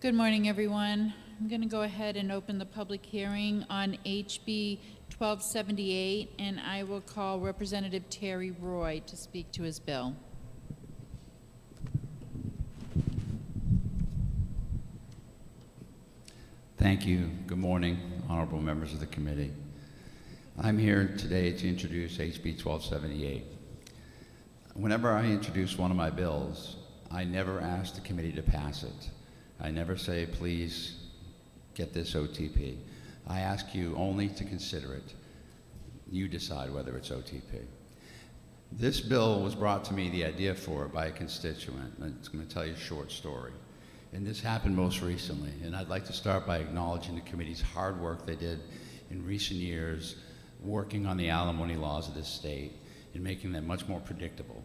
Good morning, everyone. I'm going to go ahead and open the public hearing on HB 1278, and I will call Representative Terry Roy to speak to his bill. Thank you. Good morning, honorable members of the committee. I'm here today to introduce HB 1278. Whenever I introduce one of my bills, I never ask the committee to pass it. I never say, please get this OTP. I ask you only to consider it. You decide whether it's OTP. This bill was brought to me, the idea for it, by a constituent. I'm going to tell you a short story. And this happened most recently. And I'd like to start by acknowledging the committee's hard work they did in recent years working on the alimony laws of this state and making them much more predictable.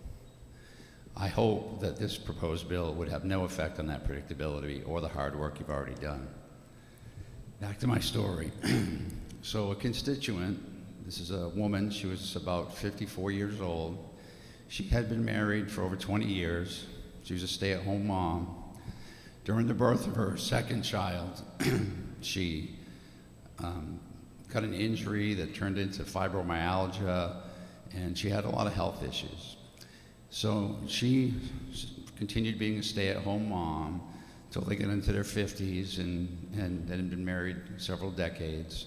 I hope that this proposed bill would have no effect on that predictability or the hard work you've already done. Back to my story. So a constituent, this is a woman, she was about 54 years old. She had been married for over 20 years. She was a stay-at-home mom. During the birth of her second child, she got an injury that turned into fibromyalgia, and she had a lot of health issues. So she continued being a stay-at-home mom until they got into their 50s and then had been married several decades.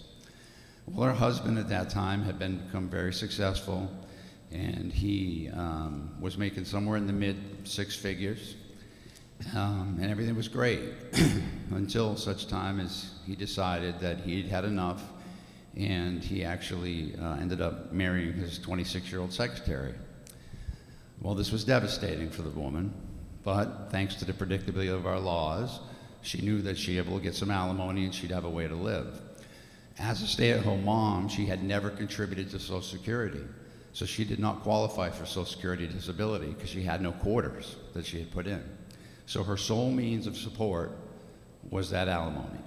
Well, her husband at that time had become very successful, and he was making somewhere in the mid 6 figures, and everything was great until such time as he decided that he'd had enough, and he actually ended up marrying his 26-year-old secretary. Well, this was devastating for the woman, but thanks to the predictability of our laws, she knew that she'd be able to get some alimony and she'd have a way to live. As a stay-at-home mom, she had never contributed to Social Security, so she did not qualify for Social Security disability because she had no quarters that she had put in. So her sole means of support was that alimony.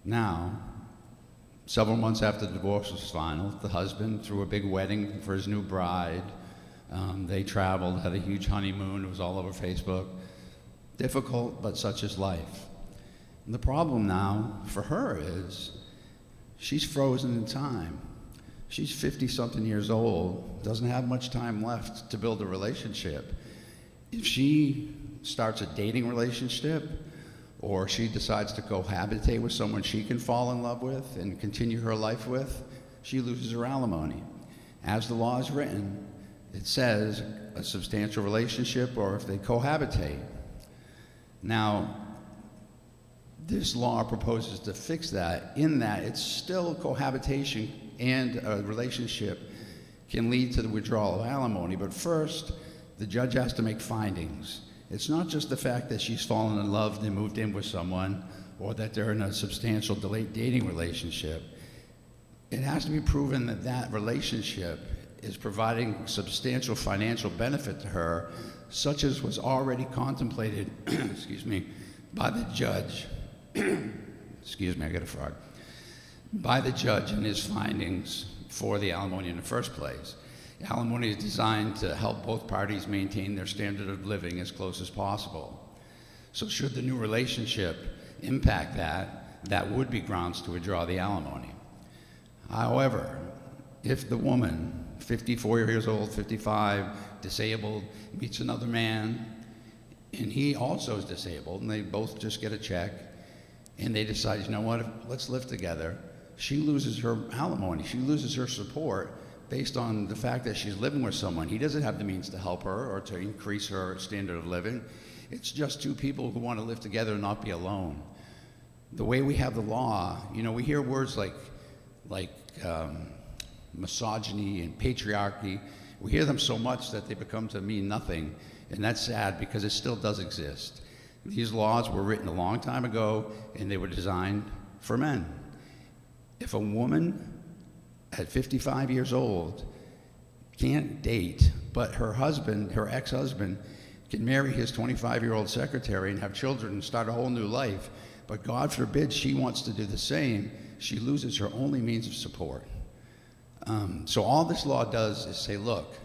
Now, several months after the divorce was final, the husband threw a big wedding for his new bride. They traveled, had a huge honeymoon. It was all over Facebook. Difficult, but such is life. And the problem now for her is she's frozen in time. She's 50-something years old, doesn't have much time left to build a relationship. If she starts a dating relationship, or she decides to cohabitate with someone she can fall in love with and continue her life with, she loses her alimony. As the law is written, it says a substantial relationship or if they cohabitate. Now, this law proposes to fix that in that it's still cohabitation and a relationship can lead to the withdrawal of alimony, but first, the judge has to make findings. It's not just the fact that she's fallen in love and moved in with someone or that they're in a substantial delayed dating relationship. It has to be proven that that relationship is providing substantial financial benefit to her, such as was already contemplated, excuse me, by the judge. Excuse me, I got a frog. By the judge in his findings for the alimony in the first place. Alimony is designed to help both parties maintain their standard of living as close as possible. So should the new relationship impact that, that would be grounds to withdraw the alimony. However, if the woman, 54 years old, 55, disabled, meets another man, and he also is disabled, and they both just get a check, and they decide, you know what, let's live together, she loses her alimony, she loses her support based on the fact that she's living with someone. He doesn't have the means to help her or to increase her standard of living. It's just two people who want to live together and not be alone. The way we have the law, you know, we hear words like misogyny and patriarchy. We hear them so much that they become to mean nothing, and that's sad because it still does exist. These laws were written a long time ago, and they were designed for men. If a woman at 55 years old can't date, but her husband, her ex-husband, can marry his 25-year-old secretary and have children and start a whole new life, but God forbid she wants to do the same, she loses her only means of support. So all this law does is say, look,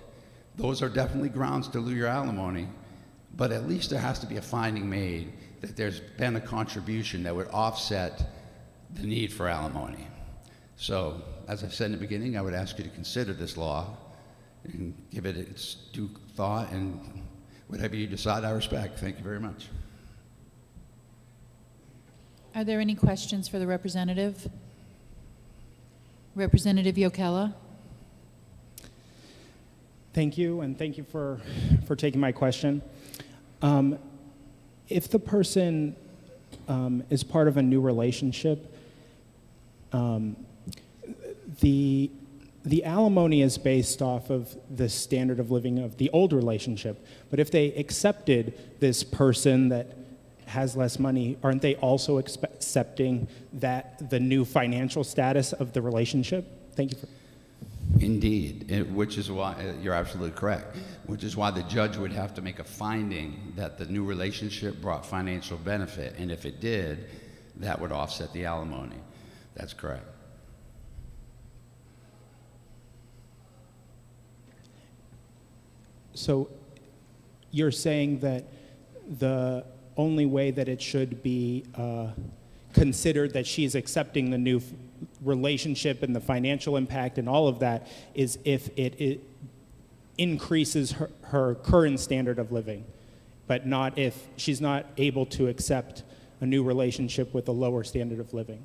those are definitely grounds to lose your alimony, but at least there has to be a finding made that there's been a contribution that would offset the need for alimony. So, as I said in the beginning, I would ask you to consider this law and give it its due thought, and whatever you decide, I respect. Thank you very much. Are there any questions for the representative? Representative Yokella? Thank you, and thank you for taking my question. If the person is part of a new relationship, the alimony is based off of the standard of living of the old relationship. But if they accepted this person that has less money, aren't they also accepting that the new financial status of the relationship? Thank you for. Indeed, which is why, you're absolutely correct, which is why the judge would have to make a finding that the new relationship brought financial benefit, and if it did, that would offset the alimony. That's correct. So you're saying that the only way that it should be considered that she's accepting the new relationship and the financial impact and all of that is if it increases her current standard of living, but not if she's not able to accept a new relationship with a lower standard of living,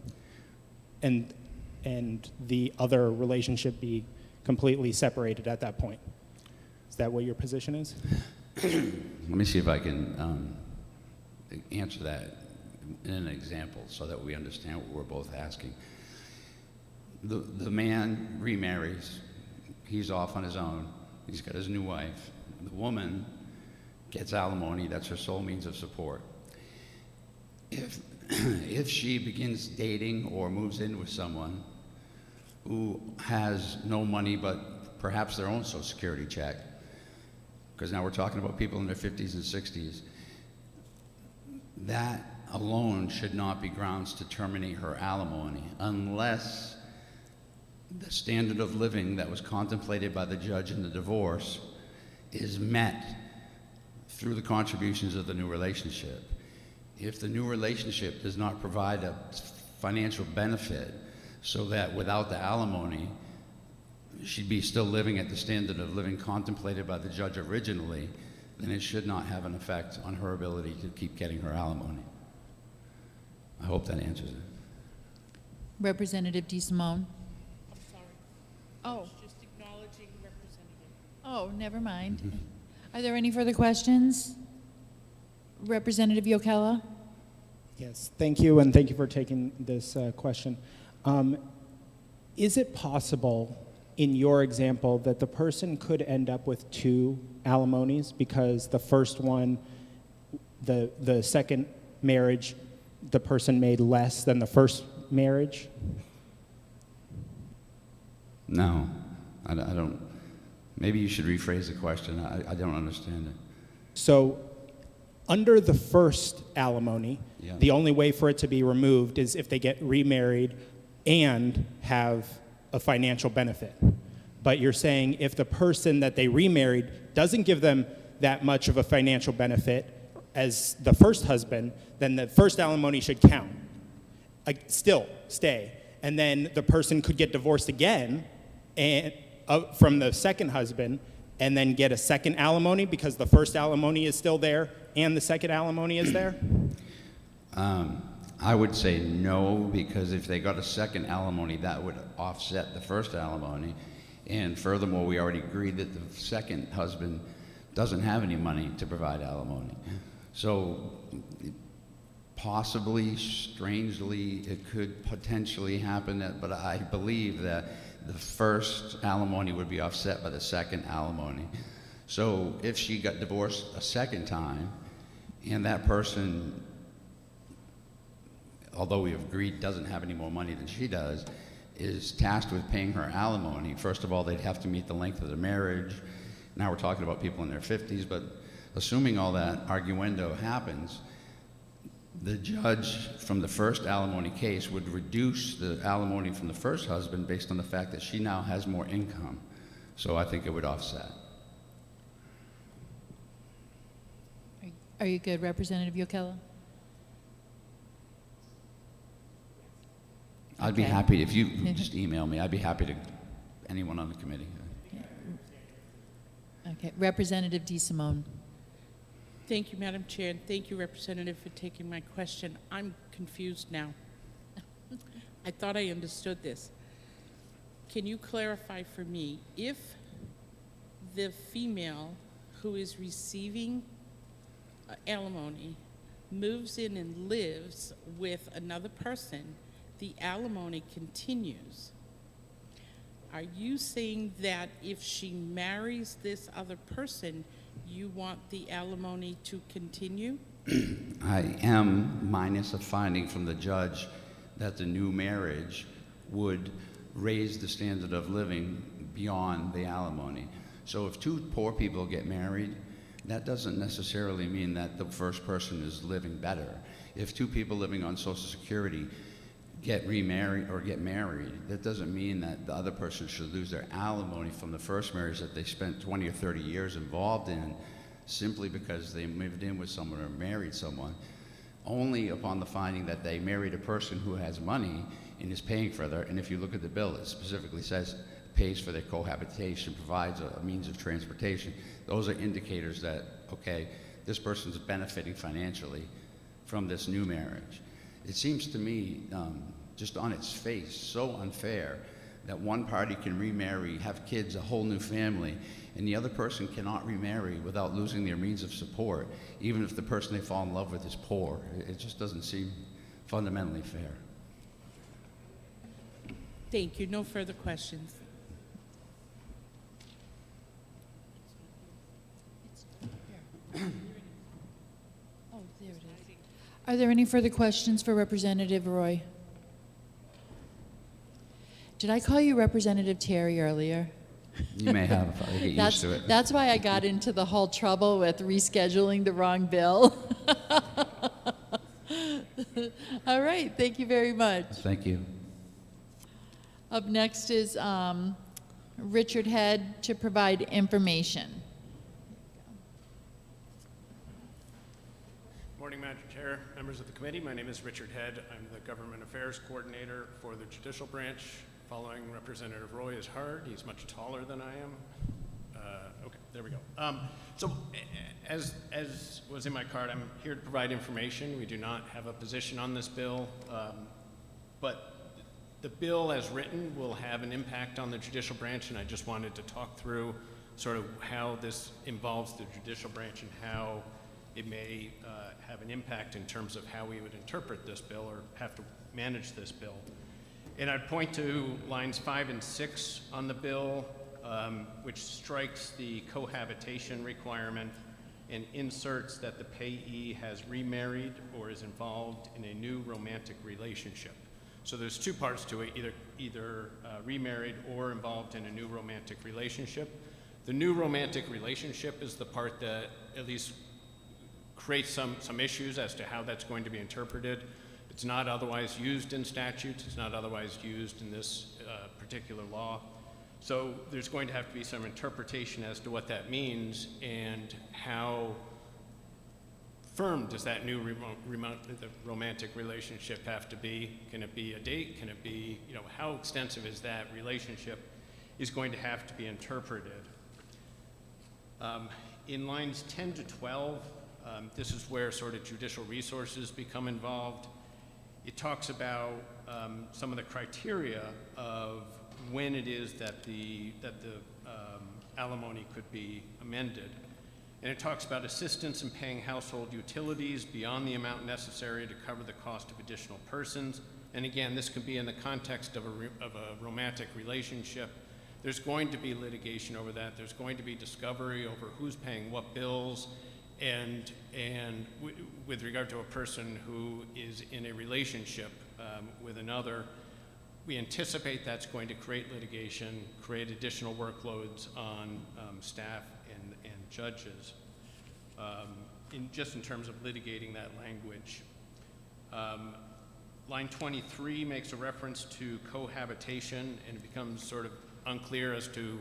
and the other relationship be completely separated at that point. Is that what your position is? Let me see if I can answer that in an example so that we understand what we're both asking. The man remarries. He's off on his own. He's got his new wife. The woman gets alimony. That's her sole means of support. If she begins dating or moves in with someone who has no money but perhaps their own Social Security check, because now we're talking about people in their 50s and 60s, that alone should not be grounds to terminate her alimony unless the standard of living that was contemplated by the judge in the divorce is met through the contributions of the new relationship. If the new relationship does not provide a financial benefit so that without the alimony, she'd be still living at the standard of living contemplated by the judge originally, then it should not have an effect on her ability to keep getting her alimony. I hope that answers it. Representative DeSimone? I'm sorry. Oh. I was just acknowledging Representative. Oh, never mind. Are there any further questions? Representative Yokella? Yes, thank you, and thank you for taking this question. Is it possible, in your example, that the person could end up with two alimonies because the first one, the second marriage, the person made less than the first marriage? No, I don't. Maybe you should rephrase the question. I don't understand it. So, under the first alimony, Yeah. the only way for it to be removed is if they get remarried and have a financial benefit. But you're saying if the person that they remarried doesn't give them that much of a financial benefit as the first husband, then the first alimony should count. Still stay. And then the person could get divorced again and from the second husband and then get a second alimony because the first alimony is still there and the second alimony is there? I would say no, because if they got a second alimony, that would offset the first alimony. And furthermore, we already agreed that the second husband doesn't have any money to provide alimony. So possibly, strangely, it could potentially happen, but I believe that the first alimony would be offset by the second alimony. So if she got divorced a second time, and that person, although we have agreed doesn't have any more money than she does, is tasked with paying her alimony, first of all, they'd have to meet the length of the marriage. Now we're talking about people in their 50s, but assuming all that arguendo happens, the judge from the first alimony case would reduce the alimony from the first husband based on the fact that she now has more income. So I think it would offset. Are you Are you good, Representative Yokela? I'd be Okay. happy, if you just email me, I'd be happy to, anyone on the committee. Okay, Representative DeSimone. Thank you, Madam Chair, and thank you, Representative, for taking my question. I'm confused now. I thought I understood this. Can you clarify for me, if the female who is receiving alimony moves in and lives with another person, the alimony continues? Are you saying that if she marries this other person, you want the alimony to continue? I am, minus a finding from the judge that the new marriage would raise the standard of living beyond the alimony. So if two poor people get married, that doesn't necessarily mean that the first person is living better. If two people living on Social Security get remarried or get married, that doesn't mean that the other person should lose their alimony from the first marriage that they spent 20 or 30 years involved in simply because they moved in with someone or married someone, only upon the finding that they married a person who has money and is paying for their, and if you look at the bill, it specifically says pays for their cohabitation, provides a means of transportation. Those are indicators that, okay, this person's benefiting financially from this new marriage. It seems to me, just on its face, so unfair that one party can remarry, have kids, a whole new family, and the other person cannot remarry without losing their means of support, even if the person they fall in love with is poor. It just doesn't seem fundamentally fair. Thank you. No further questions. Oh, there it is. Are there any further questions for Representative Roy? Did I call you Representative Terry earlier? You may have, if I get used to it. That's why I got into the whole trouble with rescheduling the wrong bill. All right, thank you very much. Thank you. Up next is Richard Head to provide information. Morning, Madam Chair, members of the committee. My name is Richard Head. I'm the Government Affairs Coordinator for the Judicial Branch. Following Representative Roy is Hard. He's much taller than I am. Okay, there we go. As was in my card, I'm here to provide information. We do not have a position on this bill, but the bill as written will have an impact on the Judicial Branch, and I just wanted to talk through sort of how this involves the Judicial Branch and how it may have an impact in terms of how we would interpret this bill or have to manage this bill. And I'd point to lines 5 and 6 on the bill, which strikes the cohabitation requirement and inserts that the payee has remarried or is involved in a new romantic relationship. So there's two parts to it, either remarried or involved in a new romantic relationship. The new romantic relationship is the part that at least creates some issues as to how that's going to be interpreted. It's not otherwise used in statutes. It's not otherwise used in this particular law. So there's going to have to be some interpretation as to what that means and how firm does that new romantic relationship have to be? Can it be a date? Can it be, how extensive is that relationship is going to have to be interpreted. In lines 10 to 12, this is where sort of judicial resources become involved. It talks about some of the criteria of when it is that the alimony could be amended. And it talks about assistance in paying household utilities beyond the amount necessary to cover the cost of additional persons. And again, this could be in the context of a romantic relationship. There's going to be litigation over that. There's going to be discovery over who's paying what bills. And with regard to a person who is in a relationship with another, we anticipate that's going to create litigation, create additional workloads on staff and judges, just in terms of litigating that language. Line 23 makes a reference to cohabitation, and it becomes sort of unclear as to,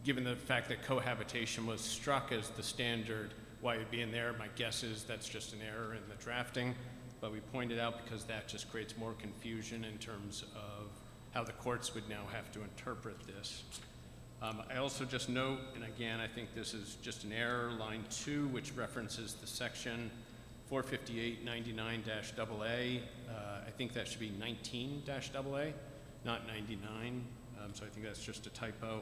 given the fact that cohabitation was struck as the standard, why it'd be in there. My guess is that's just an error in the drafting, but we pointed out because that just creates more confusion in terms of how the courts would now have to interpret this. I also just note, and again, I think this is just an error, line 2, which references the section 45899-AA. I think that should be 19-AA, not 99. So I think that's just a typo.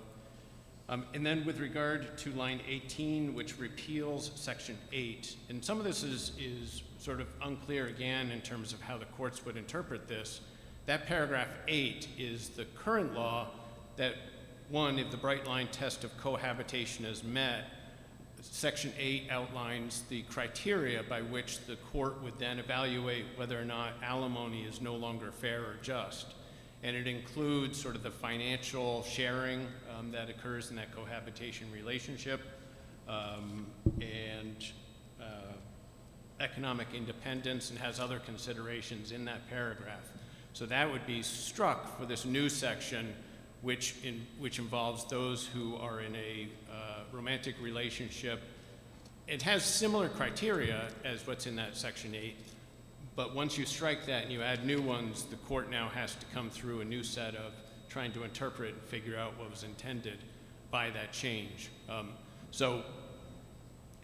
And then with regard to line 18, which repeals section 8, and some of this is sort of unclear again in terms of how the courts would interpret this. That paragraph 8 is the current law that, one, if the bright line test of cohabitation is met, section 8 outlines the criteria by which the court would then evaluate whether or not alimony is no longer fair or just. And it includes sort of the financial sharing that occurs in that cohabitation relationship, and economic independence, and has other considerations in that paragraph. So that would be struck for this new section, which involves those who are in a romantic relationship. It has similar criteria as what's in that section 8, but once you strike that and you add new ones, the court now has to come through a new set of trying to interpret and figure out what was intended by that change. So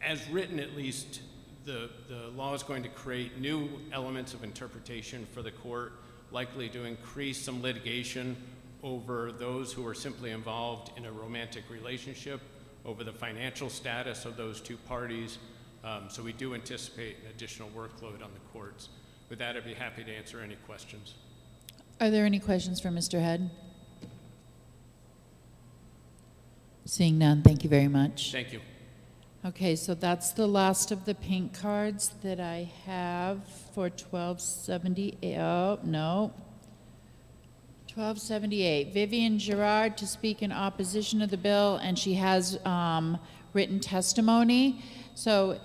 as written, at least, the law is going to create new elements of interpretation for the court, likely to increase some litigation over those who are simply involved in a romantic relationship, over the financial status of those two parties. So we do anticipate an additional workload on the courts. With that, I'd be happy to answer any questions. Are there any questions for Mr. Head? Seeing none, thank you very much. Thank you. Okay, so that's the last of the pink cards that I have for 1270. Oh, no. 1278. Vivian Girard to speak in opposition of the bill, and she has written testimony. So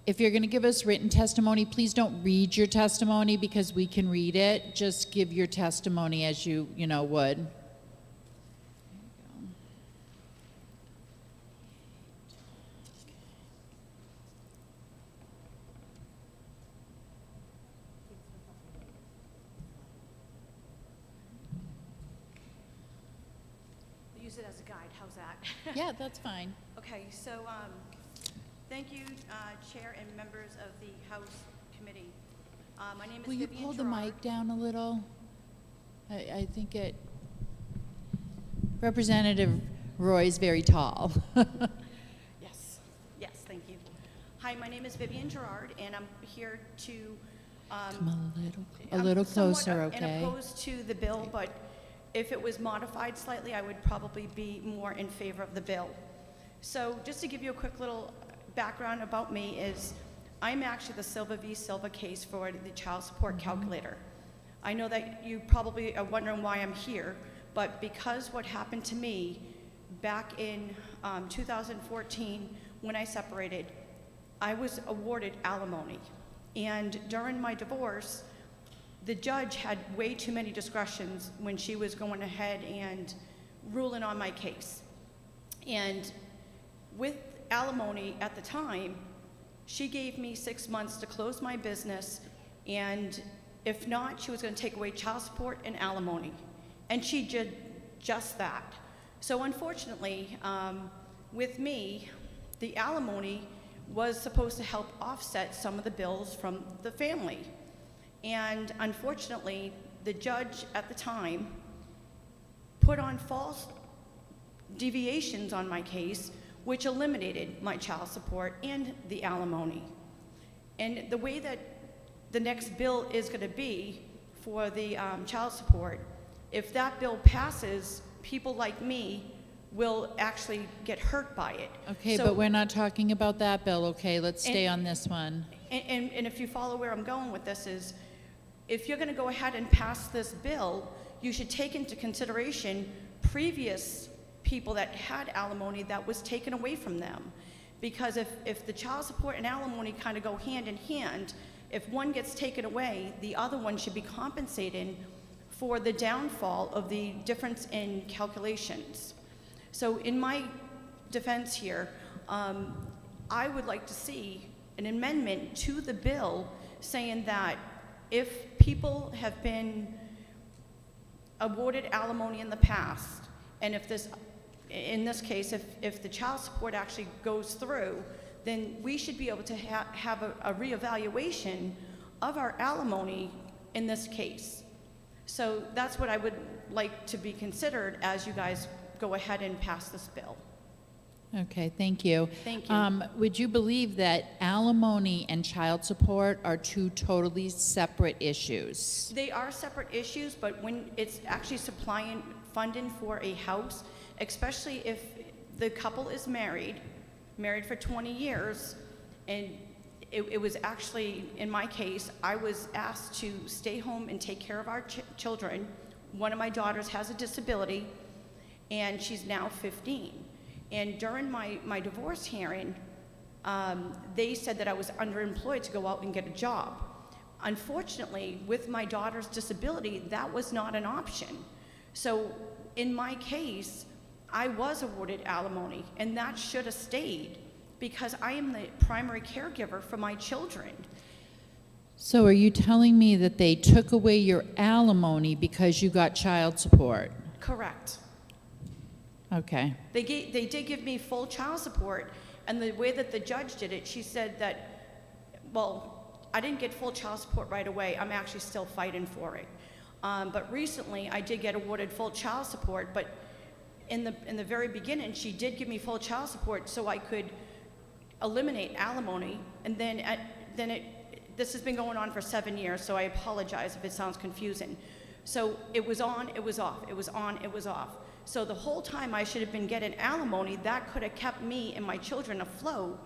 if you're going to give us written testimony, please don't read your testimony because we can read it. Just give your testimony as you would. Use it as a guide. How's that? Yeah, that's fine. Okay, so thank you, Chair and members of the House Committee. My name is Will you Vivian pull the Girard. mic down a little? I think it... Representative Roy's very tall. Yes, thank you. Hi, my name is Vivian Girard, and I'm here to... Come a I'm little somewhat closer, okay? opposed to the bill, but if it was modified slightly, I would probably be more in favor of the bill. So just to give you a quick little background about me is I'm actually the Silva v. Silva case for the child support calculator. I know that you probably are wondering why I'm here, but because what happened to me back in 2014 when I separated, I was awarded alimony. And during my divorce, the judge had way too many discretions when she was going ahead and ruling on my case. And with alimony at the time, she gave me 6 months to close my business, and if not, she was going to take away child support and alimony. And she did just that. So unfortunately, with me, the alimony was supposed to help offset some of the bills from the family. And unfortunately, the judge at the time put on false deviations on my case, which eliminated my child support and the alimony. And the way that the next bill is going to be for the child support, if that bill passes, people like me will actually get hurt by it. Okay, So- but we're not talking about that bill, okay? Let's stay And- on this one. And if you follow where I'm going with this is, if you're going to go ahead and pass this bill, you should take into consideration previous people that had alimony that was taken away from them. Because if the child support and alimony kind of go hand in hand, if one gets taken away, the other one should be compensated for the downfall of the difference in calculations. So in my defense here, I would like to see an amendment to the bill saying that if people have been awarded alimony in the past, and if this, in this case, if the child support actually goes through, then we should be able to have a reevaluation of our alimony in this case. So that's what I would like to be considered as you guys go ahead and pass this bill. Okay, thank you. Thank you. Would you believe that alimony and child support are two totally separate issues? They are separate issues, but when it's actually supplying funding for a house, especially if the couple is married for 20 years, and it was actually, in my case, I was asked to stay home and take care of our children. One of my daughters has a disability, and she's now 15. And during my divorce hearing, they said that I was underemployed to go out and get a job. Unfortunately, with my daughter's disability, that was not an option. So in my case, I was awarded alimony, and that should have stayed because I am the primary caregiver for my children. So are you telling me that they took away your alimony because you got child support? Correct. Okay. They did give me full child support, and the way that the judge did it, she said that, well, I didn't get full child support right away. I'm actually still fighting for it. But recently, I did get awarded full child support, but in the very beginning, she did give me full child support so I could eliminate alimony, and then this has been going on for 7 years, so I apologize if it sounds confusing. So it was on, it was off, it was on, it was off. So the whole time I should have been getting alimony, that could have kept me and my children afloat,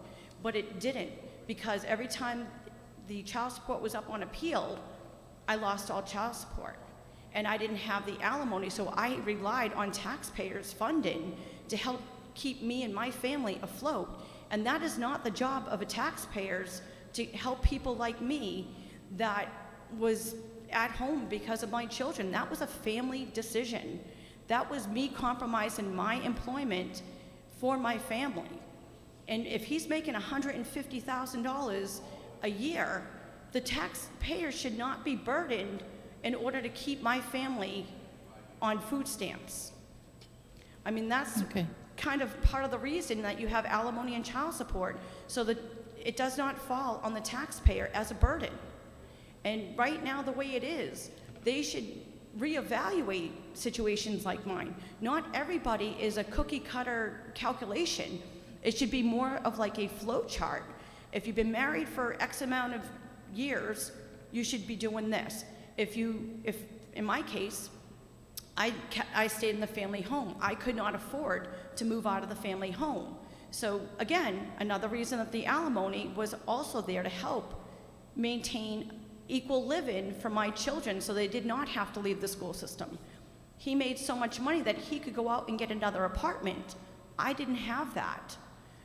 but it didn't, because every time the child support was up on appeal, I lost all child support. And I didn't have the alimony, so I relied on taxpayers' funding to help keep me and my family afloat. And that is not the job of a taxpayers, to help people like me that was at home because of my children. That was a family decision. That was me compromising my employment for my family. And if he's making $150,000 a year, the taxpayer should not be burdened in order to keep my family on food stamps. I mean, that's Okay. kind of part of the reason that you have alimony and child support, so that it does not fall on the taxpayer as a burden. And right now, the way it is, they should reevaluate situations like mine. Not everybody is a cookie cutter calculation. It should be more of like a flow chart. If you've been married for X amount of years, you should be doing this. If in my case, I stayed in the family home. I could not afford to move out of the family home. So again, another reason that the alimony was also there to help maintain equal living for my children so they did not have to leave the school system. He made so much money that he could go out and get another apartment. I didn't have that.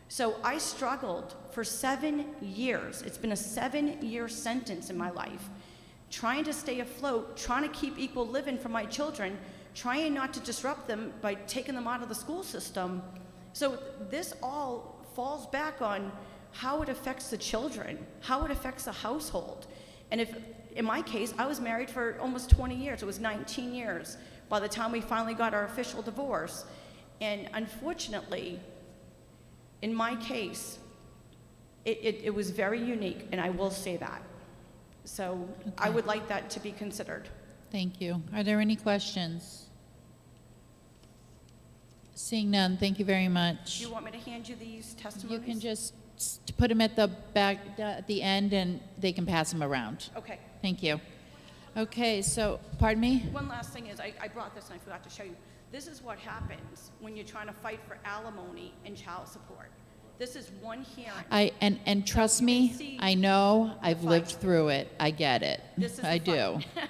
So I struggled for 7 years. It's been a 7-year sentence in my life, trying to stay afloat, trying to keep equal living for my children, trying not to disrupt them by taking them out of the school system. So this all falls back on how it affects the children, how it affects the household. And if, in my case, I was married for almost 20 years. It was 19 years by the time we finally got our official divorce. And unfortunately, in my case, it was very unique, and I will say that. So I would like that to be considered. Thank you. Are there any questions? Seeing none, thank you very much. Do you want me to hand you these You testimonies? can just put them at the back, at the end, and they can pass them around. Okay. Thank you. Okay, so, pardon me? One last thing is, I brought this and I forgot to show you. This is what happens when you're trying to fight for alimony and child support. This is one hearing. And trust you can me, see I know, I've fight. lived through it. I get it. This is I the do. fight.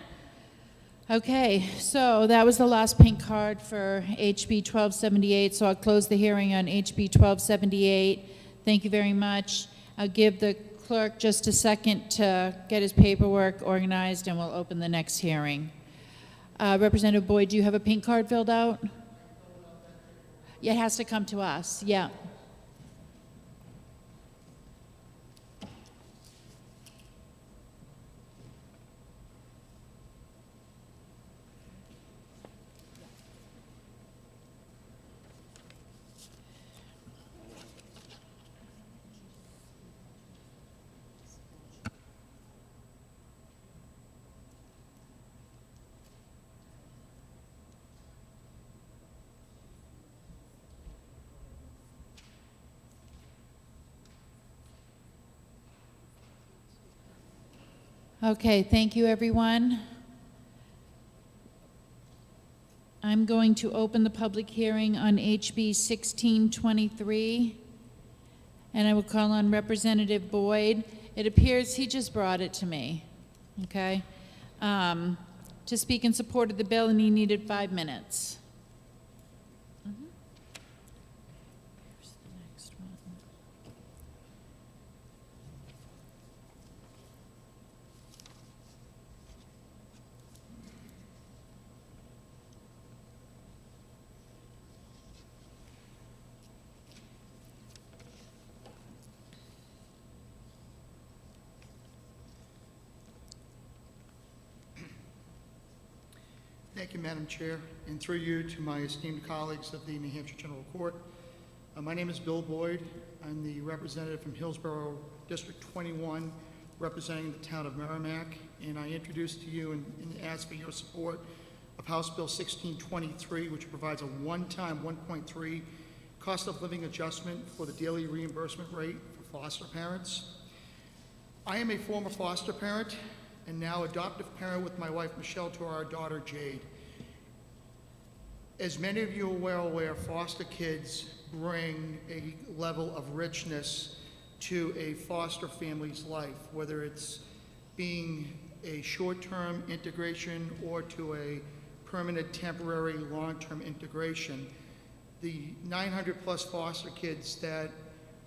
Okay, so that was the last pink card for HB 1278, so I'll close the hearing on HB 1278. Thank you very much. I'll give the clerk just a second to get his paperwork organized, and we'll open the next hearing. Representative Boyd, do you have a pink card filled out? Yeah, it has to come to us, yeah. Okay, thank you, everyone. I'm going to open the public hearing on HB 1623, and I will call on Representative Boyd. It appears he just brought it to me, okay? To speak in support of the bill, and he needed 5 minutes. Here's the next one. Thank you, Madam Chair, and through you to my esteemed colleagues of the New Hampshire General Court. My name is Bill Boyd. I'm the representative from Hillsborough District 21, representing the town of Merrimack, and I introduce to you and ask for your support of House Bill 1623, which provides a one-time 1.3 cost of living adjustment for the daily reimbursement rate for foster parents. I am a former foster parent and now adoptive parent with my wife Michelle to our daughter Jade. As many of you are well aware, foster kids bring a level of richness to a foster family's life, whether it's being a short-term integration or to a permanent, temporary, long-term integration. The 900 plus foster kids that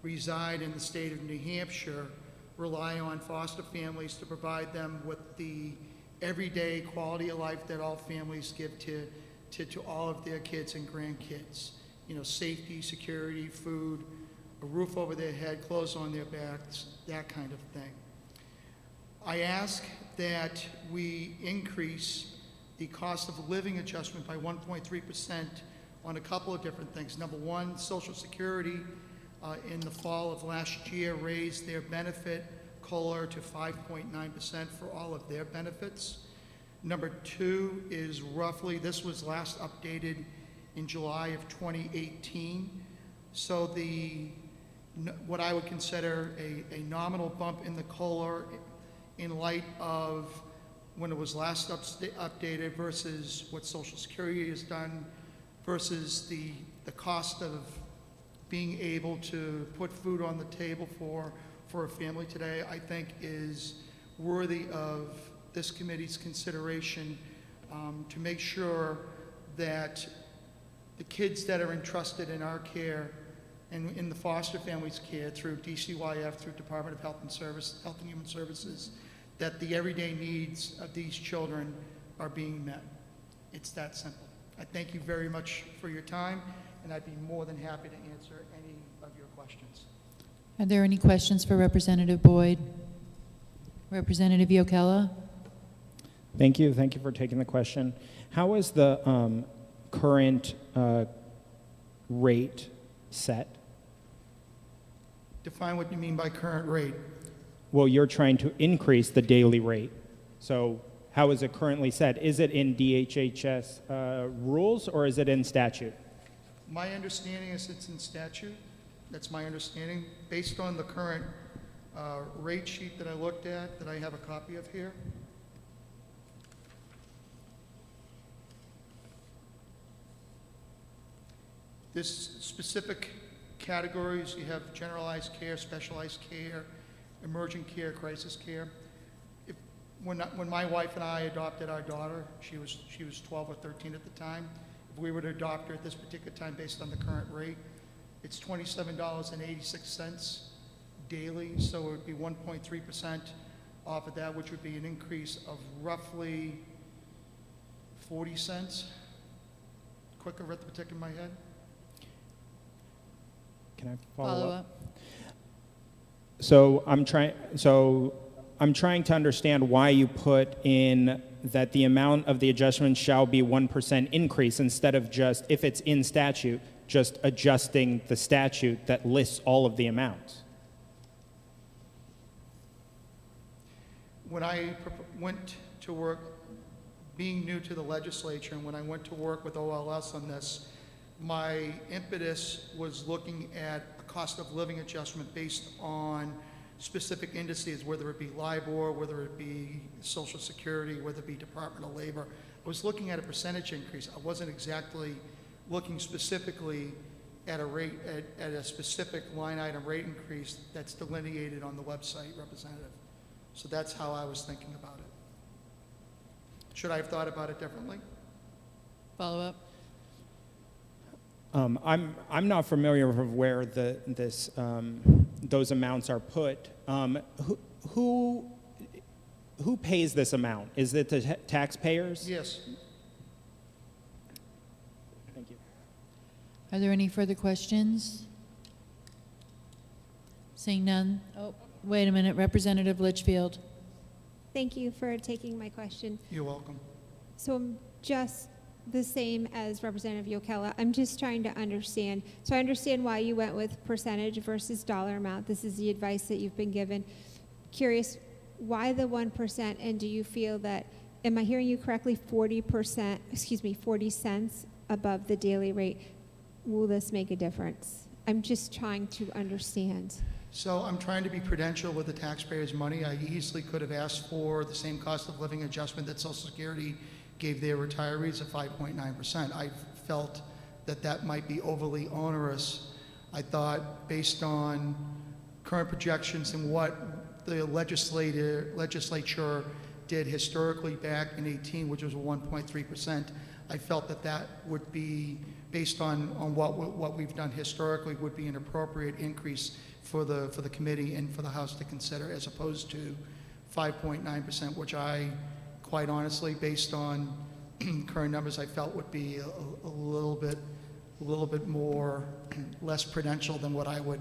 reside in the state of New Hampshire rely on foster families to provide them with the everyday quality of life that all families give to all of their kids and grandkids. You know, safety, security, food, a roof over their head, clothes on their backs, that kind of thing. I ask that we increase the cost of living adjustment by 1.3% on a couple of different things. Number one, Social Security in the fall of last year raised their benefit COLA to 5.9% for all of their benefits. Number two is roughly, this was last updated in July of 2018. So what I would consider a nominal bump in the COLA in light of when it was last updated versus what Social Security has done versus the cost of being able to put food on the table for a family today, I think is worthy of this committee's consideration to make sure that the kids that are entrusted in our care and in the foster family's care through DCYF, through Department of Health and Human Services, that the everyday needs of these children are being met. It's that simple. I thank you very much for your time, and I'd be more than happy to answer any of your questions. Are there any questions for Representative Boyd? Representative Yokella? Thank you for taking the question. How is the current rate set? Define what you mean by current rate. Well, you're trying to increase the daily rate. So how is it currently set? Is it in DHHS rules or is it in statute? My understanding is it's in statute. That's my understanding. Based on the current rate sheet that I looked at, that I have a copy of here. This specific categories, you have generalized care, specialized care, emergent care, crisis care. When my wife and I adopted our daughter, she was 12 or 13 at the time. If we were to adopt her at this particular time based on the current rate, it's $27.86 daily, so it would be 1.3% off of that, which would be an increase of roughly 40 cents. Quick arithmetic in my head. Can I follow up? up. So I'm trying to understand why you put in that the amount of the adjustment shall be 1% increase instead of just, if it's in statute, just adjusting the statute that lists all of the amounts. When I went to work, being new to the legislature, and when I went to work with OLS on this, my impetus was looking at a cost of living adjustment based on specific indices, whether it be LIBOR, whether it be Social Security, whether it be Department of Labor. I was looking at a percentage increase. I wasn't exactly looking specifically at a rate, at a specific line item rate increase that's delineated on the website, Representative. So that's how I was thinking about it. Should I have thought about it differently? Follow up? I'm not familiar with where those amounts are put. Who pays this amount? Is it the taxpayers? Yes. Thank you. Are there any further questions? Seeing none? Oh, wait a minute, Representative Litchfield. Thank you for taking my question. You're welcome. So I'm just the same as Representative Yokela. I'm just trying to understand. So I understand why you went with percentage versus dollar amount. This is the advice that you've been given. Curious, why the 1%? And do you feel that, am I hearing you correctly, 40 cents above the daily rate? Will this make a difference? I'm just trying to understand. So I'm trying to be prudential with the taxpayers' money. I easily could have asked for the same cost of living adjustment that Social Security gave their retirees at 5.9%. I felt that that might be overly onerous. I thought, based on current projections and what the legislature did historically back in 18, which was 1.3%, I felt that that would be, based on what we've done historically, would be an appropriate increase for the committee and for the House to consider, as opposed to 5.9%, which I, quite honestly, based on current numbers, I felt would be a little bit more less prudential than what I would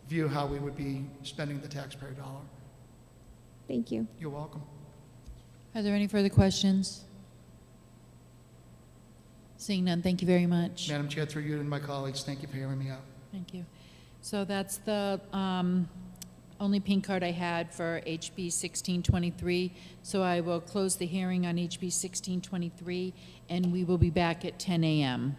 view how we would be spending the taxpayer dollar. Thank you. You're welcome. Are there any further questions? Seeing none, thank you very much. Madam Chair, through you and my colleagues, thank you for hearing me out. Thank you. So that's the only pink card I had for HB 1623. So I will close the hearing on HB 1623, and we will be back at 10 a.m.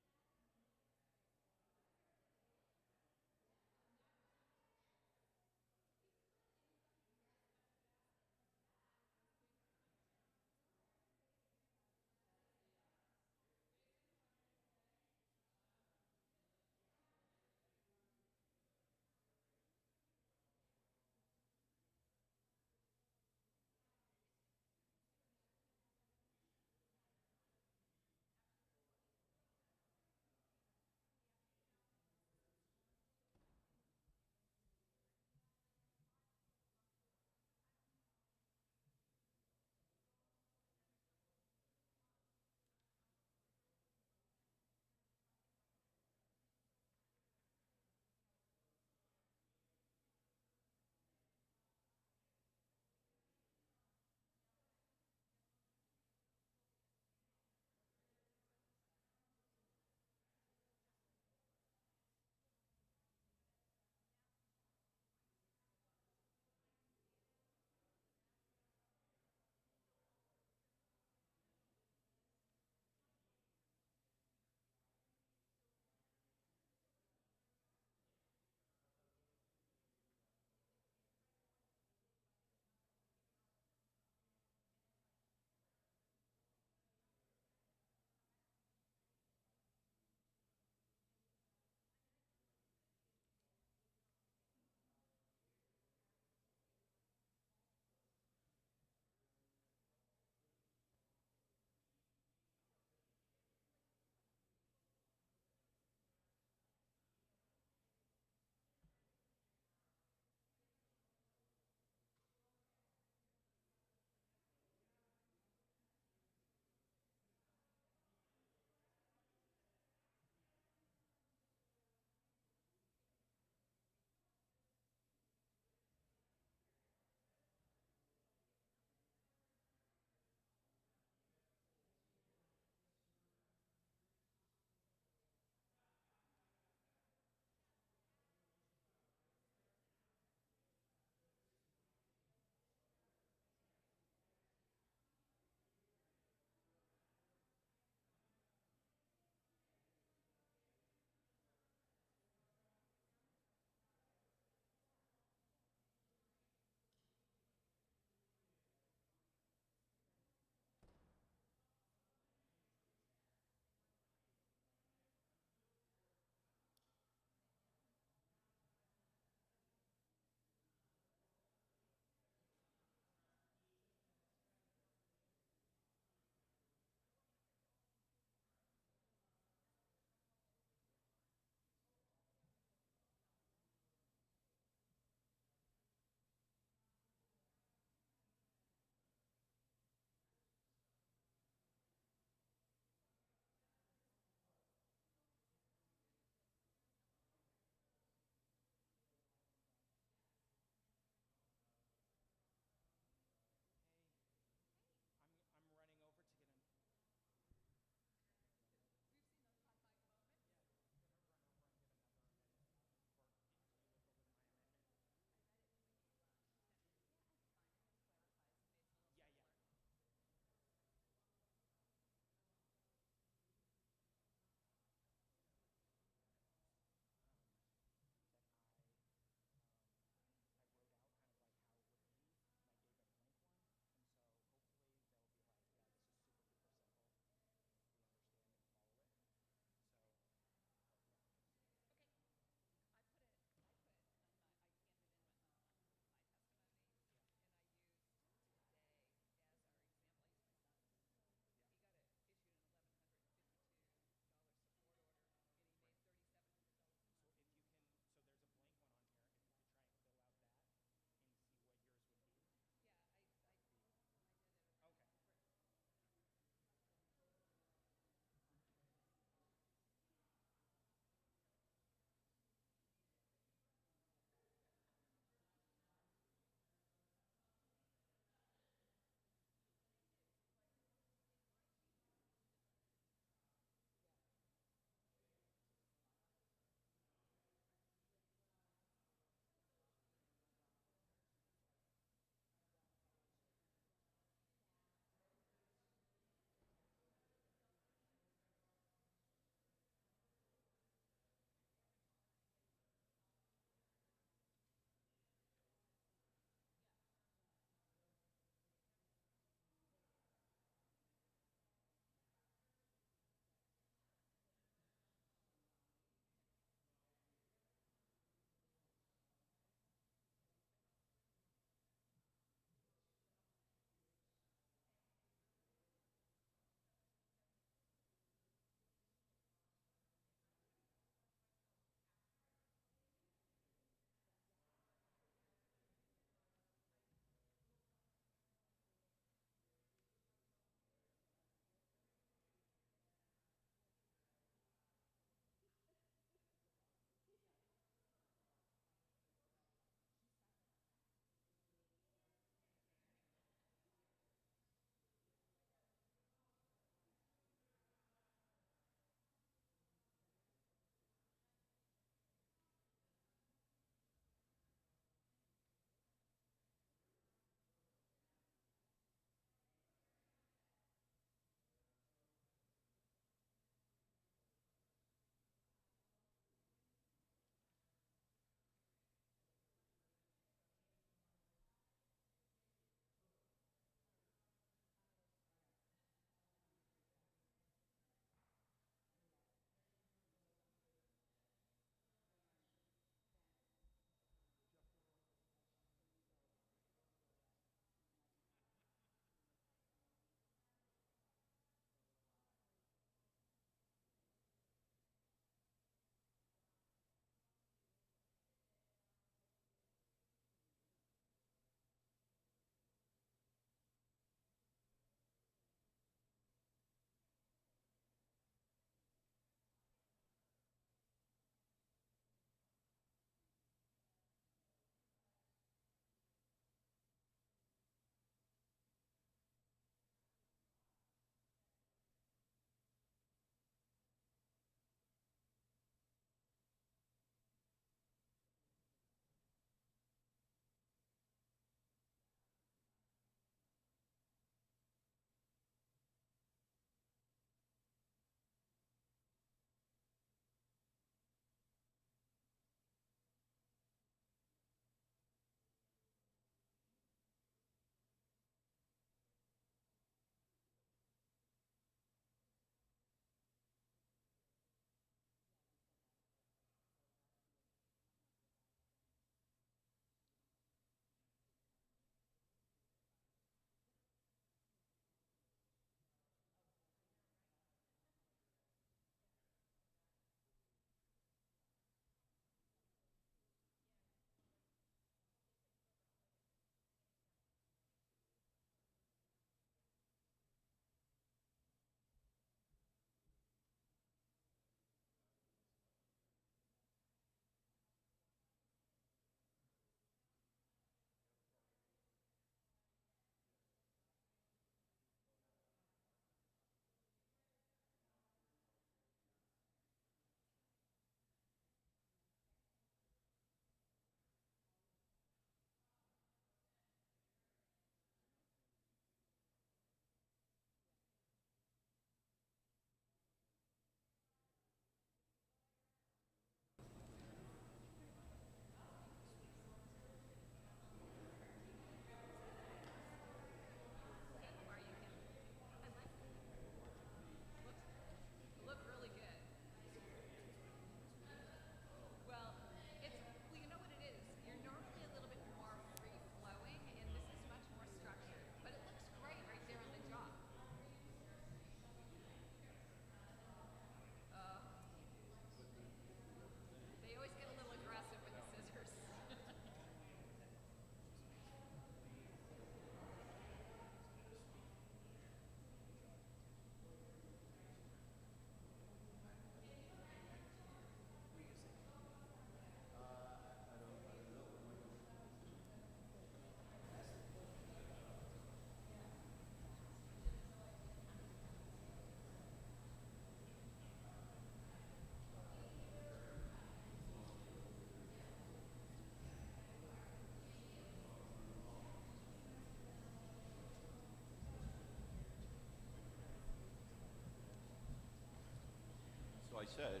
said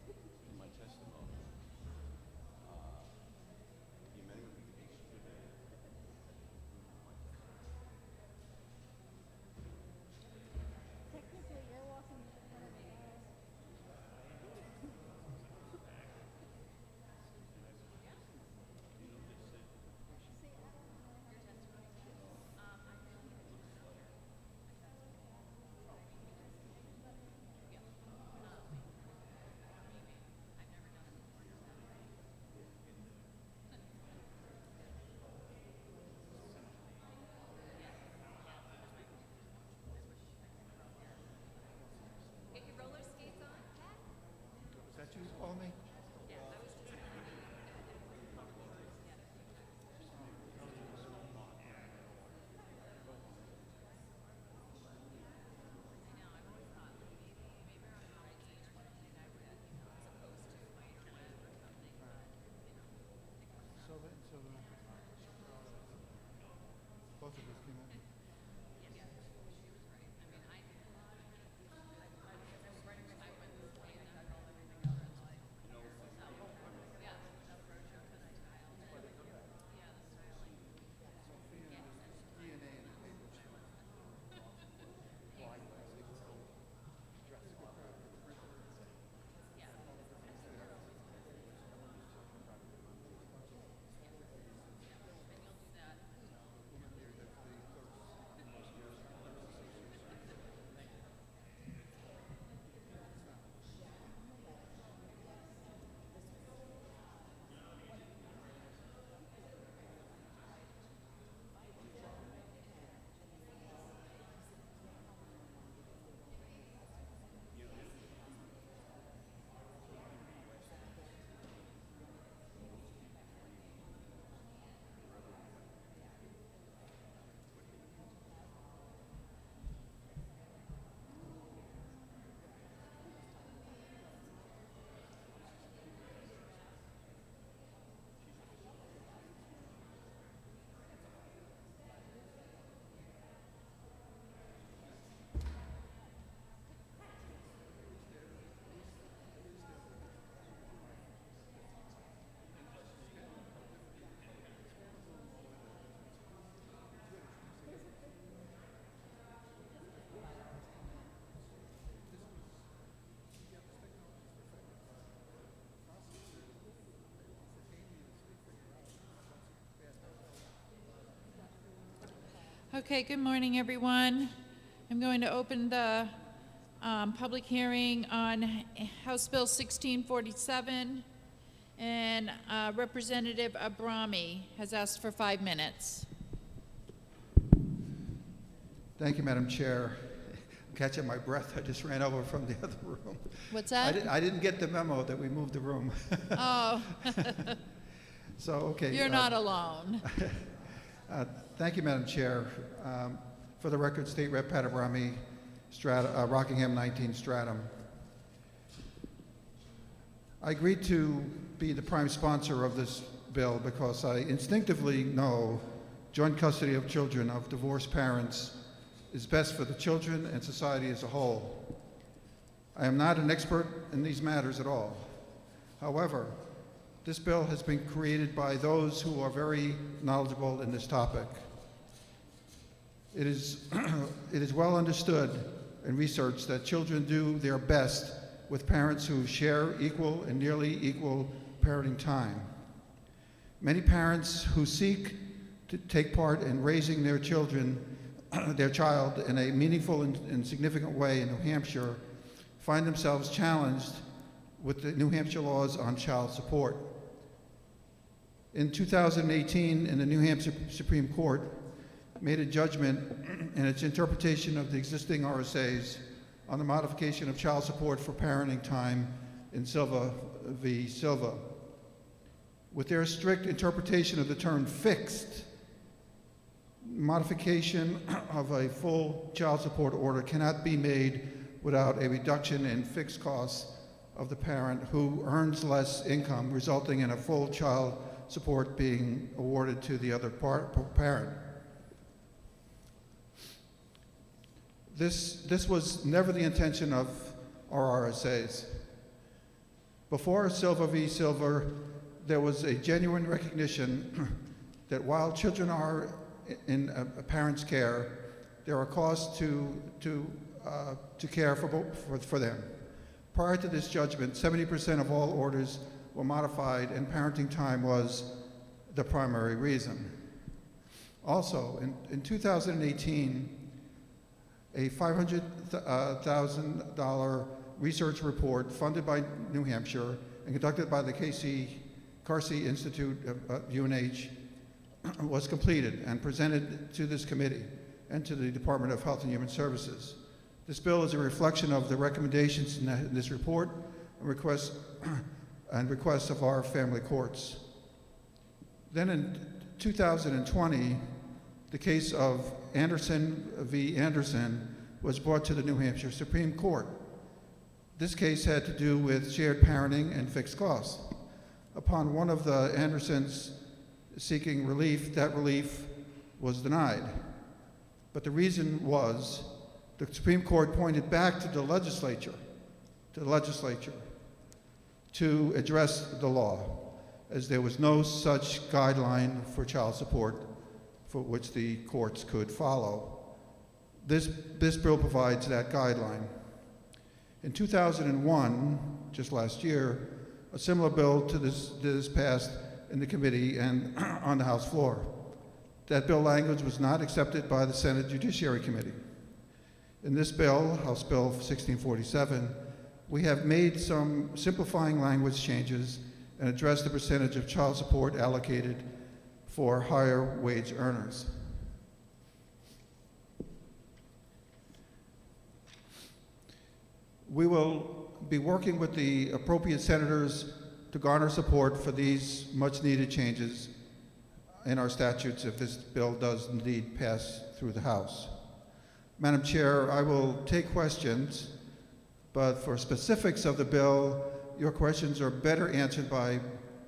in my testimony, the amendment would be Is that you, call me? Both of us came out. Okay, good morning, everyone. I'm going to open the public hearing on House Bill 1647, and Representative Abrami has asked for 5 minutes. Thank you, Madam Chair. I'm catching my breath. I just ran over from the other room. What's that? I didn't get the memo that we moved the room. Oh, So, okay. you're not alone. Thank you, Madam Chair. For the record, State Rep. Pat Abrami, Rockingham 19 Stratham. I agreed to be the prime sponsor of this bill because I instinctively know joint custody of children of divorced parents is best for the children and society as a whole. I am not an expert in these matters at all. However, this bill has been created by those who are very knowledgeable in this topic. It is, it is well understood and researched that children do their best with parents who share equal and nearly equal parenting time. Many parents who seek to take part in raising their children, their child in a meaningful and significant way in New Hampshire find themselves challenged with the New Hampshire laws on child support. In 2018, in the New Hampshire Supreme Court made a judgment in its interpretation of the existing RSAs on the modification of child support for parenting time in Silva v. Silva. With their strict interpretation of the term fixed, modification of a full child support order cannot be made without a reduction in fixed costs of the parent who earns less income, resulting in a full child support being awarded to the other parent. This was never the intention of our RSAs. Before Silva v. Silver, there was a genuine recognition that while children are in a parent's care, there are costs to care for them. Prior to this judgment, 70% of all orders were modified, and parenting time was the primary reason. Also, in 2018, a $500,000 research report funded by New Hampshire and conducted by the Carsey Institute of UNH was completed and presented to this committee and to the Department of Health and Human Services. This bill is a reflection of the recommendations in this report and requests of our family courts. Then in 2020, the case of Anderson v. Anderson was brought to the New Hampshire Supreme Court. This case had to do with shared parenting and fixed costs. Upon one of the Andersons seeking relief, that relief was denied. But the reason was the Supreme Court pointed back to the legislature to address the law, as there was no such guideline for child support for which the courts could follow. This bill provides that guideline. In 2001, just last year, a similar bill to this passed in the committee and on the House floor. That bill language was not accepted by the Senate Judiciary Committee. In this bill, House Bill 1647, we have made some simplifying language changes and addressed the percentage of child support allocated for higher wage earners. We will be working with the appropriate senators to garner support for these much-needed changes in our statutes if this bill does indeed pass through the House. Madam Chair, I will take questions, but for specifics of the bill, your questions are better answered by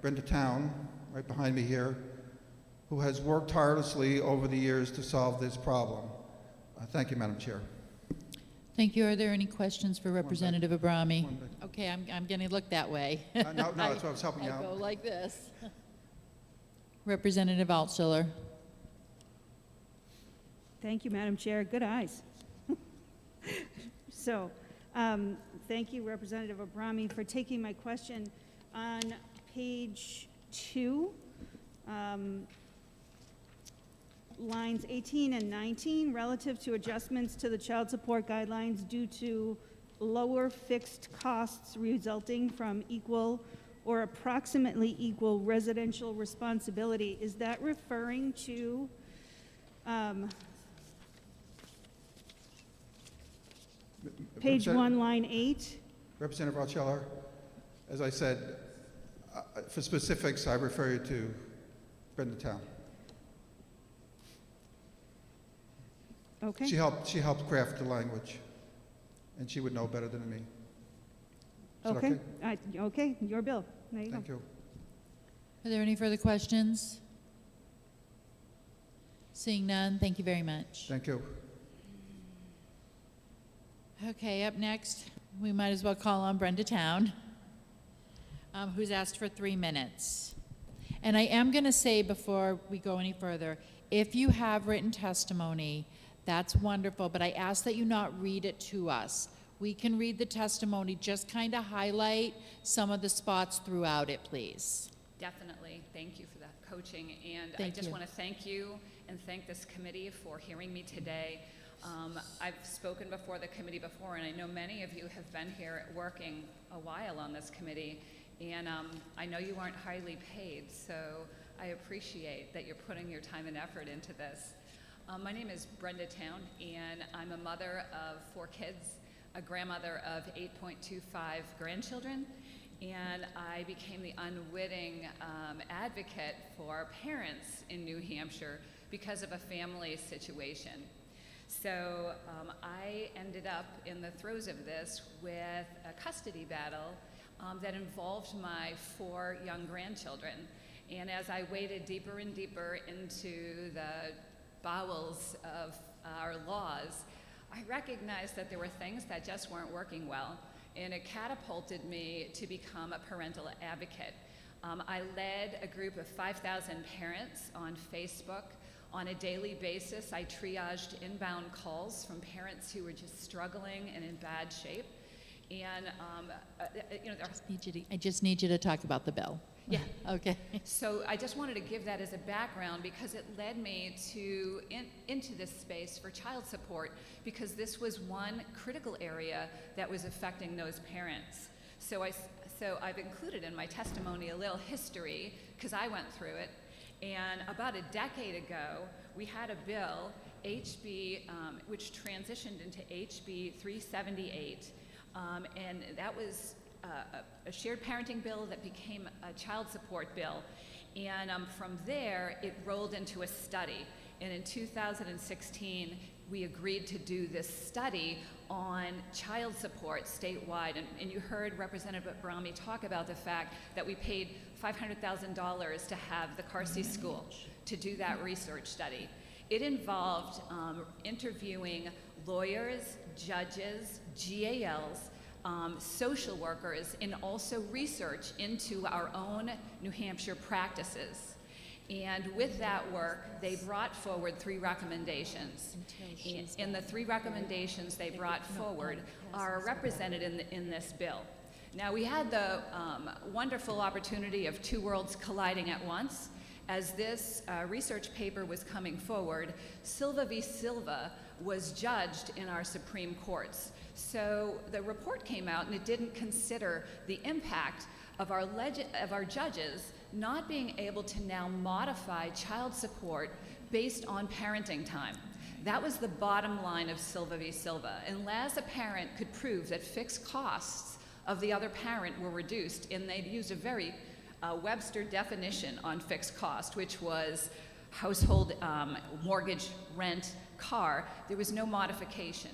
Brenda Town, right behind me here, who has worked tirelessly over the years to solve this problem. Thank you, Madam Chair. Thank you. Are there any questions for Representative Abrami? One back. Okay, I'm going to look that way. No, that's what I was helping you I go out. like this. Representative Altshuler. Thank you, Madam Chair. Good eyes. So, thank you, Representative Abrami, for taking my question. On page 2, lines 18 and 19, relative to adjustments to the child support guidelines due to lower fixed costs resulting from equal or approximately equal residential responsibility. Is that referring to page 1, line 8? Representative Altshuler, as I said, for specifics, I refer you to Brenda Town. Okay. She helped craft the language, and she would know better than me. Is that Okay. Okay, your bill. There you Thank go. you. Are there any further questions? Seeing none, thank you very much. Thank you. Okay, up next, we might as well call on Brenda Town, who's asked for 3 minutes. And I am going to say before we go any further, if you have written testimony, that's wonderful, but I ask that you not read it to us. We can read the testimony, just kind of highlight some of the spots throughout it, please. Definitely. Thank you for that coaching. And I Thank just you. want to thank you and thank this committee for hearing me today. I've spoken before the committee before, and I know many of you have been here working a while on this committee, and I know you aren't highly paid, so I appreciate that you're putting your time and effort into this. My name is Brenda Town, and I'm a mother of 4 kids, a grandmother of 8.25 grandchildren, and I became the unwitting advocate for parents in New Hampshire because of a family situation. So I ended up in the throes of this with a custody battle that involved my 4 young grandchildren. And as I waded deeper and deeper into the bowels of our laws, I recognized that there were things that just weren't working well. and it catapulted me to become a parental advocate. I led a group of 5,000 parents on Facebook. On a daily basis, I triaged inbound calls from parents who were just struggling and in bad shape. And, I just need you to talk about the bill. yeah. Okay. So I just wanted to give that as a background because it led me to into this space for child support, because this was one critical area that was affecting those parents. So I've included in my testimony a little history because I went through it. And about a decade ago, we had a bill, which transitioned into HB 378, and that was a shared parenting bill that became a child support bill. And from there, it rolled into a study. And in 2016, we agreed to do this study on child support statewide. And you heard Representative Brahmi talk about the fact that we paid $500,000 to have the Carsey School to do that research study. It involved interviewing lawyers, judges, GALs, social workers, and also research into our own New Hampshire practices. And with that work, they brought forward 3 recommendations. And the 3 recommendations they brought forward are represented in this bill. Now, we had the wonderful opportunity of 2 worlds colliding at once. As this research paper was coming forward, Silva v. Silva was judged in our Supreme Courts. So the report came out and it didn't consider the impact of our judges not being able to now modify child support based on parenting time. That was the bottom line of Silva v. Silva. Unless a parent could prove that fixed costs of the other parent were reduced, and they'd used a very Webster definition on fixed cost, which was household, mortgage, rent, car, there was no modification.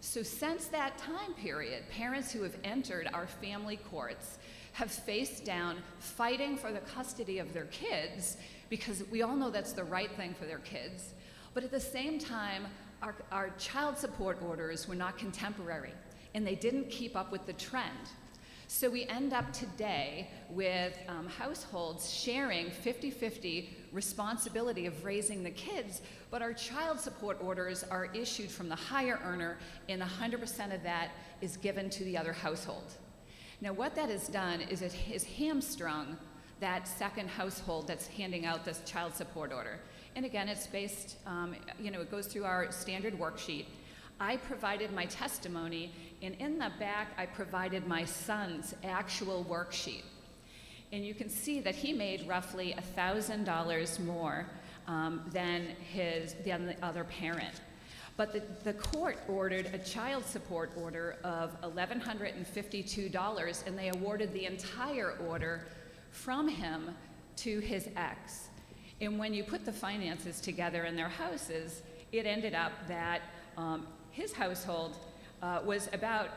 So since that time period, parents who have entered our family courts have faced down fighting for the custody of their kids, because we all know that's the right thing for their kids. But at the same time, our child support orders were not contemporary, and they didn't keep up with the trend. So we end up today with households sharing 50-50 responsibility of raising the kids, but our child support orders are issued from the higher earner, and 100% of that is given to the other household. Now, what that has done is it has hamstrung that second household that's handing out this child support order. And again, it's based, it goes through our standard worksheet. I provided my testimony, and in the back, I provided my son's actual worksheet. And you can see that he made roughly $1,000 more than the other parent. But the court ordered a child support order of $1,152, and they awarded the entire order from him to his ex. And when you put the finances together in their houses, it ended up that his household was about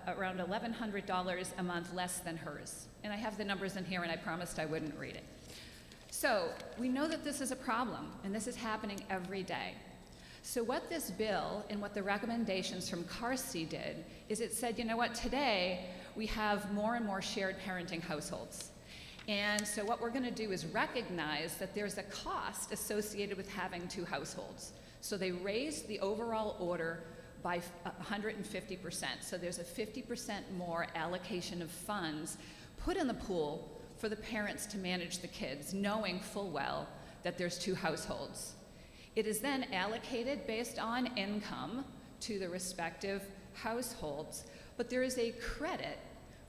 around $1,100 a month less than hers. And I have the numbers in here, and I promised I wouldn't read it. So we know that this is a problem, and this is happening every day. So what this bill and what the recommendations from Carsey did is it said, you know what, today we have more and more shared parenting households. And so what we're going to do is recognize that there's a cost associated with having 2 households. So they raised the overall order by 150%. So there's a 50% more allocation of funds put in the pool for the parents to manage the kids, knowing full well that there's 2 households. It is then allocated based on income to the respective households, but there is a credit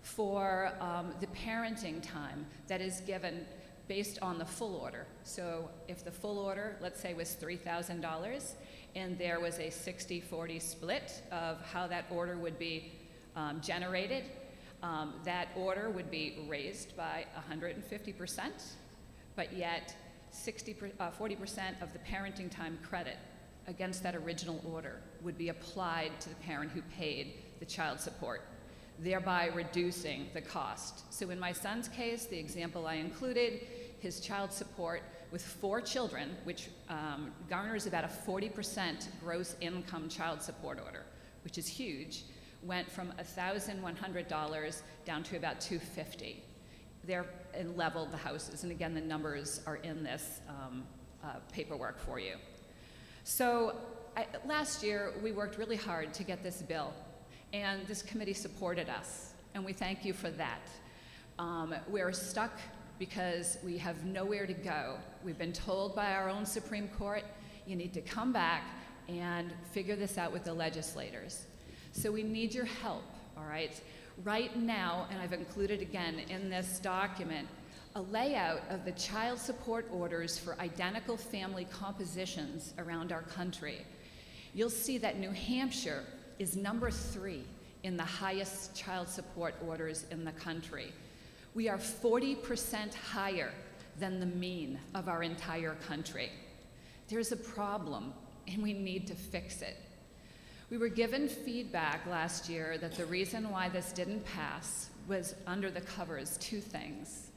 for the parenting time that is given based on the full order. So if the full order, let's say, was $3,000, and there was a 60-40 split of how that order would be generated, that order would be raised by 150%, but yet 40% of the parenting time credit against that original order would be applied to the parent who paid the child support, thereby reducing the cost. So in my son's case, the example I included, his child support with 4 children, which garners about a 40% gross income child support order, which is huge, went from $1,100 down to about $250. And leveled the houses. And again, the numbers are in this paperwork for you. So last year, we worked really hard to get this bill, and this committee supported us, and we thank you for that. We're stuck because we have nowhere to go. We've been told by our own Supreme Court, you need to come back and figure this out with the legislators. So we need your help, all right? Right now, and I've included again in this document, a layout of the child support orders for identical family compositions around our country. You'll see that New Hampshire is number 3 in the highest child support orders in the country. We are 40% higher than the mean of our entire country. There's a problem, and we need to fix it. We were given feedback last year that the reason why this didn't pass was under the covers 2 things.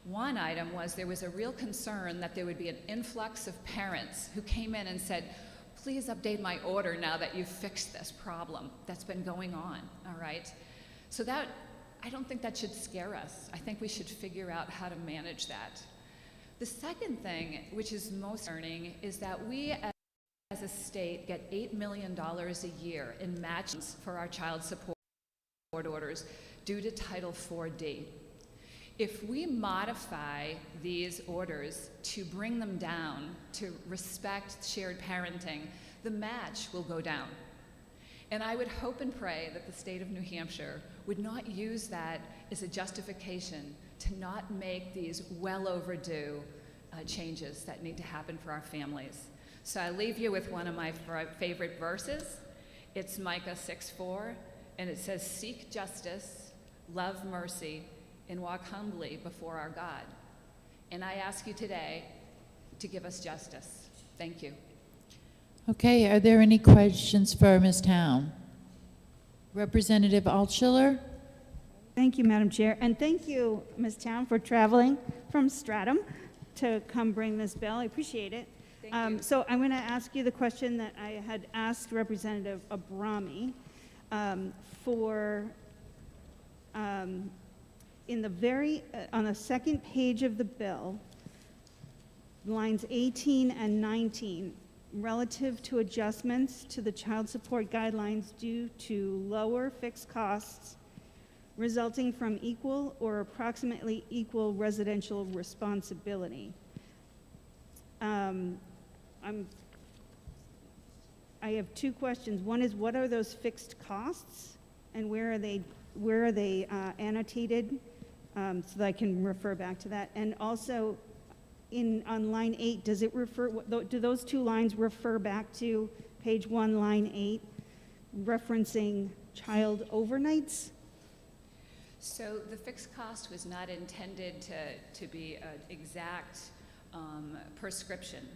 One item was there was a real concern that there would be an influx of parents who came in and said, please update my order now that you've fixed this problem that's been going on, all right? So that, I don't think that should scare us. I think we should figure out how to manage that. The second thing, which is most concerning, is that we as a state get $8 million a year in matches for our child support orders due to Title IV-D. If we modify these orders to bring them down, to respect shared parenting, the match will go down. And I would hope and pray that the state of New Hampshire would not use that as a justification to not make these well overdue changes that need to happen for our families. So I leave you with one of my favorite verses. It's Micah 6:4, and it says, seek justice, love mercy, and walk humbly before our God. And I ask you today to give us justice. Thank you. Okay, are there any questions for Ms. Town? Representative Altschiller? Thank you, Madam Chair, and thank you, Ms. Town, for traveling from Stratham to come bring this bill. I appreciate it. Thank you. So I'm going to ask you the question that I had asked Representative Abrami in the on the second page of the bill, lines 18 and 19, relative to adjustments to the child support guidelines due to lower fixed costs resulting from equal or approximately equal residential responsibility. I have 2 questions. One is, what are those fixed costs, and where are they annotated, so that I can refer back to that? And also, on line 8, does it refer? Do those 2 lines refer back to page 1, line 8, referencing child overnights? So the fixed cost was not intended to be an exact prescription.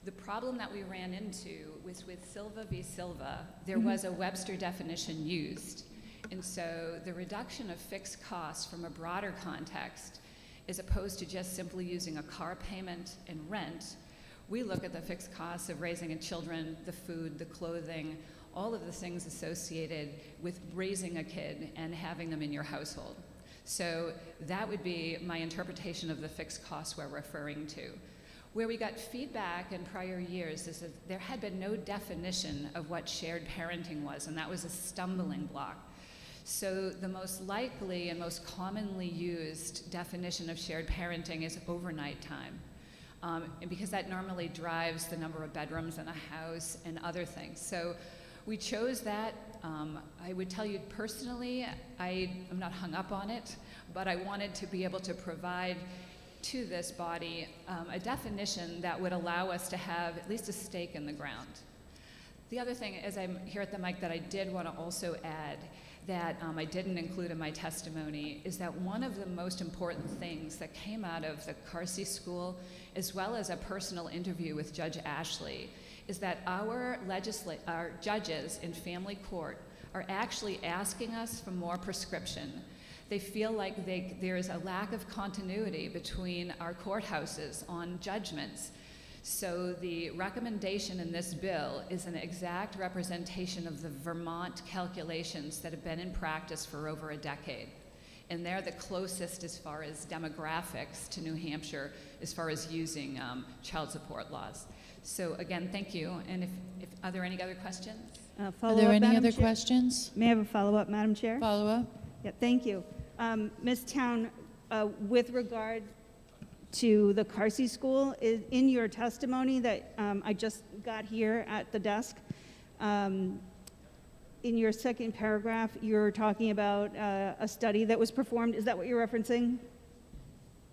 The problem that we ran into was with Silva v. Silva, there was a Webster definition used. And so the reduction of fixed costs from a broader context, as opposed to just simply using a car payment and rent, we look at the fixed costs of raising children, the food, the clothing, all of the things associated with raising a kid and having them in your household. So that would be my interpretation of the fixed costs we're referring to. Where we got feedback in prior years is that there had been no definition of what shared parenting was, and that was a stumbling block. So the most likely and most commonly used definition of shared parenting is overnight time, and because that normally drives the number of bedrooms in a house and other things. So we chose that. I would tell you personally, I'm not hung up on it, but I wanted to be able to provide to this body a definition that would allow us to have at least a stake in the ground. The other thing, as I'm here at the mic, that I did want to also add that I didn't include in my testimony is that one of the most important things that came out of the Carsey School, as well as a personal interview with Judge Ashley, is that our judges in family court are actually asking us for more prescription. They feel like there is a lack of continuity between our courthouses on judgments. So the recommendation in this bill is an exact representation of the Vermont calculations that have been in practice for over a decade. And they're the closest as far as demographics to New Hampshire as far as using child support laws. So again, thank you. And if are there any other questions? Are there any other questions? May I have a follow-up, Madam Chair? Follow up? Yeah, thank you. Ms. Town, with regard to the Carsey School, in your testimony that I just got here at the desk, in your second paragraph, you're talking about a study that was performed. Is that what you're referencing?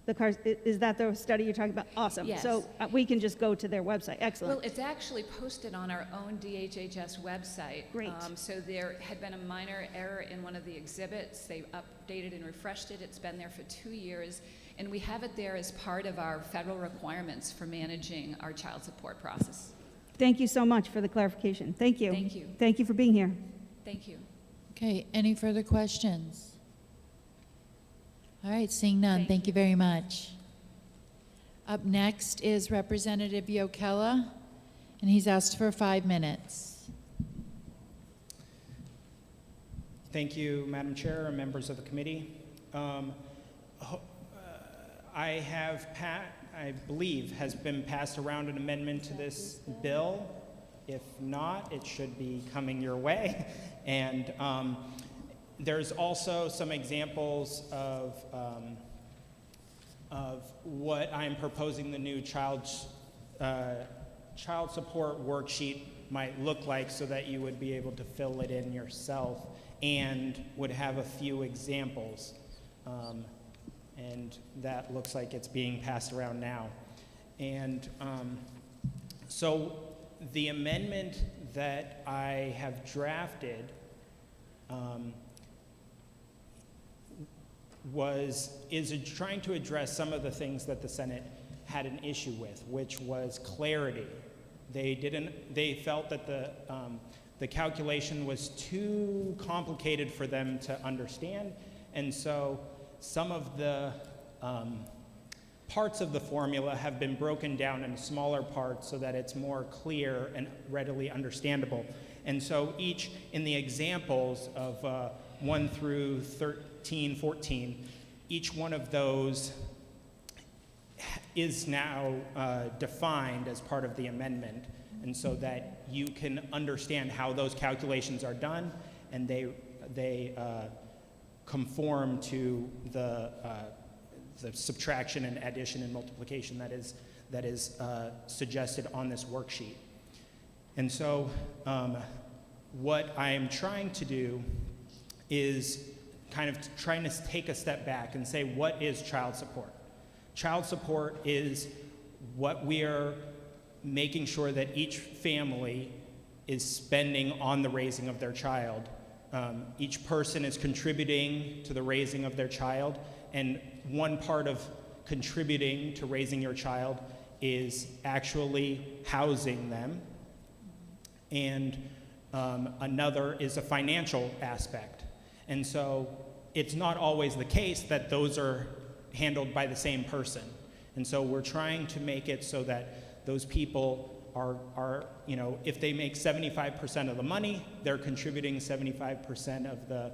Is that the study you're talking about? Awesome. Yes. So we can just go to their website. Excellent. Well, it's actually posted on our own DHHS website. Great. So there had been a minor error in one of the exhibits. They updated and refreshed it. It's been there for 2 years. And we have it there as part of our federal requirements for managing our child support process. Thank you so much for the clarification. Thank you. Thank you. Thank you for being here. Thank you. Okay, any further questions? All right, seeing none, thank you very much. Up next is Representative Yokella, and he's asked for 5 minutes. Thank you, Madam Chair and members of the committee. I believe, has been passed around an amendment to this bill. If not, it should be coming your way. And there's also some examples of what I'm proposing the new child support worksheet might look like, so that you would be able to fill it in yourself and would have a few examples. And that looks like it's being passed around now. And so the amendment that I have drafted is trying to address some of the things that the Senate had an issue with, which was clarity. They felt that the calculation was too complicated for them to understand, and so some of the parts of the formula have been broken down in smaller parts so that it's more clear and readily understandable. And so each, in the examples of 1 through 13, 14, each one of those is now defined as part of the amendment, and so that you can understand how those calculations are done, and they conform to the subtraction and addition and multiplication that is suggested on this worksheet. And so what I am trying to do is kind of trying to take a step back and say, what is child support? Child support is what we are making sure that each family is spending on the raising of their child. Each person is contributing to the raising of their child, and one part of contributing to raising your child is actually housing them, and another is a financial aspect. And so it's not always the case that those are handled by the same person. And so we're trying to make it so that those people are, you know, if they make 75% of the money, they're contributing 75% of the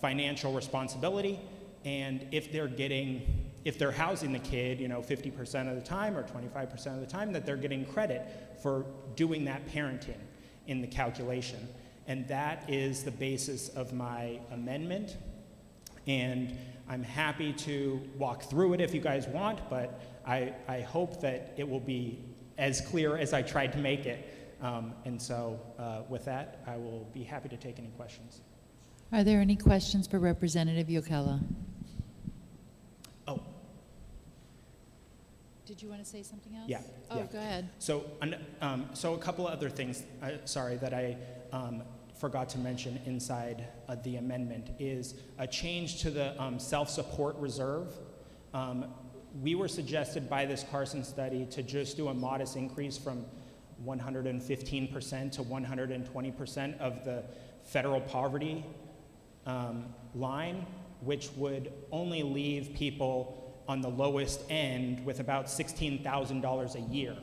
financial responsibility. And if they're housing the kid, you know, 50% of the time or 25% of the time, that they're getting credit for doing that parenting in the calculation. And that is the basis of my amendment. And I'm happy to walk through it if you guys want, but I hope that it will be as clear as I tried to make it. And so with that, I will be happy to take any questions. Are there any questions for Representative Yokella? Oh. Did you want to say something else? Yeah. Oh, yeah. go ahead. So a couple of other things, that I forgot to mention inside the amendment is a change to the self-support reserve. We were suggested by this Carson study to just do a modest increase from 115% to 120% of the federal poverty line, which would only leave people on the lowest end with about $16,000 a year.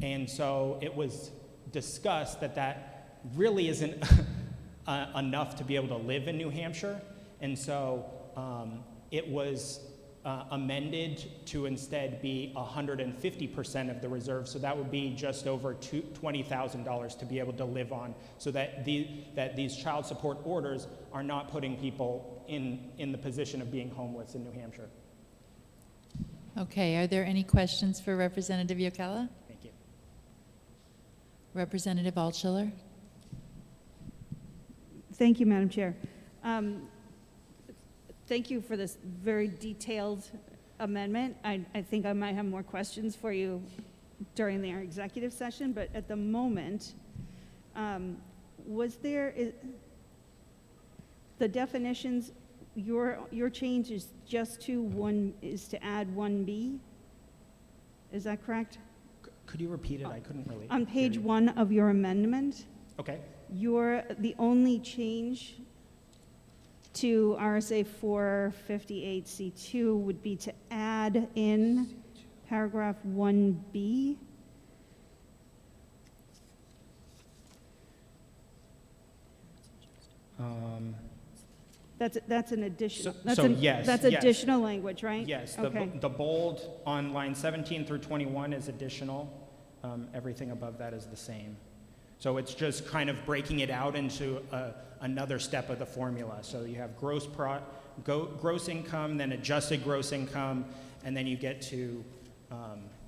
And so it was discussed that that really isn't enough to be able to live in New Hampshire. And so it was amended to instead be 150% of the reserve. So that would be just over $20,000 to be able to live on, so that these child support orders are not putting people in the position of being homeless in New Hampshire. Okay, are there any questions for Representative Yokela? Thank you. Representative Altshuler? Thank you, Madam Chair. Thank you for this very detailed amendment. I think I might have more questions for you during their executive session, but at the moment, was there, the definitions, your change is just to add 1B? Is that correct? Could you repeat it? I couldn't really On page hear you. 1 of your amendment, Okay. the only change to RSA 458C2 would be to add in paragraph 1B. That's an additional. Yes, That's yes. additional language, right? Yes, Okay. the bold on line 17 through 21 is additional. Everything above that is the same. So it's just kind of breaking it out into another step of the formula. So you have gross income, then adjusted gross income, and then you get to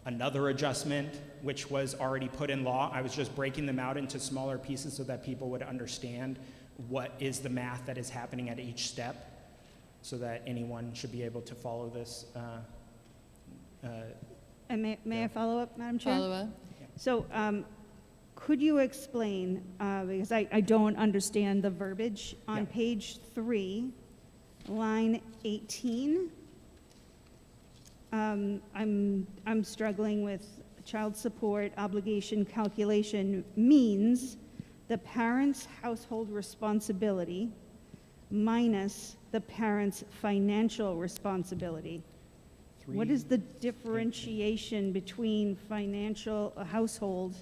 another adjustment, which was already put in law. I was just breaking them out into smaller pieces so that people would understand what is the math that is happening at each step, so that anyone should be able to follow this. And may I follow up, Madam Chair? Follow up? So could you explain, because I don't understand the verbiage on Yeah. page 3, line 18. I'm struggling with child support obligation calculation means the parent's household responsibility minus the parent's financial responsibility. What is the differentiation between household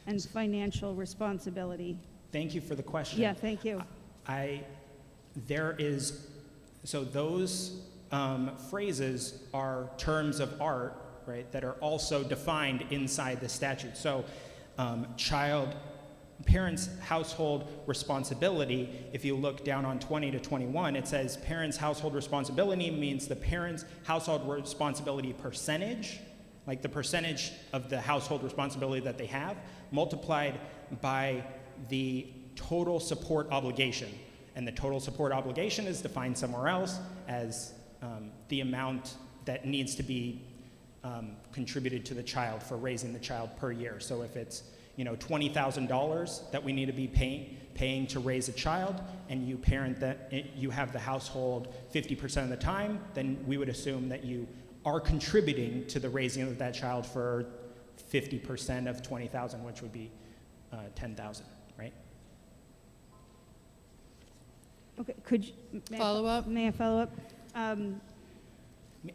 and financial responsibility? Thank you for the question. Yeah, thank you. So those phrases are terms of art, right, that are also defined inside the statute. So parents' household responsibility, if you look down on 20 to 21, it says parents' household responsibility means the parents' household responsibility percentage, like the percentage of the household responsibility that they have, multiplied by the total support obligation. And the total support obligation is defined somewhere else as the amount that needs to be contributed to the child for raising the child per year. So if it's $20,000 that we need to be paying to raise a child, and you parent that, you have the household 50% of the time, then we would assume that you are contributing to the raising of that child for 50% of 20,000, which would be 10,000, right? Okay, Follow up? May I follow up?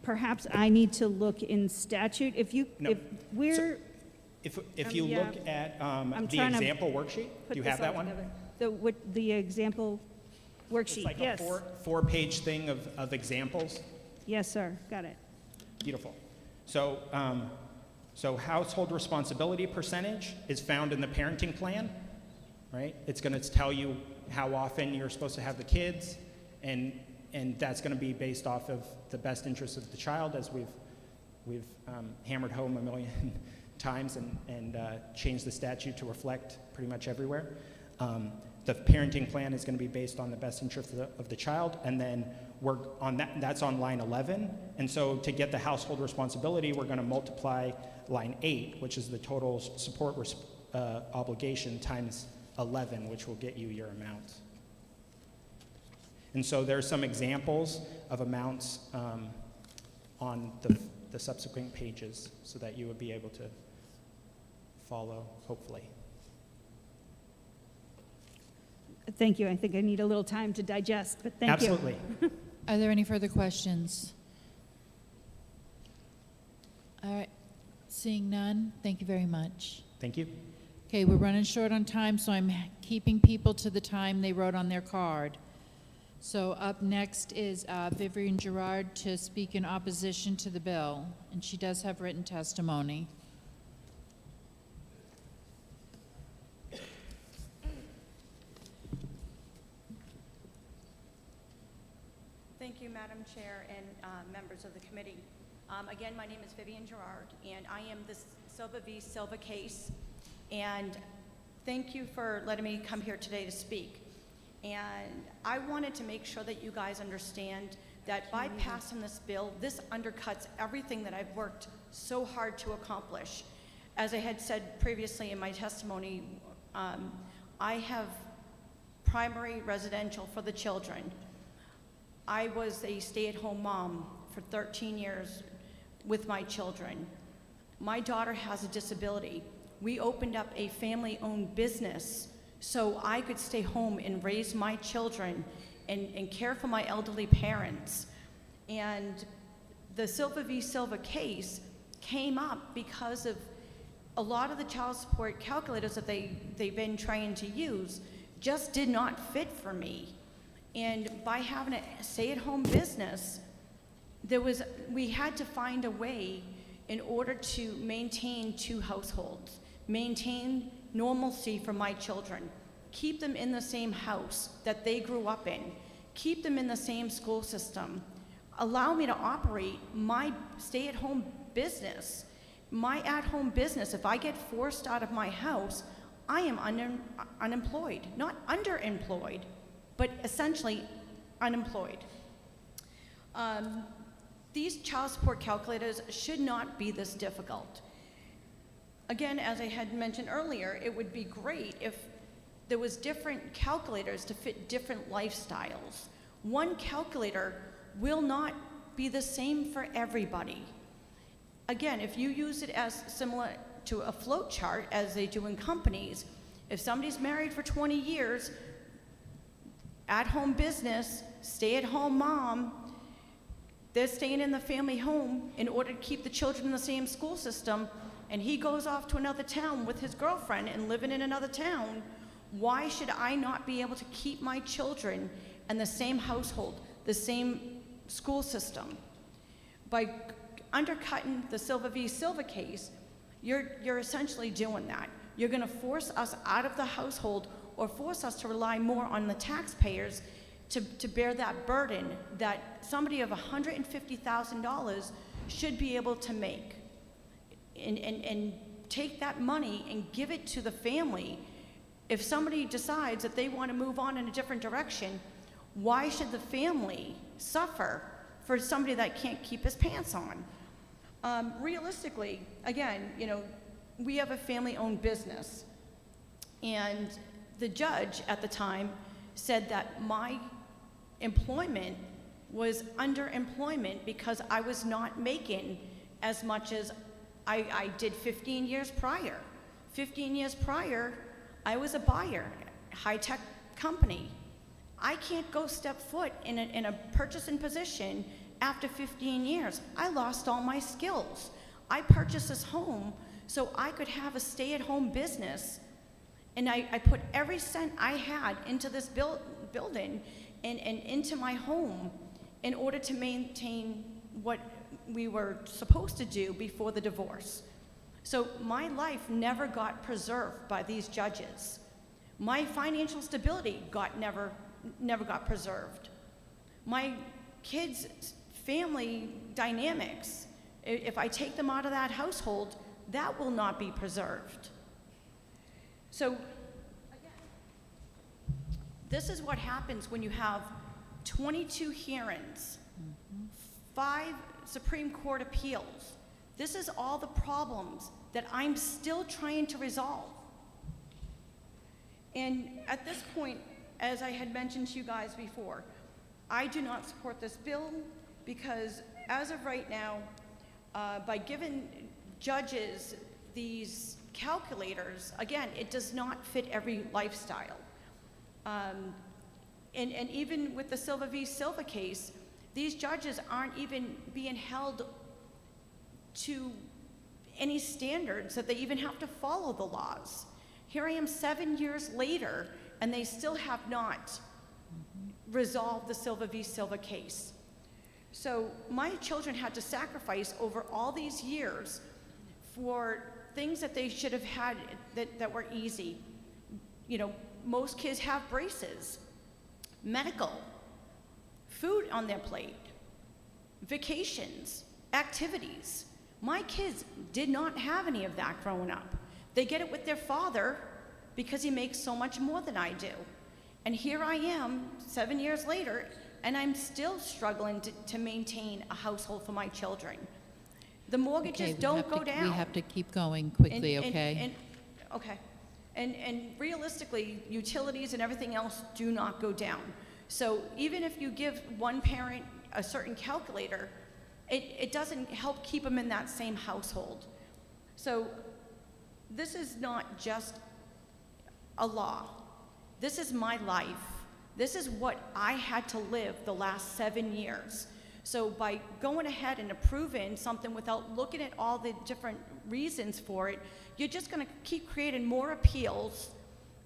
Perhaps I need to look in statute. If we're If you yeah. look at the trying to example worksheet, do you have that one? The example It's worksheet, like yes. a four-page thing of examples. Yes, sir, got it. Beautiful. So, so household responsibility percentage is found in the parenting plan, right? It's going to tell you how often you're supposed to have the kids, and that's going to be based off of the best interest of the child, as we've hammered home a million times and changed the statute to reflect pretty much everywhere. The parenting plan is going to be based on the best interest of the child, and then we're on that's on line 11. And so to get the household responsibility, we're going to multiply line 8, which is the total support obligation, times 11, which will get you your amount. And so there's some examples of amounts on the subsequent pages, so that you would be able to follow, hopefully. Thank you. I think I need a little time to digest, but thank you. Absolutely. Are there any further questions? All right, seeing none, thank you very much. Thank you. Okay, we're running short on time, so I'm keeping people to the time they wrote on their card. So up next is Vivian Gerard to speak in opposition to the bill, and she does have written testimony. Thank you, Madam Chair and members of the committee. Again, my name is Vivian Gerard, and I am the Silva v. Silva case. And thank you for letting me come here today to speak. And I wanted to make sure that you guys understand that by passing this bill, this undercuts everything that I've worked so hard to accomplish. As I had said previously in my testimony, I have primary residential for the children. I was a stay-at-home mom for 13 years with my children. My daughter has a disability. We opened up a family-owned business so I could stay home and raise my children and care for my elderly parents. And the Silva v. Silva case came up because of a lot of the child support calculators that they've been trying to use just did not fit for me. And by having a stay-at-home business, we had to find a way in order to maintain two households, maintain normalcy for my children, keep them in the same house that they grew up in, keep them in the same school system, allow me to operate my stay-at-home business, my at-home business. If I get forced out of my house, I am unemployed, not underemployed, but essentially unemployed. These child support calculators should not be this difficult. Again, as I had mentioned earlier, it would be great if there was different calculators to fit different lifestyles. One calculator will not be the same for everybody. Again, if you use it as similar to a flow chart as they do in companies, if somebody's married for 20 years, at-home business, stay-at-home mom, they're staying in the family home in order to keep the children in the same school system, and he goes off to another town with his girlfriend and living in another town, why should I not be able to keep my children in the same household, the same school system? By undercutting the Silva v. Silva case, you're essentially doing that. You're gonna force us out of the household or force us to rely more on the taxpayers to bear that burden that somebody of $150,000 should be able to make. And take that money and give it to the family. If somebody decides that they want to move on in a different direction, why should the family suffer for somebody that can't keep his pants on? Realistically, again, we have a family-owned business, and the judge at the time said that my employment was underemployment because I was not making as much as I did 15 years prior. 15 years prior, I was a buyer, high-tech company. I can't go step foot in a purchasing position after 15 years. I lost all my skills. I purchased this home so I could have a stay-at-home business, and I put every cent I had into this building and into my home in order to maintain what we were supposed to do before the divorce. So my life never got preserved by these judges. My financial stability never got preserved. My kids' family dynamics, if I take them out of that household, that will not be preserved. So, again, this is what happens when you have 22 hearings, 5 Supreme Court appeals. This is all the problems that I'm still trying to resolve. And at this point, as I had mentioned to you guys before, I do not support this bill because as of right now, by giving judges these calculators, again, it does not fit every lifestyle. And even with the Silva v. Silva case, these judges aren't even being held to any standards that they even have to follow the laws. Here I am 7 years later, and they still have not resolved the Silva v. Silva case. So my children had to sacrifice over all these years for things that they should have had that were easy. You know, most kids have braces, medical, food on their plate, vacations, activities. My kids did not have any of that growing up. They get it with their father because he makes so much more than I do. And here I am, 7 years later, and I'm still struggling to maintain a household for my children. The mortgages don't go down. We have to keep going quickly, okay? Okay. And realistically, utilities and everything else do not go down. So even if you give one parent a certain calculator, it doesn't help keep them in that same household. So this is not just a law. This is my life. This is what I had to live the last 7 years. So by going ahead and approving something without looking at all the different reasons for it, you're just going to keep creating more appeals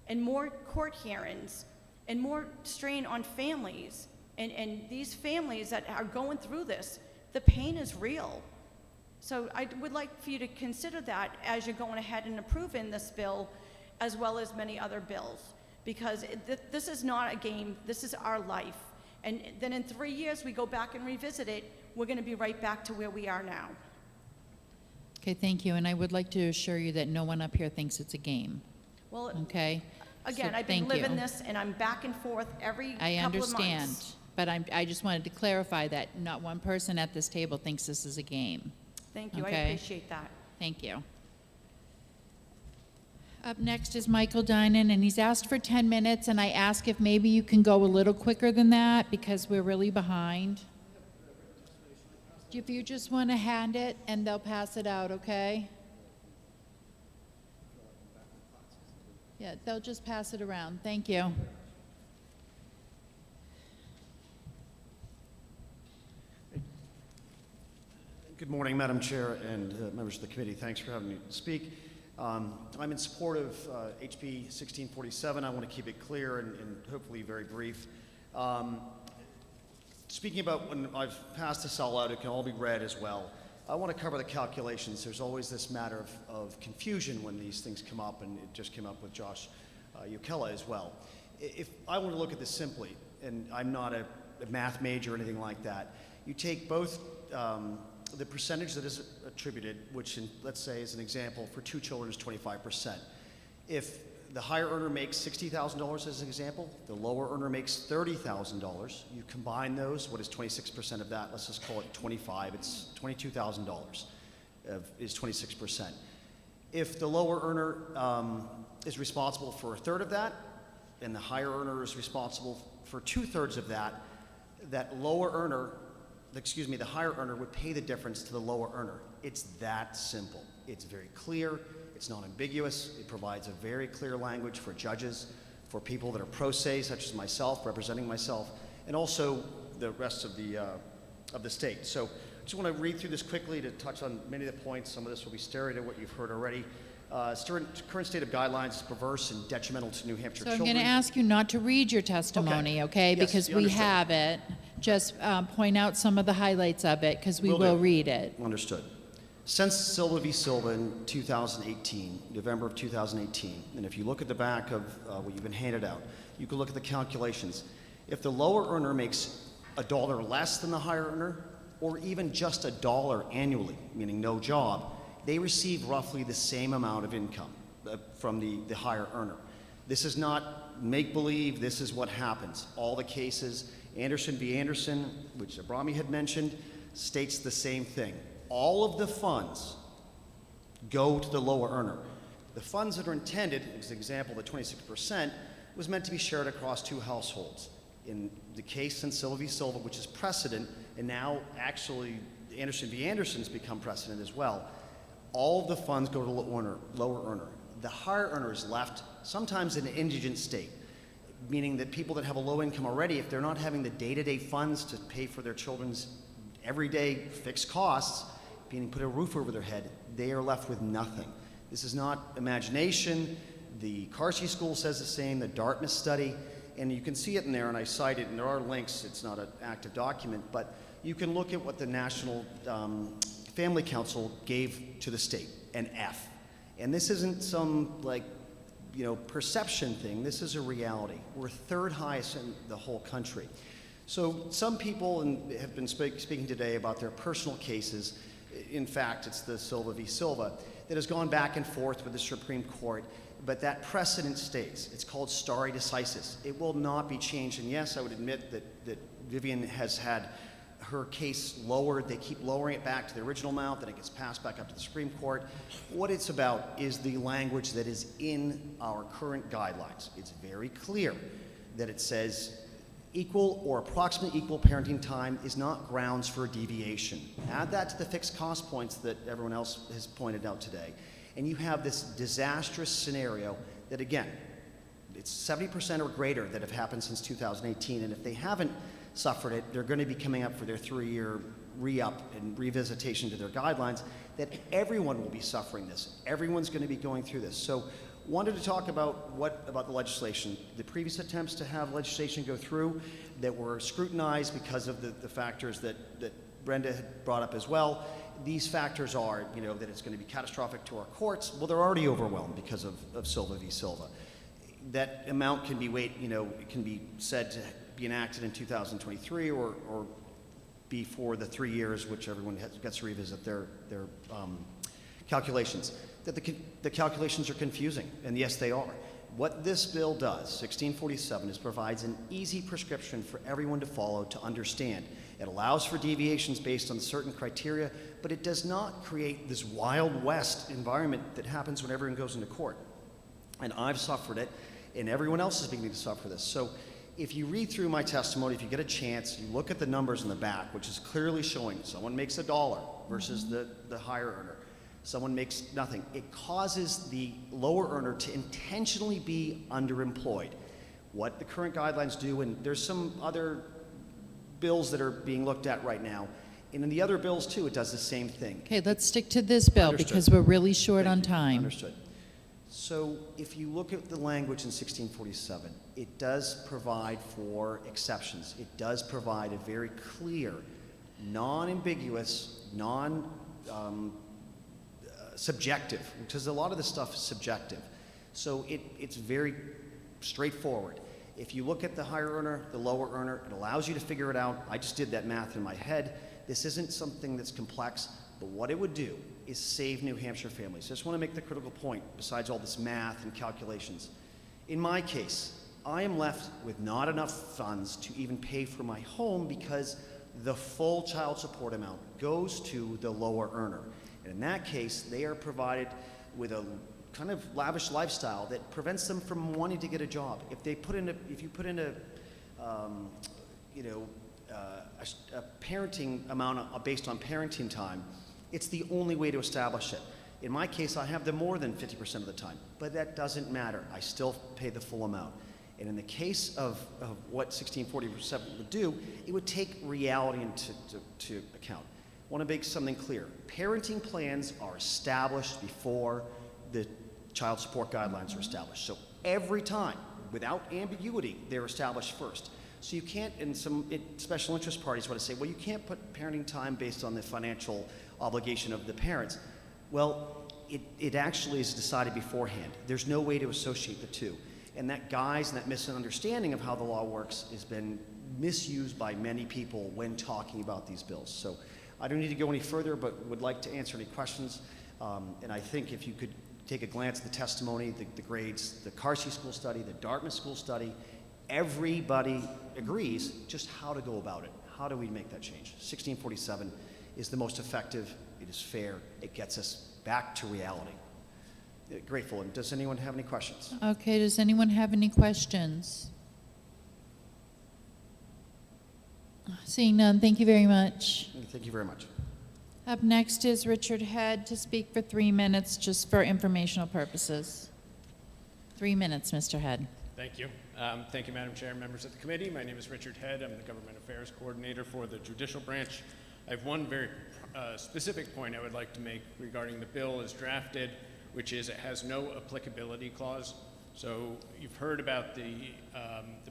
and more court hearings and more strain on families. And these families that are going through this, the pain is real. So I would like for you to consider that as you're going ahead and approving this bill, as well as many other bills. Because this is not a game, this is our life. And then in 3 years, we go back and revisit it, we're gonna be right back to where we are now. Okay, thank you, and I would like to assure you that no one up here thinks it's a game, Well, okay? again, So, I've been thank you. living this, and I'm back and forth every I couple of months. understand, but I just wanted to clarify that not one person at this table thinks this is a game. Thank you, I Okay. appreciate that. Thank you. Up next is Michael Dinan, and he's asked for 10 minutes, and I ask if maybe you can go a little quicker than that, because we're really behind. If you just want to hand it, and they'll pass it out, okay? Yeah, they'll just pass it around. Thank you. Good morning, Madam Chair and members of the committee. Thanks for having me speak. I'm in support of HB 1647. I want to keep it clear and hopefully very brief. Speaking about when I've passed this all out, it can all be read as well. I want to cover the calculations. There's always this matter of confusion when these things come up, and it just came up with Josh Ukella as well. If I want to look at this simply, and I'm not a math major or anything like that, you take both the percentage that is attributed, which let's say as an example for 2 children is 25%. If the higher earner makes $60,000 as an example, the lower earner makes $30,000, you combine those, what is 26% of that? Let's just call it 25, it's $22,000 is 26%. If the lower earner is responsible for a third of that, and the higher earner is responsible for 2/3 of that, that lower earner, the higher earner would pay the difference to the lower earner. It's that simple. It's very clear. It's non-ambiguous. It provides a very clear language for judges, for people that are pro se, such as myself, representing myself, and also the rest of the state. So I just want to read through this quickly to touch on many of the points. Some of this will be stereo to what you've heard already. Current state of guidelines is perverse and detrimental to New Hampshire So I'm children. going to ask you not to read your testimony, okay? Yes, Because you we understood. have it. Just point out some of the highlights of it, because we Will do. will read it. Understood. Since Silva v. Silva in 2018, November of 2018, and if you look at the back of what you've been handed out, you can look at the calculations. If the lower earner makes $1 less than the higher earner, or even just $1 annually, meaning no job, they receive roughly the same amount of income from the higher earner. This is not make-believe, this is what happens. All the cases, Anderson v. Anderson, which Abrami had mentioned, states the same thing. All of the funds go to the lower earner. The funds that are intended, as an example, the 26%, was meant to be shared across 2 households. In the case in Silva v. Silva, which is precedent, and now actually Anderson v. Anderson's become precedent as well, all of the funds go to the lower earner. The higher earner is left sometimes in an indigent state, meaning that people that have a low income already, if they're not having the day-to-day funds to pay for their children's everyday fixed costs, meaning put a roof over their head, they are left with nothing. This is not imagination. The Carsey School says the same, the Dartmouth study, and you can see it in there, and I cite it, and there are links. It's not an active document, but you can look at what the National Family Council gave to the state, an F. And this isn't some, like, you know, perception thing. This is a reality. We're third highest in the whole country. So some people have been speaking today about their personal cases. In fact, it's the Silva v. Silva that has gone back and forth with the Supreme Court, but that precedent stays. It's called stare decisis. It will not be changed. And yes, I would admit that Vivian has had her case lowered. They keep lowering it back to the original amount, then it gets passed back up to the Supreme Court. What it's about is the language that is in our current guidelines. It's very clear that it says equal or approximately equal parenting time is not grounds for a deviation. Add that to the fixed cost points that everyone else has pointed out today, and you have this disastrous scenario that, again, it's 70% or greater that have happened since 2018, and if they haven't suffered it, they're going to be coming up for their 3-year re-up and revisitation to their guidelines, that everyone will be suffering this. Everyone's going to be going through this. So wanted to talk about about the legislation. The previous attempts to have legislation go through that were scrutinized because of the factors that Brenda had brought up as well. These factors are, you know, that it's going to be catastrophic to our courts. Well, they're already overwhelmed because of Silva v. Silva. That amount can be it can be said to be enacted in 2023 or be for the 3 years, which everyone gets to revisit their calculations. That the calculations are confusing, and yes, they are. What this bill does, 1647, is provides an easy prescription for everyone to follow to understand. It allows for deviations based on certain criteria, but it does not create this Wild West environment that happens when everyone goes into court. And I've suffered it, and everyone else is beginning to suffer this. So if you read through my testimony, if you get a chance, you look at the numbers in the back, which is clearly showing someone makes $1 versus the higher earner. Someone makes nothing. It causes the lower earner to intentionally be underemployed. What the current guidelines do, and there's some other bills that are being looked at right now, and in the other bills too, it does the same thing. Okay, let's stick to this bill Understood. because we're really short on time. Understood. So if you look at the language in 1647, it does provide for exceptions. It does provide a very clear, non-ambiguous, subjective, because a lot of this stuff is subjective. So it's very straightforward. If you look at the higher earner, the lower earner, it allows you to figure it out. I just did that math in my head. This isn't something that's complex, but what it would do is save New Hampshire families. I just want to make the critical point, besides all this math and calculations. In my case, I am left with not enough funds to even pay for my home because the full child support amount goes to the lower earner. And in that case, they are provided with a kind of lavish lifestyle that prevents them from wanting to get a job. If you put in a parenting amount based on parenting time, it's the only way to establish it. In my case, I have them more than 50% of the time, but that doesn't matter. I still pay the full amount. And in the case of what 1647 would do, it would take reality into account. I want to make something clear. Parenting plans are established before the child support guidelines are established. So every time, without ambiguity, they're established first. So you can't, and some special interest parties want to say, well, you can't put parenting time based on the financial obligation of the parents. Well, it actually is decided beforehand. There's no way to associate the two. And that guise and that misunderstanding of how the law works has been misused by many people when talking about these bills. So I don't need to go any further, but would like to answer any questions. And I think if you could take a glance at the testimony, the grades, the Carsey School study, the Dartmouth School study, everybody agrees just how to go about it. How do we make that change? 1647 is the most effective. It is fair. It gets us back to reality. Grateful. And does anyone have any questions? Okay, does anyone have any questions? Seeing none, thank you very much. Thank you very much. Up next is Richard Head to speak for 3 minutes, just for informational purposes. 3 minutes, Mr. Head. Thank you. Thank you, Madam Chair and members of the committee. My name is Richard Head. I'm the Government Affairs Coordinator for the Judicial Branch. I have one very specific point I would like to make regarding the bill as drafted, which is it has no applicability clause. So you've heard about the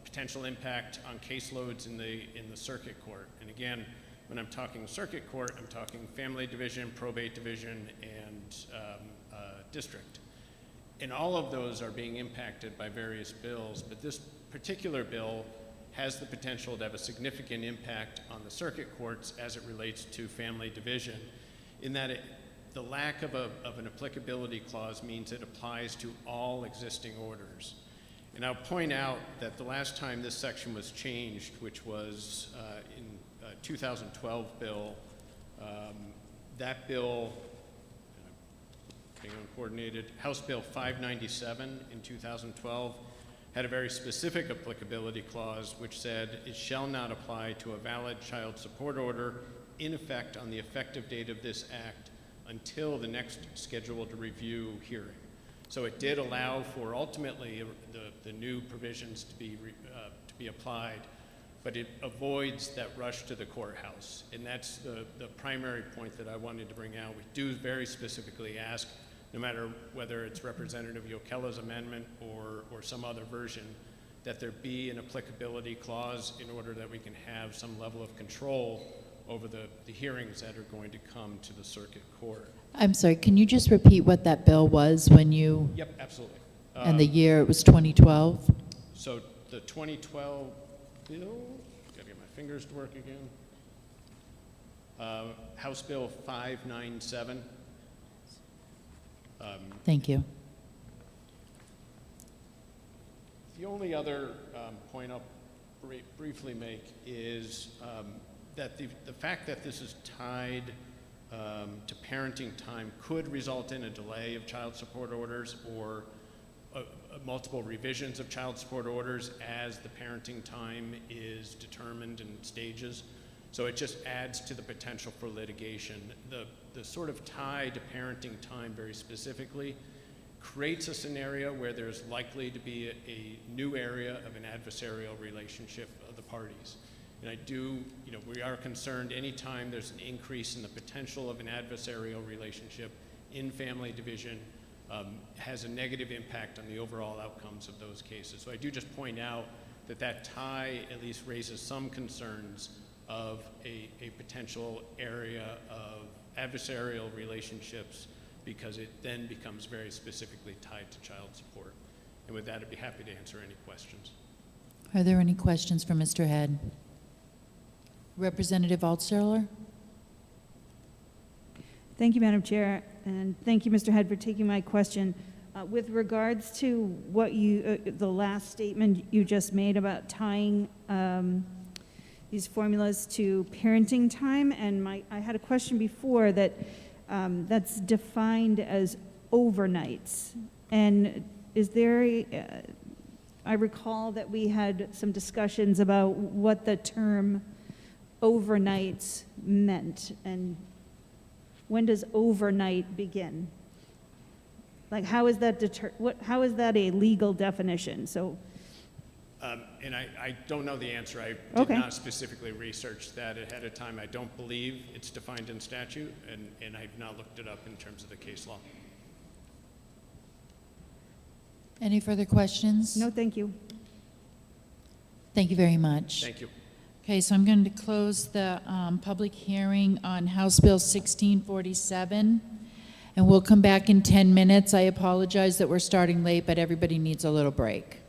potential impact on caseloads in the circuit court. And again, when I'm talking circuit court, I'm talking family division, probate division, and district. And all of those are being impacted by various bills, but this particular bill has the potential to have a significant impact on the circuit courts as it relates to family division, in that the lack of an applicability clause means it applies to all existing orders. And I'll point out that the last time this section was changed, which was in 2012 bill, that bill, being uncoordinated, House Bill 597 in 2012, had a very specific applicability clause which said it shall not apply to a valid child support order in effect on the effective date of this act until the next scheduled review hearing. So it did allow for ultimately the new provisions to be applied, but it avoids that rush to the courthouse. And that's the primary point that I wanted to bring out. We do very specifically ask, no matter whether it's Representative Yokella's amendment or some other version, that there be an applicability clause in order that we can have some level of control over the hearings that are going to come to the circuit court. I'm sorry, can you just repeat what that bill was when you, Yep, absolutely. and the year, it was 2012? So the 2012 bill, gotta get my fingers to work again. House Bill 597. Thank you. The only other point I'll briefly make is that the fact that this is tied to parenting time could result in a delay of child support orders or multiple revisions of child support orders as the parenting time is determined in stages. So it just adds to the potential for litigation. The sort of tie to parenting time very specifically creates a scenario where there's likely to be a new area of an adversarial relationship of the parties. And we are concerned anytime there's an increase in the potential of an adversarial relationship in family division has a negative impact on the overall outcomes of those cases. So I do just point out that tie at least raises some concerns of a potential area of adversarial relationships because it then becomes very specifically tied to child support. And with that, I'd be happy to answer any questions. Are there any questions for Mr. Head? Representative Altschuler? Thank you, Madam Chair, and thank you, Mr. Head, for taking my question. With regards to what the last statement you just made about tying these formulas to parenting time, and I had a question before that that's defined as overnights. And is there I recall that we had some discussions about what the term overnights meant, and when does overnight begin? Like, how is that how is that a legal definition? So. And I don't know the answer. I did not specifically research that ahead of time. I don't believe it's defined in statute, and I've not looked it up in terms of the case law. Any further questions? No, thank you. Thank you very much. Thank you. Okay, so I'm going to close the public hearing on House Bill 1647, and we'll come back in 10 minutes. I apologize that we're starting late, but everybody needs a little break.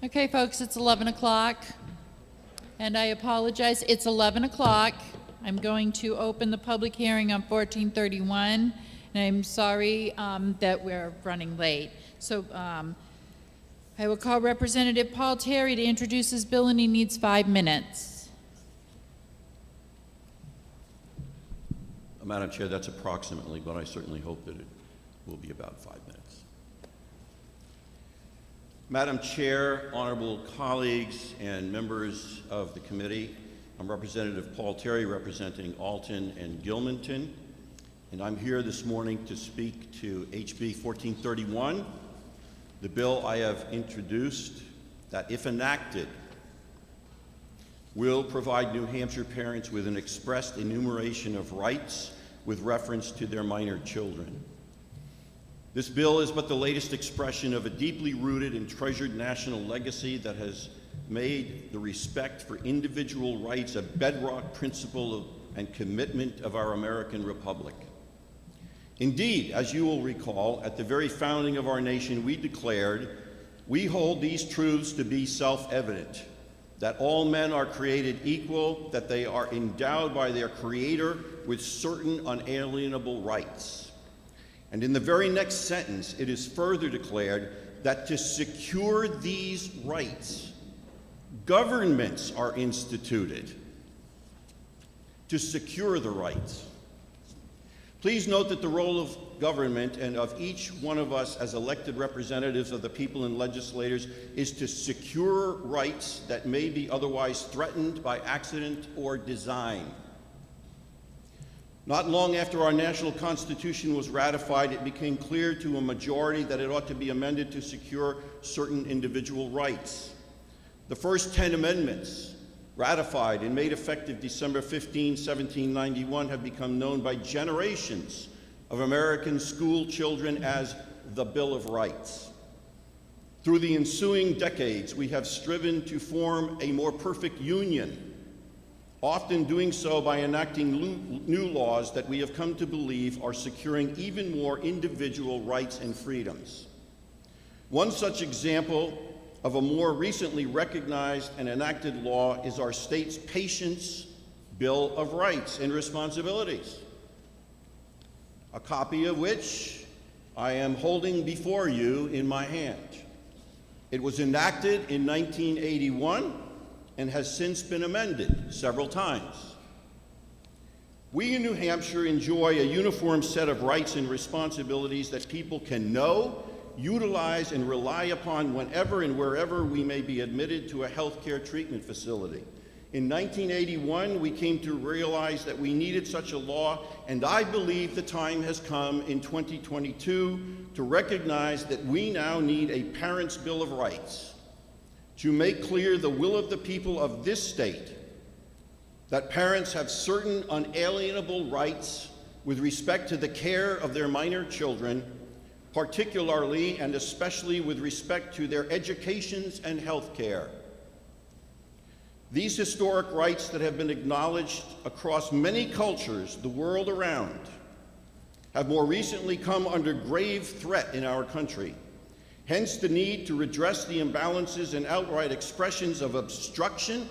Okay, folks, it's 11 o'clock, and I apologize. It's 11 o'clock. I'm going to open the public hearing on 1431, and I'm sorry that we're running late. So I will call Representative Paul Terry to introduce his bill, and he needs 5 minutes. Madam Chair, that's approximately, but I certainly hope that it will be about 5 minutes. Madam Chair, honorable colleagues and members of the committee, I'm Representative Paul Terry representing Alton and Gilmanton, and I'm here this morning to speak to HB 1431, the bill I have introduced that, if enacted, will provide New Hampshire parents with an expressed enumeration of rights with reference to their minor children. This bill is but the latest expression of a deeply rooted and treasured national legacy that has made the respect for individual rights a bedrock principle and commitment of our American Republic. Indeed, as you will recall, at the very founding of our nation, we declared, "We hold these truths to be self-evident, that all men are created equal, that they are endowed by their Creator with certain unalienable rights." And in the very next sentence, it is further declared that to secure these rights, governments are instituted to secure the rights. Please note that the role of government and of each one of us as elected representatives of the people and legislators is to secure rights that may be otherwise threatened by accident or design. Not long after our national Constitution was ratified, it became clear to a majority that it ought to be amended to secure certain individual rights. The first 10 amendments, ratified and made effective December 15, 1791, have become known by generations of American school children as the Bill of Rights. Through the ensuing decades, we have striven to form a more perfect union, often doing so by enacting new laws that we have come to believe are securing even more individual rights and freedoms. One such example of a more recently recognized and enacted law is our state's Patients' Bill of Rights and Responsibilities, a copy of which I am holding before you in my hand. It was enacted in 1981 and has since been amended several times. We in New Hampshire enjoy a uniform set of rights and responsibilities that people can know, utilize, and rely upon whenever and wherever we may be admitted to a healthcare treatment facility. In 1981, we came to realize that we needed such a law, and I believe the time has come in 2022 to recognize that we now need a Parents' Bill of Rights to make clear the will of the people of this state, that parents have certain unalienable rights with respect to the care of their minor children, particularly and especially with respect to their educations and health care. These historic rights that have been acknowledged across many cultures the world around have more recently come under grave threat in our country. Hence the need to redress the imbalances and outright expressions of obstruction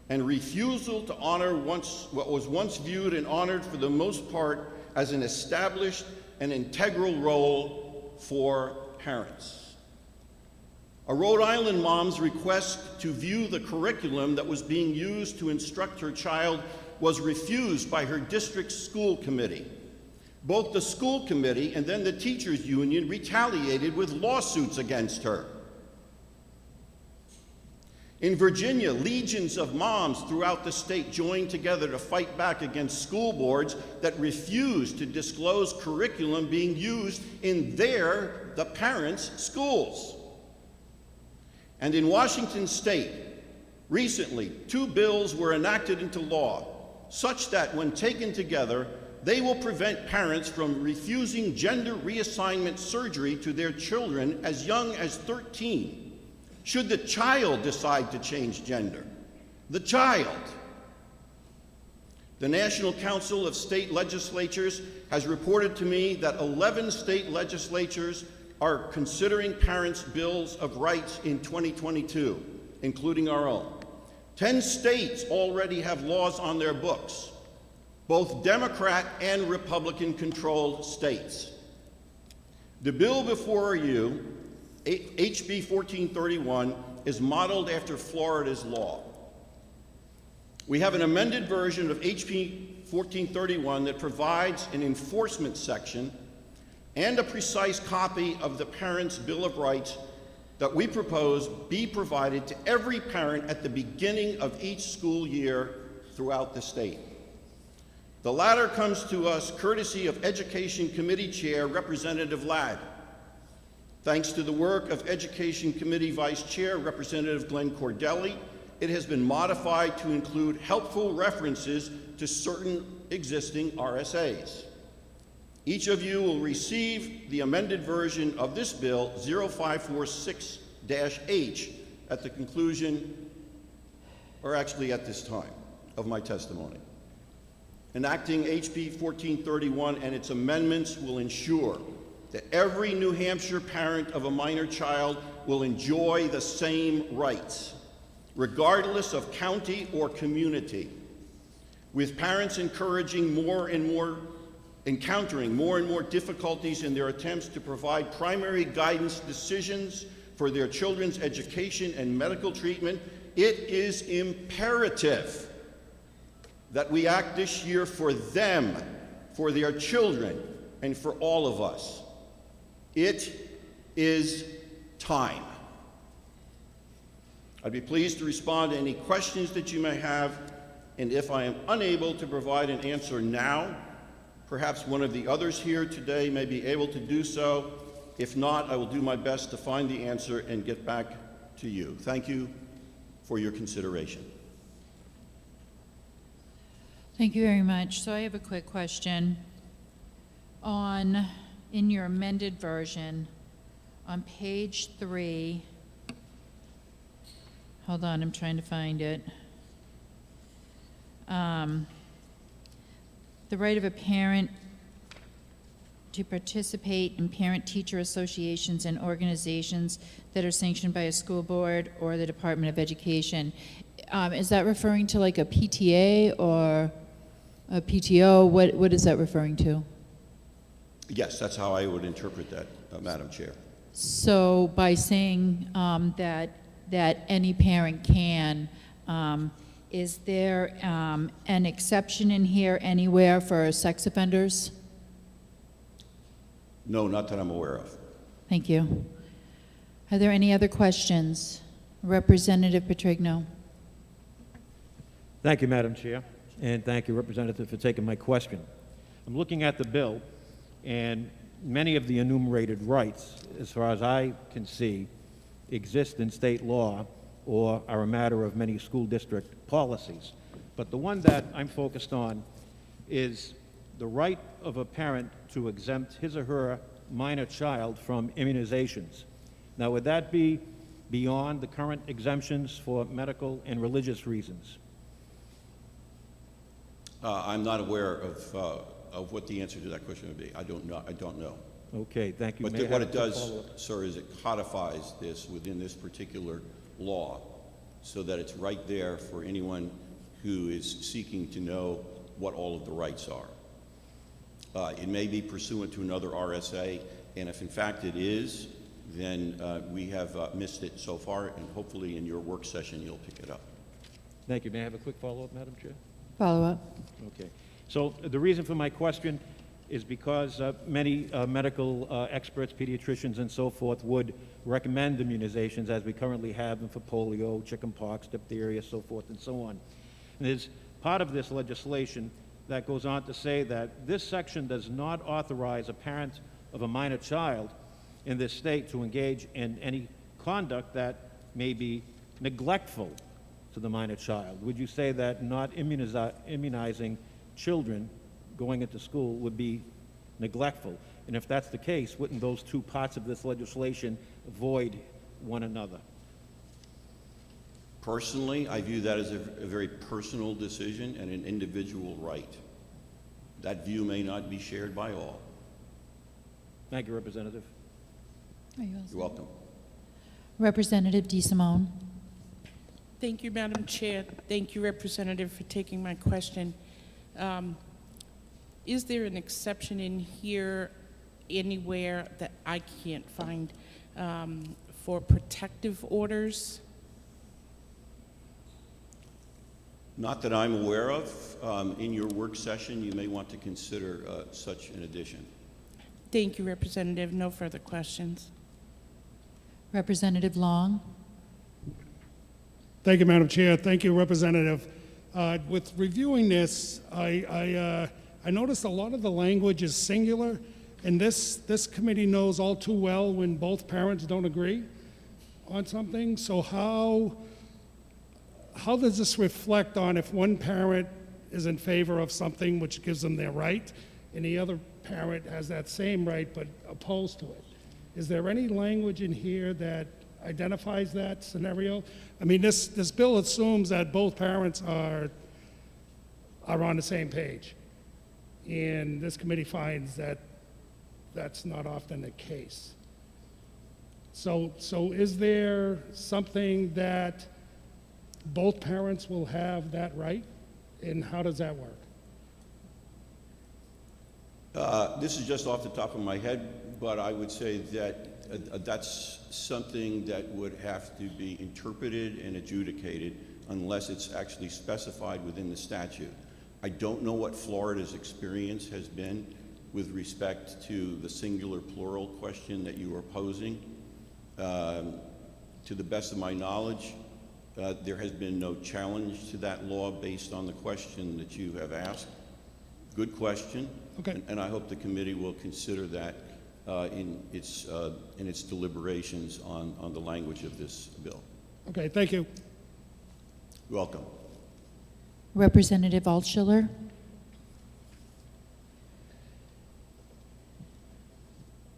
and refusal to honor what was once viewed and honored for the most part as an established and integral role for parents. A Rhode Island mom's request to view the curriculum that was being used to instruct her child was refused by her district school committee. Both the school committee and then the teachers union retaliated with lawsuits against her. In Virginia, legions of moms throughout the state joined together to fight back against school boards that refused to disclose curriculum being used in the parents' schools. And in Washington state, recently, 2 bills were enacted into law, such that when taken together, they will prevent parents from refusing gender reassignment surgery to their children as young as 13, should the child decide to change gender. The child. The National Council of State Legislatures has reported to me that 11 state legislatures are considering parents' bills of rights in 2022, including our own. 10 states already have laws on their books, both Democrat and Republican-controlled states. The bill before you, HB 1431, is modeled after Florida's law. We have an amended version of HB 1431 that provides an enforcement section and a precise copy of the Parents' Bill of Rights that we propose be provided to every parent at the beginning of each school year throughout the state. The latter comes to us courtesy of Education Committee Chair Representative Ladd. Thanks to the work of Education Committee Vice Chair Representative Glenn Cordelli, it has been modified to include helpful references to certain existing RSAs. Each of you will receive the amended version of this bill, 0546-H, at the conclusion, or actually at this time, of my testimony. Enacting HB 1431 and its amendments will ensure that every New Hampshire parent of a minor child will enjoy the same rights, regardless of county or community, with parents encountering more and more difficulties in their attempts to provide primary guidance decisions for their children's education and medical treatment. It is imperative that we act this year for them, for their children, and for all of us. It is time. I'd be pleased to respond to any questions that you may have, and if I am unable to provide an answer now, perhaps one of the others here today may be able to do so. If not, I will do my best to find the answer and get back to you. Thank you for your consideration. Thank you very much. So I have a quick question. In your amended version, on page 3, hold on, I'm trying to find it. The right of a parent to participate in parent-teacher associations and organizations that are sanctioned by a school board or the Department of Education. Is that referring to like a PTA or a PTO? What is that referring to? Yes, that's how I would interpret that, Madam Chair. So by saying that any parent can, is there an exception in here anywhere for sex offenders? No, not that I'm aware of. Thank you. Are there any other questions? Representative Petrigno. Thank you, Madam Chair, and thank you, Representative, for taking my question. I'm looking at the bill, and many of the enumerated rights, as far as I can see, exist in state law or are a matter of many school district policies. But the one that I'm focused on is the right of a parent to exempt his or her minor child from immunizations. Now, would that be beyond the current exemptions for medical and religious reasons? I'm not aware of what the answer to that question would be. I don't know. Okay, thank you. But May I what have it a does, follow-up? sir, is it codifies this within this particular law so that it's right there for anyone who is seeking to know what all of the rights are. It may be pursuant to another RSA, and if in fact it is, then we have missed it so far, and hopefully in your work session you'll pick it up. Thank you. May I have a quick follow-up, Madam Chair? Follow up. Okay. So the reason for my question is because many medical experts, pediatricians, and so forth would recommend immunizations as we currently have them for polio, chickenpox, diphtheria, so forth and so on. And there's part of this legislation that goes on to say that this section does not authorize a parent of a minor child in this state to engage in any conduct that may be neglectful to the minor child. Would you say that not immunizing children going into school would be neglectful? And if that's the case, wouldn't those two parts of this legislation void one another? Personally, I view that as a very personal decision and an individual right. That view may not be shared by all. Thank you, Representative. Are you all set? You're welcome. Representative DeSimone. Thank you, Madam Chair. Thank you, Representative, for taking my question. Is there an exception in here anywhere that I can't find for protective orders? Not that I'm aware of. In your work session, you may want to consider such an addition. Thank you, Representative. No further questions. Representative Long. Thank you, Madam Chair. Thank you, Representative. With reviewing this, I noticed a lot of the language is singular, and this committee knows all too well when both parents don't agree on something. So how does this reflect on if one parent is in favor of something which gives them their right, and the other parent has that same right but opposed to it? Is there any language in here that identifies that scenario? I mean, this bill assumes that both parents are on the same page, and this committee finds that that's not often the case. So is there something that both parents will have that right, and how does that work? This is just off the top of my head, but I would say that that's something that would have to be interpreted and adjudicated unless it's actually specified within the statute. I don't know what Florida's experience has been with respect to the singular plural question that you are posing. To the best of my knowledge, there has been no challenge to that law based on the question that you have asked. Good question. Okay. And I hope the committee will consider that in its deliberations on the language of this bill. Okay, thank you. You're welcome. Representative Altschiller.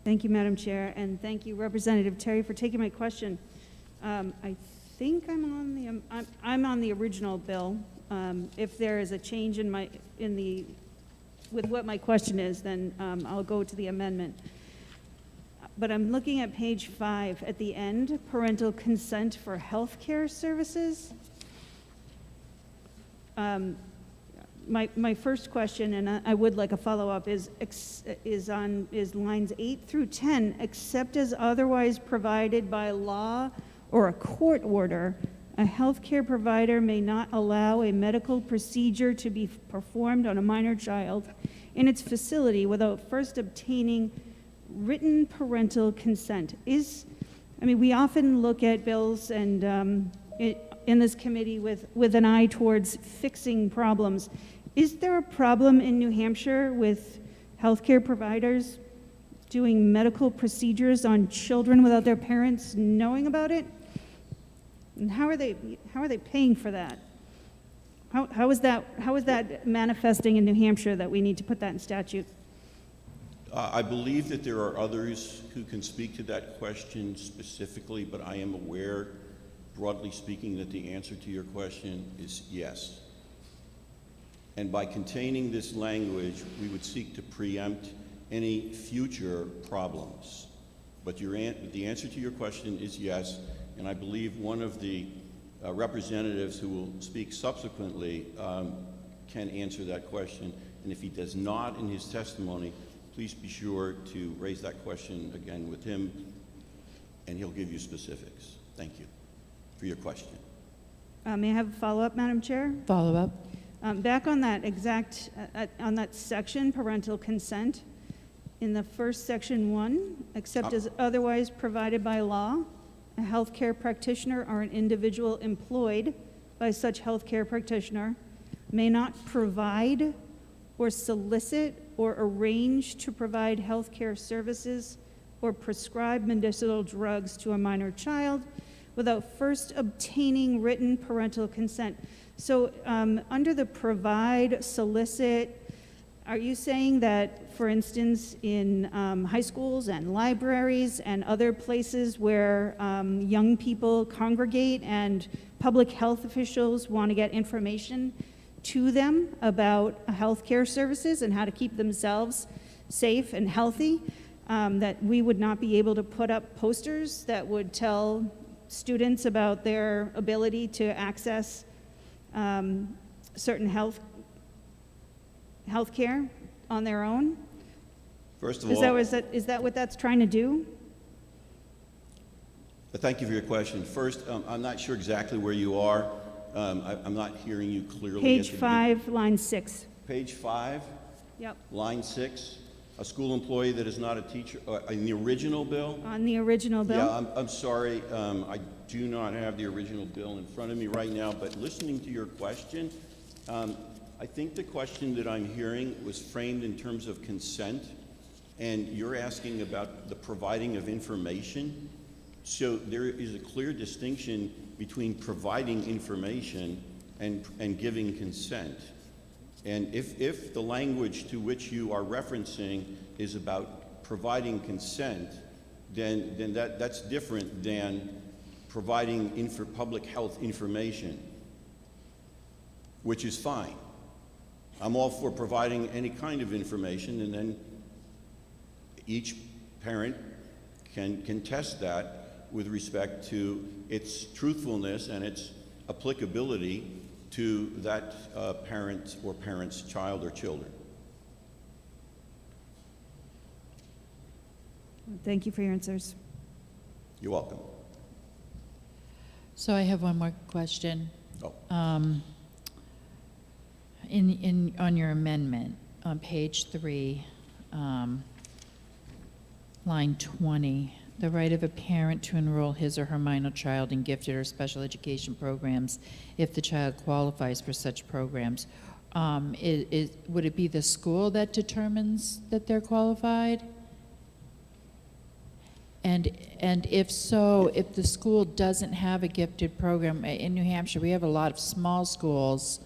Thank you, Madam Chair, and thank you, Representative Terry, for taking my question. I think I'm on the original bill. If there is a change with what my question is, then I'll go to the amendment. But I'm looking at page 5 at the end, parental consent for healthcare services. My first question, and I would like a follow-up, is lines 8 through 10. Except as otherwise provided by law or a court order, a healthcare provider may not allow a medical procedure to be performed on a minor child in its facility without first obtaining written parental consent. We often look at bills and in this committee with an eye towards fixing problems. Is there a problem in New Hampshire with healthcare providers doing medical procedures on children without their parents knowing about it? And how are they paying for that? How is that manifesting in New Hampshire that we need to put that in statute? I believe that there are others who can speak to that question specifically, but I am aware, broadly speaking, that the answer to your question is yes. And by containing this language, we would seek to preempt any future problems. But the answer to your question is yes, and I believe one of the representatives who will speak subsequently can answer that question. And if he does not in his testimony, please be sure to raise that question again with him, and he'll give you specifics. Thank you for your question. May I have a follow-up, Madam Chair? Follow-up. Back on that on that section, parental consent, in the first section 1, except as otherwise provided by law, a healthcare practitioner or an individual employed by such healthcare practitioner may not provide or solicit or arrange to provide healthcare services or prescribe medicinal drugs to a minor child without first obtaining written parental consent. So under the provide, solicit, are you saying that, for instance, in high schools and libraries and other places where young people congregate and public health officials want to get information to them about healthcare services and how to keep themselves safe and healthy, that we would not be able to put up posters that would tell students about their ability to access certain health care on their own? First of Is all, that what that's trying to do? thank you for your question. First, I'm not sure exactly where you are. I'm not hearing you clearly. Page 5, line 6. Page 5, Yep, line 6. A school employee that is not a teacher, in the original bill? on the original bill. Yeah, I'm sorry. I do not have the original bill in front of me right now, but listening to your question, I think the question that I'm hearing was framed in terms of consent, and you're asking about the providing of information. So there is a clear distinction between providing information and giving consent. And if the language to which you are referencing is about providing consent, then that's different than providing public health information, which is fine. I'm all for providing any kind of information, and then each parent can test that with respect to its truthfulness and its applicability to that parent or parent's child or children. Thank you for your answers. You're welcome. So I have one more question. Oh. On your amendment, on page 3, line 20, the right of a parent to enroll his or her minor child in gifted or special education programs if the child qualifies for such programs. Would it be the school that determines that they're qualified? And if so, if the school doesn't have a gifted program, in New Hampshire, we have a lot of small schools,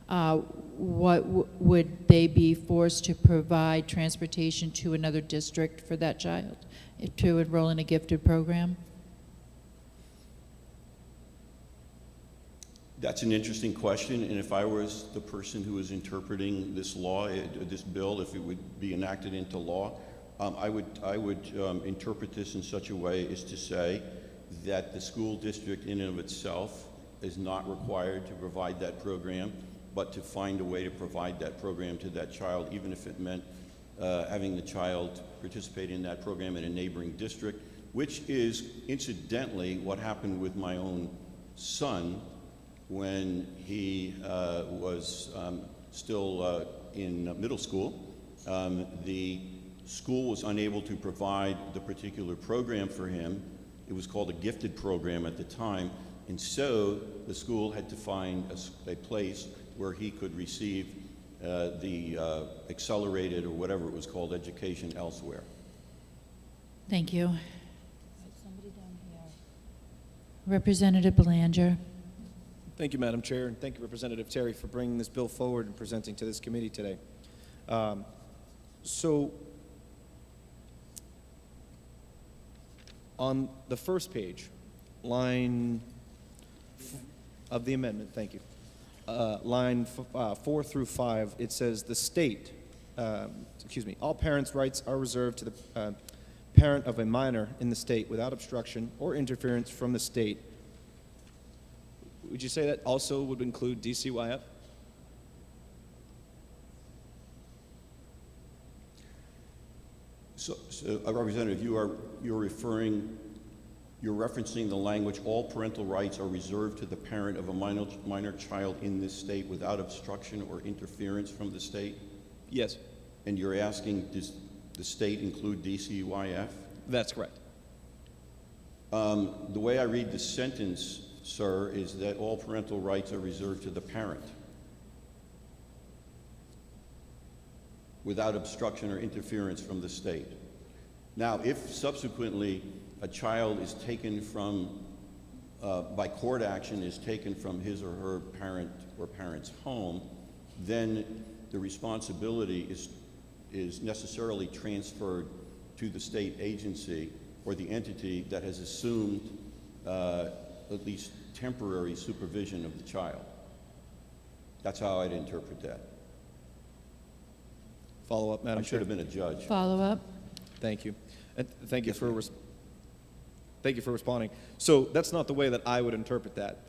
would they be forced to provide transportation to another district for that child to enroll in a gifted program? That's an interesting question, and if I was the person who was interpreting this law, this bill, if it would be enacted into law, I would interpret this in such a way as to say that the school district in and of itself is not required to provide that program, but to find a way to provide that program to that child, even if it meant having the child participate in that program in a neighboring district, which is incidentally what happened with my own son when he was still in middle school. The school was unable to provide the particular program for him. It was called a gifted program at the time, and so the school had to find a place where he could receive the accelerated or whatever it was called education elsewhere. Thank you. Somebody down here. Representative Belanger. Thank you, Madam Chair, and thank you, Representative Terry, for bringing this bill forward and presenting to this committee today. So, on the first page, line of the amendment, thank you, line 4 through 5, it says the state, all parents' rights are reserved to the parent of a minor in the state without obstruction or interference from the state. Would you say that also would include DCYF? So Representative, you're referencing the language, all parental rights are reserved to the parent of a minor child in this state without obstruction or interference from the state? Yes. And you're asking, does the state include DCYF? That's correct. The way I read the sentence, sir, is that all parental rights are reserved to the parent without obstruction or interference from the state. Now, if subsequently a child is taken from, by court action, is taken from his or her parent or parent's home, then the responsibility is necessarily transferred to the state agency or the entity that has assumed at least temporary supervision of the child. That's how I'd interpret that. Follow up, Madam I Chair. should have been a judge. Follow up. Thank you. And thank you for thank you for responding. So that's not the way that I would interpret that.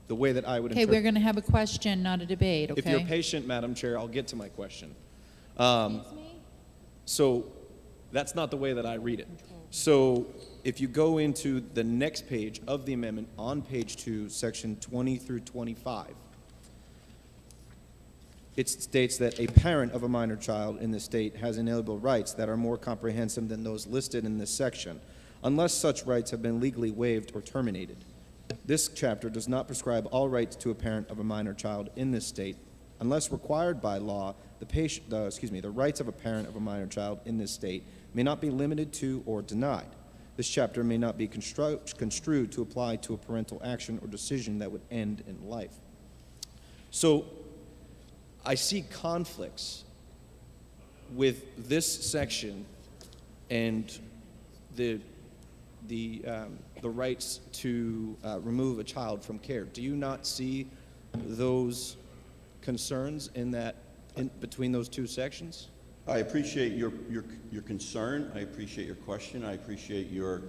The way that I would Okay, we're going to have a question, not a debate, okay? If you're patient, Madam Chair, I'll get to my question. Excuse me? So that's not the way that I read it. So if you go into the next page of the amendment on page 2, section 20 through 25, it states that a parent of a minor child in the state has inalienable rights that are more comprehensive than those listed in this section, unless such rights have been legally waived or terminated. This chapter does not prescribe all rights to a parent of a minor child in this state, unless required by law. The rights of a parent of a minor child in this state may not be limited to or denied. This chapter may not be construed to apply to a parental action or decision that would end in life. So I see conflicts with this section and the rights to remove a child from care. Do you not see those concerns between those two sections? I appreciate your concern. I appreciate your question. I appreciate your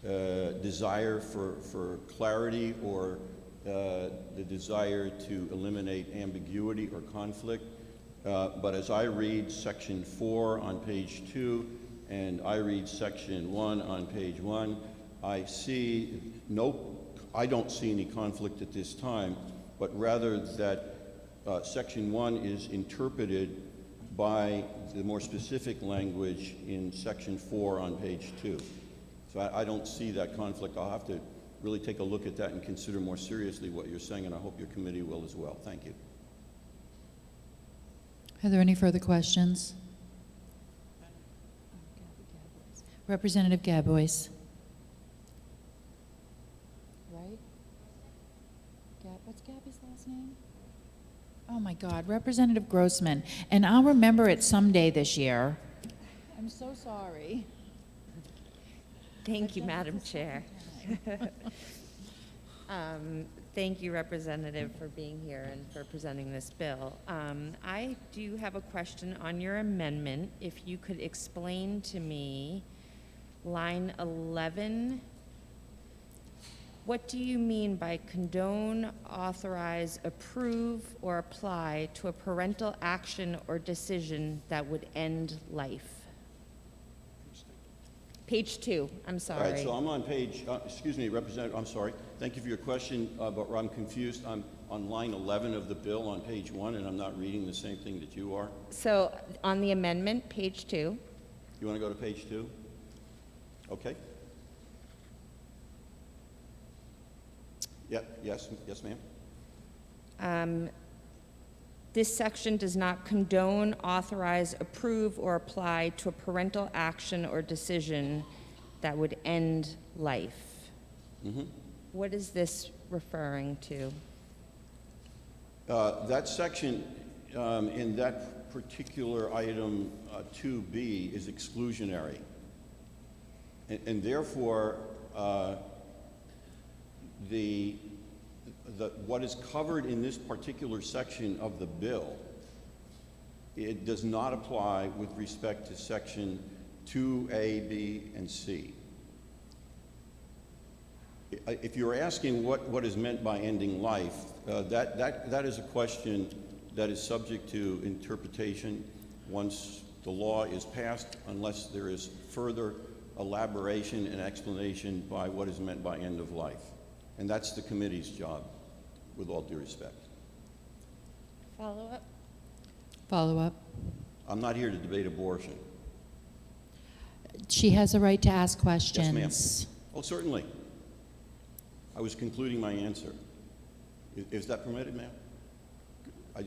desire for clarity or the desire to eliminate ambiguity or conflict. But as I read section 4 on page 2 and I read section 1 on page 1, I don't see any conflict at this time, but rather that section 1 is interpreted by the more specific language in section 4 on page 2. So I don't see that conflict. I'll have to really take a look at that and consider more seriously what you're saying, and I hope your committee will as well. Thank you. Are there any further questions? Representative Gabois. Right? What's Gabby's last name? Oh my God, Representative Grossman. And I'll remember it someday this year. I'm so sorry. Thank you, Madam Chair. Thank you, Representative, for being here and for presenting this bill. I do have a question on your amendment. If you could explain to me line 11, what do you mean by condone, authorize, approve, or apply to a parental action or decision that would end life? Page 2, I'm sorry. All right, so I'm on page, excuse me, Representative, I'm sorry. Thank you for your question, but I'm confused. I'm on line 11 of the bill on page 1, and I'm not reading the same thing that you are. So on the amendment, page 2. You want to go to page 2? Okay. Yep, yes, ma'am. This section does not condone, authorize, approve, or apply to a parental action or decision that would end life. Mm-hmm. What is this referring to? That section in that particular item 2B is exclusionary. And therefore, what is covered in this particular section of the bill, it does not apply with respect to section 2A, B, and C. If you're asking what is meant by ending life, that is a question that is subject to interpretation once the law is passed, unless there is further elaboration and explanation by what is meant by end of life. And that's the committee's job, with all due respect. Follow up? Follow up. I'm not here to debate abortion. She has a right to ask questions. Yes, ma'am. Oh, certainly. I was concluding my answer. Is that permitted, ma'am?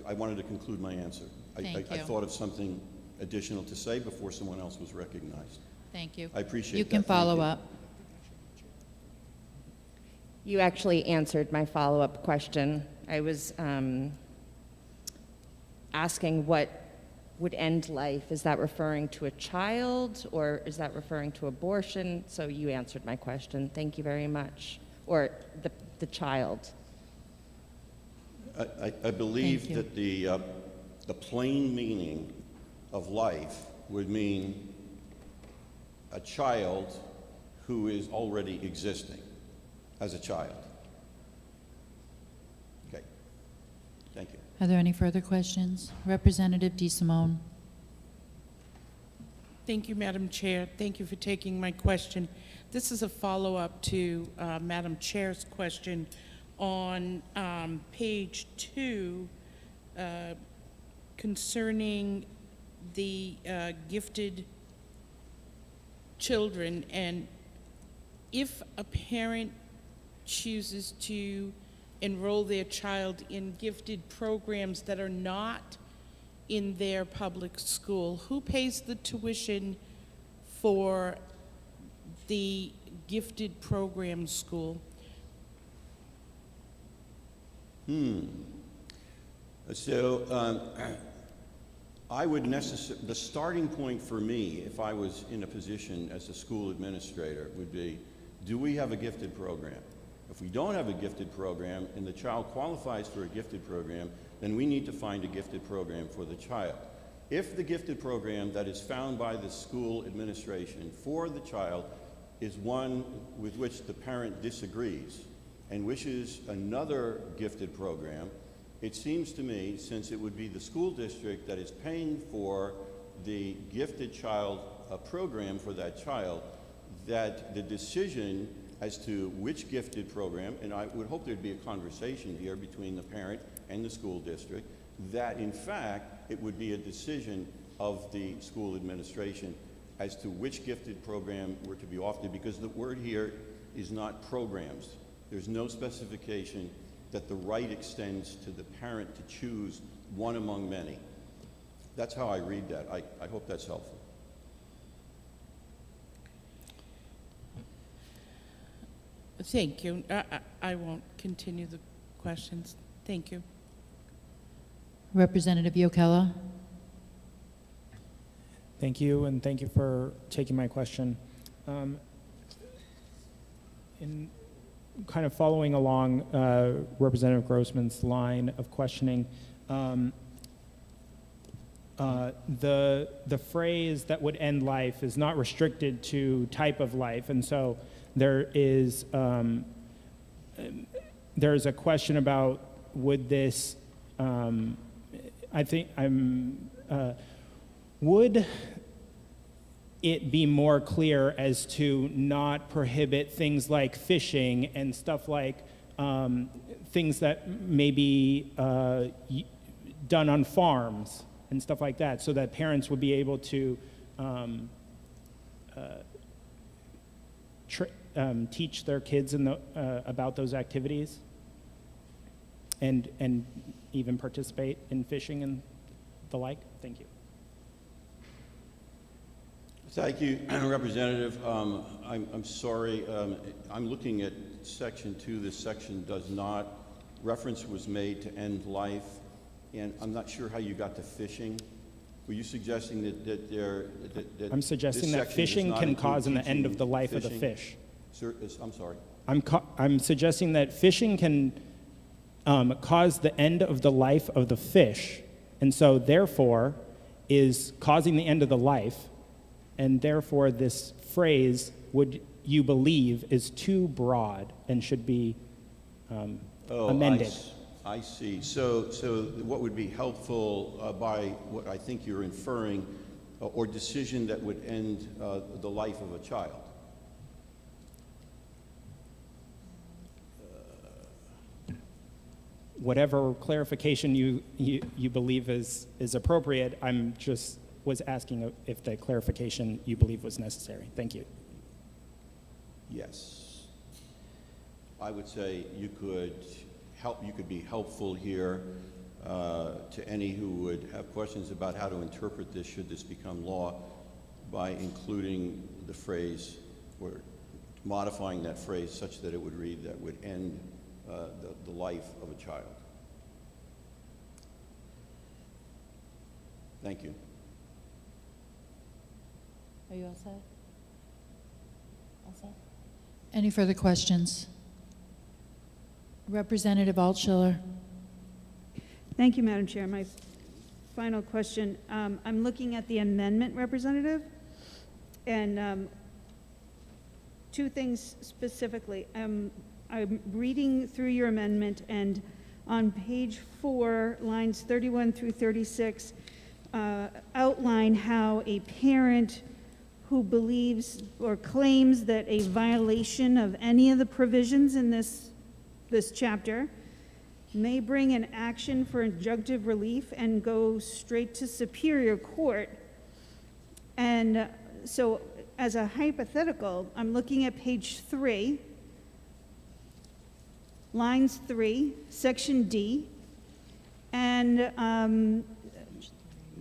I wanted to conclude my answer. Thank you. I thought of something additional to say before someone else was recognized. Thank you. I appreciate that. You can Thank follow you. up. You actually answered my follow-up question. I was asking what would end life. Is that referring to a child, or is that referring to abortion? So you answered my question. Thank you very much. Or the child. I believe that the plain meaning of life would mean a child who is already existing as a child. Okay, thank you. Are there any further questions? Representative DeSimone. Thank you, Madam Chair. Thank you for taking my question. This is a follow-up to Madam Chair's question on page 2 concerning the gifted children, and if a parent chooses to enroll their child in gifted programs that are not in their public school, who pays the tuition for the gifted program school? So I would the starting point for me, if I was in a position as a school administrator, would be, do we have a gifted program? If we don't have a gifted program and the child qualifies for a gifted program, then we need to find a gifted program for the child. If the gifted program that is found by the school administration for the child is one with which the parent disagrees and wishes another gifted program, it seems to me, since it would be the school district that is paying for the gifted child program for that child, that the decision as to which gifted program, and I would hope there'd be a conversation here between the parent and the school district, that in fact it would be a decision of the school administration as to which gifted program were to be offered, because the word here is not programs. There's no specification that the right extends to the parent to choose one among many. That's how I read that. I hope that's helpful. Thank you. I won't continue the questions. Thank you. Representative Yokella. Thank you, and thank you for taking my question. In kind of following along Representative Grossman's line of questioning, the phrase that would end life is not restricted to type of life, and so there's a question about would this, would it be more clear as to not prohibit things like fishing and stuff like things that may be done on farms and stuff like that, so that parents would be able to teach their kids about those activities and even participate in fishing and the like? Thank you. Thank you, Representative. I'm sorry. I'm looking at Section 2. This section does not, reference was made to end life, and I'm not sure how you got to fishing. Were you suggesting that I'm suggesting that fishing can cause an end of the life of the fish. Sir, I'm sorry. I'm suggesting that fishing can cause the end of the life of the fish, and so therefore is causing the end of the life, and therefore this phrase, would you believe, is too broad and should be amended. I see. So what would be helpful by what I think you're inferring, or decision that would end the life of a child? Whatever clarification you believe is appropriate, I'm just was asking if the clarification you believe was necessary. Thank you. Yes. I would say you could be helpful here to any who would have questions about how to interpret this should this become law, by including the phrase or modifying that phrase such that it would read that would end the life of a child. Thank you. Are you all set? All set? Any further questions? Representative Altschiller. Thank you, Madam Chair. My final question, I'm looking at the amendment, Representative, and two things specifically. I'm reading through your amendment, and on page 4, lines 31 through 36, outline how a parent who believes or claims that a violation of any of the provisions in this chapter may bring an action for injunctive relief and go straight to Superior Court. And so, as a hypothetical, I'm looking at page 3, lines 3, section D, and,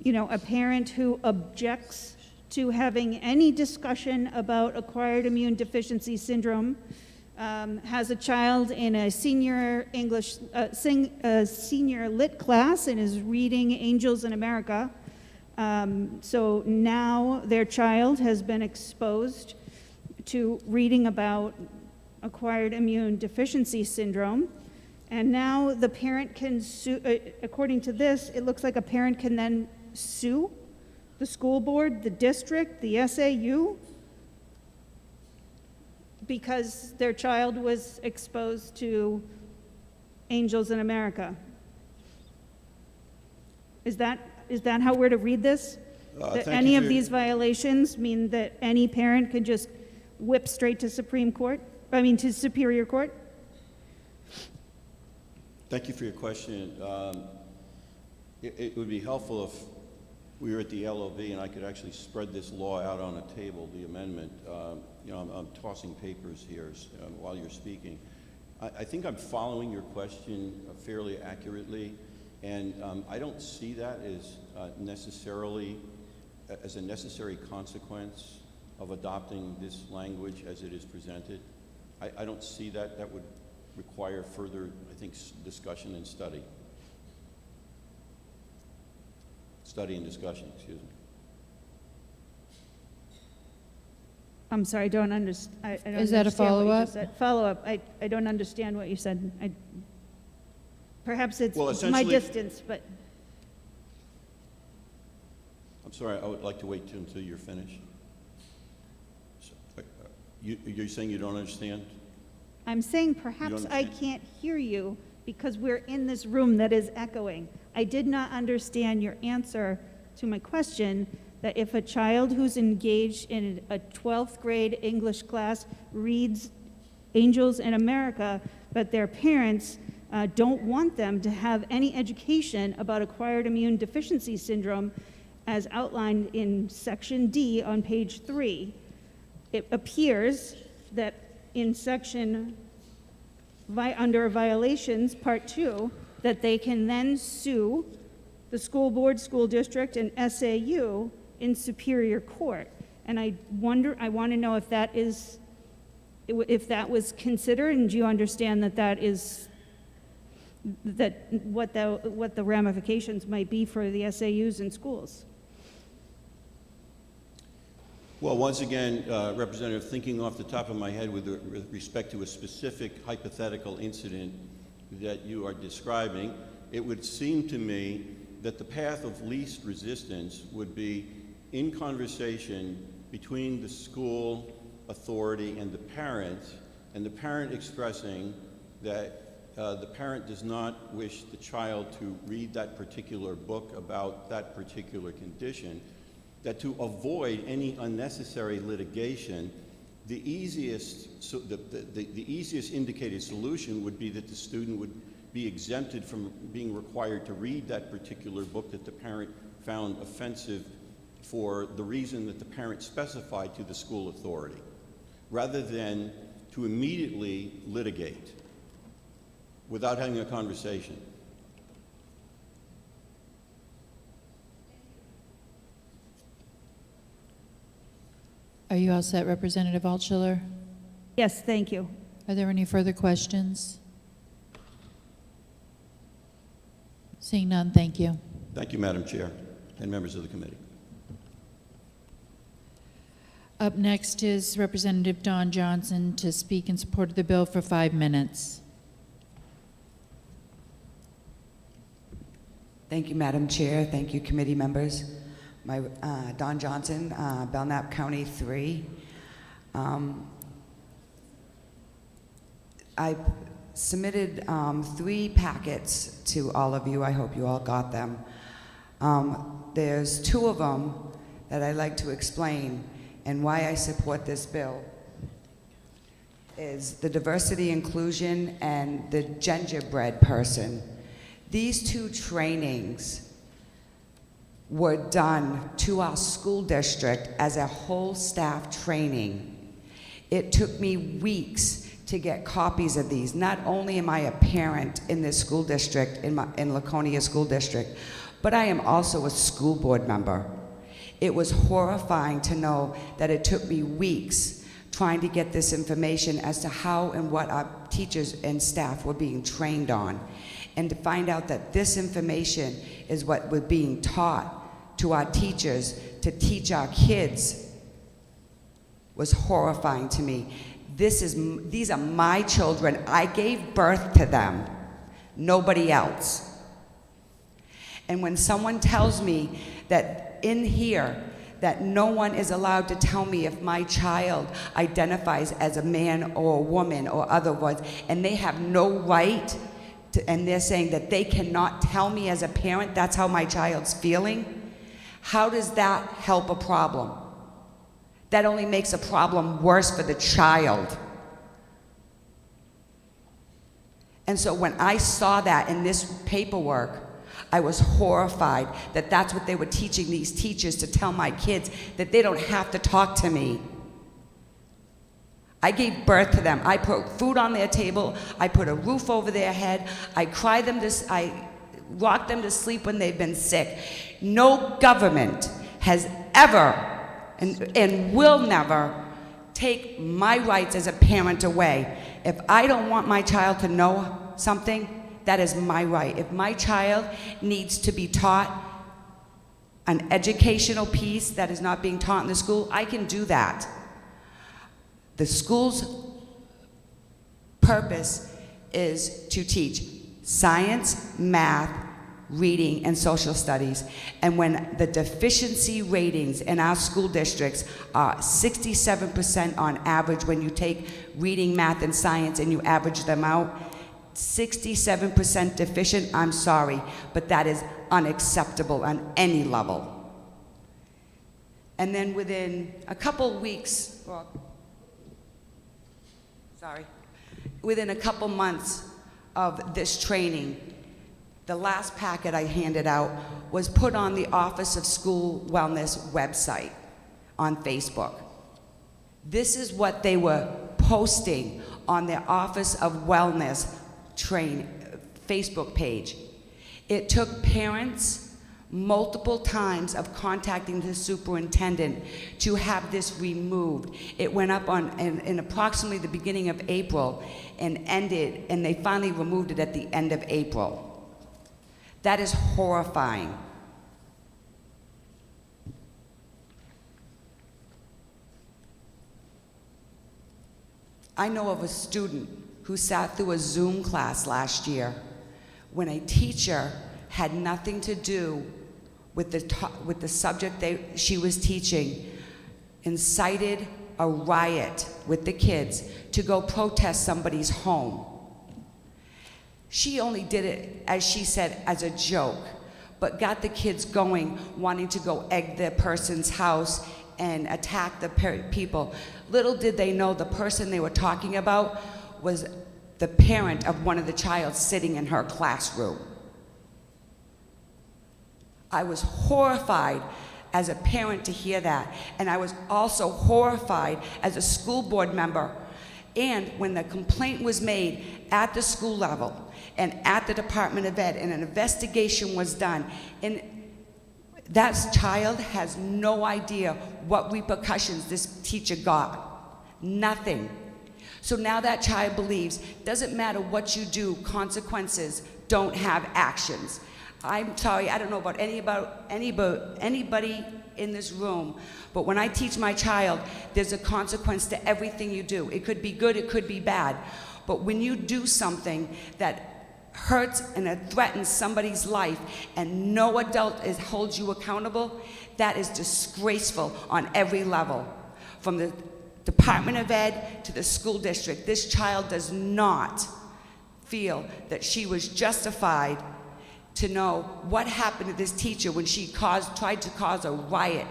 a parent who objects to having any discussion about acquired immune deficiency syndrome, has a child in a senior senior lit class and is reading Angels in America. So now their child has been exposed to reading about acquired immune deficiency syndrome. And now the parent can sue, according to this, it looks like a parent can then sue the school board, the district, the SAU, because their child was exposed to Angels in America. Is that how we're to read this? That any of these violations mean that any parent can just whip straight to to Superior Court? Thank you for your question. It would be helpful if we were at the LOB and I could actually spread this law out on a table, the amendment. I'm tossing papers here while you're speaking. I think I'm following your question fairly accurately, and I don't see that as necessarily as a necessary consequence of adopting this language as it is presented. I don't see that. That would require further, I think, discussion and study. Study and discussion, excuse me. I'm sorry, I don't understand. Is that a follow-up? Follow-up. I don't understand what you said. Perhaps it's Well, my essentially- distance, but I'm sorry, I would like to wait until you're finished. You're saying you don't understand? I'm saying perhaps I can't hear you because we're in this room that is echoing. I did not understand your answer to my question that if a child who's engaged in a 12th grade English class reads Angels in America, but their parents don't want them to have any education about acquired immune deficiency syndrome as outlined in section D on page 3, it appears that in section under violations, part 2, that they can then sue the school board, school district, and SAU in Superior Court. And I want to know if that was considered, and do you understand what the ramifications might be for the SAUs and schools? Well, once again, Representative, thinking off the top of my head with respect to a specific hypothetical incident that you are describing, it would seem to me that the path of least resistance would be in conversation between the school authority and the parent expressing that the parent does not wish the child to read that particular book about that particular condition, that to avoid any unnecessary litigation, the easiest indicated solution would be that the student would be exempted from being required to read that particular book that the parent found offensive for the reason that the parent specified to the school authority, rather than to immediately litigate without having a conversation. Are you all set, Representative Altshuler? Yes, thank you. Are there any further questions? Seeing none, thank you. Thank you, Madam Chair, and members of the committee. Up next is Representative Don Johnson to speak in support of the bill for 5 minutes. Thank you, Madam Chair. Thank you, committee members. Don Johnson, Belknap County 3. I submitted 3 packets to all of you. I hope you all got them. There's 2 of them that I'd like to explain, and why I support this bill is the diversity, inclusion, and the gingerbread person. These 2 trainings were done to our school district as a whole staff training. It took me weeks to get copies of these. Not only am I a parent in this school district, in Laconia School District, but I am also a school board member. It was horrifying to know that it took me weeks trying to get this information as to how and what our teachers and staff were being trained on. And to find out that this information is what we're being taught to our teachers to teach our kids was horrifying to me. These are my children. I gave birth to them, nobody else. And when someone tells me that in here, that no one is allowed to tell me if my child identifies as a man or a woman or otherwise, and they have no right to, and they're saying that they cannot tell me as a parent that's how my child's feeling, how does that help a problem? That only makes a problem worse for the child. And so when I saw that in this paperwork, I was horrified that that's what they were teaching these teachers, to tell my kids that they don't have to talk to me. I gave birth to them. I put food on their table. I put a roof over their head. I rock them to sleep when they've been sick. No government has ever and will never take my rights as a parent away. If I don't want my child to know something, that is my right. If my child needs to be taught an educational piece that is not being taught in the school, I can do that. The school's purpose is to teach science, math, reading, and social studies. And when the deficiency ratings in our school districts are 67% on average, when you take reading, math, and science and you average them out, 67% deficient, I'm sorry, but that is unacceptable on any level. And then within a couple weeks, within a couple months of this training, the last packet I handed out was put on the Office of School Wellness website on Facebook. This is what they were posting on their Office of Wellness Facebook page. It took parents multiple times of contacting the superintendent to have this removed. It went up in approximately the beginning of April and ended, and they finally removed it at the end of April. That is horrifying. I know of a student who sat through a Zoom class last year when a teacher had nothing to do with the subject she was teaching, incited a riot with the kids to go protest somebody's home. She only did it, as she said, as a joke, but got the kids going, wanting to go egg the person's house and attack the people. Little did they know the person they were talking about was the parent of one of the child sitting in her classroom. I was horrified as a parent to hear that, and I was also horrified as a school board member. And when the complaint was made at the school level and at the Department of Ed, and an investigation was done, and that child has no idea what repercussions this teacher got. Nothing. So now that child believes, doesn't matter what you do, consequences don't have actions. I'm sorry, I don't know about anybody in this room, but when I teach my child, there's a consequence to everything you do. It could be good, it could be bad. But when you do something that hurts and it threatens somebody's life and no adult holds you accountable, that is disgraceful on every level. From the Department of Ed, to the school district. This child does not feel that she was justified to know what happened to this teacher when she tried to cause a riot.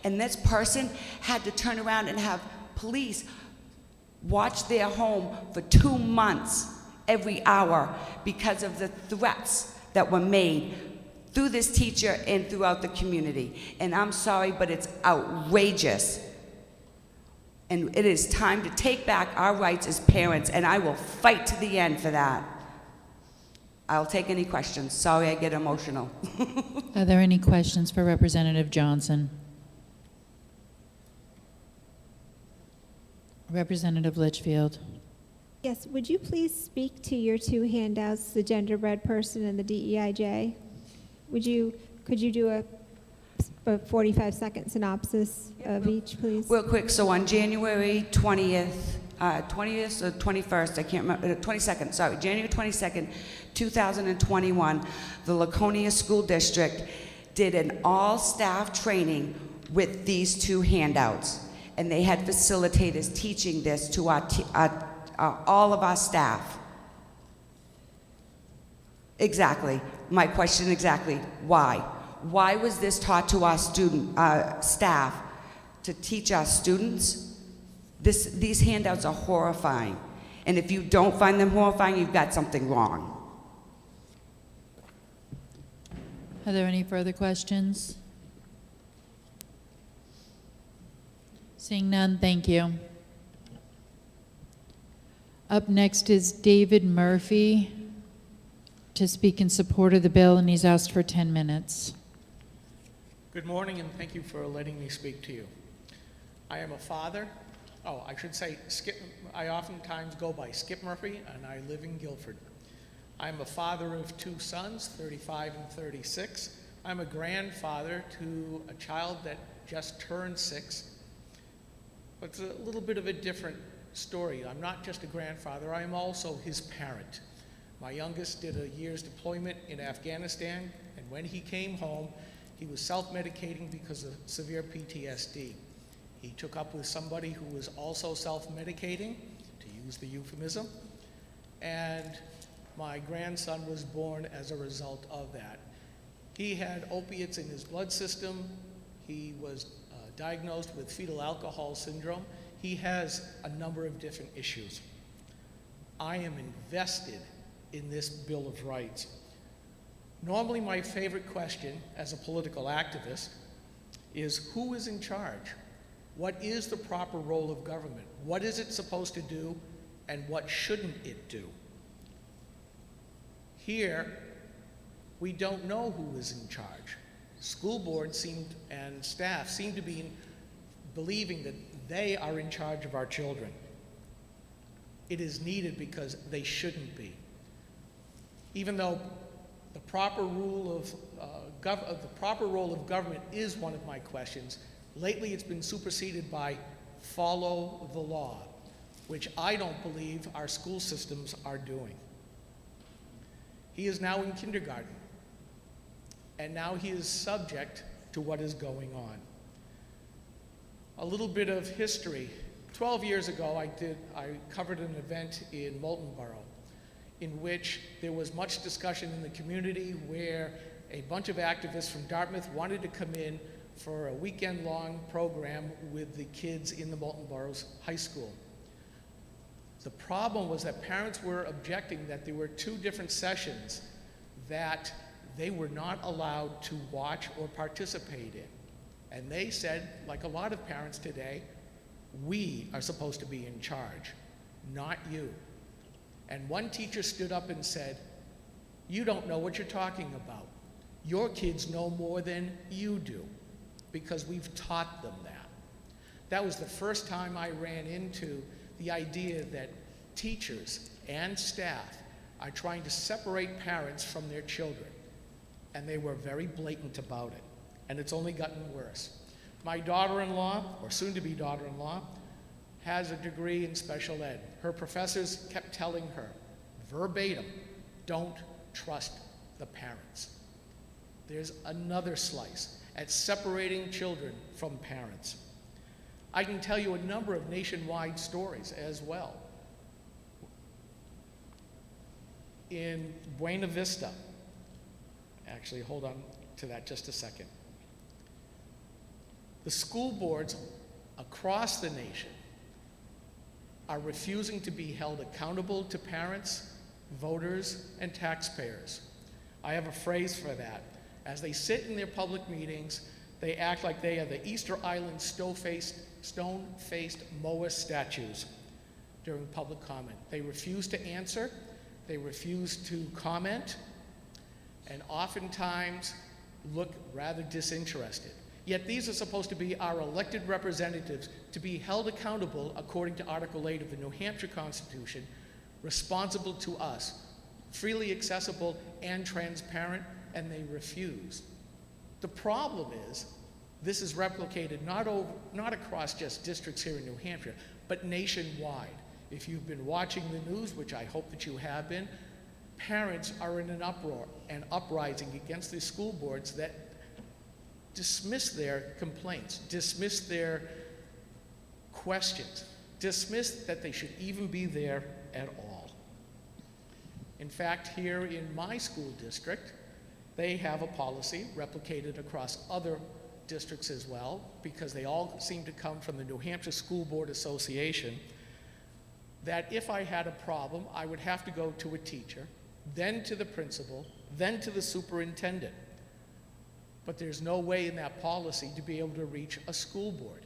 And this person had to turn around and have police watch their home for 2 months every hour because of the threats that were made through this teacher and throughout the community. And I'm sorry, but it's outrageous. And it is time to take back our rights as parents, and I will fight to the end for that. I'll take any questions. Sorry, I get emotional. Are there any questions for Representative Johnson? Representative Litchfield. Yes, would you please speak to your two handouts, the genderbread person and the DEIJ? Could you do a 45-second synopsis of each, please? Real quick, so on January 20th or 21st, I can't remember, 22nd, sorry, January 22nd, 2021, the Laconia School District did an all-staff training with these two handouts. And they had facilitators teaching this to all of our staff. Exactly. My question exactly, why? Why was this taught to our staff to teach our students? These handouts are horrifying. And if you don't find them horrifying, you've got something wrong. Are there any further questions? Seeing none, thank you. Up next is David Murphy to speak in support of the bill, and he's asked for 10 minutes. Good morning, and thank you for letting me speak to you. I am a father. Oh, I should say, I oftentimes go by Skip Murphy, and I live in Guilford. I'm a father of 2 sons, 35 and 36. I'm a grandfather to a child that just turned 6. But it's a little bit of a different story. I'm not just a grandfather, I am also his parent. My youngest did a year's deployment in Afghanistan, and when he came home, he was self-medicating because of severe PTSD. He took up with somebody who was also self-medicating, to use the euphemism, and my grandson was born as a result of that. He had opiates in his blood system. He was diagnosed with fetal alcohol syndrome. He has a number of different issues. I am invested in this Bill of Rights. Normally, my favorite question as a political activist is who is in charge? What is the proper role of government? What is it supposed to do, and what shouldn't it do? Here, we don't know who is in charge. School boards and staff seem to be believing that they are in charge of our children. It is needed because they shouldn't be. Even though the proper role of government is one of my questions, lately it's been superseded by follow the law, which I don't believe our school systems are doing. He is now in kindergarten, and now he is subject to what is going on. A little bit of history. 12 years ago, I covered an event in Moulton Borough in which there was much discussion in the community where a bunch of activists from Dartmouth wanted to come in for a weekend-long program with the kids in the Moulton Borough's high school. The problem was that parents were objecting that there were 2 different sessions that they were not allowed to watch or participate in. And they said, like a lot of parents today, we are supposed to be in charge, not you. And one teacher stood up and said, you don't know what you're talking about. Your kids know more than you do, because we've taught them that. That was the first time I ran into the idea that teachers and staff are trying to separate parents from their children. And they were very blatant about it. And it's only gotten worse. My daughter-in-law, or soon-to-be daughter-in-law, has a degree in special ed. Her professors kept telling her, verbatim, don't trust the parents. There's another slice at separating children from parents. I can tell you a number of nationwide stories as well. In Buena Vista, actually, hold on to that just a second. The school boards across the nation are refusing to be held accountable to parents, voters, and taxpayers. I have a phrase for that. As they sit in their public meetings, they act like they are the Easter Island stone-faced Moa statues during public comment. They refuse to answer, they refuse to comment, and oftentimes look rather disinterested. Yet these are supposed to be our elected representatives to be held accountable according to Article 8 of the New Hampshire Constitution, responsible to us, freely accessible and transparent, and they refuse. The problem is, this is replicated not across just districts here in New Hampshire, but nationwide. If you've been watching the news, which I hope that you have been, parents are in an uproar and uprising against the school boards that dismiss their complaints, dismiss their questions, dismiss that they should even be there at all. In fact, here in my school district, they have a policy replicated across other districts as well, because they all seem to come from the New Hampshire School Board Association, that if I had a problem, I would have to go to a teacher, then to the principal, then to the superintendent. But there's no way in that policy to be able to reach a school board.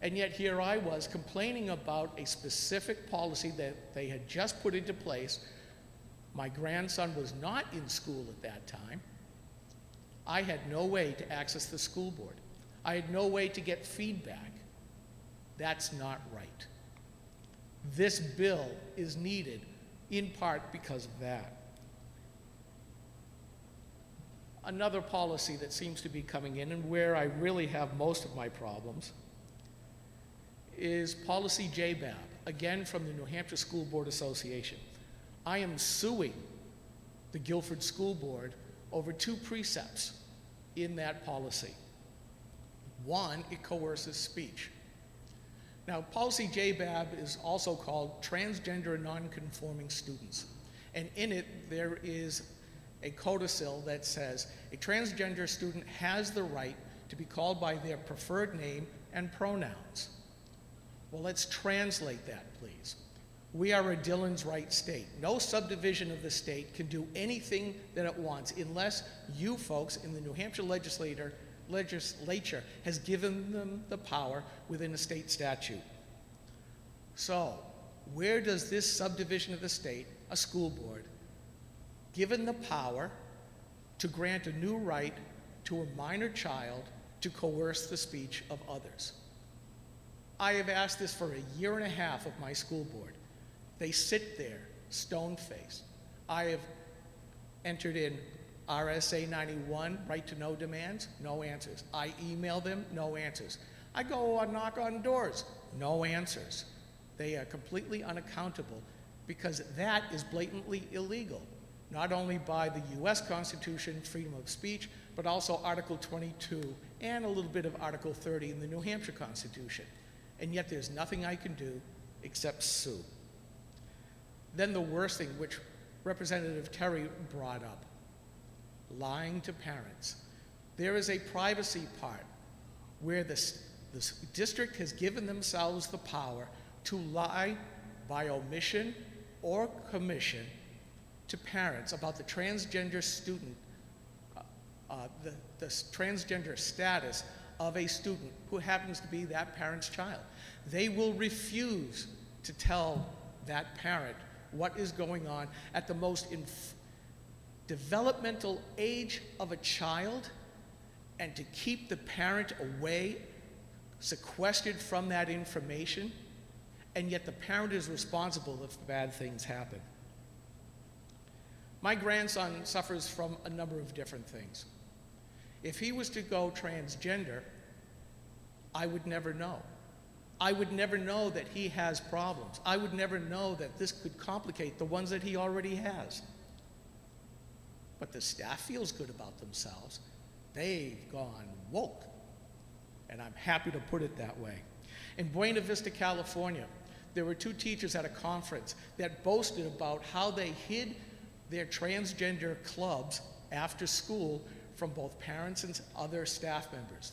And yet here I was complaining about a specific policy that they had just put into place. My grandson was not in school at that time. I had no way to access the school board. I had no way to get feedback. That's not right. This bill is needed in part because of that. Another policy that seems to be coming in, and where I really have most of my problems, is policy JBAB, again from the New Hampshire School Board Association. I am suing the Guilford School Board over two precepts in that policy. One, it coerces speech. Now, policy JBAB is also called transgender and non-conforming students. And in it, there is a codicil that says a transgender student has the right to be called by their preferred name and pronouns. Well, let's translate that, please. We are a Dillon's right state. No subdivision of the state can do anything that it wants unless you folks in the New Hampshire legislature has given them the power within a state statute. So, where does this subdivision of the state, a school board, given the power to grant a new right to a minor child to coerce the speech of others? I have asked this for a year and a half of my school board. They sit there, stone-faced. I have entered in RSA 91, right to know demands, no answers. I email them, no answers. I go and knock on doors, no answers. They are completely unaccountable because that is blatantly illegal, not only by the US Constitution, freedom of speech, but also Article 22 and a little bit of Article 30 in the New Hampshire Constitution. And yet there's nothing I can do except sue. Then the worst thing, which Representative Terry brought up, lying to parents. There is a privacy part where the district has given themselves the power to lie by omission or commission to parents about the transgender student, the transgender status of a student who happens to be that parent's child. They will refuse to tell that parent what is going on at the most developmental age of a child, and to keep the parent away, sequestered from that information, and yet the parent is responsible if bad things happen. My grandson suffers from a number of different things. If he was to go transgender, I would never know. I would never know that he has problems. I would never know that this could complicate the ones that he already has. But the staff feels good about themselves. They've gone woke. And I'm happy to put it that way. In Buena Vista, California, there were two teachers at a conference that boasted about how they hid their transgender clubs after school from both parents and other staff members,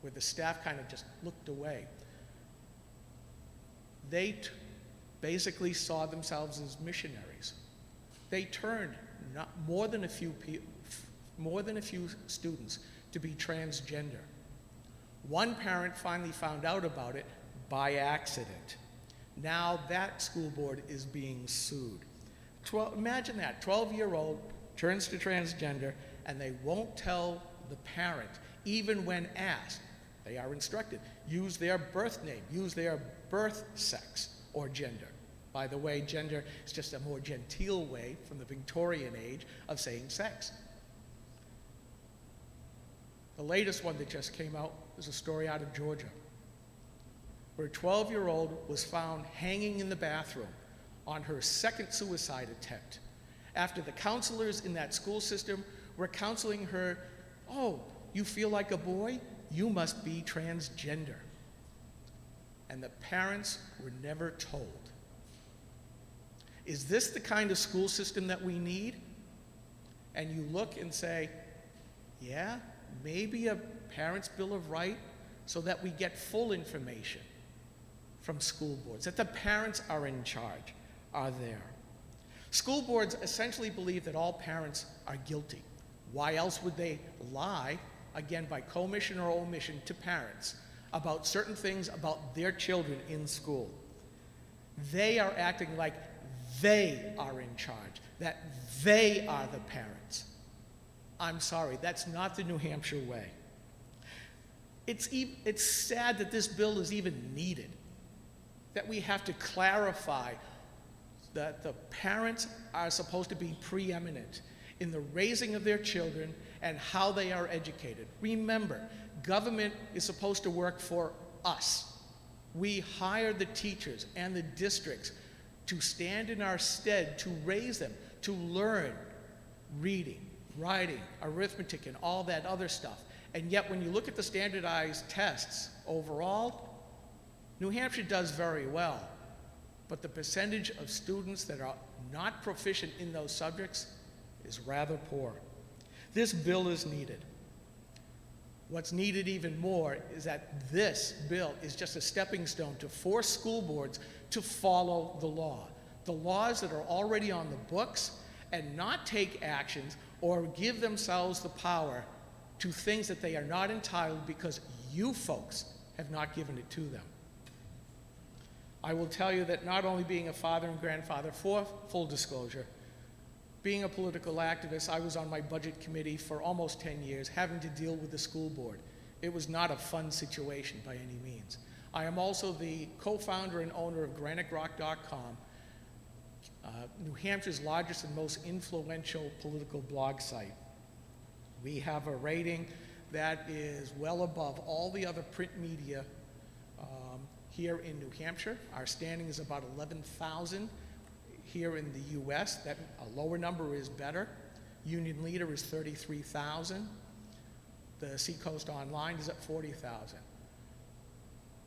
where the staff kind of just looked away. They basically saw themselves as missionaries. They turned more than a few students to be transgender. One parent finally found out about it by accident. Now that school board is being sued. Imagine that, 12-year-old turns to transgender and they won't tell the parent, even when asked. They are instructed, use their birth name, use their birth sex or gender. By the way, gender is just a more genteel way from the Victorian age of saying sex. The latest one that just came out is a story out of Georgia, where a 12-year-old was found hanging in the bathroom on her second suicide attempt after the counselors in that school system were counseling her, oh, you feel like a boy? You must be transgender. And the parents were never told. Is this the kind of school system that we need? And you look and say, yeah, maybe a parent's bill of rights so that we get full information from school boards, that the parents are in charge, are there. School boards essentially believe that all parents are guilty. Why else would they lie, again by commission or omission, to parents about certain things about their children in school? They are acting like they are in charge, that they are the parents. I'm sorry, that's not the New Hampshire way. It's sad that this bill is even needed, that we have to clarify that the parents are supposed to be preeminent in the raising of their children and how they are educated. Remember, government is supposed to work for us. We hire the teachers and the districts to stand in our stead, to raise them, to learn reading, writing, arithmetic, and all that other stuff. And yet, when you look at the standardized tests overall, New Hampshire does very well. But the percentage of students that are not proficient in those subjects is rather poor. This bill is needed. What's needed even more is that this bill is just a stepping stone to force school boards to follow the law. The laws that are already on the books, and not take actions or give themselves the power to things that they are not entitled because you folks have not given it to them. I will tell you that not only being a father and grandfather, for full disclosure, being a political activist, I was on my budget committee for almost 10 years, having to deal with the school board. It was not a fun situation by any means. I am also the co-founder and owner of GraniteRock.com, New Hampshire's largest and most influential political blog site. We have a rating that is well above all the other print media here in New Hampshire. Our standing is about 11,000 here in the US. That a lower number is better. Union Leader is 33,000. The Seacoast Online is at 40,000.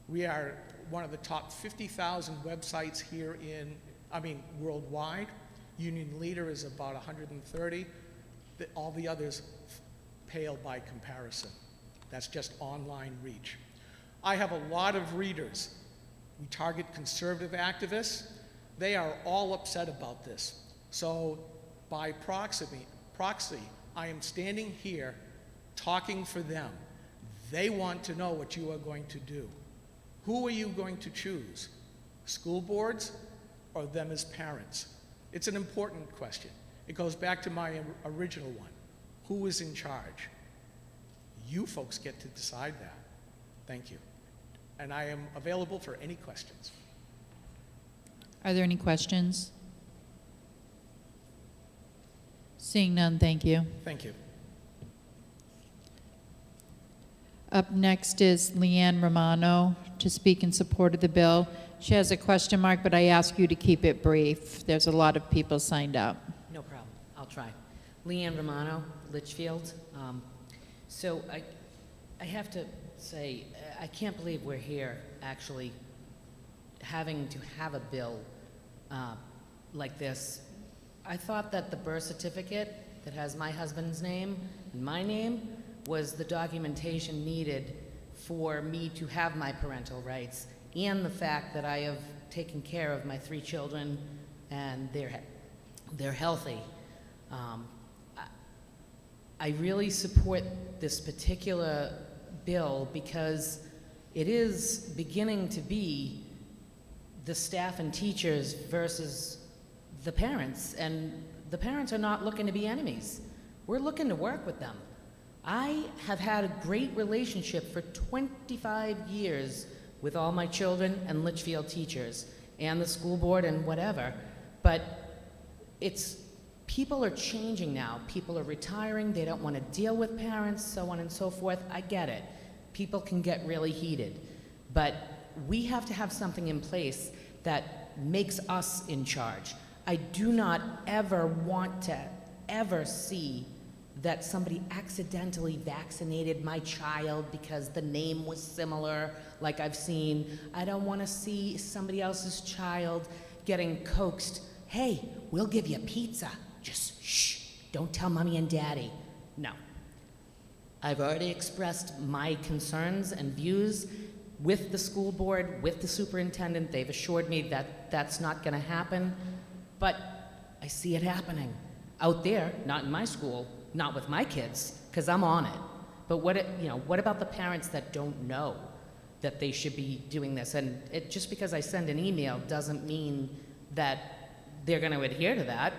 We are one of the top 50,000 websites here worldwide. Union Leader is about 130. All the others pale by comparison. That's just online reach. I have a lot of readers. We target conservative activists. They are all upset about this. So by proxy, I am standing here talking for them. They want to know what you are going to do. Who are you going to choose? School boards or them as parents? It's an important question. It goes back to my original one. Who is in charge? You folks get to decide that. Thank you. And I am available for any questions. Are there any questions? Seeing none, thank you. Thank you. Up next is Leanne Romano to speak in support of the bill. She has a question mark, but I ask you to keep it brief. There's a lot of people signed up. No problem. I'll try. Leanne Romano, Litchfield. So I have to say, I can't believe we're here actually having to have a bill like this. I thought that the birth certificate that has my husband's name and my name was the documentation needed for me to have my parental rights, and the fact that I have taken care of my 3 children and they're healthy. I really support this particular bill because it is beginning to be the staff and teachers versus the parents, and the parents are not looking to be enemies. We're looking to work with them. I have had a great relationship for 25 years with all my children and Litchfield teachers and the school board and whatever, but people are changing now. People are retiring, they don't want to deal with parents, so on and so forth. I get it. People can get really heated, but we have to have something in place that makes us in charge. I do not ever want to ever see that somebody accidentally vaccinated my child because the name was similar, like I've seen. I don't want to see somebody else's child getting coaxed. Hey, we'll give you pizza. Just shh, don't tell mommy and daddy. No. I've already expressed my concerns and views with the school board, with the superintendent. They've assured me that that's not going to happen, but I see it happening out there, not in my school, not with my kids, because I'm on it. But what about the parents that don't know that they should be doing this? And just because I send an email doesn't mean that they're going to adhere to that.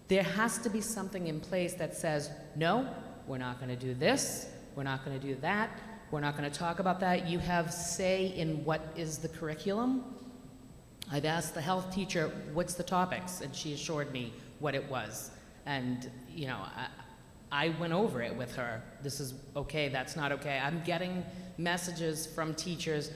There has to be something in place that says, no, we're not going to do this, we're not going to do that, we're not going to talk about that. You have say in what is the curriculum. I've asked the health teacher, what's the topics? And she assured me what it was. And, I went over it with her. This is okay, that's not okay. I'm getting messages from teachers.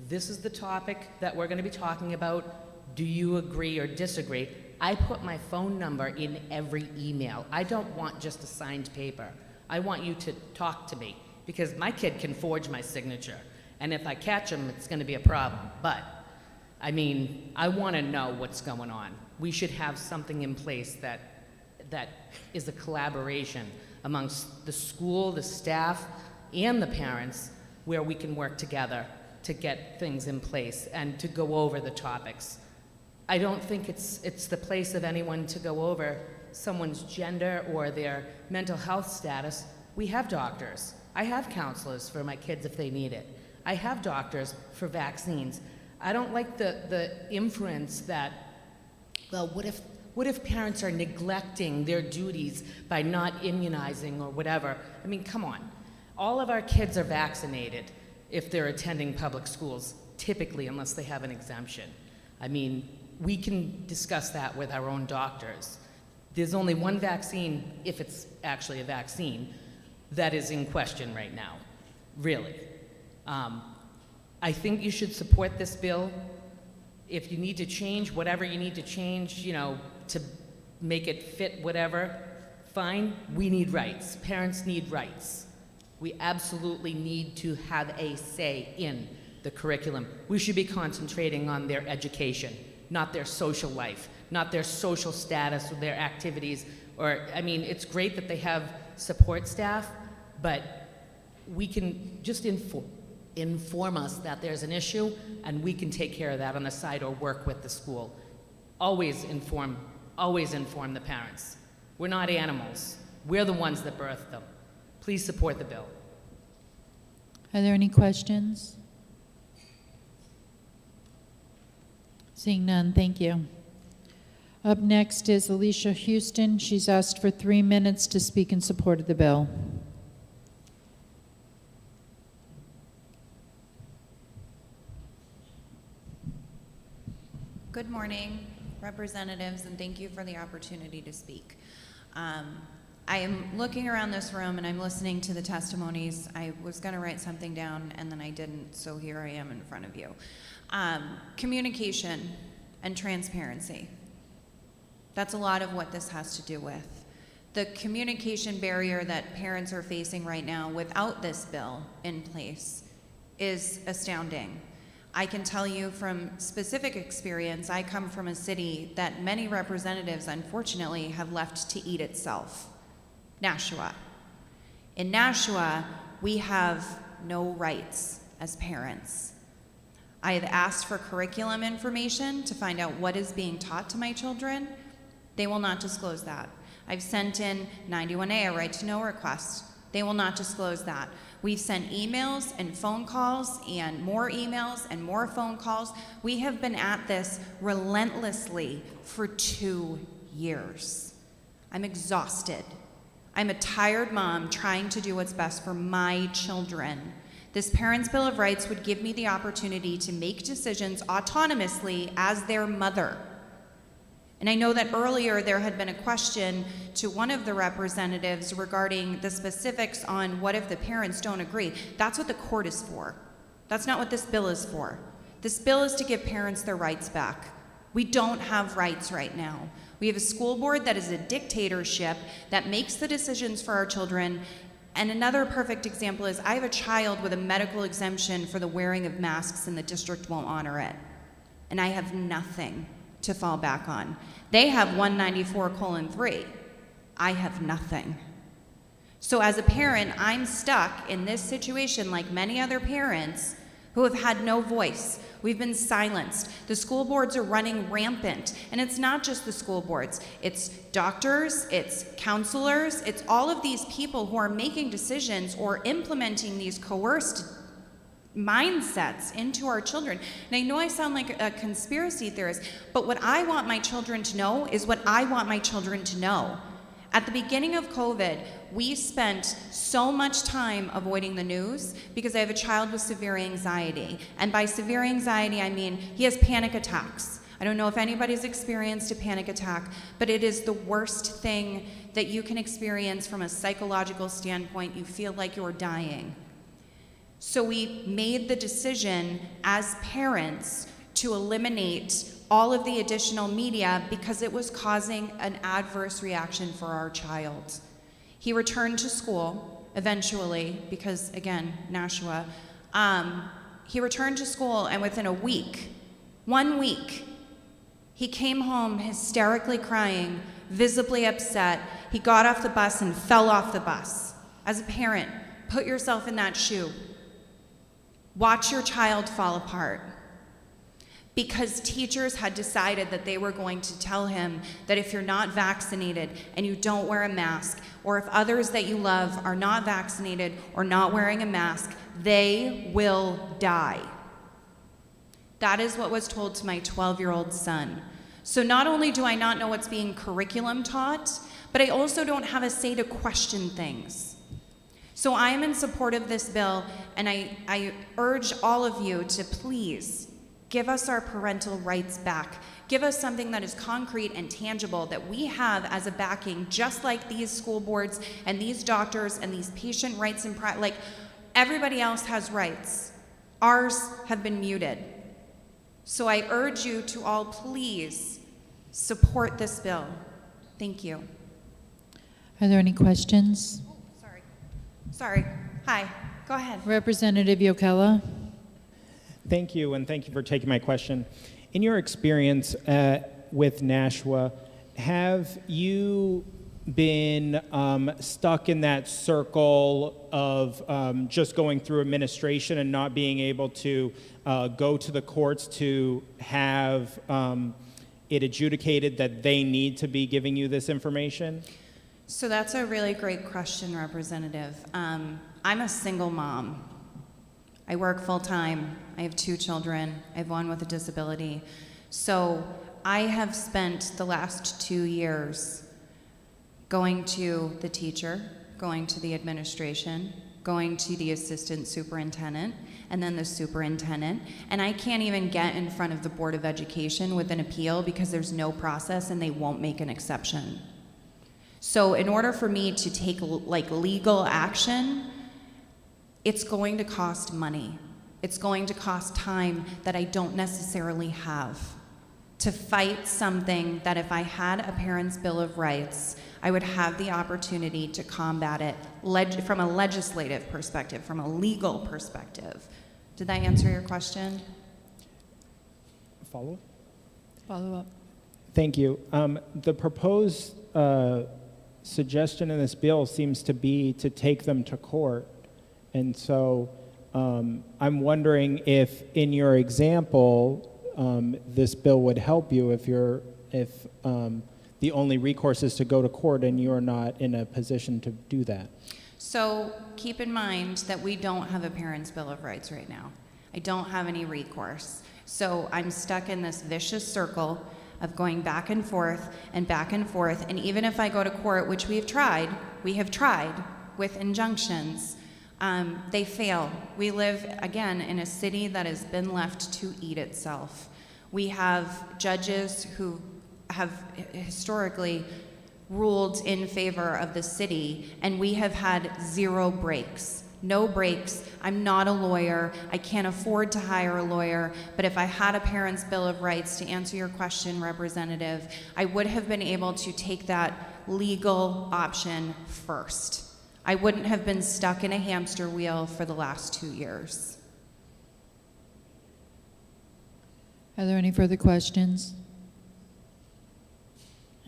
This is the topic that we're going to be talking about. Do you agree or disagree? I put my phone number in every email. I don't want just a signed paper. I want you to talk to me because my kid can forge my signature. And if I catch him, it's going to be a problem. But, I want to know what's going on. We should have something in place that is a collaboration amongst the school, the staff, and the parents where we can work together to get things in place and to go over the topics. I don't think it's the place of anyone to go over someone's gender or their mental health status. We have doctors. I have counselors for my kids if they need it. I have doctors for vaccines. I don't like the inference that, well, what if parents are neglecting their duties by not immunizing or whatever? Come on. All of our kids are vaccinated if they're attending public schools, typically, unless they have an exemption. We can discuss that with our own doctors. There's only one vaccine, if it's actually a vaccine, that is in question right now, really. I think you should support this bill. If you need to change whatever you need to change, to make it fit whatever, fine. We need rights. Parents need rights. We absolutely need to have a say in the curriculum. We should be concentrating on their education, not their social life, not their social status or their activities. It's great that they have support staff, but we can just inform us that there's an issue, and we can take care of that on the side or work with the school. Always inform the parents. We're not animals. We're the ones that birthed them. Please support the bill. Are there any questions? Seeing none, thank you. Up next is Alicia Houston. She's asked for 3 minutes to speak in support of the bill. Good morning, representatives, and thank you for the opportunity to speak. I am looking around this room and I'm listening to the testimonies. I was going to write something down and then I didn't, so here I am in front of you. Communication and transparency. That's a lot of what this has to do with. the communication barrier that parents are facing right now without this bill in place is astounding. I can tell you from specific experience, I come from a city that many representatives, unfortunately, have left to eat itself, Nashua. In Nashua, we have no rights as parents. I have asked for curriculum information to find out what is being taught to my children. They will not disclose that. I've sent in 91A, a right to know request. They will not disclose that. We've sent emails and phone calls and more emails and more phone calls. We have been at this relentlessly for 2 years. I'm exhausted. I'm a tired mom trying to do what's best for my children. This Parents' Bill of Rights would give me the opportunity to make decisions autonomously as their mother. And I know that earlier there had been a question to one of the representatives regarding the specifics on what if the parents don't agree. That's what the court is for. That's not what this bill is for. This bill is to give parents their rights back. We don't have rights right now. We have a school board that is a dictatorship that makes the decisions for our children. And another perfect example is I have a child with a medical exemption for the wearing of masks and the district won't honor it. And I have nothing to fall back on. They have 194:3. I have nothing. So as a parent, I'm stuck in this situation like many other parents who have had no voice. We've been silenced. The school boards are running rampant. And it's not just the school boards. It's doctors, it's counselors, it's all of these people who are making decisions or implementing these coerced mindsets into our children. And I know I sound like a conspiracy theorist, but what I want my children to know is what I want my children to know. At the beginning of COVID, we spent so much time avoiding the news because I have a child with severe anxiety. And by severe anxiety, I mean he has panic attacks. I don't know if anybody's experienced a panic attack, but it is the worst thing that you can experience from a psychological standpoint. You feel like you're dying. So we made the decision as parents to eliminate all of the additional media because it was causing an adverse reaction for our child. He returned to school eventually because, again, Nashua. He returned to school and within a week, 1 week, he came home hysterically crying, visibly upset. He got off the bus and fell off the bus. As a parent, put yourself in that shoe. Watch your child fall apart. Because teachers had decided that they were going to tell him that if you're not vaccinated and you don't wear a mask, or if others that you love are not vaccinated or not wearing a mask, they will die. That is what was told to my 12-year-old son. So not only do I not know what's being curriculum taught, but I also don't have a say to question things. So I am in support of this bill, and I urge all of you to please give us our parental rights back. Give us something that is concrete and tangible that we have as a backing, just like these school boards and these doctors and these patient rights and like everybody else has rights. Ours have been muted. So I urge you to all please support this bill. Thank you. Are there any questions? Sorry. Hi. Go ahead. Representative Yokella? Thank you, and thank you for taking my question. In your experience with Nashua, have you been stuck in that circle of just going through administration and not being able to go to the courts to have it adjudicated that they need to be giving you this information? So that's a really great question, Representative. I'm a single mom. I work full-time. I have 2 children. I have 1 with a disability. So I have spent the last 2 years going to the teacher, going to the administration, going to the assistant superintendent, and then the superintendent. And I can't even get in front of the Board of Education with an appeal because there's no process and they won't make an exception. So in order for me to take legal action, it's going to cost money. It's going to cost time that I don't necessarily have to fight something that if I had a Parents' Bill of Rights, I would have the opportunity to combat it from a legislative perspective, from a legal perspective. Did that answer your question? Follow? Follow up. Thank you. The proposed suggestion in this bill seems to be to take them to court. And so I'm wondering if, in your example, this bill would help you if the only recourse is to go to court and you're not in a position to do that. So keep in mind that we don't have a Parents' Bill of Rights right now. I don't have any recourse. So I'm stuck in this vicious circle of going back and forth and back and forth. And even if I go to court, which we have tried with injunctions, they fail. We live, again, in a city that has been left to eat itself. We have judges who have historically ruled in favor of the city, and we have had zero breaks. No breaks. I'm not a lawyer. I can't afford to hire a lawyer, but if I had a Parents' Bill of Rights, to answer your question, Representative, I would have been able to take that legal option first. I wouldn't have been stuck in a hamster wheel for the last 2 years. Are there any further questions?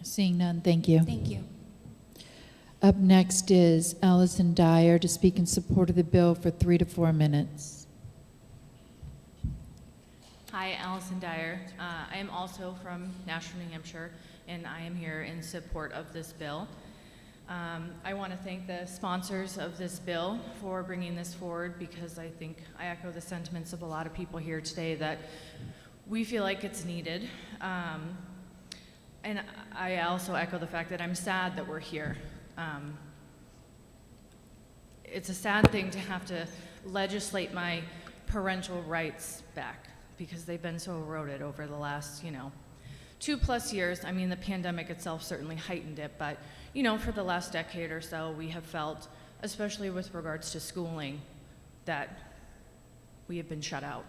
Seeing none, thank you. Thank you. Up next is Allison Dyer to speak in support of the bill for 3 to 4 minutes. Hi, Allison Dyer. I am also from Nashua, New Hampshire, and I am here in support of this bill. I want to thank the sponsors of this bill for bringing this forward, because I think I echo the sentiments of a lot of people here today that we feel like it's needed. And I also echo the fact that I'm sad that we're here. It's a sad thing to have to legislate my parental rights back, because they've been so eroded over the last, 2+ years. I mean, the pandemic itself certainly heightened it, but, for the last decade or so, we have felt, especially with regards to schooling, that we have been shut out.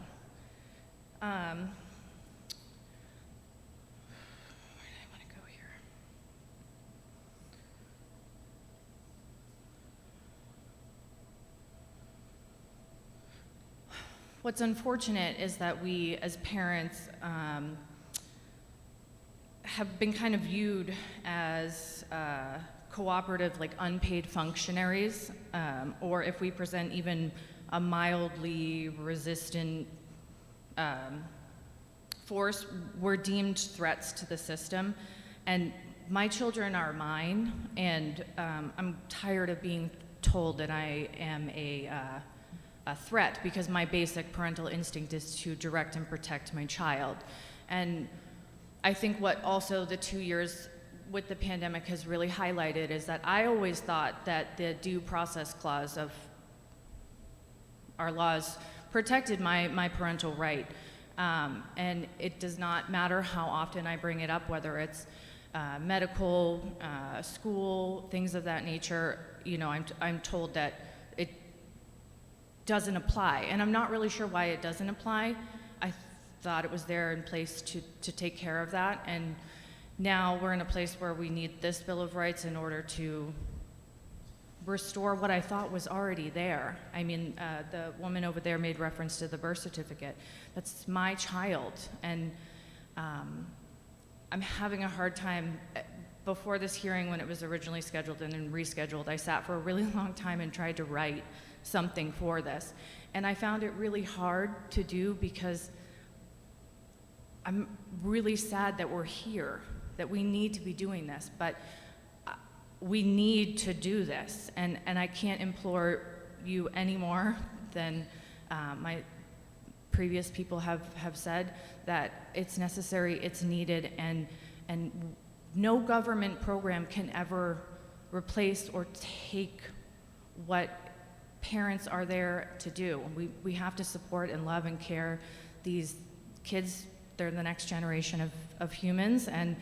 What's unfortunate is that we, as parents, have been kind of viewed as cooperative, like unpaid functionaries, or if we present even a mildly resistant force, we're deemed threats to the system. And my children are mine, and I'm tired of being told that I am a threat, because my basic parental instinct is to direct and protect my child. And I think what also the 2 years with the pandemic has really highlighted is that I always thought that the due process clause of our laws protected my parental right. And it does not matter how often I bring it up, whether it's medical, school, things of that nature, I'm told that it doesn't apply. And I'm not really sure why it doesn't apply. I thought it was there in place to take care of that. And now we're in a place where we need this Bill of Rights in order to restore what I thought was already there. I mean, the woman over there made reference to the birth certificate. That's my child. And I'm having a hard time. Before this hearing, when it was originally scheduled and then rescheduled, I sat for a really long time and tried to write something for this. And I found it really hard to do, because I'm really sad that we're here, that we need to be doing this, but we need to do this. And I can't implore you any more than my previous people have said, that it's necessary, it's needed, and no government program can ever replace or take what parents are there to do. We have to support and love and care these kids. They're the next generation of humans, and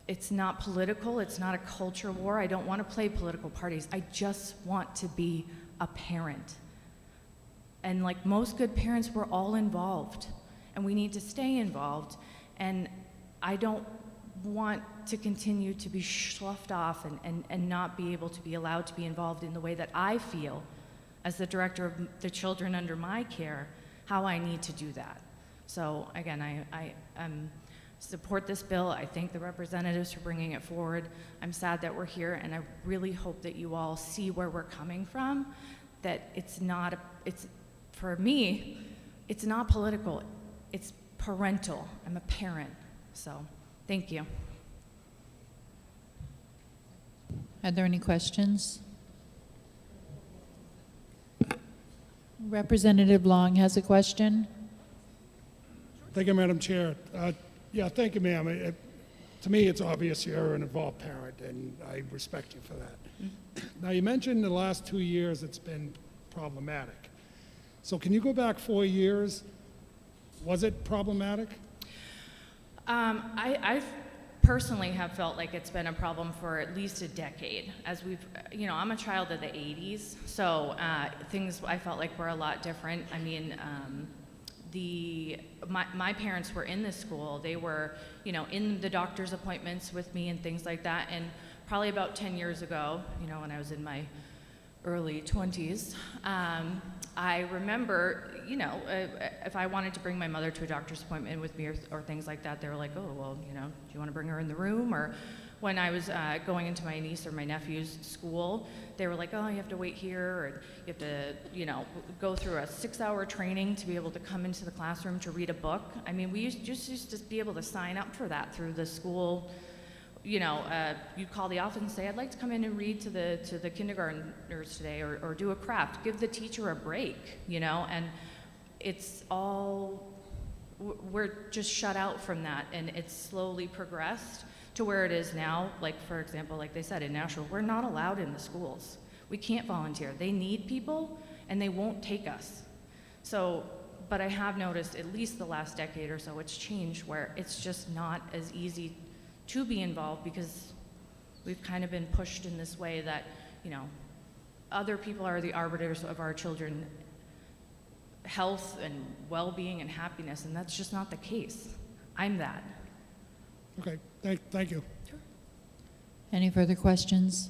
it's not political, it's not a culture war. I don't want to play political parties. I just want to be a parent. And like most good parents, we're all involved. and we need to stay involved. And I don't want to continue to be sloughed off and not be able to be allowed to be involved in the way that I feel as the director of the children under my care, how I need to do that. So again, I support this bill. I thank the representatives for bringing it forward. I'm sad that we're here, and I really hope that you all see where we're coming from, that for me, it's not political, it's parental. I'm a parent, so thank you. Are there any questions? Representative Long has a question. Thank you, Madam Chair. Yeah, thank you, ma'am. To me, it's obvious you're an involved parent, and I respect you for that. Now, you mentioned in the last 2 years it's been problematic. So can you go back 4 years? Was it problematic? I personally have felt like it's been a problem for at least a decade. As I'm a child of the 80s, so things I felt like were a lot different. I mean, my parents were in this school. They were, in the doctor's appointments with me and things like that. And probably about 10 years ago, when I was in my early 20s, I remember, if I wanted to bring my mother to a doctor's appointment with me or things like that, they were like, oh, well, do you want to bring her in the room? Or when I was going into my niece or my nephew's school, they were like, oh, you have to wait here, or you have to, go through a 6-hour training to be able to come into the classroom to read a book. I mean, we used to be able to sign up for that through the school. You call the office and say, I'd like to come in and read to the kindergartners today, or do a craft. Give the teacher a break, and it's all, we're just shut out from that, and it's slowly progressed to where it is now. Like, for example, like they said, in Nashville, we're not allowed in the schools. We can't volunteer. They need people, and they won't take us. So, but I have noticed, at least the last decade or so, it's changed where it's just not as easy to be involved, because we've kind of been pushed in this way that, other people are the arbiters of our children's health and well-being and happiness, and that's just not the case. I'm that. Okay, thank you. Sure. Any further questions?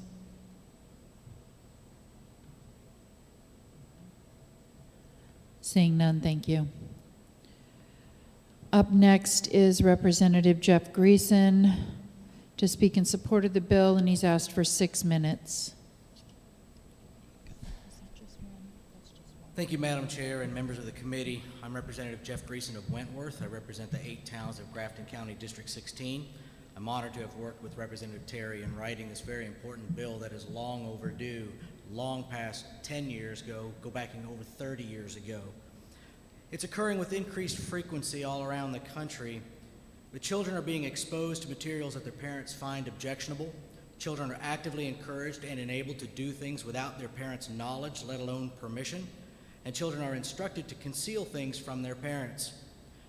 Seeing none, thank you. Up next is Representative Jeff Greason to speak in support of the bill, and he's asked for 6 minutes. Thank you, Madam Chair and members of the committee. I'm Representative Jeff Greason of Wentworth. I represent the 8 towns of Grafton County District 16. I'm honored to have worked with Representative Terry in writing this very important bill that is long overdue, long past 10 years ago, go back over 30 years ago. It's occurring with increased frequency all around the country. The children are being exposed to materials that their parents find objectionable. Children are actively encouraged and enabled to do things without their parents' knowledge, let alone permission. And children are instructed to conceal things from their parents.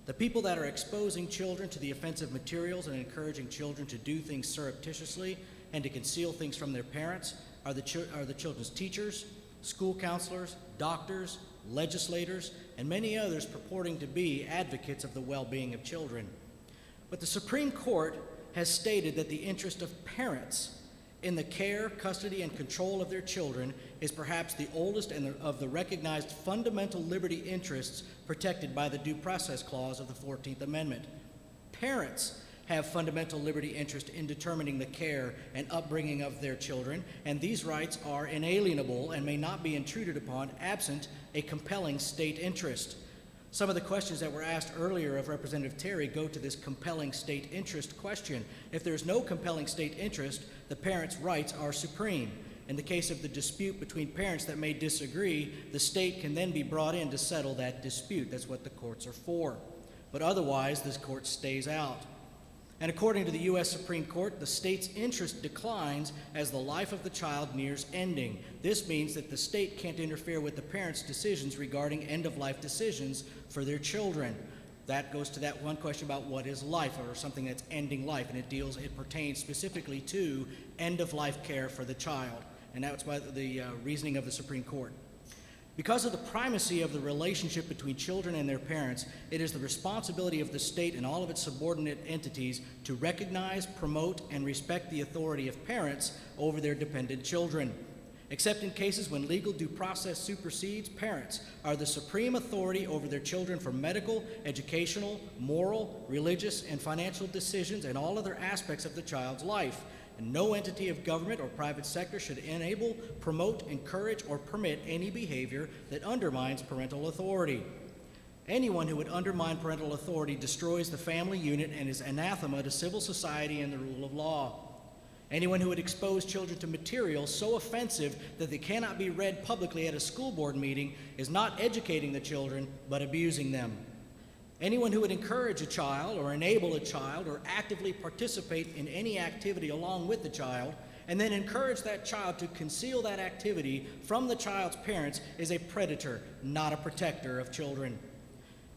The people that are exposing children to the offensive materials and encouraging children to do things surreptitiously and to conceal things from their parents are the children's teachers, school counselors, doctors, legislators, and many others purporting to be advocates of the well-being of children. But the Supreme Court has stated that the interest of parents in the care, custody, and control of their children is perhaps the oldest and of the recognized fundamental liberty interests protected by the Due Process Clause of the 14th Amendment. Parents have fundamental liberty interest in determining the care and upbringing of their children, and these rights are inalienable and may not be intruded upon absent a compelling state interest. Some of the questions that were asked earlier of Representative Terry go to this compelling state interest question. If there's no compelling state interest, the parents' rights are supreme. In the case of the dispute between parents that may disagree, the state can then be brought in to settle that dispute. That's what the courts are for. But otherwise, this court stays out. And according to the U.S. Supreme Court, the state's interest declines as the life of the child nears ending. This means that the state can't interfere with the parents' decisions regarding end-of-life decisions for their children. That goes to that one question about what is life, or something that's ending life, and it pertains specifically to end-of-life care for the child. And that's by the reasoning of the Supreme Court. Because of the primacy of the relationship between children and their parents, it is the responsibility of the state and all of its subordinate entities to recognize, promote, and respect the authority of parents over their dependent children. Except in cases when legal due process supersedes, parents are the supreme authority over their children for medical, educational, moral, religious, and financial decisions and all other aspects of the child's life. And no entity of government or private sector should enable, promote, encourage, or permit any behavior that undermines parental authority. Anyone who would undermine parental authority destroys the family unit and is anathema to civil society and the rule of law. Anyone who would expose children to material so offensive that they cannot be read publicly at a school board meeting is not educating the children, but abusing them. Anyone who would encourage a child or enable a child or actively participate in any activity along with the child and then encourage that child to conceal that activity from the child's parents is a predator, not a protector of children.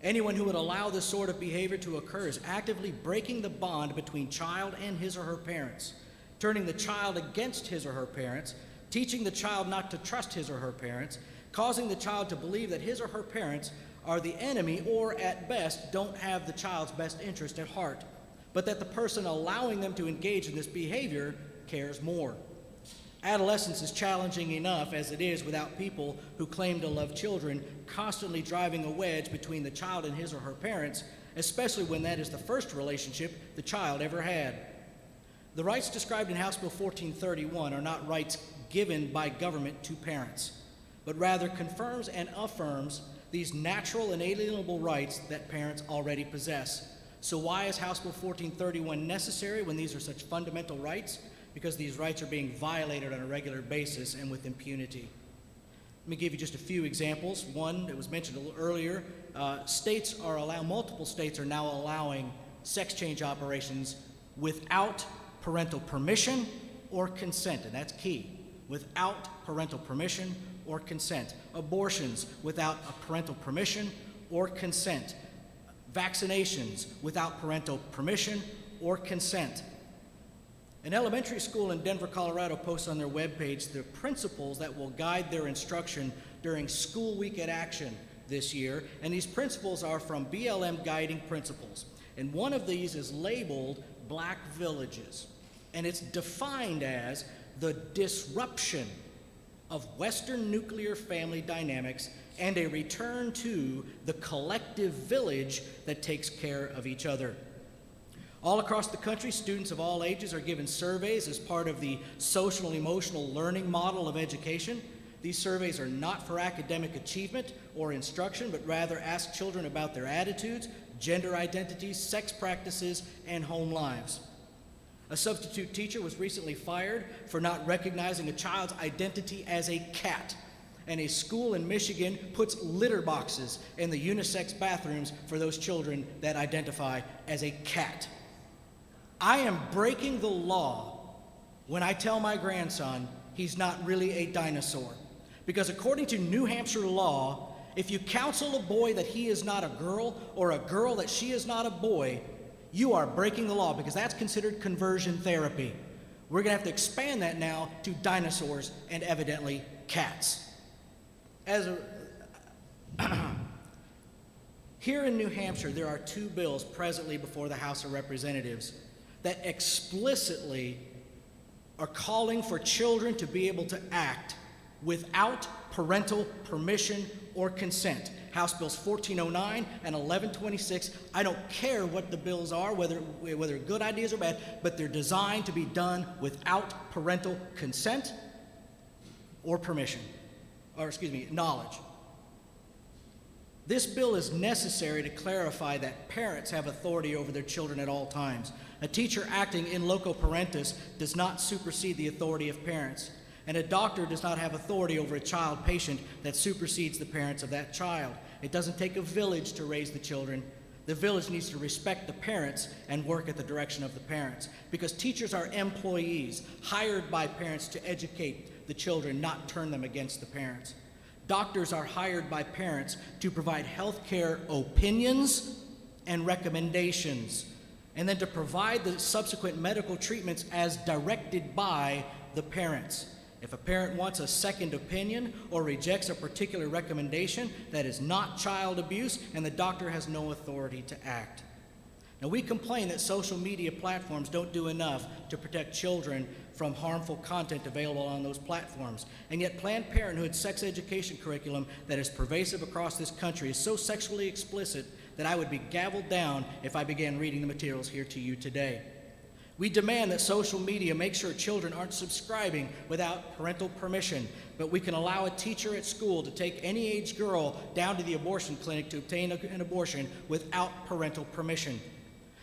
Anyone who would allow this sort of behavior to occur is actively breaking the bond between child and his or her parents, turning the child against his or her parents, teaching the child not to trust his or her parents, causing the child to believe that his or her parents are the enemy or, at best, don't have the child's best interest at heart, but that the person allowing them to engage in this behavior cares more. Adolescence is challenging enough as it is without people who claim to love children constantly driving a wedge between the child and his or her parents, especially when that is the first relationship the child ever had. The rights described in House Bill 1431 are not rights given by government to parents, but rather confirms and affirms these natural and inalienable rights that parents already possess. So why is House Bill 1431 necessary when these are such fundamental rights? Because these rights are being violated on a regular basis and with impunity. Let me give you just a few examples. One that was mentioned a little earlier, multiple states are now allowing sex change operations without parental permission or consent, and that's key, without parental permission or consent. Abortions without a parental permission or consent. Vaccinations without parental permission or consent. An elementary school in Denver, Colorado posts on their webpage the principles that will guide their instruction during School Week at Action this year, and these principles are from BLM Guiding Principles. And one of these is labeled Black Villages, and it's defined as the disruption of Western nuclear family dynamics and a return to the collective village that takes care of each other. All across the country, students of all ages are given surveys as part of the social and emotional learning model of education. These surveys are not for academic achievement or instruction, but rather ask children about their attitudes, gender identities, sex practices, and home lives. A substitute teacher was recently fired for not recognizing a child's identity as a cat. And a school in Michigan puts litter boxes in the unisex bathrooms for those children that identify as a cat. I am breaking the law when I tell my grandson he's not really a dinosaur. Because according to New Hampshire law, if you counsel a boy that he is not a girl or a girl that she is not a boy, you are breaking the law because that's considered conversion therapy. We're going to have to expand that now to dinosaurs and evidently cats. Here in New Hampshire, there are two bills presently before the House of Representatives that explicitly are calling for children to be able to act without parental permission or consent. House Bills 1409 and 1126. I don't care what the bills are, whether good ideas or bad, but they're designed to be done without parental consent or permission, knowledge. This bill is necessary to clarify that parents have authority over their children at all times. A teacher acting in loco parentis does not supersede the authority of parents. And a doctor does not have authority over a child patient that supersedes the parents of that child. It doesn't take a village to raise the children. The village needs to respect the parents and work at the direction of the parents. Because teachers are employees hired by parents to educate the children, not turn them against the parents. Doctors are hired by parents to provide health care opinions and recommendations, and then to provide the subsequent medical treatments as directed by the parents. If a parent wants a second opinion or rejects a particular recommendation, that is not child abuse, and the doctor has no authority to act. Now, we complain that social media platforms don't do enough to protect children from harmful content available on those platforms. And yet Planned Parenthood's sex education curriculum that is pervasive across this country is so sexually explicit that I would be gavelled down if I began reading the materials here to you today. We demand that social media make sure children aren't subscribing without parental permission, but we can allow a teacher at school to take any age girl down to the abortion clinic to obtain an abortion without parental permission.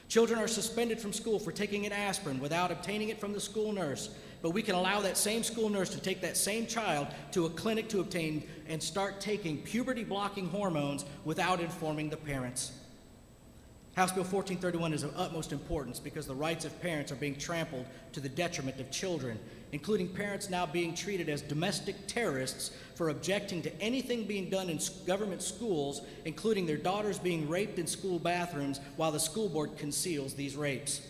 Children are suspended from school for taking an aspirin without obtaining it from the school nurse, but we can allow that same school nurse to take that same child to a clinic to obtain and start taking puberty-blocking hormones without informing the parents. House Bill 1431 is of utmost importance because the rights of parents are being trampled to the detriment of children, including parents now being treated as domestic terrorists for objecting to anything being done in government schools, including their daughters being raped in school bathrooms while the school board conceals these rapes.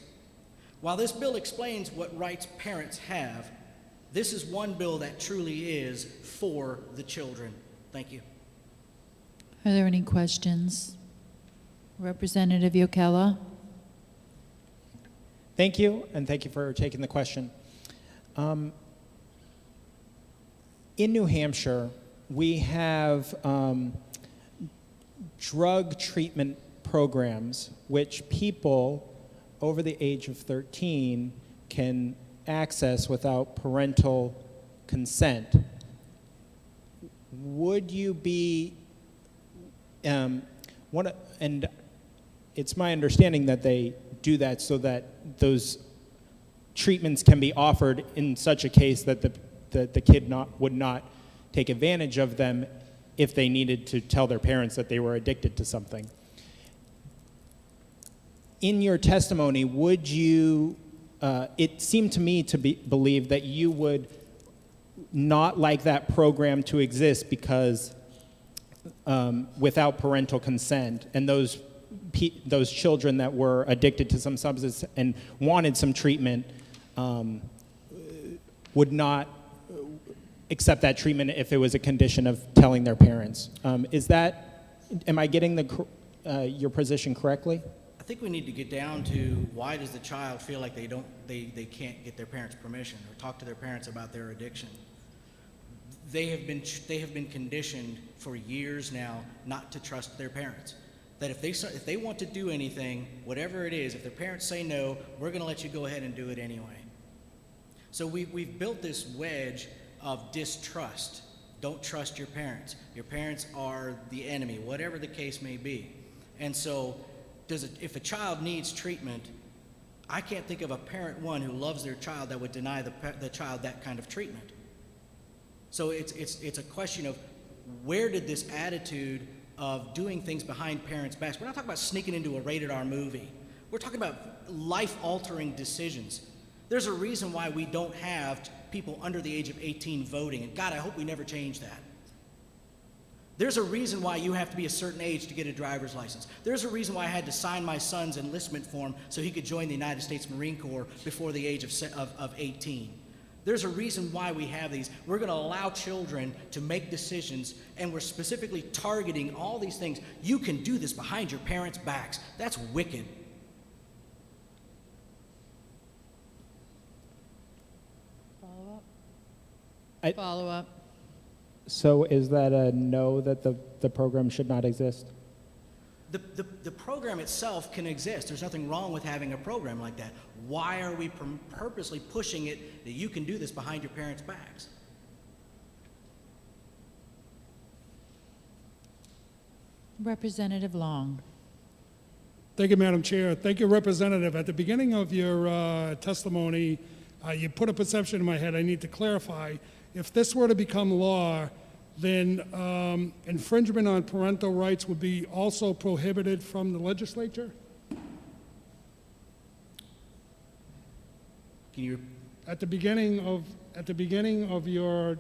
While this bill explains what rights parents have, this is one bill that truly is for the children. Thank you. Are there any questions? Representative Yokella? Thank you, and thank you for taking the question. In New Hampshire, we have drug treatment programs which people over the age of 13 can access without parental consent. Would you be, and it's my understanding that they do that so that those treatments can be offered in such a case that the kid would not take advantage of them if they needed to tell their parents that they were addicted to something. In your testimony, would you, it seemed to me to believe that you would not like that program to exist because without parental consent, and those children that were addicted to some substance and wanted some treatment would not accept that treatment if it was a condition of telling their parents. Am I getting your position correctly? I think we need to get down to why does the child feel like they can't get their parents' permission or talk to their parents about their addiction. They have been conditioned for years now not to trust their parents. That if they want to do anything, whatever it is, if their parents say no, we're going to let you go ahead and do it anyway. So we've built this wedge of distrust. Don't trust your parents. Your parents are the enemy, whatever the case may be. And so if a child needs treatment, I can't think of a parent, one, who loves their child that would deny the child that kind of treatment. So it's a question of where did this attitude of doing things behind parents' backs. We're not talking about sneaking into a rated R movie. We're talking about life-altering decisions. There's a reason why we don't have people under the age of 18 voting, and God, I hope we never change that. There's a reason why you have to be a certain age to get a driver's license. There's a reason why I had to sign my son's enlistment form so he could join the United States Marine Corps before the age of 18. There's a reason why we have these. We're going to allow children to make decisions, and we're specifically targeting all these things. You can do this behind your parents' backs. That's wicked. Follow up. So is that a no, that the program should not exist? The program itself can exist. There's nothing wrong with having a program like that. Why are we purposely pushing it that you can do this behind your parents' backs? Representative Long. Thank you, Madam Chair. Thank you, Representative. At the beginning of your testimony, you put a perception in my head I need to clarify. If this were to become law, then infringement on parental rights would be also prohibited from the legislature? Can you? At the beginning of your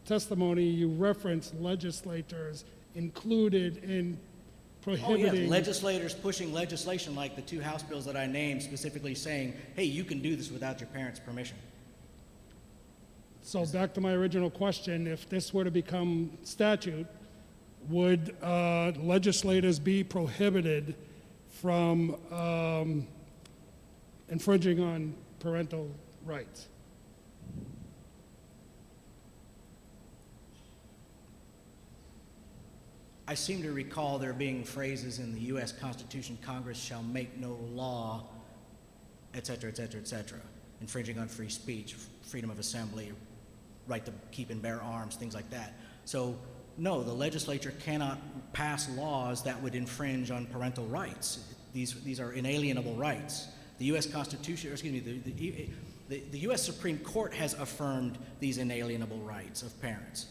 testimony, you referenced legislators included in prohibiting. Oh, yeah, legislators pushing legislation like the two House bills that I named, specifically saying, hey, you can do this without your parents' permission. So back to my original question, if this were to become statute, would legislators be prohibited from infringing on parental rights? I seem to recall there being phrases in the U.S. Constitution, Congress shall make no law, et cetera, et cetera, et cetera, infringing on free speech, freedom of assembly, right to keep and bear arms, things like that. So, no, the legislature cannot pass laws that would infringe on parental rights. These are inalienable rights. The U.S. Constitution, or excuse me, the U.S. Supreme Court has affirmed these inalienable rights of parents.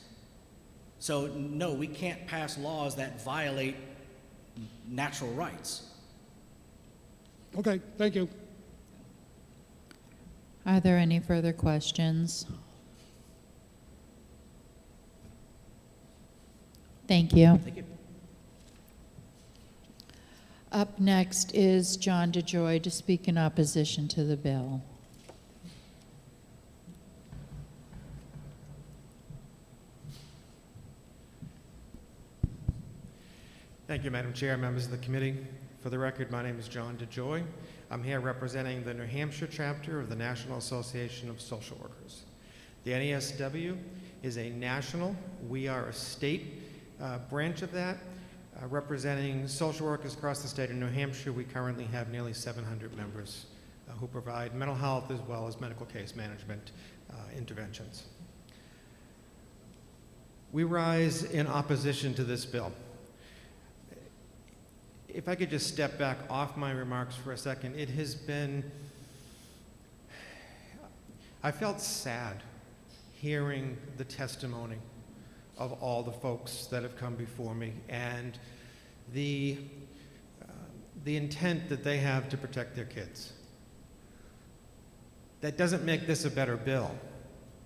So, no, we can't pass laws that violate natural rights. Okay, thank you. Are there any further questions? Thank you. Thank you. Up next is John DeJoy to speak in opposition to the bill. Thank you, Madam Chair, members of the committee. For the record, my name is John DeJoy. I'm here representing the New Hampshire chapter of the National Association of Social Workers. The NASW is a national, we are a state branch of that, representing social workers across the state of New Hampshire. We currently have nearly 700 members who provide mental health as well as medical case management interventions. We rise in opposition to this bill. If I could just step back off my remarks for a second, it has been, I felt sad hearing the testimony of all the folks that have come before me and the intent that they have to protect their kids. That doesn't make this a better bill.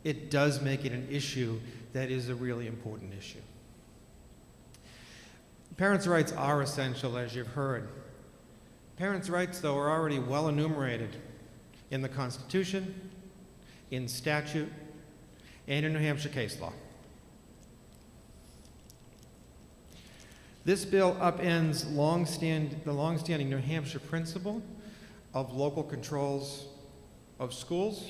It does make it an issue that is a really important issue. Parents' rights are essential, as you've heard. Parents' rights, though, are already well enumerated in the Constitution, in statute, and in New Hampshire case law. This bill upends the longstanding New Hampshire principle of local controls of schools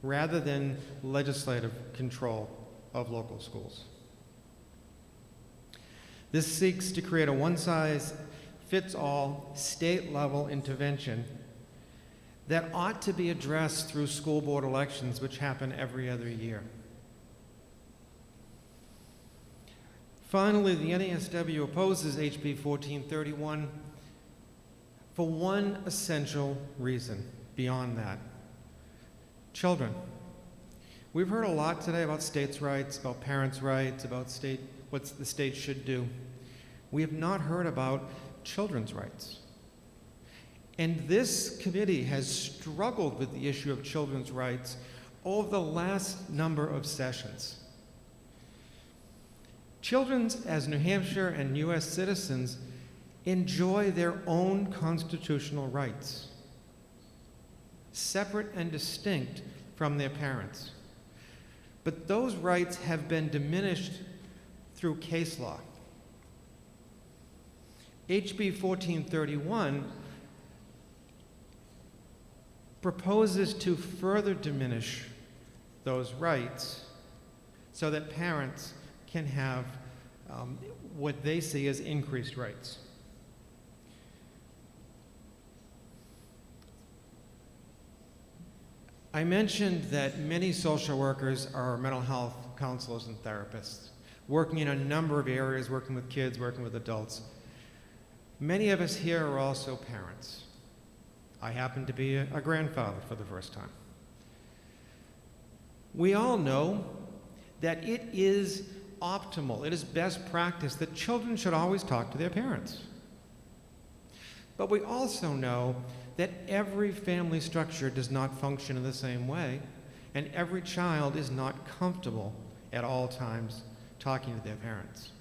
rather than legislative control of local schools. This seeks to create a one-size-fits-all state-level intervention that ought to be addressed through school board elections, which happen every other year. Finally, the NASW opposes HB 1431 for one essential reason beyond that. Children. We've heard a lot today about states' rights, about parents' rights, about what the state should do. We have not heard about children's rights. And this committee has struggled with the issue of children's rights over the last number of sessions. Children, as New Hampshire and U.S. citizens, enjoy their own constitutional rights, separate and distinct from their parents. But those rights have been diminished through case law. HB 1431 proposes to further diminish those rights so that parents can have what they see as increased rights. I mentioned that many social workers are mental health counselors and therapists, working in a number of areas, working with kids, working with adults. Many of us here are also parents. I happen to be a grandfather for the first time. We all know that it is optimal, it is best practice that children should always talk to their parents. But we also know that every family structure does not function in the same way, and every child is not comfortable at all times talking to their parents.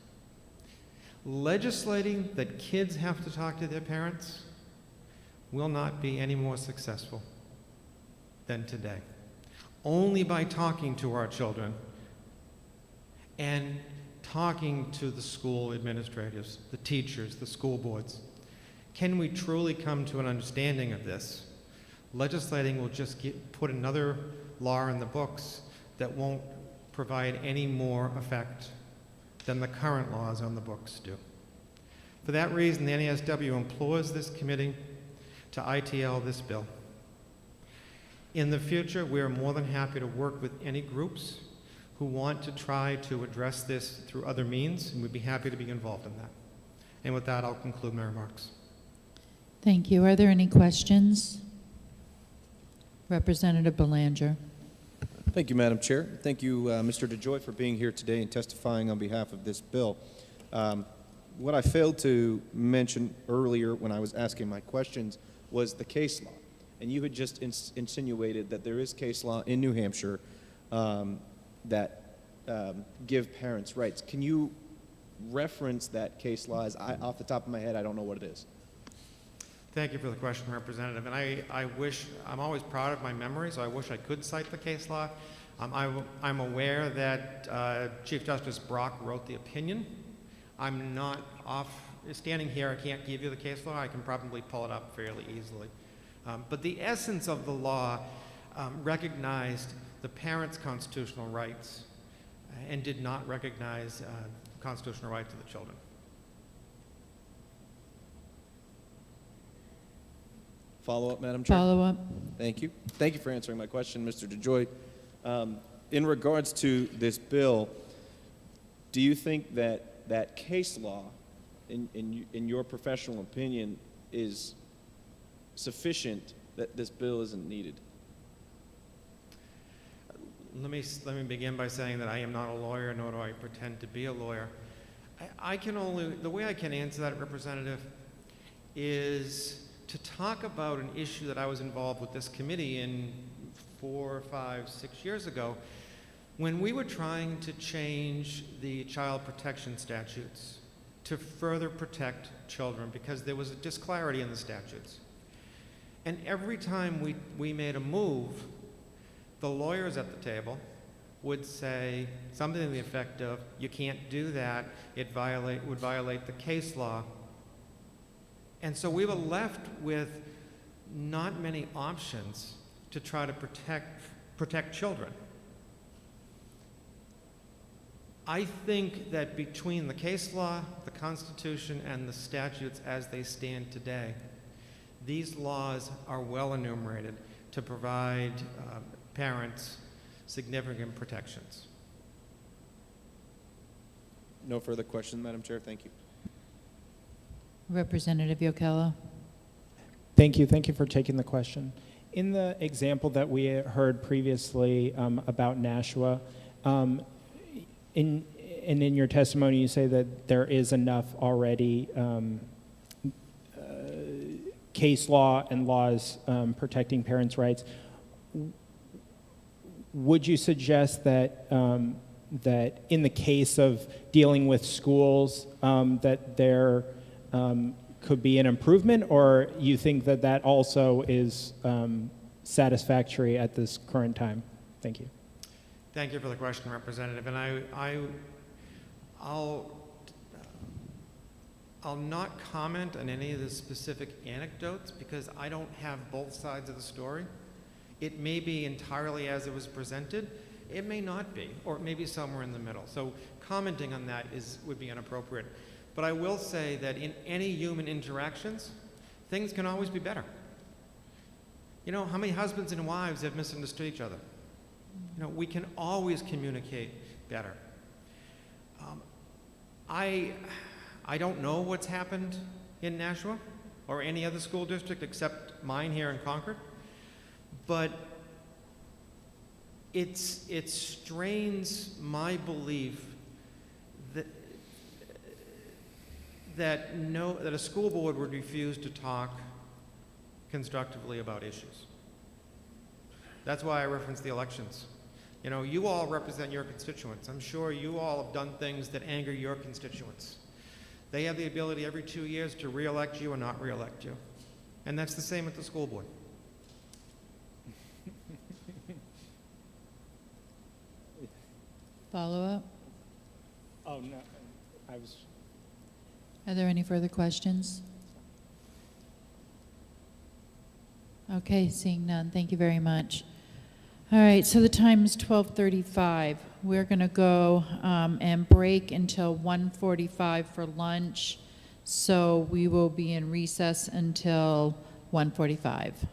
Legislating that kids have to talk to their parents will not be any more successful than today. only by talking to our children and talking to the school administrators, the teachers, the school boards, can we truly come to an understanding of this. Legislating will just put another law in the books that won't provide any more effect than the current laws on the books do. For that reason, the NASW implores this committee to ITL this bill. In the future, we are more than happy to work with any groups who want to try to address this through other means, and we'd be happy to be involved in that. And with that, I'll conclude my remarks. Thank you. Are there any questions? Representative Belanger. Thank you, Madam Chair. Thank you, Mr. DeJoy, for being here today and testifying on behalf of this bill. What I failed to mention earlier when I was asking my questions was the case law. And you had just insinuated that there is case law in New Hampshire that give parents rights. Can you reference that case law? As off the top of my head, I don't know what it is. Thank you for the question, Representative. And I wish, I'm always proud of my memory, so I wish I could cite the case law. I'm aware that Chief Justice Brock wrote the opinion. I'm not standing here, I can't give you the case law. I can probably pull it up fairly easily. But the essence of the law recognized the parents' constitutional rights and did not recognize constitutional rights of the children. Follow up, Madam Chair? Follow up. Thank you. Thank you for answering my question, Mr. DeJoy. In regards to this bill, do you think that that case law, in your professional opinion, is sufficient that this bill isn't needed? Let me begin by saying that I am not a lawyer, nor do I pretend to be a lawyer. The way I can answer that, Representative, is to talk about an issue that I was involved with this committee in 4, 5, 6 years ago, when we were trying to change the child protection statutes to further protect children because there was a disclarity in the statutes. And every time we made a move, the lawyers at the table would say something to the effect of, you can't do that, it would violate the case law. And so we were left with not many options to try to protect children. I think that between the case law, the Constitution, and the statutes as they stand today, these laws are well enumerated to provide parents significant protections. No further questions, Madam Chair. Thank you. Representative Yokela. Thank you. Thank you for taking the question. In the example that we heard previously about Nashua, in your testimony, you say that there is enough already case law and laws protecting parents' rights. Would you suggest that that in the case of dealing with schools, that there could be an improvement, or you think that that also is satisfactory at this current time? Thank you. Thank you for the question, Representative. And I'll not comment on any of the specific anecdotes because I don't have both sides of the story. It may be entirely as it was presented. It may not be, or it may be somewhere in the middle. So commenting on that would be inappropriate. But I will say that in any human interactions, things can always be better. You know, how many husbands and wives have misunderstood each other? You know, we can always communicate better. I don't know what's happened in Nashua or any other school district except mine here in Concord, but it strains my belief that a school board would refuse to talk constructively about issues. That's why I referenced the elections. You know, you all represent your constituents. I'm sure you all have done things that anger your constituents. They have the ability every 2 years to re-elect you or not re-elect you. And that's the same at the school board. Follow-up? Oh, no, I was, Are there any further questions? Okay, seeing none, thank you very much. All right, so the time is 12:35. We're going to go and break until 1:45 for lunch, so we will be in recess until 1:45.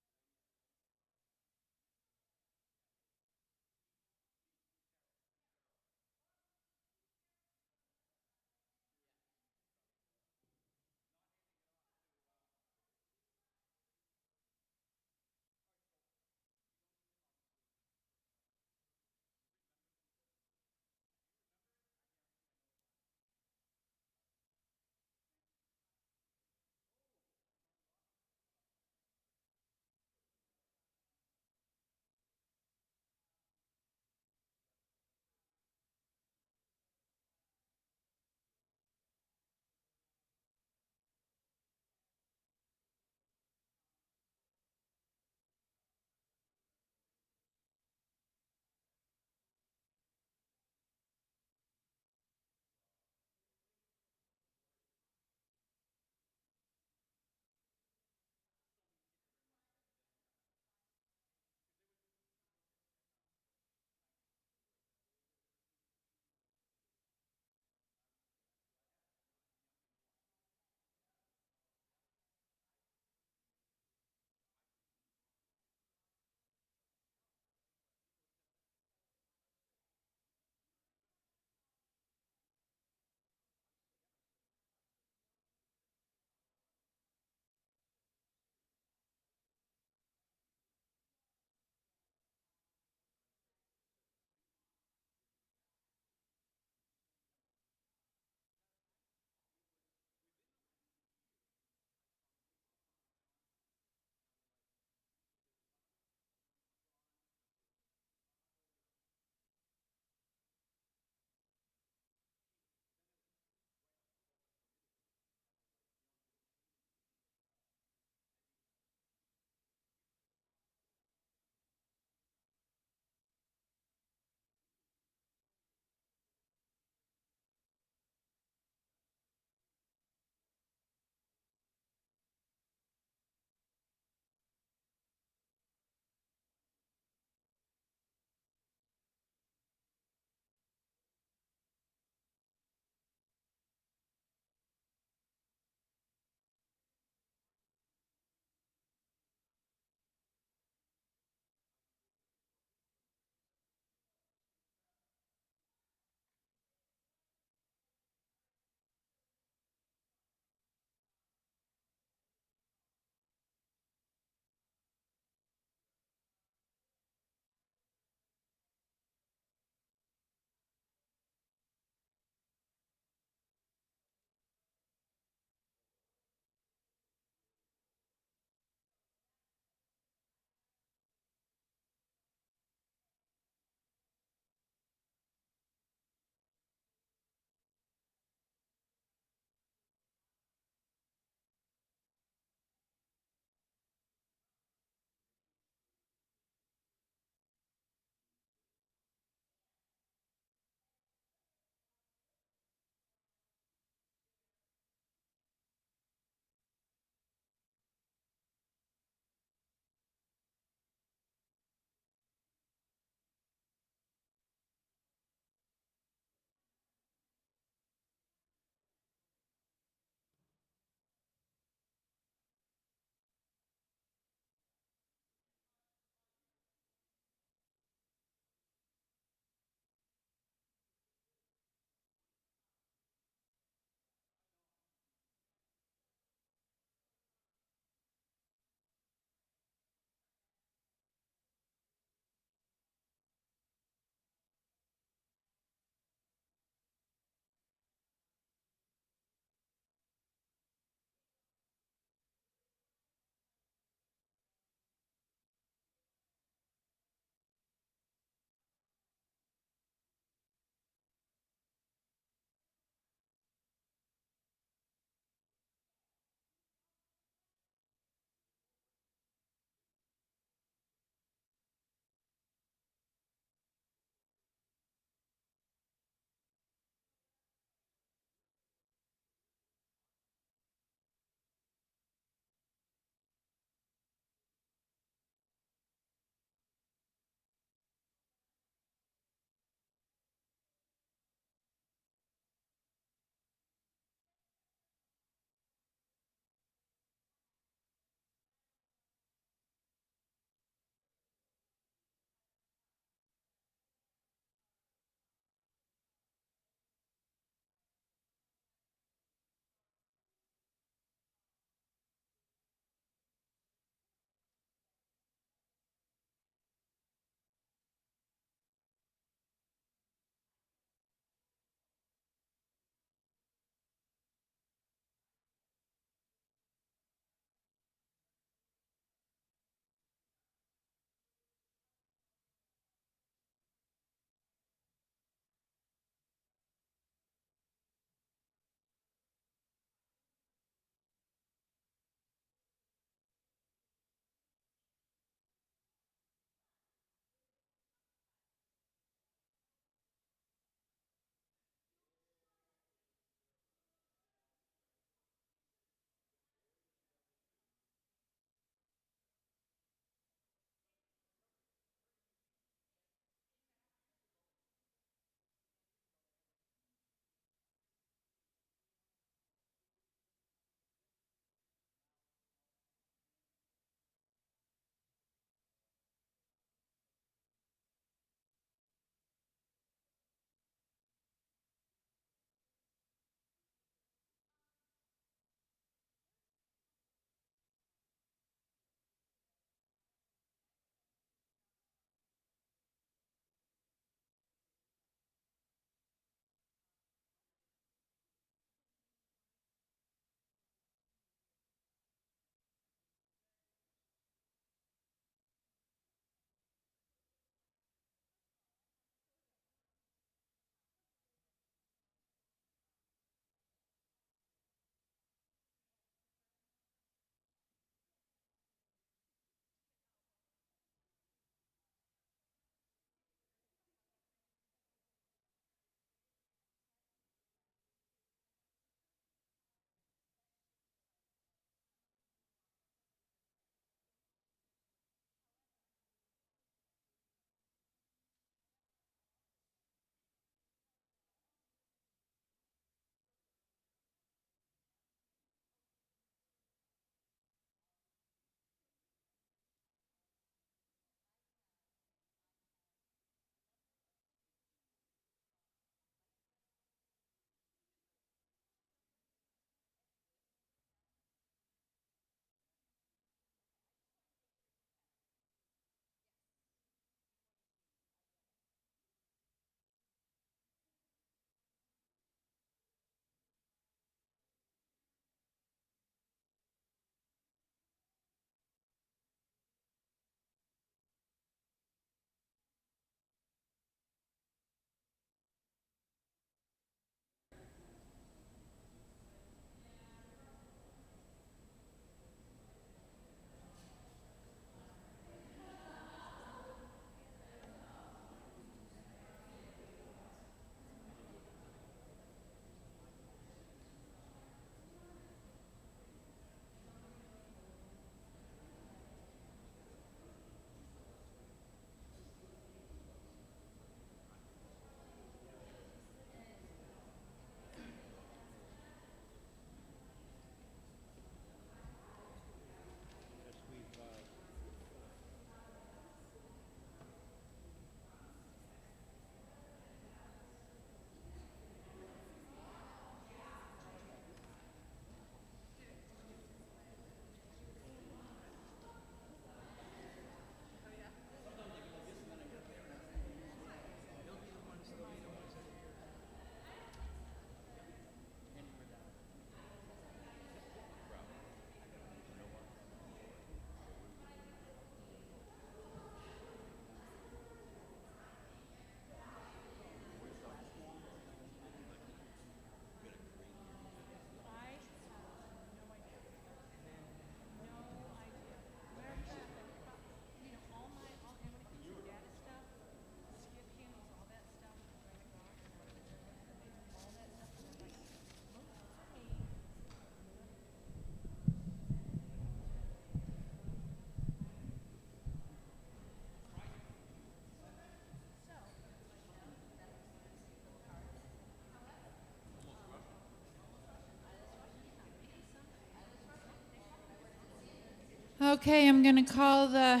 Okay, I'm going to call the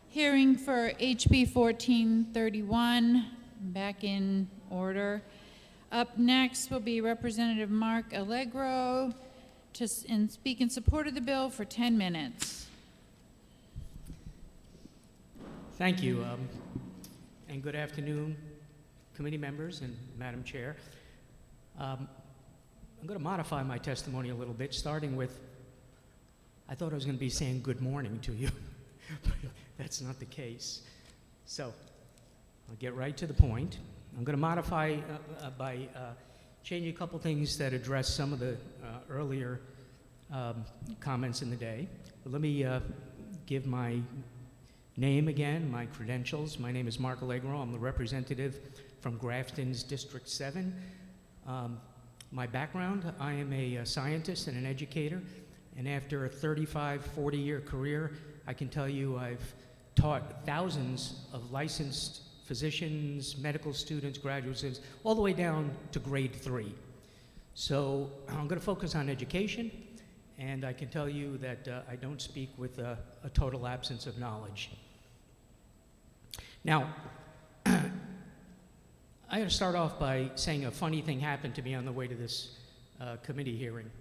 hearing for HB 1431 back in order. Up next will be Representative Mark Allegro to speak in support of the bill for 10 minutes. Thank you, and good afternoon, committee members and Madam Chair. I'm going to modify my testimony a little bit, starting with, I thought I was going to be saying good morning to you, but that's not the case. So I'll get right to the point. I'm going to modify by changing a couple things that address some of the earlier comments in the day. But let me give my name again, my credentials. My name is Mark Allegro. I'm the representative from Grafton's District 7. My background, I am a scientist and an educator, and after a 35, 40-year career, I can tell you I've taught thousands of licensed physicians, medical students, graduate students, all the way down to grade 3. So I'm going to focus on education, and I can tell you that I don't speak with a total absence of knowledge. Now, I got to start off by saying a funny thing happened to me on the way to this committee hearing.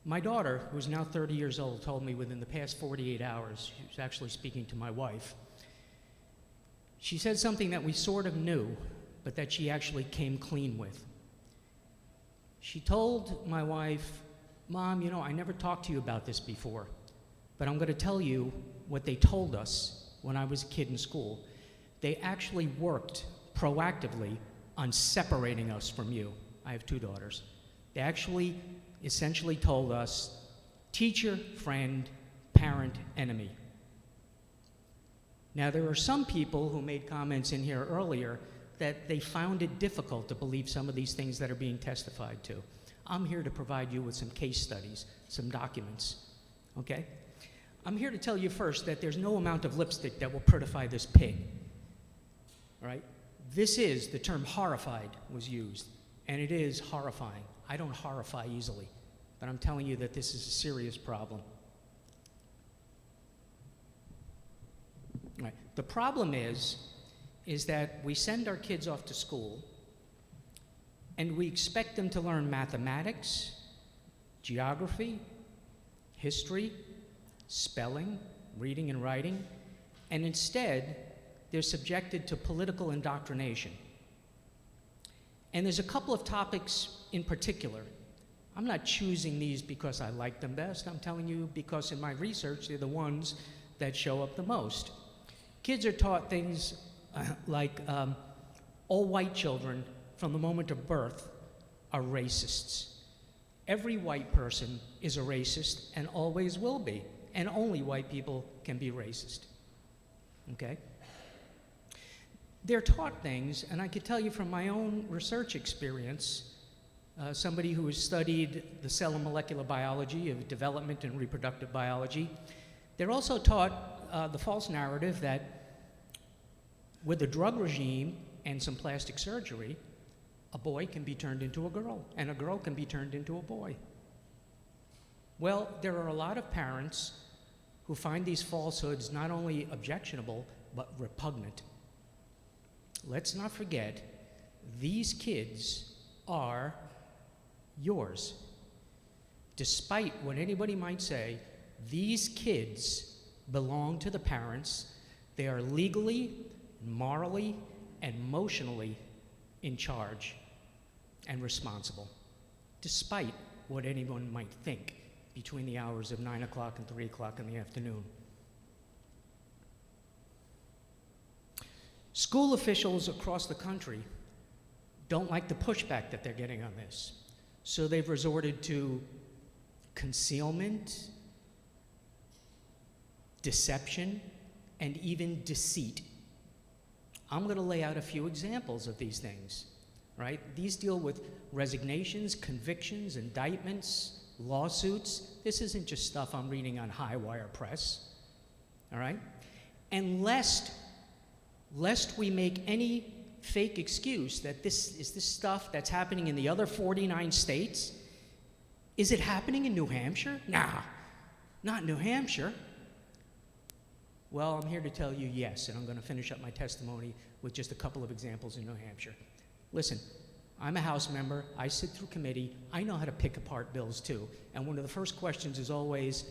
My daughter, who's now 30 years old, told me within the past 48 hours, she was actually speaking to my wife, she said something that we sort of knew, but that she actually came clean with. She told my wife, Mom, you know, I never talked to you about this before, but I'm going to tell you what they told us when I was a kid in school. They actually worked proactively on separating us from you. I have 2 daughters. They actually essentially told us, teacher, friend, parent, enemy. Now, there are some people who made comments in here earlier that they found it difficult to believe some of these things that are being testified to. I'm here to provide you with some case studies, some documents, okay? I'm here to tell you first that there's no amount of lipstick that will prettify this pig, all right? This is, the term horrified was used, and it is horrifying. I don't horrify easily, but I'm telling you that this is a serious problem. Right. The problem is that we send our kids off to school and we expect them to learn mathematics, geography, history, spelling, reading and writing, and instead they're subjected to political indoctrination. And there's a couple of topics in particular. I'm not choosing these because I like them best. I'm telling you because in my research, they're the ones that show up the most. Kids are taught things like all white children from the moment of birth are racists. Every white person is a racist and always will be, and only white people can be racist, okay? They're taught things, and I could tell you from my own research experience, somebody who has studied the cell and molecular biology of development and reproductive biology, they're also taught the false narrative that with the drug regime and some plastic surgery, a boy can be turned into a girl, and a girl can be turned into a boy. Well, there are a lot of parents who find these falsehoods not only objectionable, but repugnant. Let's not forget, these kids are yours. Despite what anybody might say, these kids belong to the parents. They are legally, morally, and emotionally in charge and responsible, despite what anyone might think between the hours of 9 o'clock and 3 o'clock in the afternoon. School officials across the country don't like the pushback that they're getting on this, so they've resorted to concealment, deception, and even deceit. I'm going to lay out a few examples of these things, right? These deal with resignations, convictions, indictments, lawsuits. This isn't just stuff I'm reading on Highwire Press, all right? And lest we make any fake excuse that this is this stuff that's happening in the other 49 states. Is it happening in New Hampshire? Nah. Not New Hampshire. Well, I'm here to tell you yes, and I'm going to finish up my testimony with just a couple of examples in New Hampshire. Listen, I'm a House member. I sit through committee. I know how to pick apart bills too. And one of the first questions is always,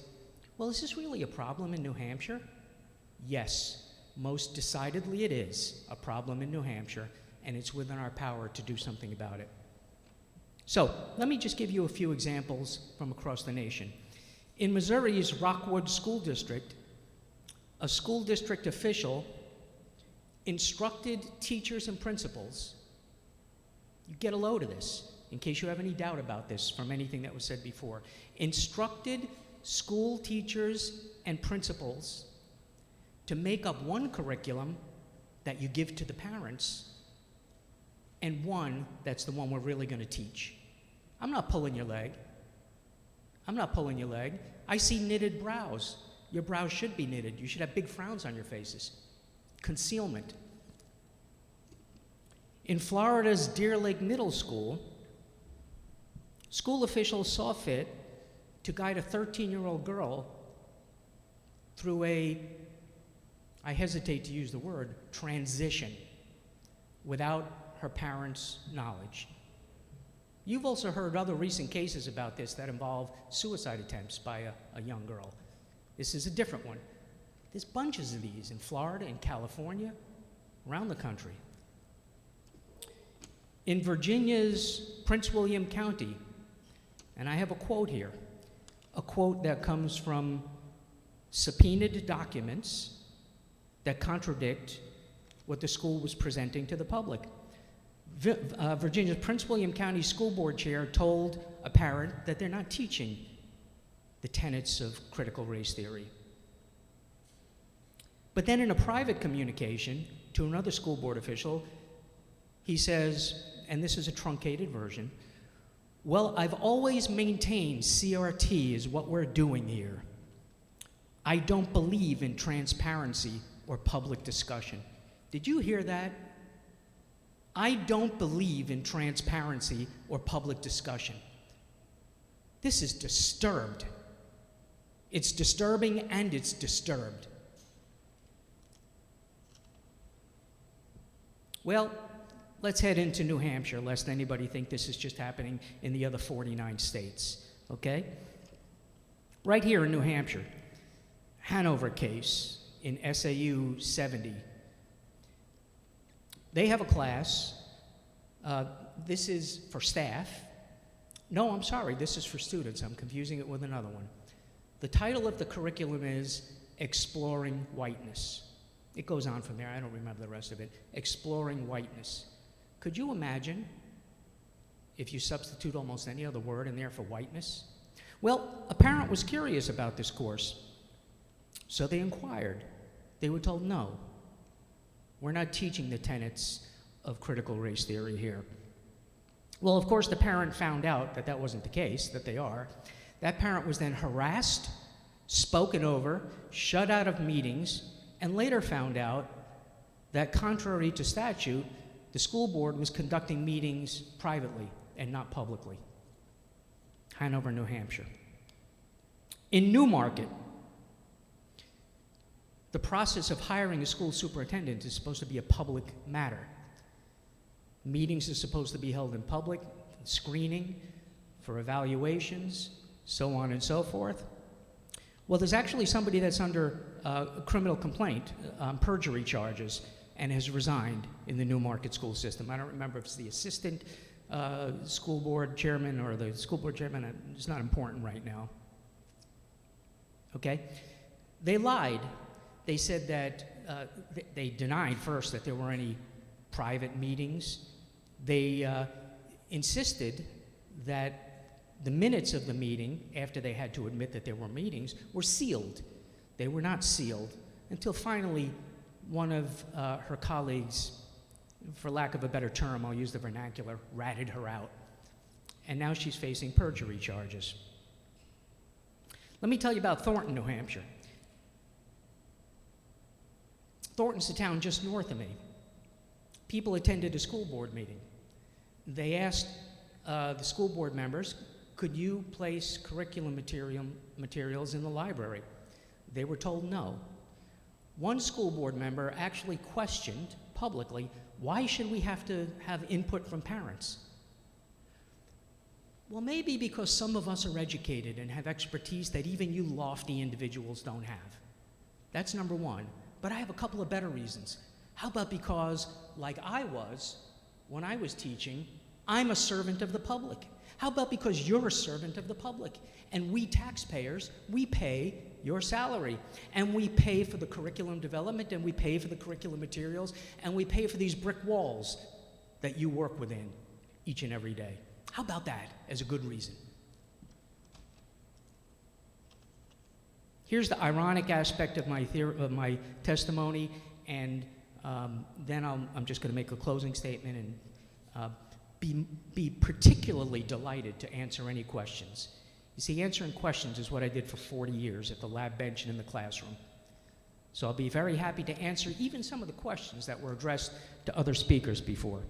well, is this really a problem in New Hampshire? Yes, most decidedly it is a problem in New Hampshire, and it's within our power to do something about it. So let me just give you a few examples from across the nation. In Missouri's Rockwood School District, a school district official instructed teachers and principals, you get a load of this, in case you have any doubt about this from anything that was said before, instructed school teachers and principals to make up one curriculum that you give to the parents and one that's the one we're really going to teach. I'm not pulling your leg. I'm not pulling your leg. I see knitted brows. Your brows should be knitted. You should have big frowns on your faces. Concealment. In Florida's Deer Lake Middle School, school officials saw fit to guide a 13-year-old girl through a, I hesitate to use the word, transition without her parents' knowledge. You've also heard other recent cases about this that involve suicide attempts by a young girl. This is a different one. There's bunches of these in Florida, in California, around the country. In Virginia's Prince William County, and I have a quote here, a quote that comes from subpoenaed documents that contradict what the school was presenting to the public. Virginia's Prince William County School Board chair told a parent that they're not teaching the tenets of critical race theory. But then in a private communication to another school board official, he says, and this is a truncated version, well, I've always maintained CRT is what we're doing here. I don't believe in transparency or public discussion. Did you hear that? I don't believe in transparency or public discussion. This is disturbed. It's disturbing and it's disturbed. Well, let's head into New Hampshire, lest anybody think this is just happening in the other 49 states, okay? Right here in New Hampshire, Hanover case in SAU 70. They have a class. This is for staff. No, I'm sorry, this is for students. I'm confusing it with another one. The title of the curriculum is Exploring Whiteness. It goes on from there. I don't remember the rest of it. Exploring Whiteness. Could you imagine if you substitute almost any other word in there for whiteness? Well, a parent was curious about this course, so they inquired. They were told, no, we're not teaching the tenets of critical race theory here. Well, of course, the parent found out that that wasn't the case, that they are. That parent was then harassed, spoken over, shut out of meetings, and later found out that contrary to statute, the school board was conducting meetings privately and not publicly. Hanover, New Hampshire. In Newmarket, the process of hiring a school superintendent is supposed to be a public matter. Meetings are supposed to be held in public, screening for evaluations, so on and so forth. Well, there's actually somebody that's under a criminal complaint, perjury charges, and has resigned in the Newmarket school system. I don't remember if it's the assistant school board chairman or the school board chairman. It's not important right now. Okay? They lied. They said that they denied first that there were any private meetings. They insisted that the minutes of the meeting, after they had to admit that there were meetings, were sealed. They were not sealed until finally one of her colleagues, for lack of a better term, I'll use the vernacular, ratted her out. And now she's facing perjury charges. Let me tell you about Thornton, New Hampshire. Thornton's a town just north of me. People attended a school board meeting. They asked the school board members, could you place curriculum materials in the library? They were told no. One school board member actually questioned publicly, why should we have to have input from parents? Well, maybe because some of us are educated and have expertise that even you lofty individuals don't have. That's number one. But I have a couple of better reasons. How about because, like I was when I was teaching, I'm a servant of the public? How about because you're a servant of the public? And we taxpayers, we pay your salary. And we pay for the curriculum development, and we pay for the curriculum materials, and we pay for these brick walls that you work within each and every day. How about that as a good reason? Here's the ironic aspect of my testimony, and then I'm just going to make a closing statement and be particularly delighted to answer any questions. You see, answering questions is what I did for 40 years at the lab bench and in the classroom. So I'll be very happy to answer even some of the questions that were addressed to other speakers before.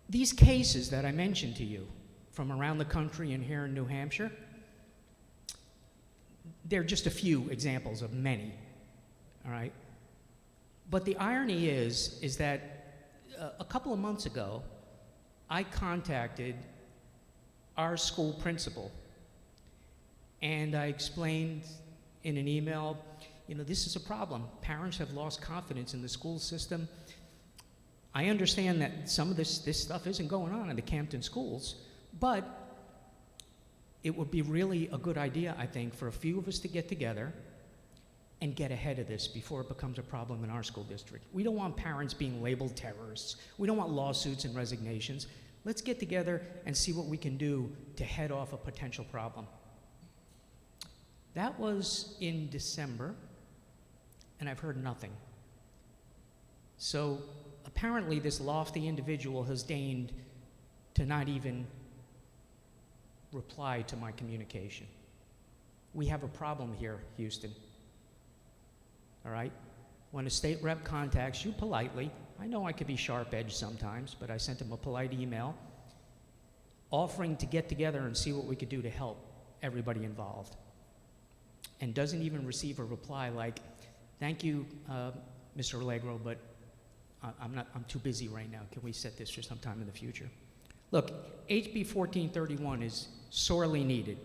These cases that I mentioned to you from around the country and here in New Hampshire, they're just a few examples of many, all right? But the irony is that a couple of months ago, I contacted our school principal, and I explained in an email, you know, this is a problem. Parents have lost confidence in the school system. I understand that some of this stuff isn't going on in the Campton schools, but it would be really a good idea, I think, for a few of us to get together and get ahead of this before it becomes a problem in our school district. We don't want parents being labeled terrorists. We don't want lawsuits and resignations. Let's get together and see what we can do to head off a potential problem. That was in December, and I've heard nothing. So apparently this lofty individual has deigned to not even reply to my communication. We have a problem here, Houston. All right? When a state rep contacts you politely, I know I could be sharp-edged sometimes, but I sent him a polite email offering to get together and see what we could do to help everybody involved. And doesn't even receive a reply like, thank you, Mr. Allegro, but I'm too busy right now. Can we set this for some time in the future? Look, HB 1431 is sorely needed.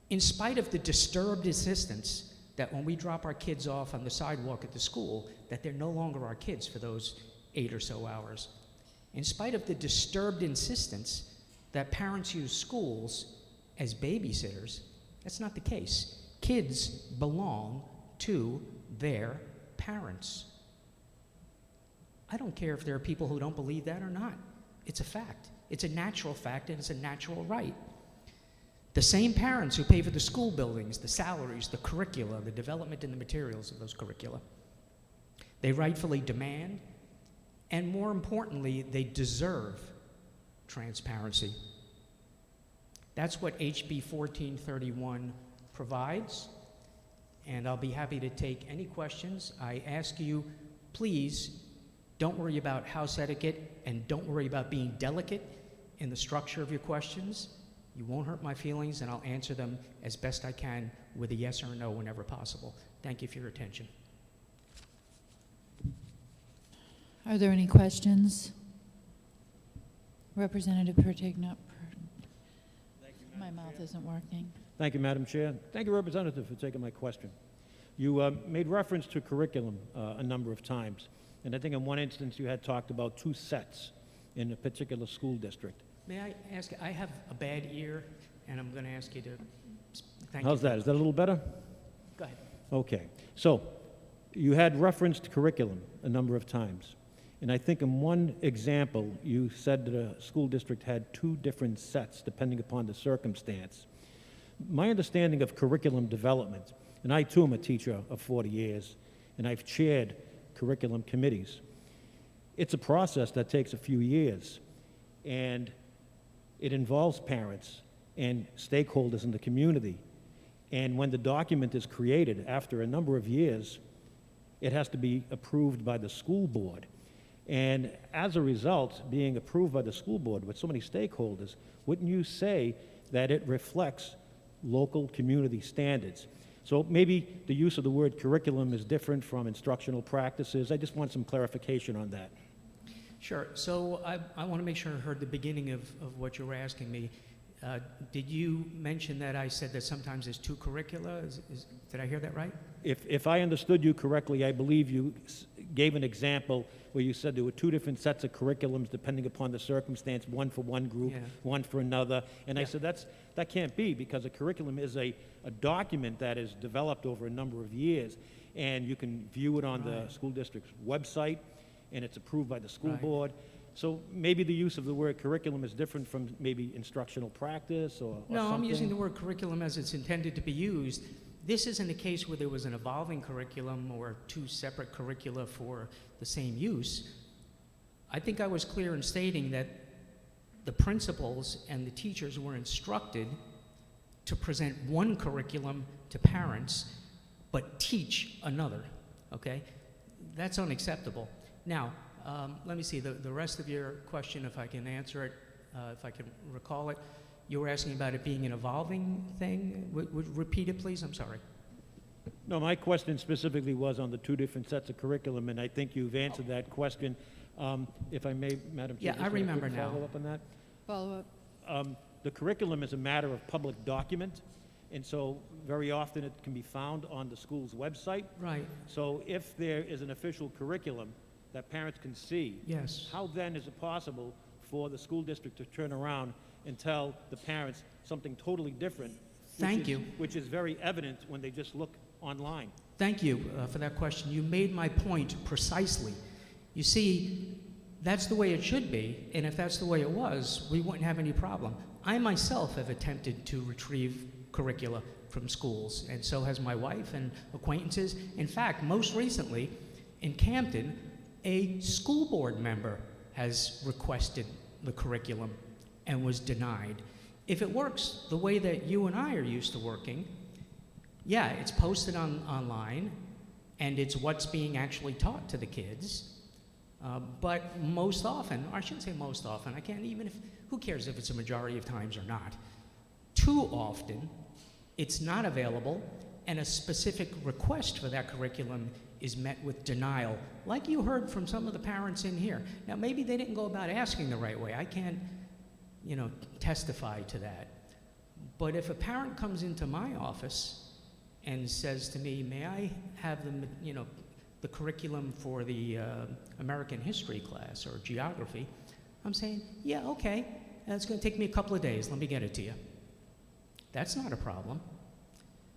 In spite of the disturbed insistence that when we drop our kids off on the sidewalk at the school, that they're no longer our kids for those 8 or so hours. In spite of the disturbed insistence that parents use schools as babysitters, that's not the case. Kids belong to their parents. I don't care if there are people who don't believe that or not. It's a fact. It's a natural fact, and it's a natural right. The same parents who pay for the school buildings, the salaries, the curricula, the development and the materials of those curricula, they rightfully demand, and more importantly, they deserve transparency. That's what HB 1431 provides, and I'll be happy to take any questions. I ask you, please, don't worry about house etiquette, and don't worry about being delicate in the structure of your questions. You won't hurt my feelings, and I'll answer them as best I can with a yes or a no whenever possible. Thank you for your attention. Are there any questions? Representative Pertigna. My mouth isn't working. Thank you, Madam Chair. Thank you, Representative, for taking my question. You made reference to curriculum a number of times, and I think in one instance you had talked about 2 sets in a particular school district. May I ask, I have a bad ear, and I'm going to ask you to thank How's you. that? Is that a little better? Go ahead. Okay. So you had referenced curriculum a number of times. And I think in one example, you said that a school district had 2 different sets depending upon the circumstance. My understanding of curriculum development, and I too am a teacher of 40 years, and I've chaired curriculum committees. It's a process that takes a few years, and it involves parents and stakeholders in the community. And when the document is created after a number of years, it has to be approved by the school board. And as a result, being approved by the school board with so many stakeholders, wouldn't you say that it reflects local community standards? So maybe the use of the word curriculum is different from instructional practices. I just want some clarification on that. Sure. So I want to make sure I heard the beginning of what you were asking me. Did you mention that I said that sometimes there's two curricula? Did I hear that right? If I understood you correctly, I believe you gave an example where you said there were two different sets of curriculums depending upon the circumstance, one for one group, Yeah. one for another. And I said that can't be, because a curriculum is a document that is developed over a number of years, and you can view it on the school district's website, and it's approved by the school Right. board. So maybe the use of the word curriculum is different from maybe instructional practice or No, something. I'm using the word curriculum as it's intended to be used. This isn't a case where there was an evolving curriculum or two separate curricula for the same use. I think I was clear in stating that the principals and the teachers were instructed to present one curriculum to parents, but teach another, okay? That's unacceptable. Now, let me see, the rest of your question, if I can answer it, if I can recall it. You were asking about it being an evolving thing? Would repeat it, please? I'm sorry. No, my question specifically was on the two different sets of curriculum, and I think you've answered that question. If I may, Madam Chair, Yeah, just I a quick remember now. follow-up on that. Follow up. The curriculum is a matter of public document, and so very often it can be found on the school's website. Right. So if there is an official curriculum that parents can see, Yes. how then is it possible for the school district to turn around and tell the parents something totally different? Thank you. Which is very evident when they just look online. Thank you for that question. You made my point precisely. You see, that's the way it should be, and if that's the way it was, we wouldn't have any problem. I myself have attempted to retrieve curricula from schools, and so has my wife and acquaintances. In fact, most recently, in Camden, a school board member has requested the curriculum and was denied. If it works the way that you and I are used to working, yeah, it's posted online, and it's what's being actually taught to the kids. But most often, or I shouldn't say most often, I can't even, who cares if it's a majority of times or not? Too often, it's not available, and a specific request for that curriculum is met with denial, like you heard from some of the parents in here. Now, maybe they didn't go about asking the right way. I can't, testify to that. But if a parent comes into my office and says to me, may I have the curriculum for the American history class or geography, I'm saying, yeah, okay, it's going to take me a couple of days. Let me get it to you. That's not a problem.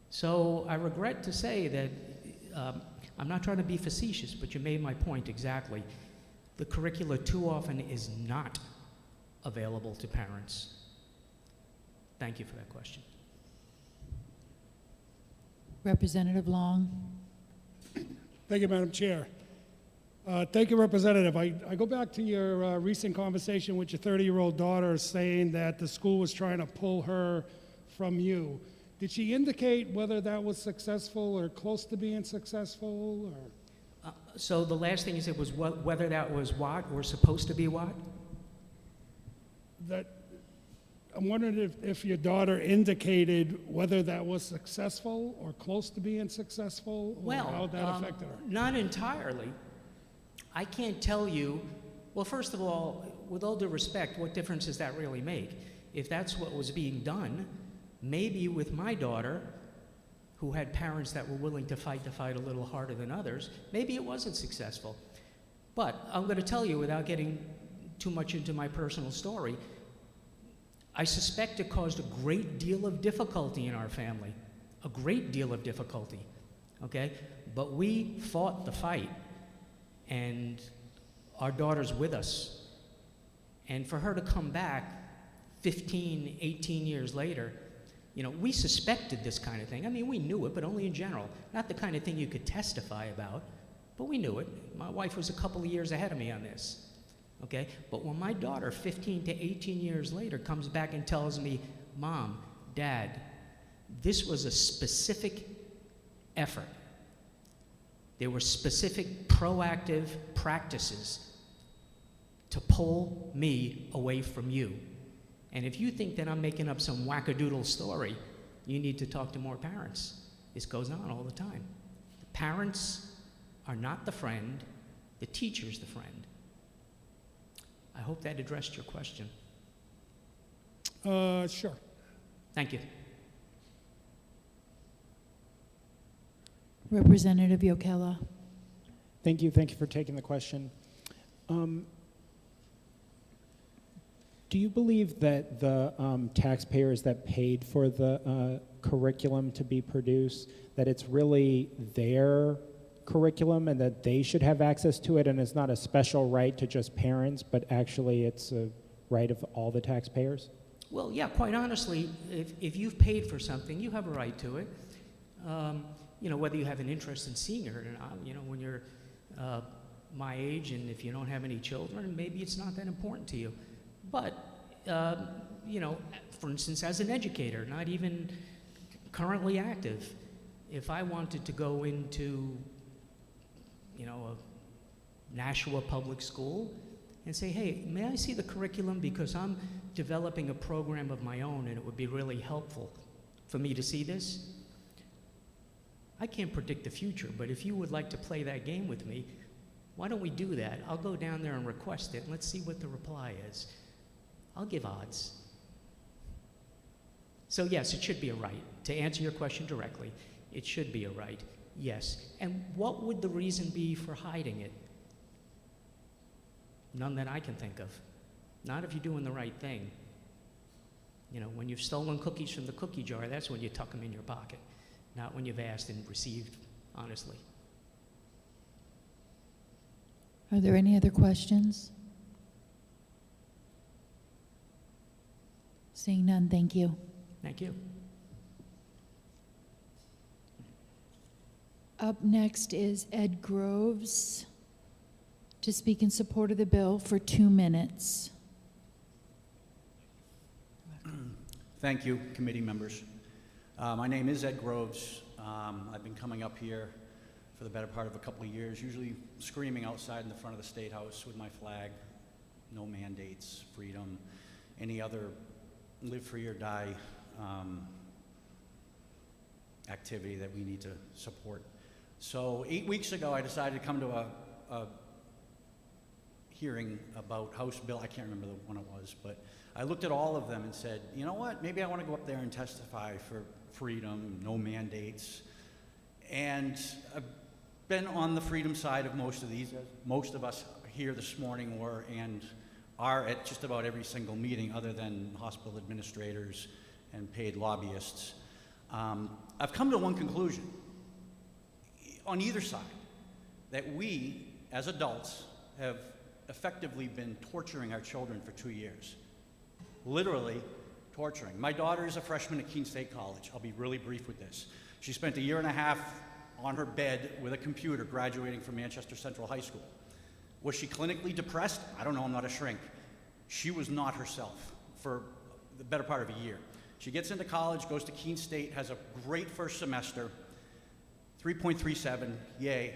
So I regret to say that I'm not trying to be facetious, but you made my point exactly. The curricula too often is not available to parents. Thank you for that question. Representative Long. Thank you, Madam Chair. Thank you, Representative. I go back to your recent conversation with your 30-year-old daughter saying that the school was trying to pull her from you. Did she indicate whether that was successful or close to being successful? Or? So the last thing you said was whether that was what or supposed to be what? That I'm wondering if your daughter indicated whether that was successful or close to being successful, or how that affected her. Not entirely. I can't tell you, well, first of all, with all due respect, what difference does that really make? If that's what was being done, maybe with my daughter, who had parents that were willing to fight a little harder than others, maybe it wasn't successful. But I'm going to tell you, without getting too much into my personal story, I suspect it caused a great deal of difficulty in our family, a great deal of difficulty, okay? But we fought the fight, and our daughter's with us. And for her to come back 15, 18 years later, we suspected this kind of thing. I mean, we knew it, but only in general. Not the kind of thing you could testify about, but we knew it. My wife was a couple of years ahead of me on this. Okay? But when my daughter, 15 to 18 years later, comes back and tells me, Mom, Dad, this was a specific effort. There were specific proactive practices to pull me away from you. And if you think that I'm making up some wackadoodle story, you need to talk to more parents. This goes on all the time. The parents are not the friend, the teacher's the friend. I hope that addressed your question. Sure. Thank you. Representative Yokella. Thank you for taking the question. Do you believe that the taxpayers that paid for the curriculum to be produced, that it's really their curriculum and that they should have access to it, and it's not a special right to just parents, but actually it's a right of all the taxpayers? Well, yeah, quite honestly, if you've paid for something, you have a right to it. You know, whether you have an interest in seeing it or not, you know, when you're my age and if you don't have any children, maybe it's not that important to you. But, you know, for instance, as an educator, not even currently active, if I wanted to go into, you know, a Nashua public school and say, hey, may I see the curriculum because I'm developing a program of my own and it would be really helpful for me to see this? I can't predict the future, but if you would like to play that game with me, why don't we do that? I'll go down there and request it, and let's see what the reply is. I'll give odds. So yes, it should be a right. To answer your question directly, it should be a right, yes. And what would the reason be for hiding it? None that I can think of. Not if you're doing the right thing. You know, when you've stolen cookies from the cookie jar, that's when you tuck them in your pocket. Not when you've asked and received, honestly. Are there any other questions? Seeing none, thank you. Thank you. Up next is Ed Groves to speak in support of the bill for 2 minutes. Thank you, committee members. My name is Ed Groves. I've been coming up here for the better part of a couple of years, usually screaming outside in the front of the State House with my flag, no mandates, freedom, any other live free or die activity that we need to support. So 8 weeks ago, I decided to come to a hearing about House Bill, I can't remember the one it was, but I looked at all of them and said, you know what, maybe I want to go up there and testify for freedom, no mandates. And I've been on the freedom side of most of these, as most of us here this morning were and are at just about every single meeting other than hospital administrators and paid lobbyists. I've come to one conclusion on either side, that we, as adults, have effectively been torturing our children for 2 years. Literally torturing. My daughter is a freshman at Keene State College. I'll be really brief with this. She spent 1.5 years on her bed with a computer graduating from Manchester Central High School. Was she clinically depressed? I don't know, I'm not a shrink. She was not herself for the better part of a year. She gets into college, goes to Keene State, has a great first semester, 3.37, yay.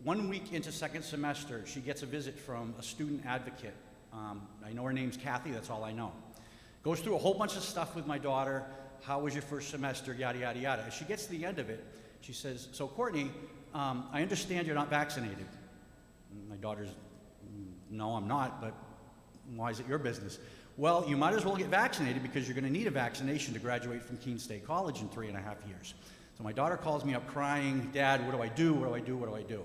1 week into second semester, she gets a visit from a student advocate. I know her name's Kathy, that's all I know. Goes through a whole bunch of stuff with my daughter. How was your first semester, yada, yada, yada. As she gets to the end of it, she says, so Courtney, I understand you're not vaccinated. My daughter's, no, I'm not, but why is it your business? Well, you might as well get vaccinated because you're going to need a vaccination to graduate from Keene State College in 3.5 years. So my daughter calls me up crying, Dad, what do I do? What do I do? What do I do?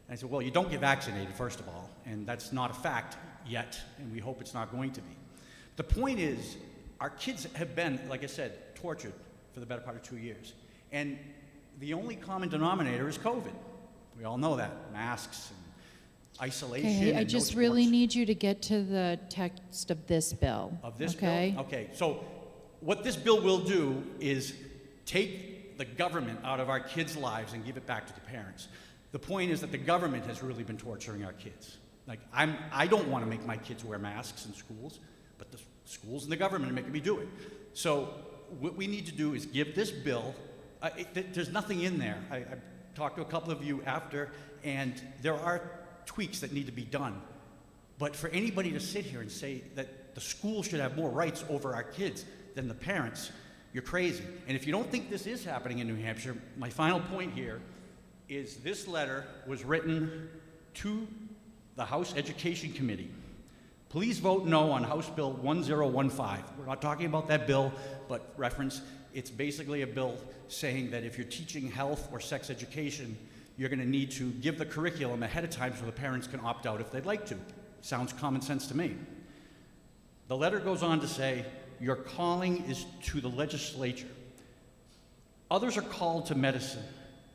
And I said, well, you don't get vaccinated, first of all, and that's not a fact yet, and we hope it's not going to be. The point is, our kids have been, like I said, tortured for the better part of 2 years. And the only common denominator is COVID. We all know that. Masks and isolation. Okay, I and just no really sports. need you to get to the text of this bill. Of this okay? bill? Okay, so what this bill will do is take the government out of our kids' lives and give it back to the parents. The point is that the government has really been torturing our kids. Like, I don't want to make my kids wear masks in schools, but the schools and the government are making me do it. So what we need to do is give this bill, there's nothing in there. I've talked to a couple of you after, and there are tweaks that need to be done. But for anybody to sit here and say that the school should have more rights over our kids than the parents, you're crazy. And if you don't think this is happening in New Hampshire, my final point here is this letter was written to the House Education Committee. Please vote no on House Bill 1015. We're not talking about that bill, but reference, it's basically a bill saying that if you're teaching health or sex education, you're going to need to give the curriculum ahead of time so the parents can opt out if they'd like to. Sounds common sense to me. The letter goes on to say, your calling is to the legislature. Others are called to medicine.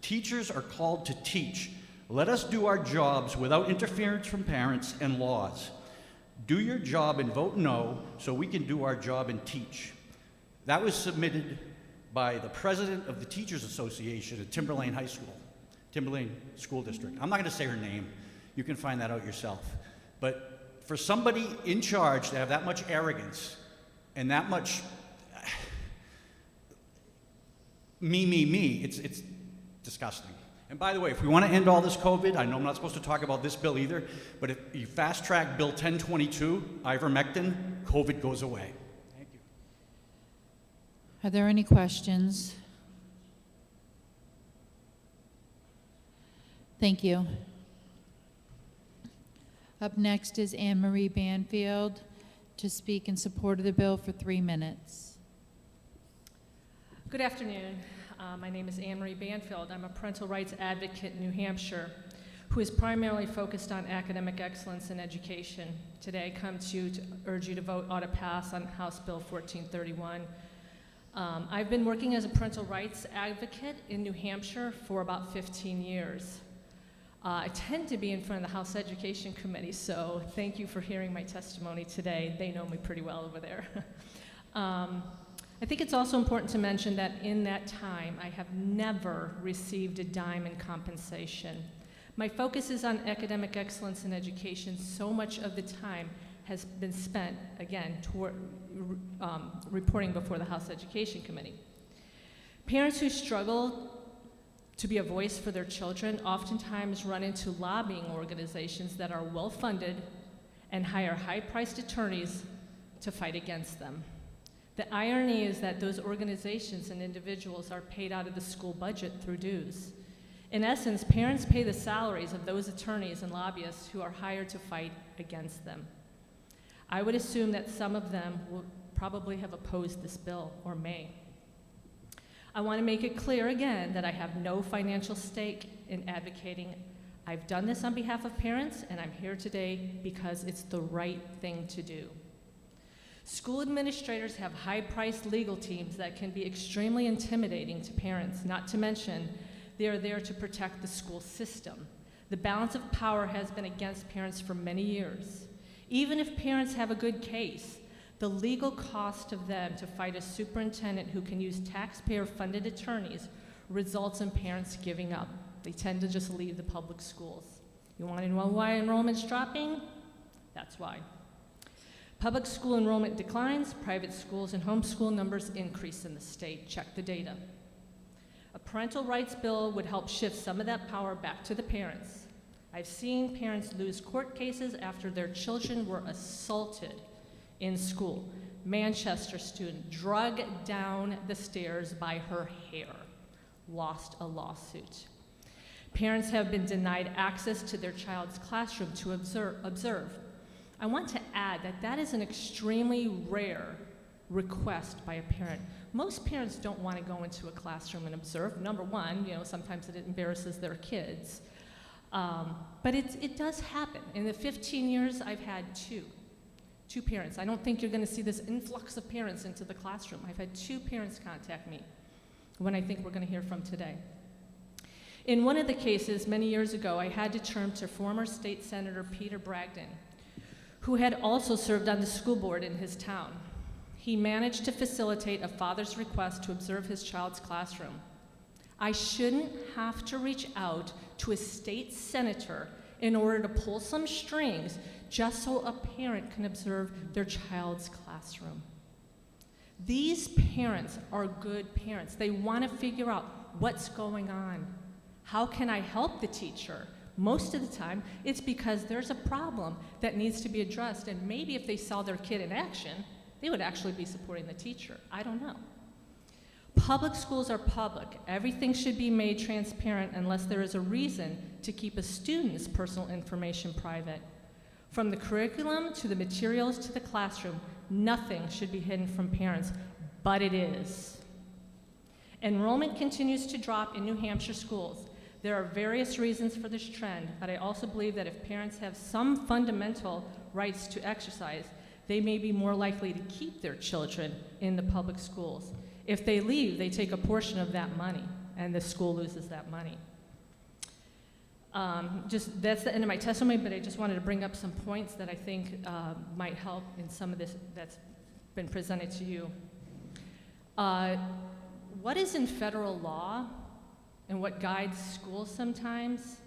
Teachers are called to teach. Let us do our jobs without interference from parents and laws. Do your job and vote no so we can do our job and teach. That was submitted by the president of the Teachers Association at Timberlane High School, Timberlane School District. I'm not going to say her name. You can find that out yourself. But for somebody in charge to have that much arrogance and that much me, it's disgusting. And by the way, if we want to end all this COVID, I know I'm not supposed to talk about this bill either, but if you fast track Bill 1022, ivermectin, COVID goes away. Thank you. Are there any questions? Thank you. Up next is Anne Marie Banfield to speak in support of the bill for 3 minutes. Good afternoon. My name is Anne Marie Banfield. I'm a parental rights advocate in New Hampshire who is primarily focused on academic excellence in education. Today I come to you to urge you to vote or to pass on House Bill 1431. I've been working as a parental rights advocate in New Hampshire for about 15 years. I tend to be in front of the House Education Committee, so thank you for hearing my testimony today. They know me pretty well over there. I think it's also important to mention that in that time, I have never received a dime in compensation. My focus is on academic excellence in education. So much of the time has been spent, again, toward reporting before the House Education Committee. Parents who struggle to be a voice for their children oftentimes run into lobbying organizations that are well-funded and hire high-priced attorneys to fight against them. The irony is that those organizations and individuals are paid out of the school budget through dues. In essence, parents pay the salaries of those attorneys and lobbyists who are hired to fight against them. I would assume that some of them will probably have opposed this bill, or may. I want to make it clear again that I have no financial stake in advocating. I've done this on behalf of parents, and I'm here today because it's the right thing to do. School administrators have high-priced legal teams that can be extremely intimidating to parents, not to mention they are there to protect the school system. The balance of power has been against parents for many years. Even if parents have a good case, the legal cost of them to fight a superintendent who can use taxpayer-funded attorneys results in parents giving up. They tend to just leave the public schools. You want to know why enrollment's dropping? That's why. Public school enrollment declines, private schools and homeschool numbers increase in the state. Check the data. A parental rights bill would help shift some of that power back to the parents. I've seen parents lose court cases after their children were assaulted in school. Manchester student dragged down the stairs by her hair, lost a lawsuit. Parents have been denied access to their child's classroom to observe. I want to add that that is an extremely rare request by a parent. Most parents don't want to go into a classroom and observe. Number one, sometimes it embarrasses their kids. But it does happen. In the 15 years, I've had two parents. I don't think you're going to see this influx of parents into the classroom. I've had 2 parents contact me, when I think we're going to hear from today. In one of the cases, many years ago, I had to turn to former State Senator Peter Bragdon, who had also served on the school board in his town. He managed to facilitate a father's request to observe his child's classroom. I shouldn't have to reach out to a state senator in order to pull some strings just so a parent can observe their child's classroom. These parents are good parents. They want to figure out what's going on. How can I help the teacher? Most of the time, it's because there's a problem that needs to be addressed, and maybe if they saw their kid in action, they would actually be supporting the teacher. I don't know. Public schools are public. Everything should be made transparent unless there is a reason to keep a student's personal information private. From the curriculum to the materials to the classroom, nothing should be hidden from parents, but it is. Enrollment continues to drop in New Hampshire schools. There are various reasons for this trend, but I also believe that if parents have some fundamental rights to exercise, they may be more likely to keep their children in the public schools. If they leave, they take a portion of that money, and the school loses that money. That's the end of my testimony, but I just wanted to bring up some points that I think might help in some of this that's been presented to you. What is in federal law and what guides schools sometimes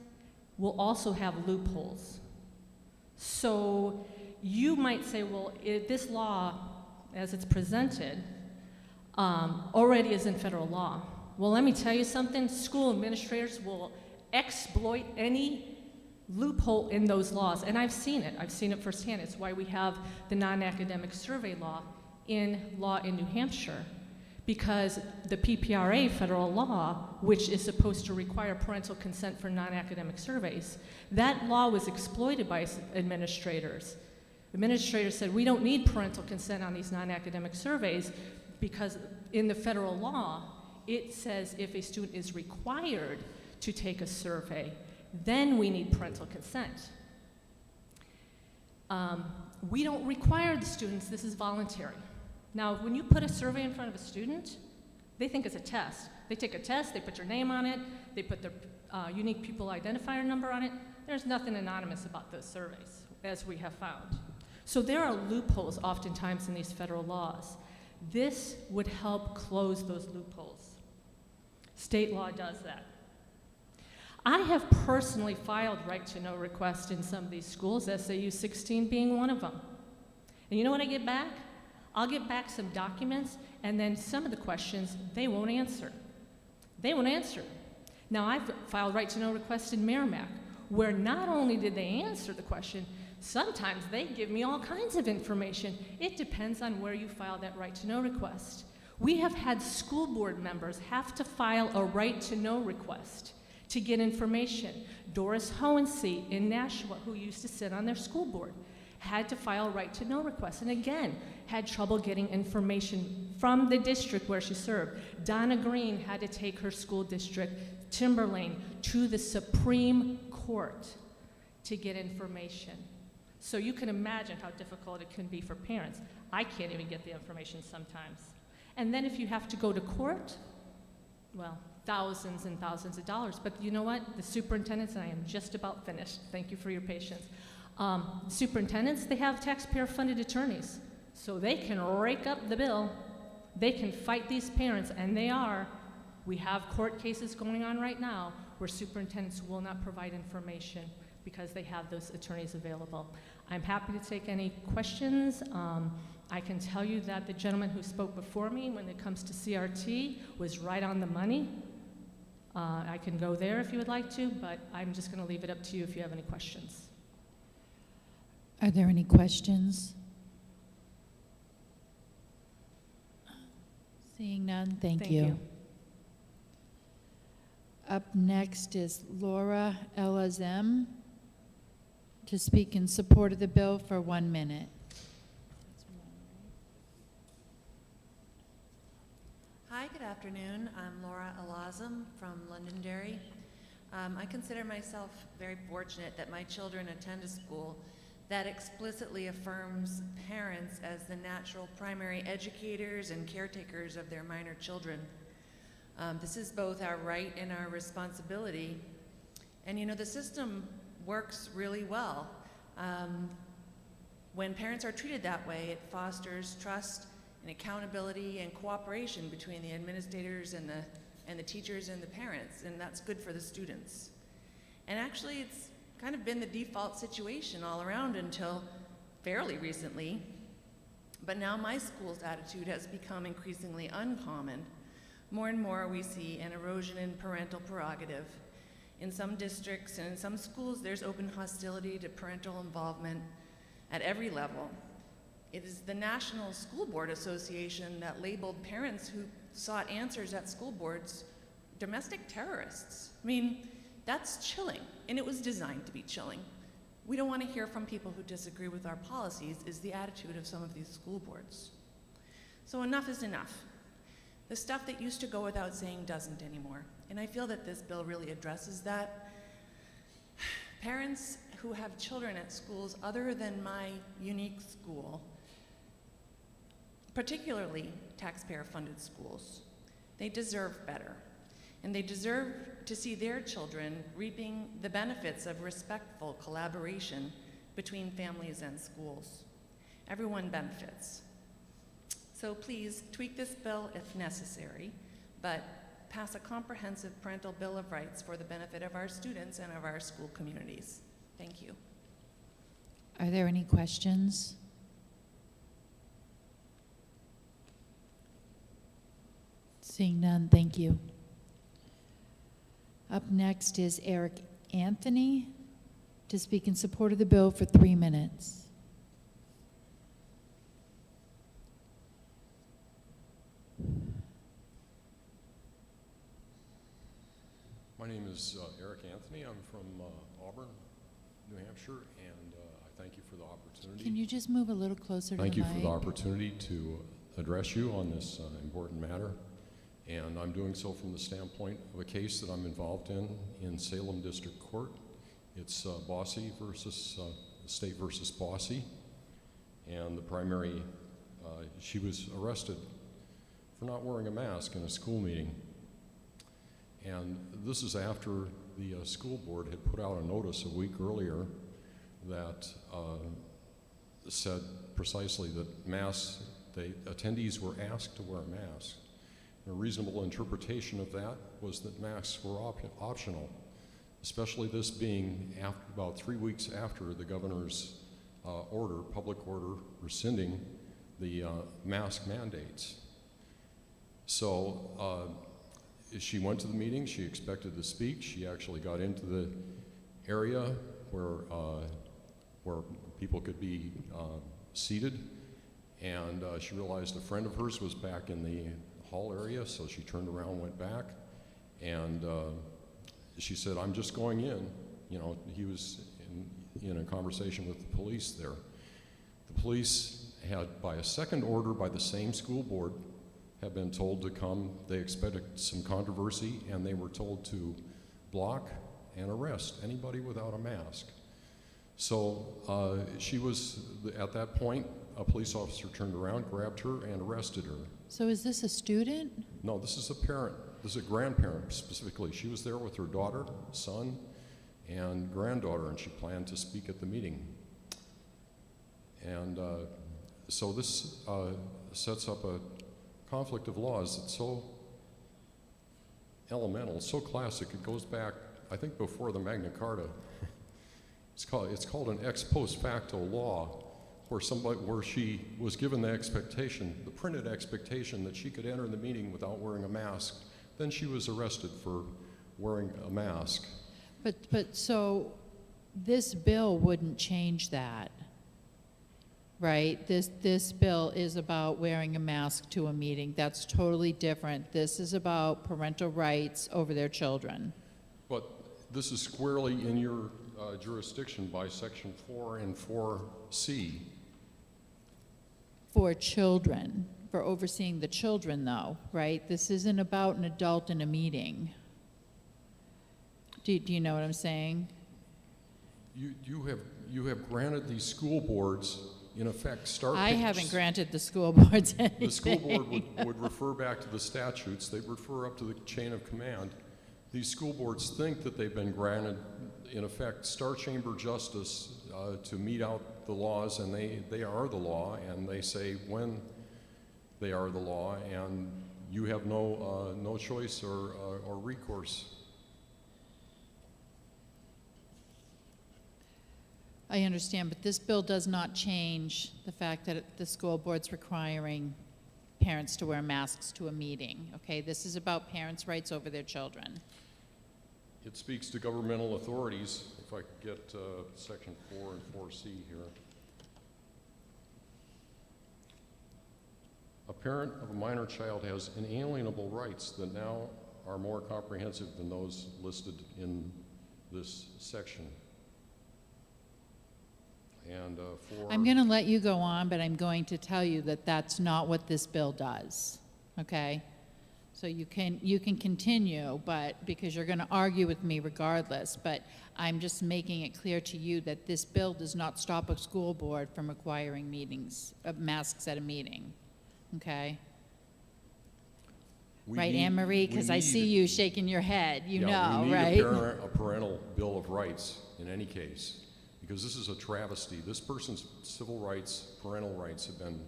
will also have loopholes. So you might say, well, this law, as it's presented, already is in federal law. Well, let me tell you something. School administrators will exploit any loophole in those laws, and I've seen it. I've seen it firsthand. It's why we have the non-academic survey law in New Hampshire, because the PPRA federal law, which is supposed to require parental consent for non-academic surveys, that law was exploited by administrators. Administrators said, we don't need parental consent on these non-academic surveys because in the federal law, it says if a student is required to take a survey, then we need parental consent. We don't require the students, this is voluntary. Now, when you put a survey in front of a student, they think it's a test. They take a test, they put your name on it, they put their unique pupil identifier number on it. There's nothing anonymous about those surveys, as we have found. So there are loopholes oftentimes in these federal laws. This would help close those loopholes. State law does that. I have personally filed right-to-know requests in some of these schools, SAU 16 being one of them. And you know what I get back? I'll get back some documents, and then some of the questions they won't answer. They won't answer. Now, I've filed right-to-know requests in Merrimack, where not only did they answer the question, sometimes they give me all kinds of information. It depends on where you file that right-to-know request. We have had school board members have to file a right-to-know request to get information. Doris Hohensee in Nashua, who used to sit on their school board, had to file a right-to-know request, and again, had trouble getting information from the district where she served. Donna Green had to take her school district, Timberlane, to the Supreme Court to get information. So you can imagine how difficult it can be for parents. I can't even get the information sometimes. And then if you have to go to court, well, thousands and thousands of dollars. But you know what? The superintendents, and I am just about finished. Thank you for your patience. Superintendents, they have taxpayer-funded attorneys. So they can rake up the bill. They can fight these parents, and they are. We have court cases going on right now where superintendents will not provide information because they have those attorneys available. I'm happy to take any questions. I can tell you that the gentleman who spoke before me when it comes to CRT was right on the money. I can go there if you would like to, but I'm just going to leave it up to you if you have any questions. Are there any questions? Seeing none, thank you. Up next is Laura Elazem to speak in support of the bill for 1 minute. Hi, good afternoon. I'm Laura Elazem from Londonderry. I consider myself very fortunate that my children attend a school that explicitly affirms parents as the natural primary educators and caretakers of their minor children. This is both our right and our responsibility. And you know, the system works really well. When parents are treated that way, it fosters trust and accountability and cooperation between the administrators and the teachers and the parents, and that's good for the students. And actually, it's kind of been the default situation all around until fairly recently. But now my school's attitude has become increasingly uncommon. More and more we see an erosion in parental prerogative, In some districts and in some schools, there's open hostility to parental involvement at every level. It is the National School Board Association that labeled parents who sought answers at school boards domestic terrorists. I mean, that's chilling, and it was designed to be chilling. We don't want to hear from people who disagree with our policies, is the attitude of some of these school boards. So enough is enough. The stuff that used to go without saying doesn't anymore, and I feel that this bill really addresses that. Parents who have children at schools other than my unique school, particularly taxpayer-funded schools, they deserve better. And they deserve to see their children reaping the benefits of respectful collaboration between families and schools. Everyone benefits. So please tweak this bill if necessary, but pass a comprehensive parental bill of rights for the benefit of our students and of our school communities. Thank you. Are there any questions? Seeing none, thank you. Up next is Eric Anthony to speak in support of the bill for 3 minutes. My name is Eric Anthony. I'm from Auburn, New Hampshire, and I thank you for the opportunity. Can you just move a little closer to the mic? Thank you for the opportunity to address you on this important matter. And I'm doing so from the standpoint of a case that I'm involved in Salem District Court. It's Bossy versus, State versus Bossy. And the primary, she was arrested for not wearing a mask in a school meeting. And this is after the school board had put out a notice a week earlier that said precisely that masks, attendees were asked to wear masks. A reasonable interpretation of that was that masks were optional, especially this being about 3 weeks after the governor's public order rescinding the mask mandates. So she went to the meeting, she expected to speak, she actually got into the area where people could be seated, and she realized a friend of hers was back in the hall area, so she turned around, went back, and she said, "I'm just going in." You know, he was in a conversation with the police there. The police had, by a second order by the same school board, had been told to come. They expected some controversy, and they were told to block and arrest anybody without a mask. So she was, at that point, a police officer turned around, grabbed her, and arrested her. So is this a student? No, this is a parent. This is a grandparent specifically. She was there with her daughter, son, and granddaughter, and she planned to speak at the meeting. And so this sets up a conflict of laws that's so elemental, so classic. It goes back, I think, before the Magna Carta. It's called an ex post facto law, where she was given the expectation, the printed expectation, that she could enter the meeting without wearing a mask. Then she was arrested for wearing a mask. But so this bill wouldn't change that, right? This bill is about wearing a mask to a meeting. That's totally different. This is about parental rights over their children. But this is squarely in your jurisdiction by Section 4 and 4C. For children, for overseeing the children though, right? This isn't about an adult in a meeting. Do you know what I'm saying? You have granted these school boards, in effect, I haven't granted the school boards anything. The school board would refer back to the statutes. They refer up to the chain of command. These school boards think that they've been granted, in effect, Star Chamber justice to mete out the laws, and they are the law, and they say when they are the law, and you have no choice or recourse. I understand, but this bill does not change the fact that the school board's requiring parents to wear masks to a meeting, okay? This is about parents' rights over their children. It speaks to governmental authorities. If I could get section 4 and 4C here. A parent of a minor child has inalienable rights that now are more comprehensive than those listed in this section. And I'm going to let you go on, but I'm going to tell you that that's not what this bill does, okay? So you can continue, but because you're going to argue with me regardless, but I'm just making it clear to you that this bill does not stop a school board from requiring masks at a meeting, okay? Right, Anne Marie? Because I see you shaking your head, you know, right? We need a parental bill of rights in any case, because this is a travesty. This person's civil rights, parental rights have been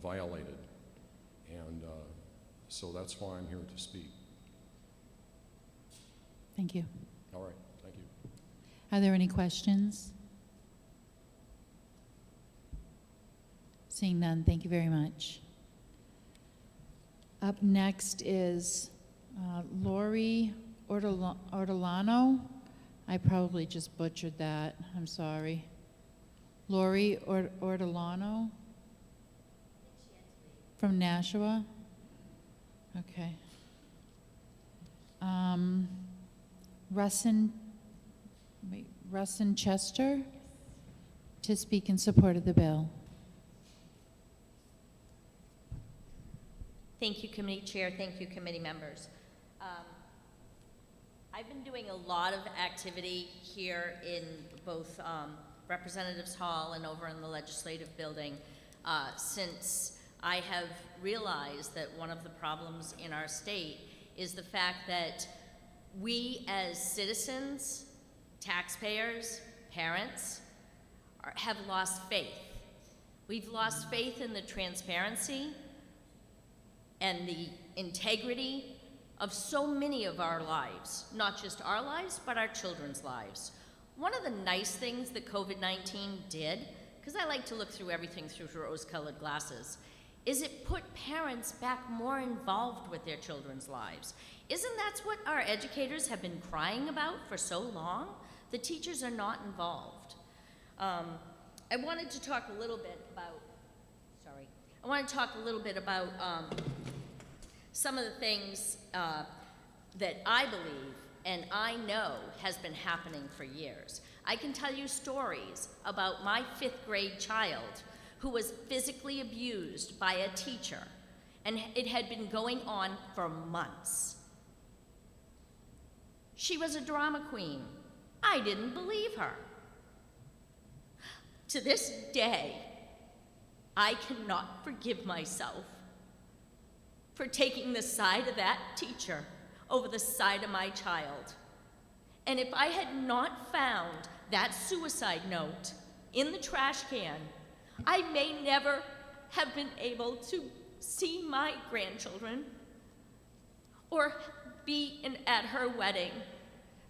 violated. And so that's why I'm here to speak. Thank you. All right, thank you. Are there any questions? Seeing none, thank you very much. Up next is Lori Ortolano. I probably just butchered that. I'm sorry. Lori Ortolano from Nashua. Okay. Russin Chester to speak in support of the bill. Thank you, committee chair. Thank you, committee members. I've been doing a lot of activity here in both Representatives Hall and over in the Legislative Building since I have realized that one of the problems in our state is the fact that we as citizens, taxpayers, parents, have lost faith. We've lost faith in the transparency and the integrity of so many of our lives, not just our lives, but our children's lives. One of the nice things that COVID-19 did, because I like to look through everything through rose-colored glasses, is it put parents back more involved with their children's lives. Isn't that what our educators have been crying about for so long? The teachers are not involved. I wanted to talk a little bit about, some of the things that I believe and I know has been happening for years. I can tell you stories about my 5th grade child who was physically abused by a teacher, and it had been going on for months. She was a drama queen. I didn't believe her. To this day, I cannot forgive myself for taking the side of that teacher over the side of my child. And if I had not found that suicide note in the trash can, I may never have been able to see my grandchildren or be at her wedding.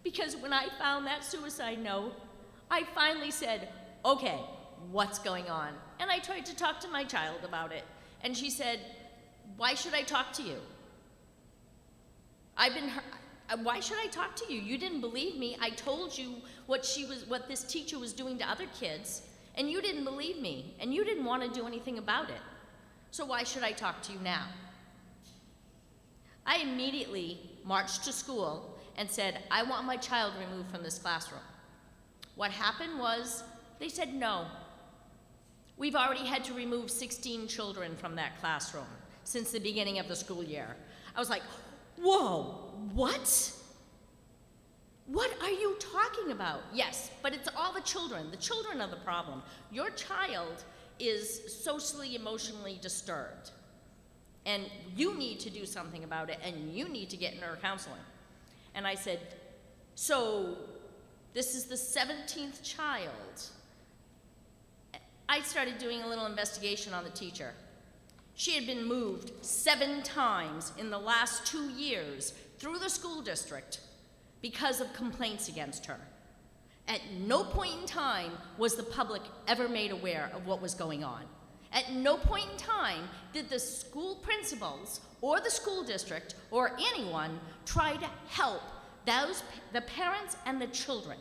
Because when I found that suicide note, I finally said, okay, what's going on? And I tried to talk to my child about it. And she said, why should I talk to you? Why should I talk to you? You didn't believe me. I told you what this teacher was doing to other kids, and you didn't believe me, and you didn't want to do anything about it. So why should I talk to you now? I immediately marched to school and said, I want my child removed from this classroom. What happened was, they said no. We've already had to remove 16 children from that classroom since the beginning of the school year. I was like, whoa, what? What are you talking about? Yes, but it's all the children. The children are the problem. Your child is socially, emotionally disturbed. And you need to do something about it, and you need to get in her counseling. And I said, so this is the 17th child. I started doing a little investigation on the teacher. She had been moved 7 times in the last 2 years through the school district because of complaints against her. At no point in time was the public ever made aware of what was going on. At no point in time did the school principals or the school district or anyone try to help the parents and the children.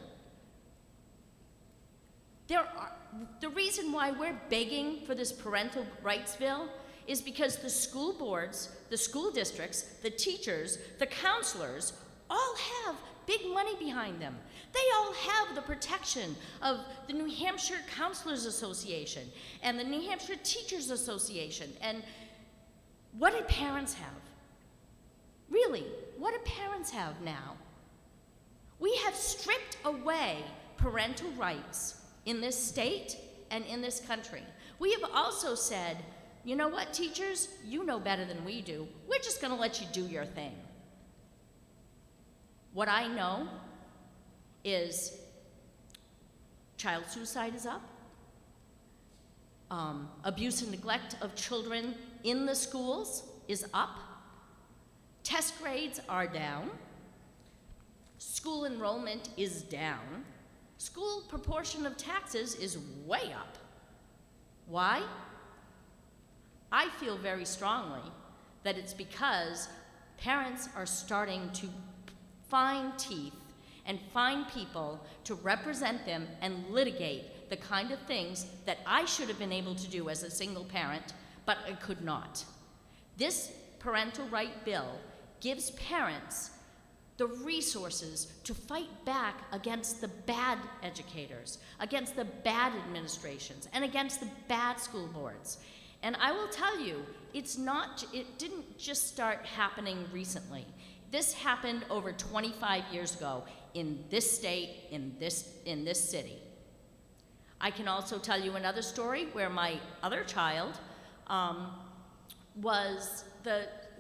The reason why we're begging for this parental rights bill is because the school boards, the school districts, the teachers, the counselors all have big money behind them. They all have the protection of the New Hampshire Counselors Association and the New Hampshire Teachers Association. And what do parents have? Really, what do parents have now? We have stripped away parental rights in this state and in this country. We have also said, you know what, teachers, you know better than we do. We're just going to let you do your thing. What I know is child suicide is up, abuse and neglect of children in the schools is up, test grades are down, school enrollment is down, school proportion of taxes is way up. Why? I feel very strongly that it's because parents are starting to find teeth and find people to represent them and litigate the kind of things that I should have been able to do as a single parent, but I could not. This parental right bill gives parents the resources to fight back against the bad educators, against the bad administrations, and against the bad school boards. And I will tell you, it didn't just start happening recently. This happened over 25 years ago in this state, in this city. I can also tell you another story where my other child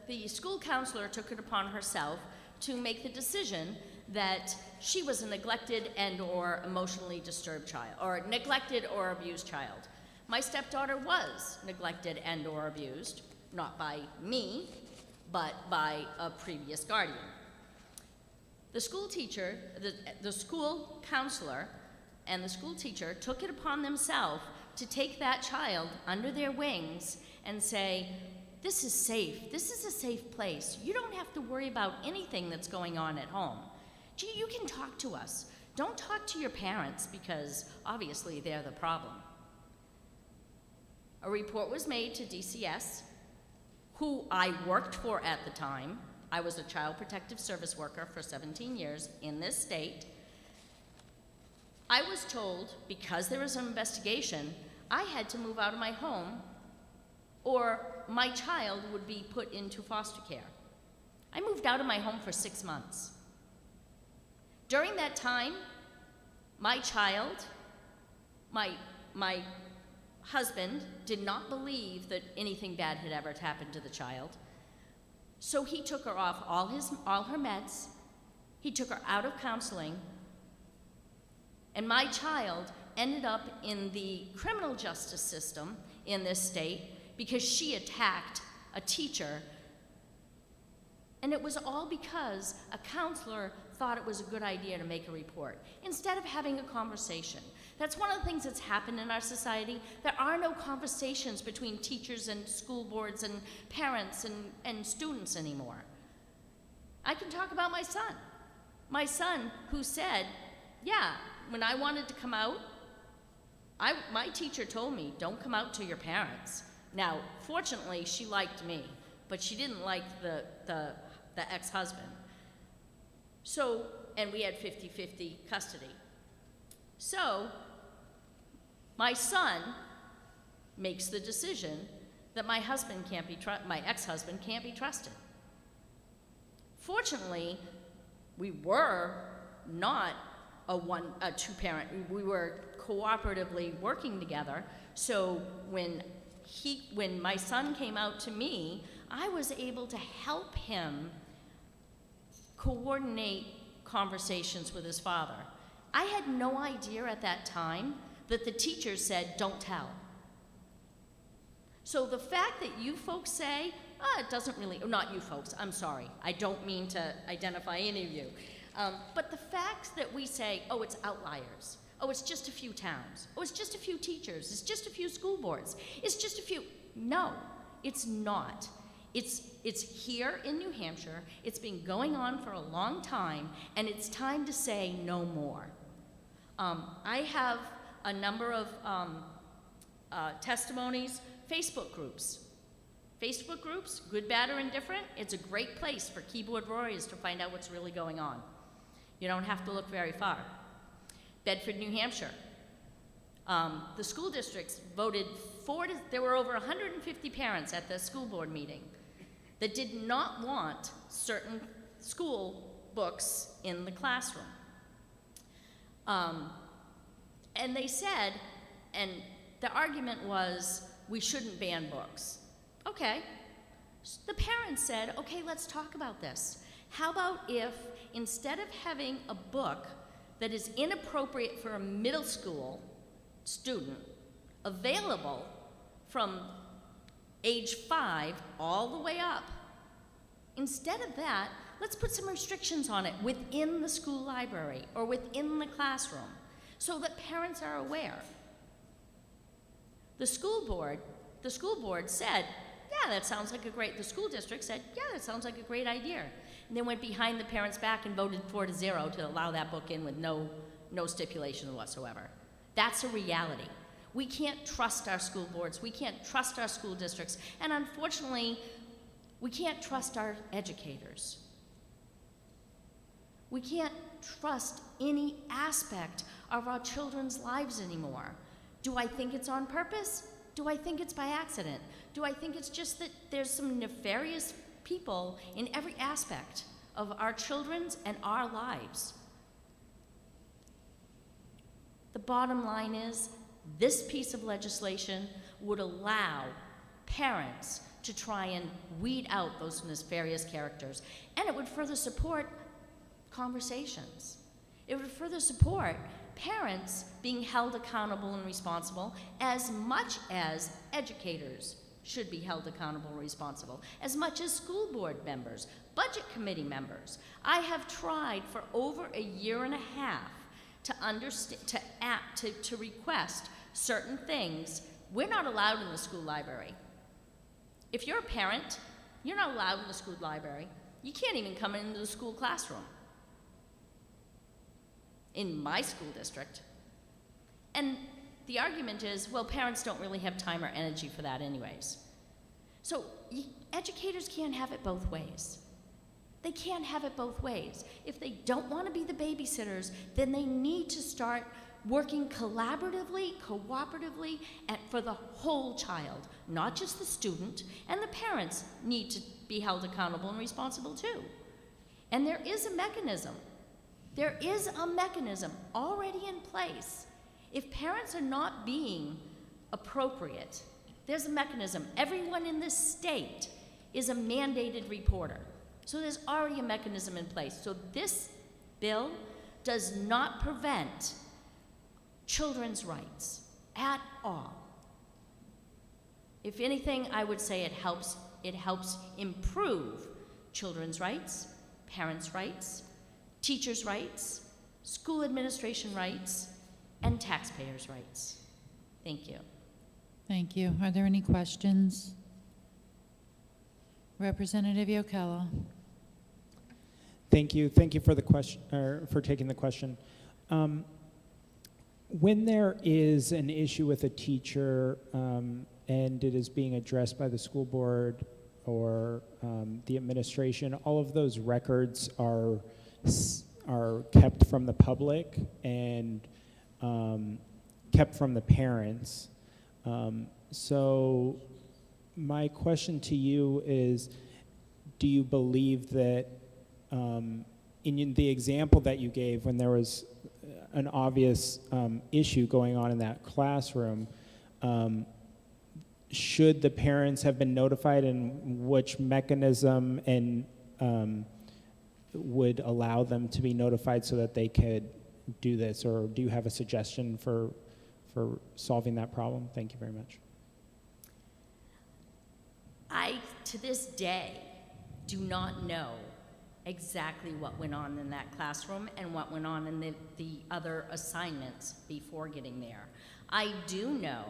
the school counselor took it upon herself to make the decision that she was a neglected and or emotionally disturbed child, or neglected or abused child. My stepdaughter was neglected and or abused, not by me, but by a previous guardian. The school teacher, the school counselor and the school teacher took it upon themselves to take that child under their wings and say, this is safe, this is a safe place. You don't have to worry about anything that's going on at home. Gee, you can talk to us. Don't talk to your parents because obviously they're the problem. A report was made to DCS, who I worked for at the time. I was a child protective service worker for 17 years in this state. I was told, because there was an investigation, I had to move out of my home or my child would be put into foster care. I moved out of my home for 6 months. During that time, my child, my husband did not believe that anything bad had ever happened to the child. So he took her off all her meds. He took her out of counseling. And my child ended up in the criminal justice system in this state because she attacked a teacher. And it was all because a counselor thought it was a good idea to make a report instead of having a conversation. That's one of the things that's happened in our society. There are no conversations between teachers and school boards and parents and students anymore. I can talk about my son. My son who said, yeah, when I wanted to come out, my teacher told me, don't come out to your parents. Now, fortunately, she liked me, but she didn't like the ex-husband. So, and we had 50-50 custody. So, my son makes the decision that my ex-husband can't be trusted. Fortunately, we were not a two-parent. We were cooperatively working together. So when my son came out to me, I was able to help him coordinate conversations with his father. I had no idea at that time that the teacher said, don't tell. So the fact that you folks say, it doesn't really, not you folks, I'm sorry, I don't mean to identify any of you. But the fact that we say, it's outliers. Oh, it's just a few towns. Oh, it's just a few teachers. It's just a few school boards. It's just a few. No, it's not. It's here in New Hampshire. It's been going on for a long time, and it's time to say no more. I have a number of testimonies, Facebook groups. Facebook groups, good, bad, or indifferent, it's a great place for keyboard warriors to find out what's really going on. You don't have to look very far. Bedford, New Hampshire. The school districts voted there were over 150 parents at the school board meeting that did not want certain school books in the classroom. And they said, and the argument was, we shouldn't ban books. Okay. The parents said, okay, let's talk about this. How about if, instead of having a book that is inappropriate for a middle school student available from age 5 all the way up, instead of that, let's put some restrictions on it within the school library or within the classroom so that parents are aware. The school board said, yeah, that sounds like the school district said, yeah, that sounds like a great idea. And then went behind the parents' back and voted 4-0 to allow that book in with no stipulation whatsoever. That's a reality. We can't trust our school boards. We can't trust our school districts. And unfortunately, we can't trust our educators. We can't trust any aspect of our children's lives anymore. Do I think it's on purpose? Do I think it's by accident? Do I think it's just that there's some nefarious people in every aspect of our children's and our lives? The bottom line is, this piece of legislation would allow parents to try and weed out those nefarious characters, and it would further support conversations. It would further support parents being held accountable and responsible as much as educators should be held accountable and responsible, as much as school board members, budget committee members. I have tried for over a year and a half to request certain things. We're not allowed in the school library. If you're a parent, you're not allowed in the school library. You can't even come into the school classroom in my school district. And the argument is, well, parents don't really have time or energy for that anyways. So educators can't have it both ways. They can't have it both ways. If they don't want to be the babysitters, then they need to start working collaboratively, cooperatively, and for the whole child, not just the student, and the parents need to be held accountable and responsible too. And there is a mechanism. There is a mechanism already in place. If parents are not being appropriate, there's a mechanism. Everyone in this state is a mandated reporter. So there's already a mechanism in place. So this bill does not prevent children's rights at all. If anything, I would say it helps improve children's rights, parents' rights, teachers' rights, school administration rights, and taxpayers' rights. Thank you. Thank you. Are there any questions? Representative Yokella. Thank you. Thank you for the question, for taking the question. When there is an issue with a teacher and it is being addressed by the school board or the administration, all of those records are kept from the public and kept from the parents. So my question to you is, do you believe that in the example that you gave, when there was an obvious issue going on in that classroom, should the parents have been notified, and which mechanism and would allow them to be notified so that they could do this? Or do you have a suggestion for solving that problem? Thank you very much. I, to this day, do not know exactly what went on in that classroom and what went on in the other assignments before getting there. I do know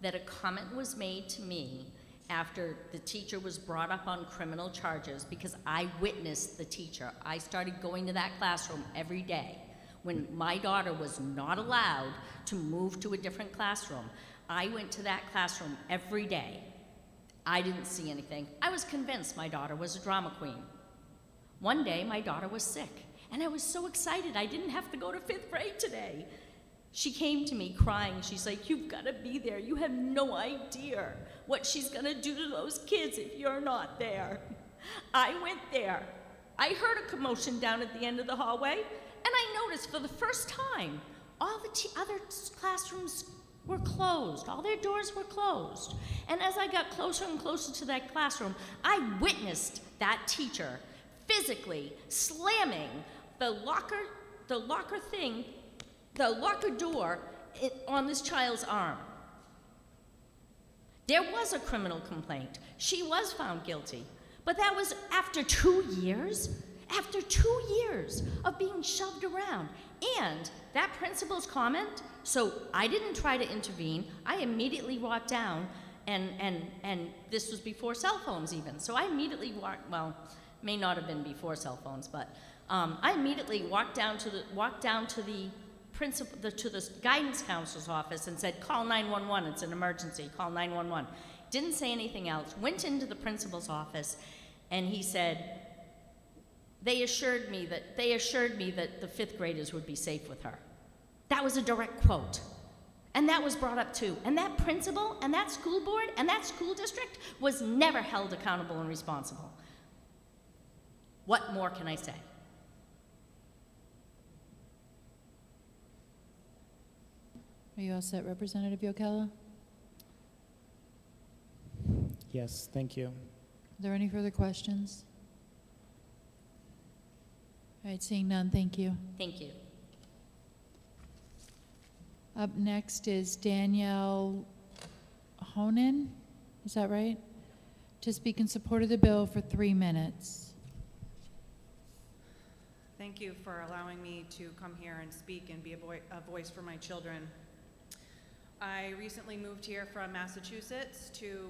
that a comment was made to me after the teacher was brought up on criminal charges, because I witnessed the teacher. I started going to that classroom every day. When my daughter was not allowed to move to a different classroom, I went to that classroom every day. I didn't see anything. I was convinced my daughter was a drama queen. One day, my daughter was sick, and I was so excited I didn't have to go to 5th grade today. She came to me crying. She's like, "You've got to be there. You have no idea what she's going to do to those kids if you're not there." I went there. I heard a commotion down at the end of the hallway, and I noticed for the first time, all the other classrooms were closed. All their doors were closed. And as I got closer and closer to that classroom, I witnessed that teacher physically slamming the locker door on this child's arm. There was a criminal complaint. She was found guilty. But that was after 2 years? After 2 years of being shoved around. And that principal's comment, so I didn't try to intervene. I immediately walked down, and this was before cell phones even. So I immediately may not have been before cell phones, but I immediately walked down to the guidance counselor's office and said, "Call 911, it's an emergency, call 911. Didn't say anything else, went into the principal's office, and he said, they assured me that the 5th graders would be safe with her." That was a direct quote. And that was brought up too. And that principal and that school board and that school district was never held accountable and responsible. What more can I say? Are you all set, Representative Yokela? Yes, thank you. Are there any further questions? All right, seeing none, thank you. Thank you. Up next is Danielle Honan, is that right? To speak in support of the bill for 3 minutes. Thank you for allowing me to come here and speak and be a voice for my children. I recently moved here from Massachusetts to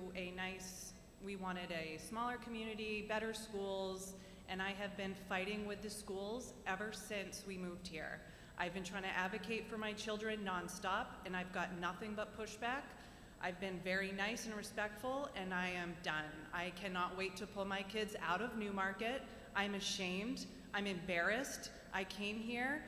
we wanted a smaller community, better schools, and I have been fighting with the schools ever since we moved here. I've been trying to advocate for my children nonstop, and I've got nothing but pushback. I've been very nice and respectful, and I am done. I cannot wait to pull my kids out of Newmarket. I'm ashamed. I'm embarrassed. I came here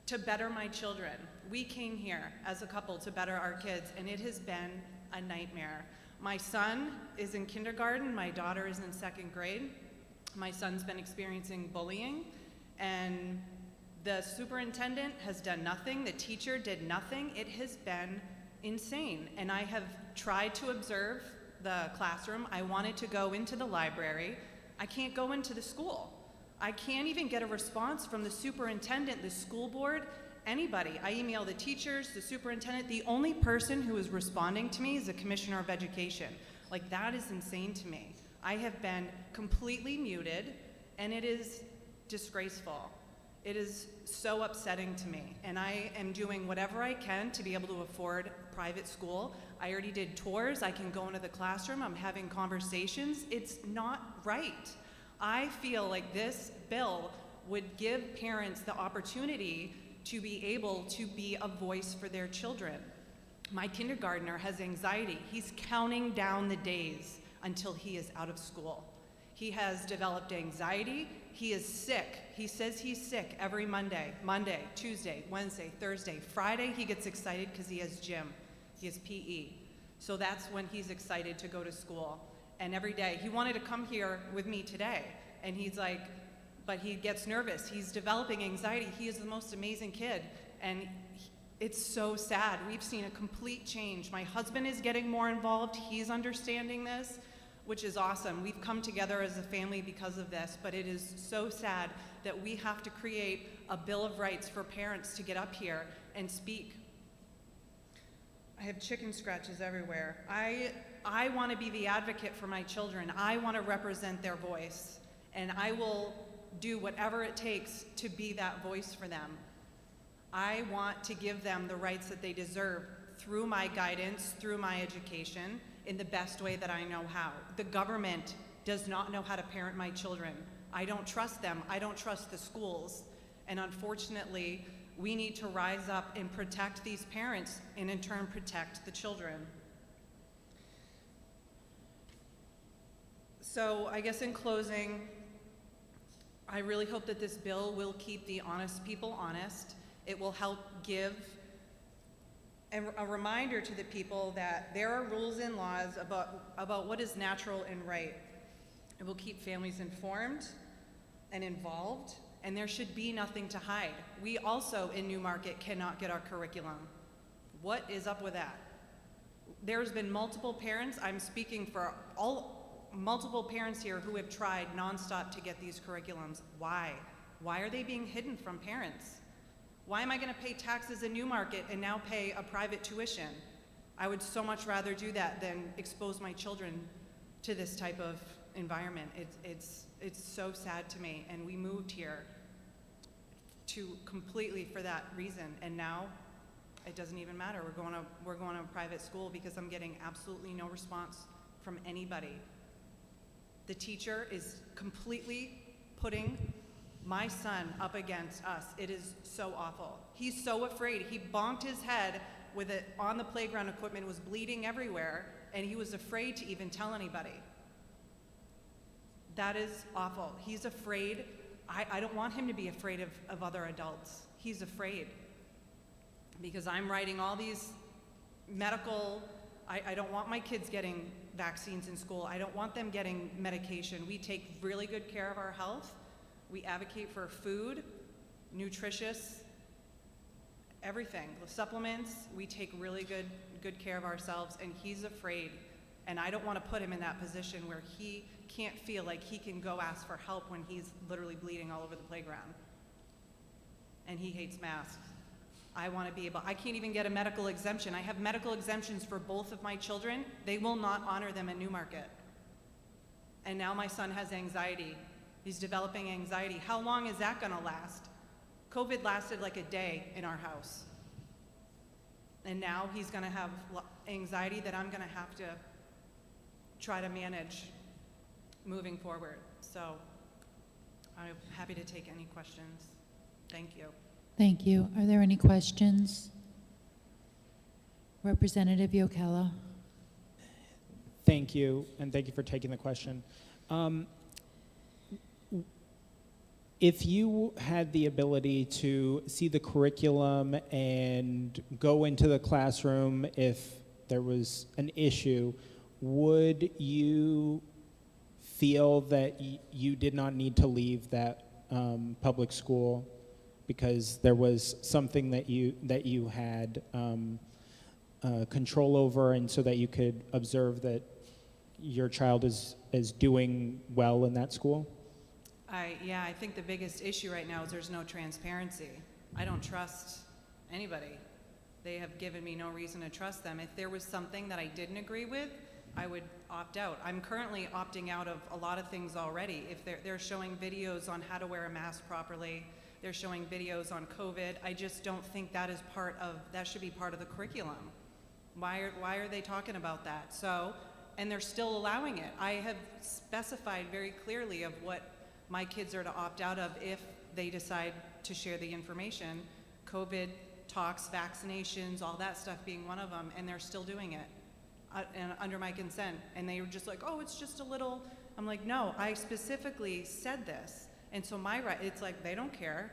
to better my children. We came here as a couple to better our kids, and it has been a nightmare. My son is in kindergarten. My daughter is in 2nd grade. My son's been experiencing bullying, and the superintendent has done nothing. The teacher did nothing. It has been insane, and I have tried to observe the classroom. I wanted to go into the library. I can't go into the school. I can't even get a response from the superintendent, the school board, anybody. I email the teachers, the superintendent. The only person who is responding to me is the commissioner of education. Like, that is insane to me. I have been completely muted, and it is disgraceful. It is so upsetting to me, and I am doing whatever I can to be able to afford private school. I already did tours. I can go into the classroom. I'm having conversations. It's not right. I feel like this bill would give parents the opportunity to be able to be a voice for their children. My kindergartner has anxiety. He's counting down the days until he is out of school. He has developed anxiety. He is sick. He says he's sick every Monday, Tuesday, Wednesday, Thursday. Friday, he gets excited because he has gym. He has PE. So that's when he's excited to go to school. And every day, he wanted to come here with me today. And he's like, but he gets nervous. He's developing anxiety. He is the most amazing kid. And it's so sad. We've seen a complete change. My husband is getting more involved. He's understanding this, which is awesome. We've come together as a family because of this, but it is so sad that we have to create a Bill of Rights for parents to get up here and speak. I have chicken scratches everywhere. I want to be the advocate for my children. I want to represent their voice, and I will do whatever it takes to be that voice for them. I want to give them the rights that they deserve through my guidance, through my education, in the best way that I know how. The government does not know how to parent my children. I don't trust them. I don't trust the schools. And unfortunately, we need to rise up and protect these parents and in turn protect the children. So I guess in closing, I really hope that this bill will keep the honest people honest. It will help give a reminder to the people that there are rules and laws about what is natural and right. It will keep families informed and involved, and there should be nothing to hide. We also in Newmarket cannot get our curriculum. What is up with that? There's been multiple parents, I'm speaking for multiple parents here who have tried nonstop to get these curriculums. Why? Why are they being hidden from parents? Why am I going to pay taxes in Newmarket and now pay a private tuition? I would so much rather do that than expose my children to this type of environment. It's so sad to me, and we moved here to completely for that reason, and now it doesn't even matter. We're going to a private school because I'm getting absolutely no response from anybody. The teacher is completely putting my son up against us. It is so awful. He's so afraid. He bonked his head with it on the playground equipment, was bleeding everywhere, and he was afraid to even tell anybody. That is awful. He's afraid. I don't want him to be afraid of other adults. He's afraid because I'm writing all these medical, I don't want my kids getting vaccines in school. I don't want them getting medication. We take really good care of our health. We advocate for food, nutritious, everything. The supplements, we take really good care of ourselves, and he's afraid. And I don't want to put him in that position where he can't feel like he can go ask for help when he's literally bleeding all over the playground. And he hates masks. I want to be able, I can't even get a medical exemption. I have medical exemptions for both of my children. They will not honor them in Newmarket. And now my son has anxiety. He's developing anxiety. How long is that going to last? COVID lasted like a day in our house. And now he's going to have anxiety that I'm going to have to try to manage moving forward. So I'm happy to take any questions. Thank you. Thank you. Are there any questions? Representative Yokela. Thank you, and thank you for taking the question. If you had the ability to see the curriculum and go into the classroom if there was an issue, would you feel that you did not need to leave that public school because there was something that you had control over, and so that you could observe that your child is doing well in that school? Yeah, I think the biggest issue right now is there's no transparency. I don't trust anybody. They have given me no reason to trust them. If there was something that I didn't agree with, I would opt out. I'm currently opting out of a lot of things already. If they're showing videos on how to wear a mask properly, they're showing videos on COVID, I just don't think that should be part of the curriculum. Why are they talking about that? So, and they're still allowing it. I have specified very clearly of what my kids are to opt out of if they decide to share the information. COVID talks, vaccinations, all that stuff being one of them, and they're still doing it and under my consent. And they were just like, oh, it's just a little. I'm like, no, I specifically said this. And so it's like they don't care.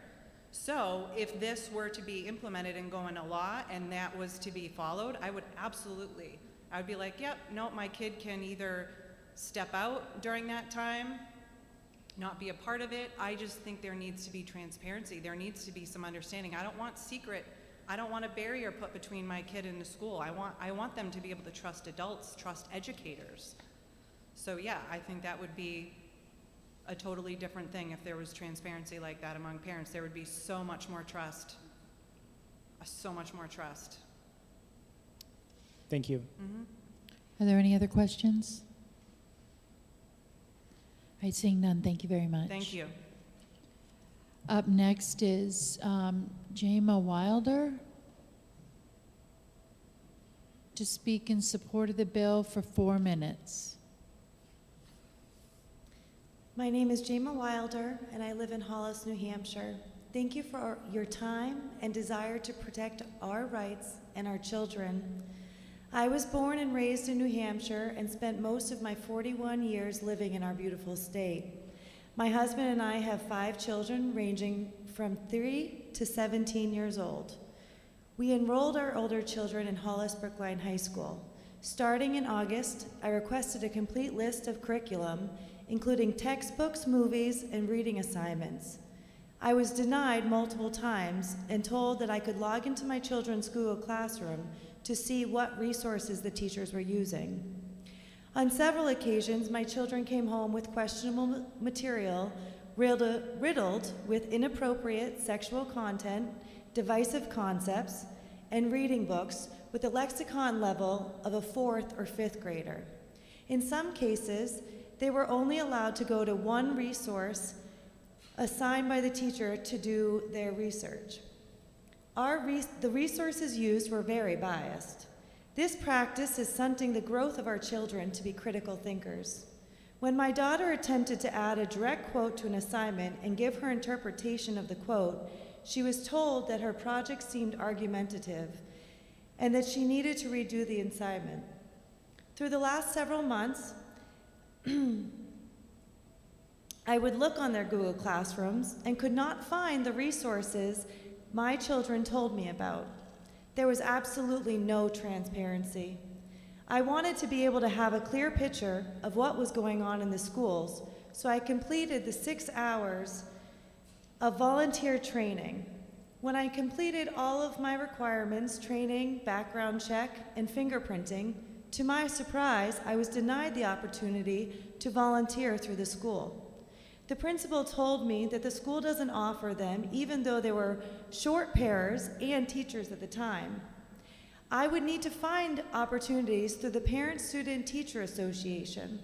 So if this were to be implemented and go into law and that was to be followed, I would be like, yep, no, my kid can either step out during that time, not be a part of it. I just think there needs to be transparency. There needs to be some understanding. I don't want a barrier put between my kid and the school. I want them to be able to trust adults, trust educators. So yeah, I think that would be a totally different thing if there was transparency like that among parents. There would be so much more trust. So much more trust. Thank you. Mm-hmm. Are there any other questions? All right, seeing none, thank you very much. Thank you. Up next is Jama Wilder to speak in support of the bill for 4 minutes. My name is Jama Wilder, and I live in Hollis, New Hampshire. Thank you for your time and desire to protect our rights and our children. I was born and raised in New Hampshire and spent most of my 41 years living in our beautiful state. My husband and I have 5 children ranging from 3 to 17 years old. We enrolled our older children in Hollis Brookline High School. Starting in August, I requested a complete list of curriculum, including textbooks, movies, and reading assignments. I was denied multiple times and told that I could log into my children's Google Classroom to see what resources the teachers were using. On several occasions, my children came home with questionable material riddled with inappropriate sexual content, divisive concepts, and reading books with a lexicon level of a 4th or 5th grader. In some cases, they were only allowed to go to one resource assigned by the teacher to do their research. The resources used were very biased. This practice is stunting the growth of our children to be critical thinkers. When my daughter attempted to add a direct quote to an assignment and give her interpretation of the quote, she was told that her project seemed argumentative and that she needed to redo the assignment. Through the last several months, I would look on their Google Classrooms and could not find the resources my children told me about. There was absolutely no transparency. I wanted to be able to have a clear picture of what was going on in the schools, so I completed the 6 hours of volunteer training. When I completed all of my requirements, training, background check, and fingerprinting, to my surprise, I was denied the opportunity to volunteer through the school. The principal told me that the school doesn't offer them, even though there were short pairs and teachers at the time. I would need to find opportunities through the Parent-Student Teacher Association.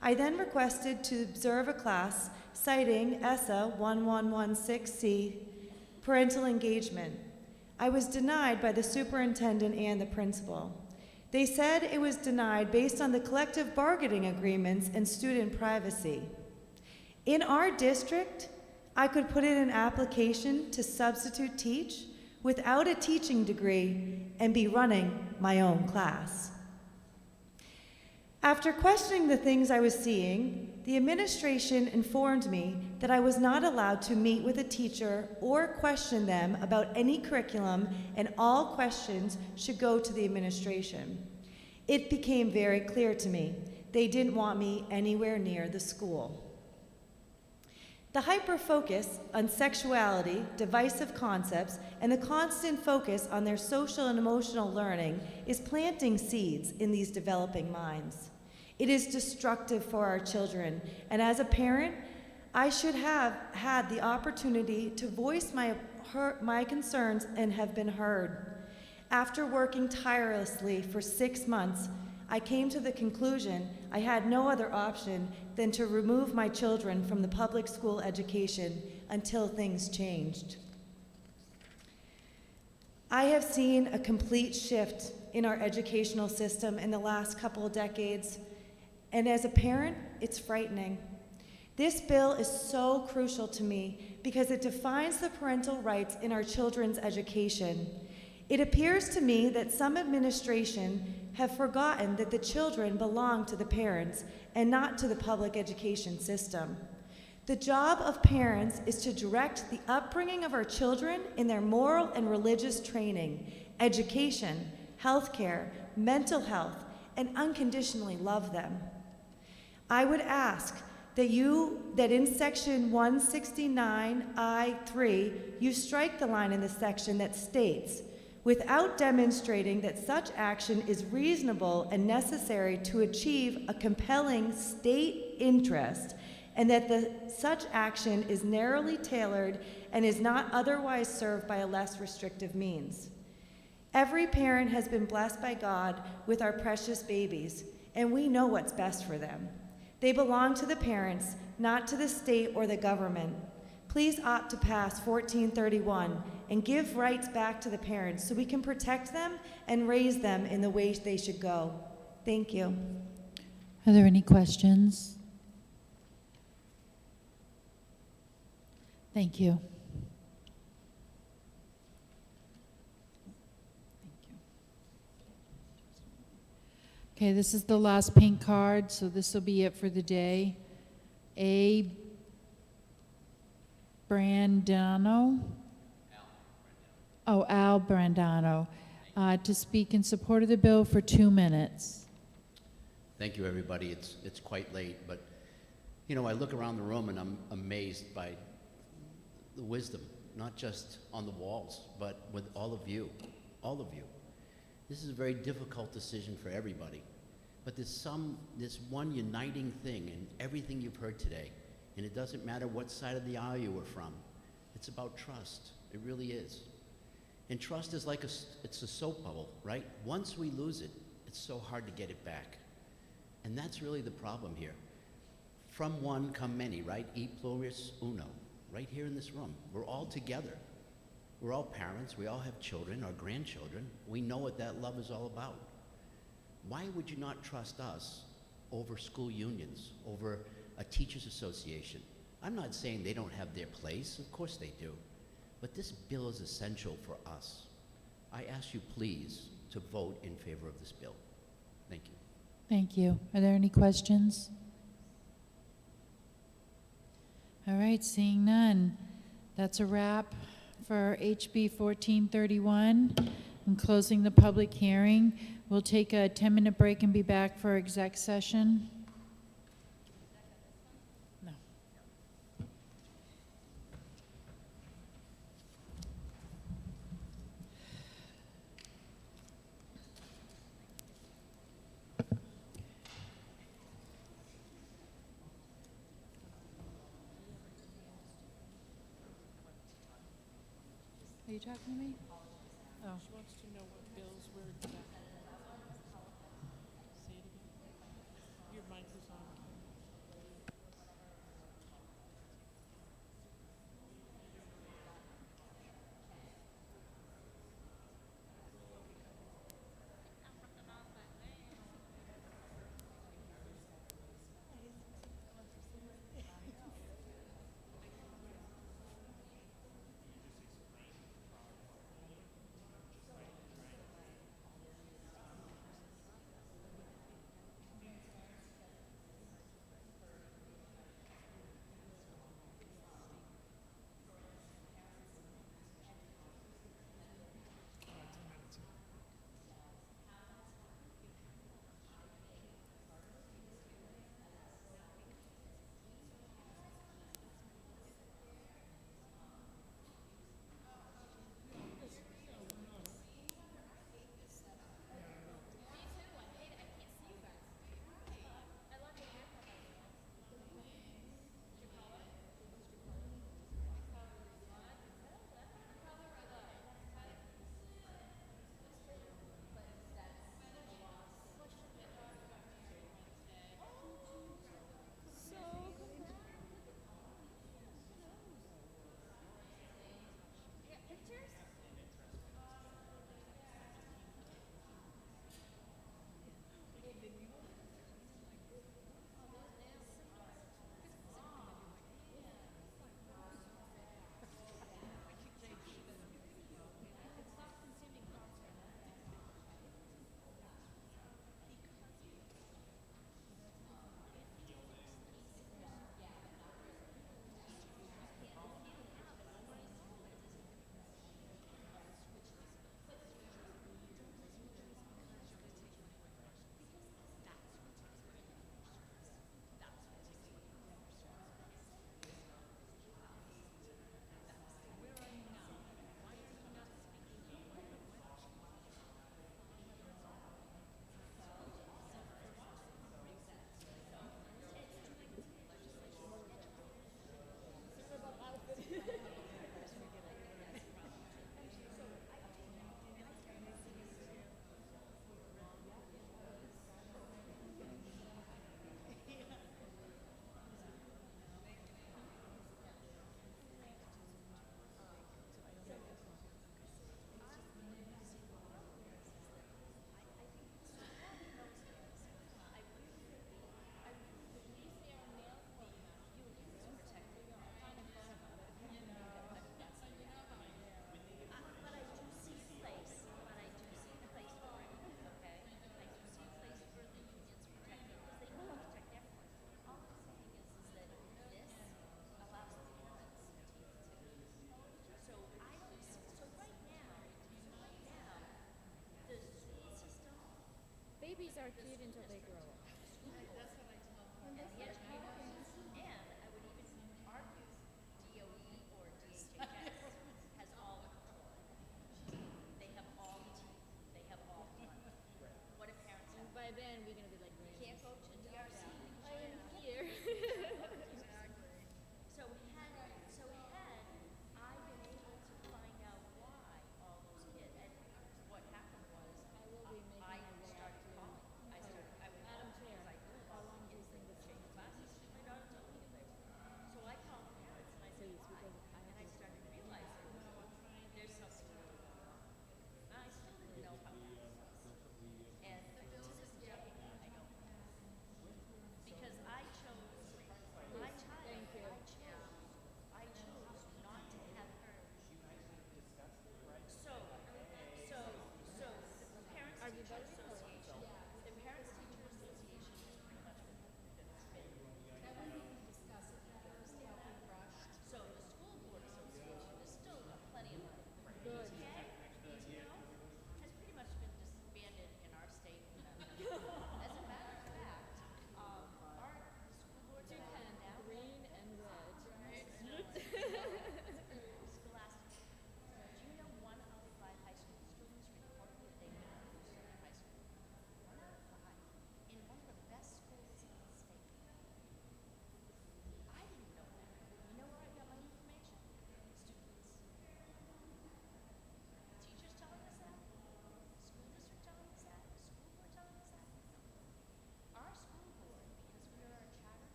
I then requested to observe a class citing ESSA 1116C, parental engagement. I was denied by the superintendent and the principal. They said it was denied based on the collective bargaining agreements and student privacy. In our district, I could put in an application to substitute teach without a teaching degree and be running my own class. After questioning the things I was seeing, the administration informed me that I was not allowed to meet with a teacher or question them about any curriculum, and all questions should go to the administration. It became very clear to me they didn't want me anywhere near the school. The hyper-focus on sexuality, divisive concepts, and the constant focus on their social and emotional learning is planting seeds in these developing minds. It is destructive for our children, and as a parent, I should have had the opportunity to voice my concerns and have been heard. After working tirelessly for 6 months, I came to the conclusion I had no other option than to remove my children from the public school education until things changed. I have seen a complete shift in our educational system in the last couple of decades, and as a parent, it's frightening. This bill is so crucial to me because it defines the parental rights in our children's education. It appears to me that some administration have forgotten that the children belong to the parents and not to the public education system. The job of parents is to direct the upbringing of our children in their moral and religious training, education, healthcare, mental health, and unconditionally love them. I would ask that in section 169I3, you strike the line in the section that states, without demonstrating that such action is reasonable and necessary to achieve a compelling state interest, and that such action is narrowly tailored and is not otherwise served by a less restrictive means. Every parent has been blessed by God with our precious babies, and we know what's best for them. They belong to the parents, not to the state or the government. Please opt to pass 1431 and give rights back to the parents so we can protect them and raise them in the ways they should go. Thank you. Are there any questions? Thank you. Okay, this is the last pink card, so this will be it for the day. A. Brandano. Oh, Al Brandano, to speak in support of the bill for 2 minutes. Thank you, everybody. It's quite late, but you know, I look around the room and I'm amazed by the wisdom, not just on the walls, but with all of you, all of you. This is a very difficult decision for everybody, but there's one uniting thing in everything you've heard today, and it doesn't matter what side of the aisle you were from. It's about trust. It really is. And trust is like it's a soap bubble, right? Once we lose it, it's so hard to get it back. And that's really the problem here. From one come many, right? E pluribus uno, right here in this room. We're all together. We're all parents, we all have children or grandchildren. We know what that love is all about. Why would you not trust us over school unions, over a teachers association? I'm not saying they don't have their place, of course they do. But this bill is essential for us. I ask you please to vote in favor of this bill. Thank you. Thank you. Are there any questions? All right, seeing none. That's a wrap for HB 1431. I'm closing the public hearing. We'll take a 10-minute break and be back for exec session. No. Are you talking to me? Oh. She wants to know what bills were exactly. Say it again. Your mic is on. our kid until they grow up. That's what I tell them. And the educators, and I would even argue DOE or DHHS has all the control. They have all the teeth, they have all the money. What if parents have? And by then, we're gonna be like, Can't go to DRC. I am here. So had I been able to find out why all those kids, and what happened was, I started calling. I would Madam call Chair, because I knew how about long do you kids that think would this change will classes.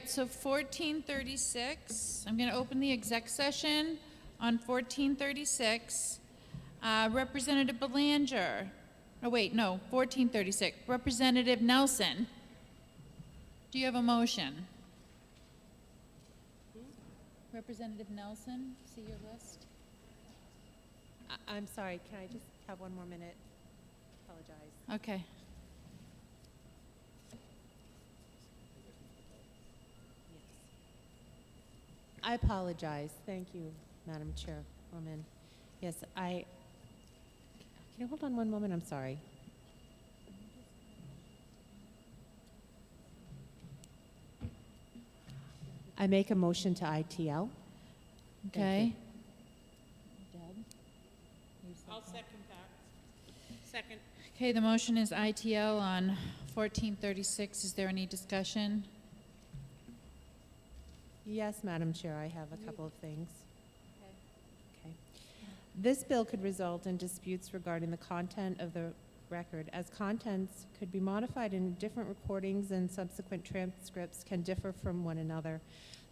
right, so 1436, I'm going to open the exec session on 1436. Representative Belanger, oh wait, no, 1436. Representative Nelson, do you have a motion? Representative Nelson, see your list? I'm sorry, can I just have one more minute? Apologize. Okay. I apologize. Thank you, Madam Chairwoman. Yes, can you hold on one moment? I'm sorry. I make a motion to ITL. Okay. I'll second that. Second. Okay, the motion is ITL on 1436. Is there any discussion? Yes, Madam Chair, I have a couple of things. Okay. This bill could result in disputes regarding the content of the record, as contents could be modified in different recordings and subsequent transcripts can differ from one another.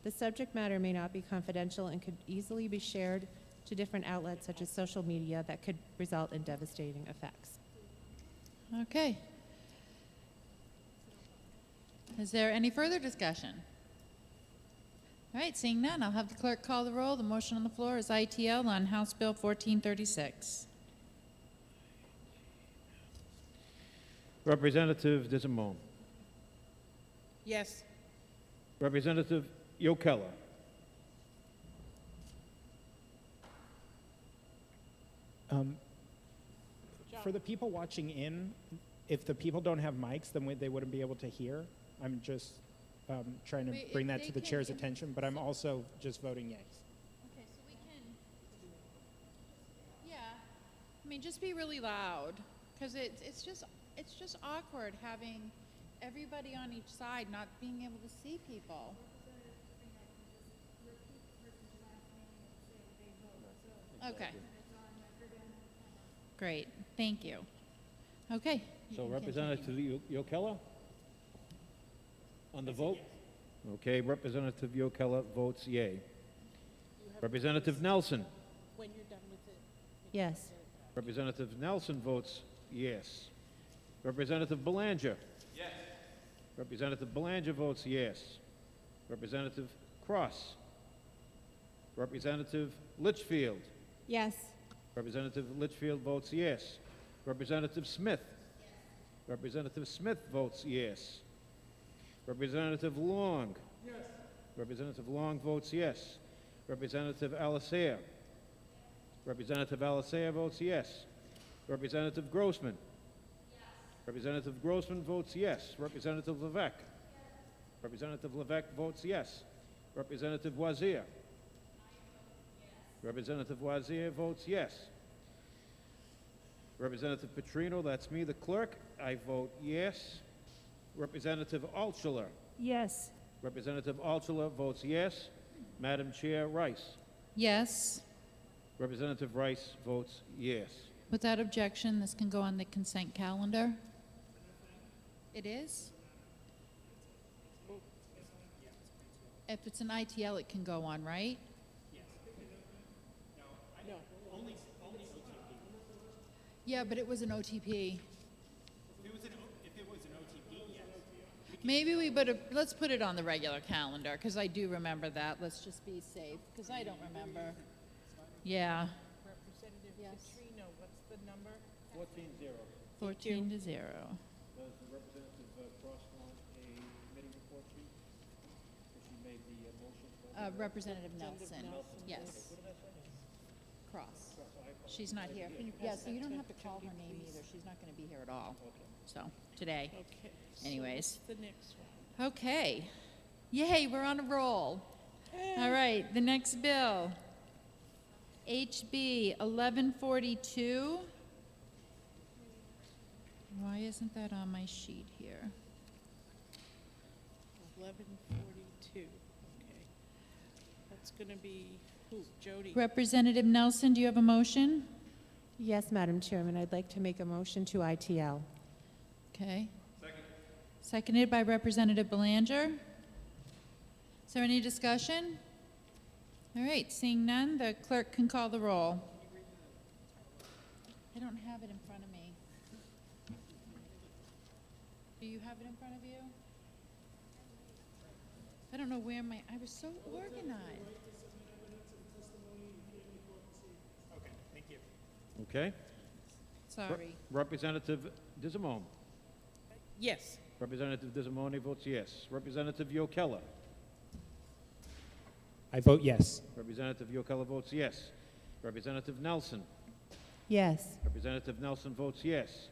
The subject matter may not be confidential and could easily be shared to different outlets such as social media that could result in devastating effects. Okay. Is there any further discussion? All right, seeing none, I'll have the clerk call the roll. The motion on the floor is ITL on House Bill 1436. Representative DeSimone. Yes. Representative Yokella. For the people watching in, if the people don't have mics, then they wouldn't be able to hear. I'm just trying to Wait, bring if that they to the can- chair's attention, but I'm also just voting yes. Okay, so we can, yeah, I mean, just be really loud, because it's just awkward having everybody on each side not being able to see people. Okay. Great, thank you. Okay. you So can Representative Yokella? On the vote? Okay, Representative Yokella votes yea. Representative Nelson? When you're done with it. Yes. Representative Nelson votes yes. Representative Belanger? Yes. Representative Belanger votes yes. Representative Cross? Representative Litchfield? Yes. Representative Litchfield votes yes. Representative Smith? Yes. Representative Smith votes yes. Representative Long? Yes. Representative Long votes yes. Representative Alastair? Representative Alastair votes yes. Representative Grossman? Yes. Representative Grossman votes yes. Representative Levesque? Yes. Representative Levesque votes yes. Representative Wazir? Representative Wazir votes yes. Representative Petrino, that's me, the clerk. I vote yes. Representative Altshuler. Yes. Representative Altshuler votes yes. Madam Chair Rice. Yes. Representative Rice votes yes. Without objection, this can go on the consent calendar. It is? If it's an ITL, it can go on, right? No. Yeah, but it was an OTP. If it was an OTP, yes. Maybe let's put it on the regular calendar, because I do remember that. Let's just be safe, because I don't remember. Yeah. Representative Petrino, what's the number? 14-0. 14-0. Does the Representative Cross want a committee report sheet? If she made the motion? Representative Nelson. Yes. Cross. She's not here. Yeah, so you don't have to call her name either. She's not going to be here at all. So, today. Okay. so Anyways. what's the next one? Okay. Yay, we're on a roll. All right, the next bill. HB 1142. Why isn't that on my sheet here? 1142. Okay. That's going to be who? Jody. Representative Nelson, do you have a motion? Yes, Madam Chairman, I'd like to make a motion to ITL. Okay. Seconded by Representative Belanger. Is there any discussion? All right, seeing none, the clerk can call the roll. I don't have it in front of me. Do you have it in front of you? I don't know where I was so organized. Okay, thank you. Okay? Sorry. Representative Disamone. Yes. Representative Disamone votes yes. Representative Yokella. I vote yes. Representative Yokella votes yes. Representative Nelson. Yes. Representative Nelson votes yes.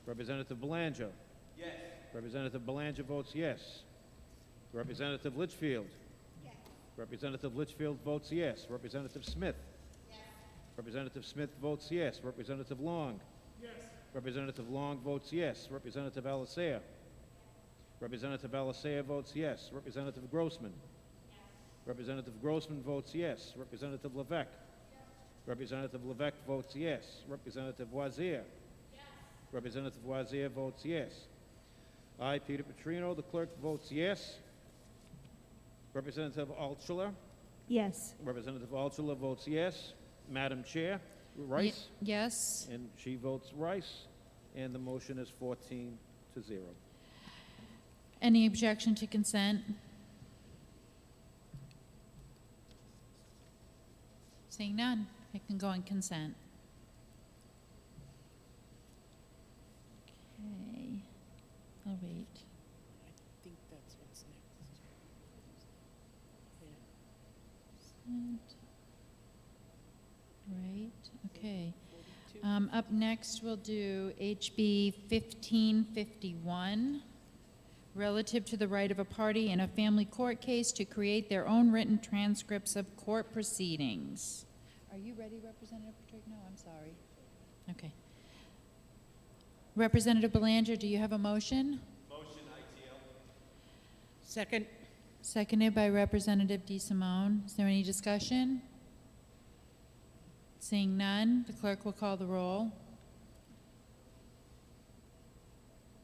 Representative Belanger. Yes. Representative Belanger votes yes. Representative Litchfield. Yes. Representative Litchfield votes yes. Representative Smith. Yes. Representative Smith votes yes. Representative Long. Yes. Representative Long votes yes. Representative Alicea. Representative Alicea votes yes. Representative Grossman. Yes. Representative Grossman votes yes. Representative Levesque. Yes. Representative Levesque votes yes. Representative Wazir. Yes. Representative Wazir votes yes. I, Peter Petrino, the clerk, votes yes. Representative Altshuler. Yes. Representative Altshuler votes yes. Madam Chair, Rice. Yes. And she votes Rice. And the motion is 14-0. Any objection to consent? Seeing none, it can go on consent. Okay, I'll wait. I think that's what's next. Consent. Right, okay. Up next, we'll do HB 1551, relative to the right of a party in a family court case to create their own written transcripts of court proceedings. Are you ready, Representative Patrick? No, I'm sorry. Okay. Representative Belanger, do you have a motion? Motion, ITL. Second. Seconded by Representative DeSimone. Is there any discussion? Seeing none, the clerk will call the roll.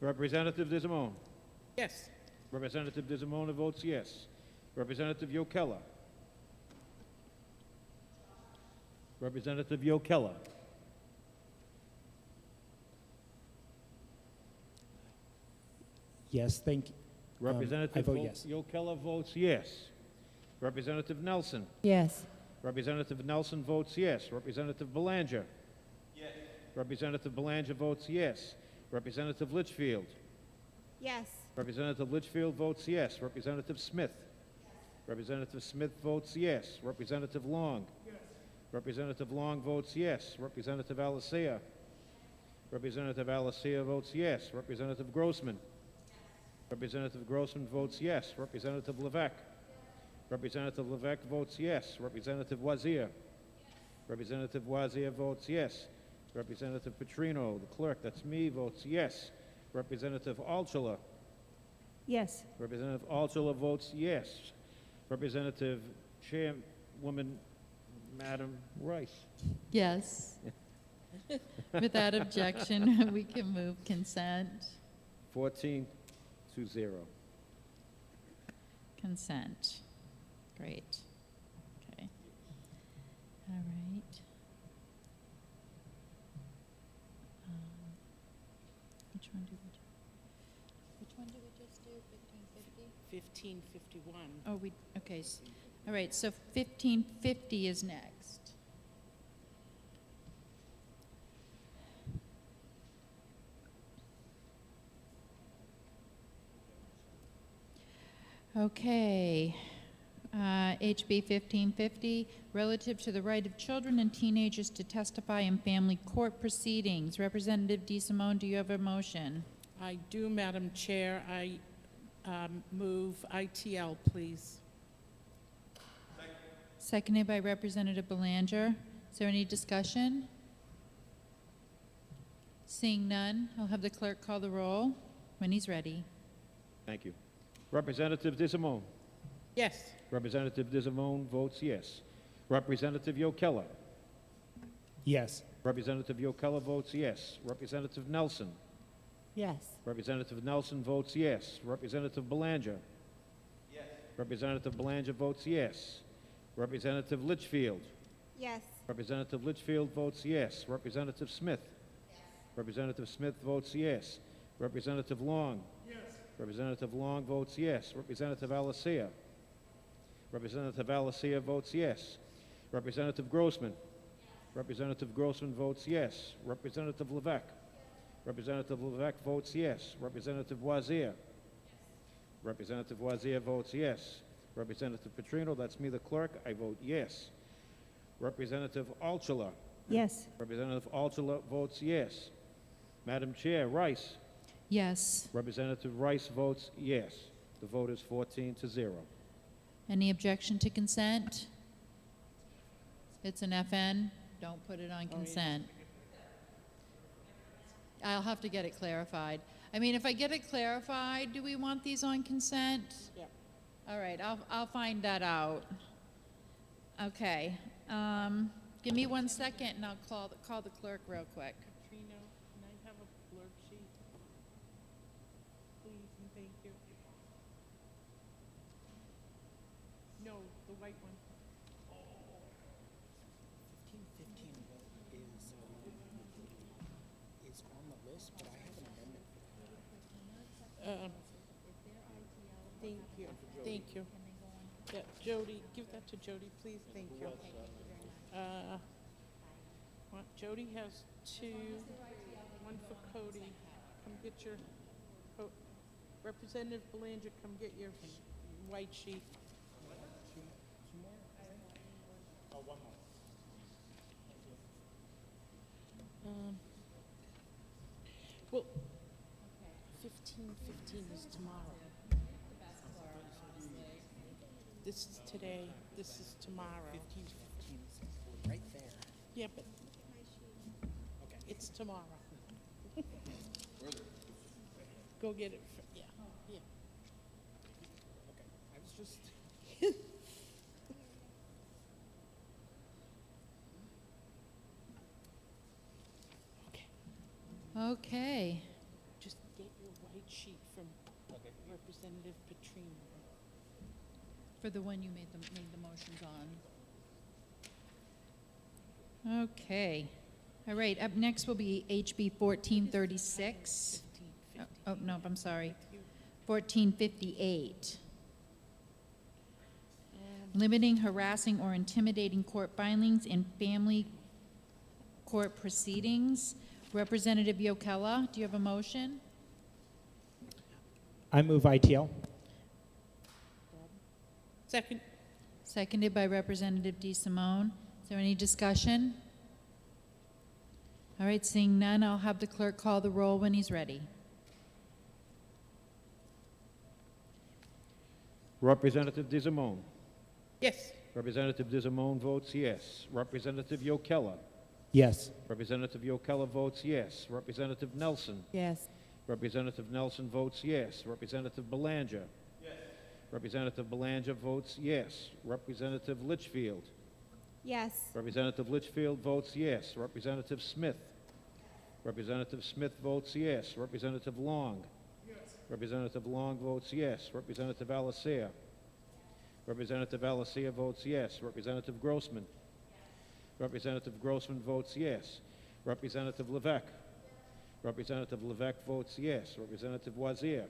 Representative Disamone. Yes. Representative Disamone votes yes. Representative Yokella. Representative Yokella. Yes, thank you. Representative I vote yes. Yokella votes yes. Representative Nelson. Yes. Representative Nelson votes yes. Representative Belanger. Yes. Representative Belanger votes yes. Representative Litchfield. Yes. Representative Litchfield votes yes. Representative Smith. Yes. Representative Smith votes yes. Representative Long. Yes. Representative Long votes yes. Representative Alicea. Representative Alicea votes yes. Representative Grossman. Yes. Representative Grossman votes yes. Representative Levesque. Yes. Representative Levesque votes yes. Representative Wazir. Yes. Representative Wazir votes yes. Representative Petrino, the clerk, that's me, votes yes. Representative Altshuler. Yes. Representative Altshuler votes yes. Representative Chairwoman, Madam Rice. Yes. Without objection, we can move consent. 14-0. Consent. Great. Okay. All right. Which one did we just do? 1550? 1551. Oh, okay. All right, so 1550 is next. Okay. HB 1550, relative to the right of children and teenagers to testify in family court proceedings. Representative DeSimone, do you have a motion? I do, Madam Chair. I move ITL, please. Seconded by Representative Belanger. Is there any discussion? Seeing none, I'll have the clerk call the roll when he's ready. Thank you. Representative DeSimone. Yes. Representative DeSimone votes yes. Representative Yokella. Yes. Representative Yokella votes yes. Representative Nelson. Yes. Representative Nelson votes yes. Representative Belanger. Yes. Representative Belanger votes yes. Representative Litchfield. Yes. Representative Litchfield votes yes. Representative Smith. Representative Smith votes yes. Representative Long. Representative Long votes yes. Representative Alessia. Representative Alessia votes yes. Representative Grossman. Representative Grossman votes yes. Representative Levesque. Representative Levesque votes yes. Representative Wazir. Representative Wazir votes yes. Representative Petrino, that's me, the clerk, I vote yes. Representative Alchala. Yes. Representative Alchala votes yes. Madam Chair, Rice. Yes. Representative Rice votes yes. The vote is 14-0. Any objection to consent? It's an FN. Don't put it on consent. I'll have to get it clarified. I mean, if I get it clarified, do we want these on consent? Yeah. All right, I'll find that out. Okay. Give me 1 second and I'll call the clerk real quick. Katrina, can I have a blurb sheet? Please and thank you. No, the white one. 1515 is on the list, but I have an amendment. Thank you, thank you. Yeah, Jody, give that to Jody, please, thank you. Jody has 2, 1 for Cody. Come get your, Representative Belanger, come get your white sheet. Well, 1515 is tomorrow. This is today, this is tomorrow. 1515 is right there. Yeah, but it's tomorrow. Go get it, yeah, yeah. Okay, I was just. Okay. Just get your white sheet from Representative Petrino. For the one you made the motions on. Okay. All right, up next will be HB 1436. Oh, no, I'm sorry. 1458. Limiting, harassing, or intimidating court filings in family court proceedings. Representative Yokella, do you have a motion? I move ITL. Second. Seconded by Representative DeSimone. Is there any discussion? All right, seeing none, I'll have the clerk call the roll when he's ready. Representative DeSimone. Yes. Representative DeSimone votes yes. Representative Yokella. Yes. Representative Yokella votes yes. Representative Nelson. Yes. Representative Nelson votes yes. Representative Belanger. Yes. Representative Belanger votes yes. Representative Litchfield. Yes. Representative Litchfield votes yes. Representative Smith. Representative Smith votes yes. Representative Long. Yes. Representative Long votes yes. Representative Alessia. Representative Alessia votes yes. Representative Grossman. Representative Grossman votes yes. Representative Levesque. Representative Levesque votes yes. Representative Wazir.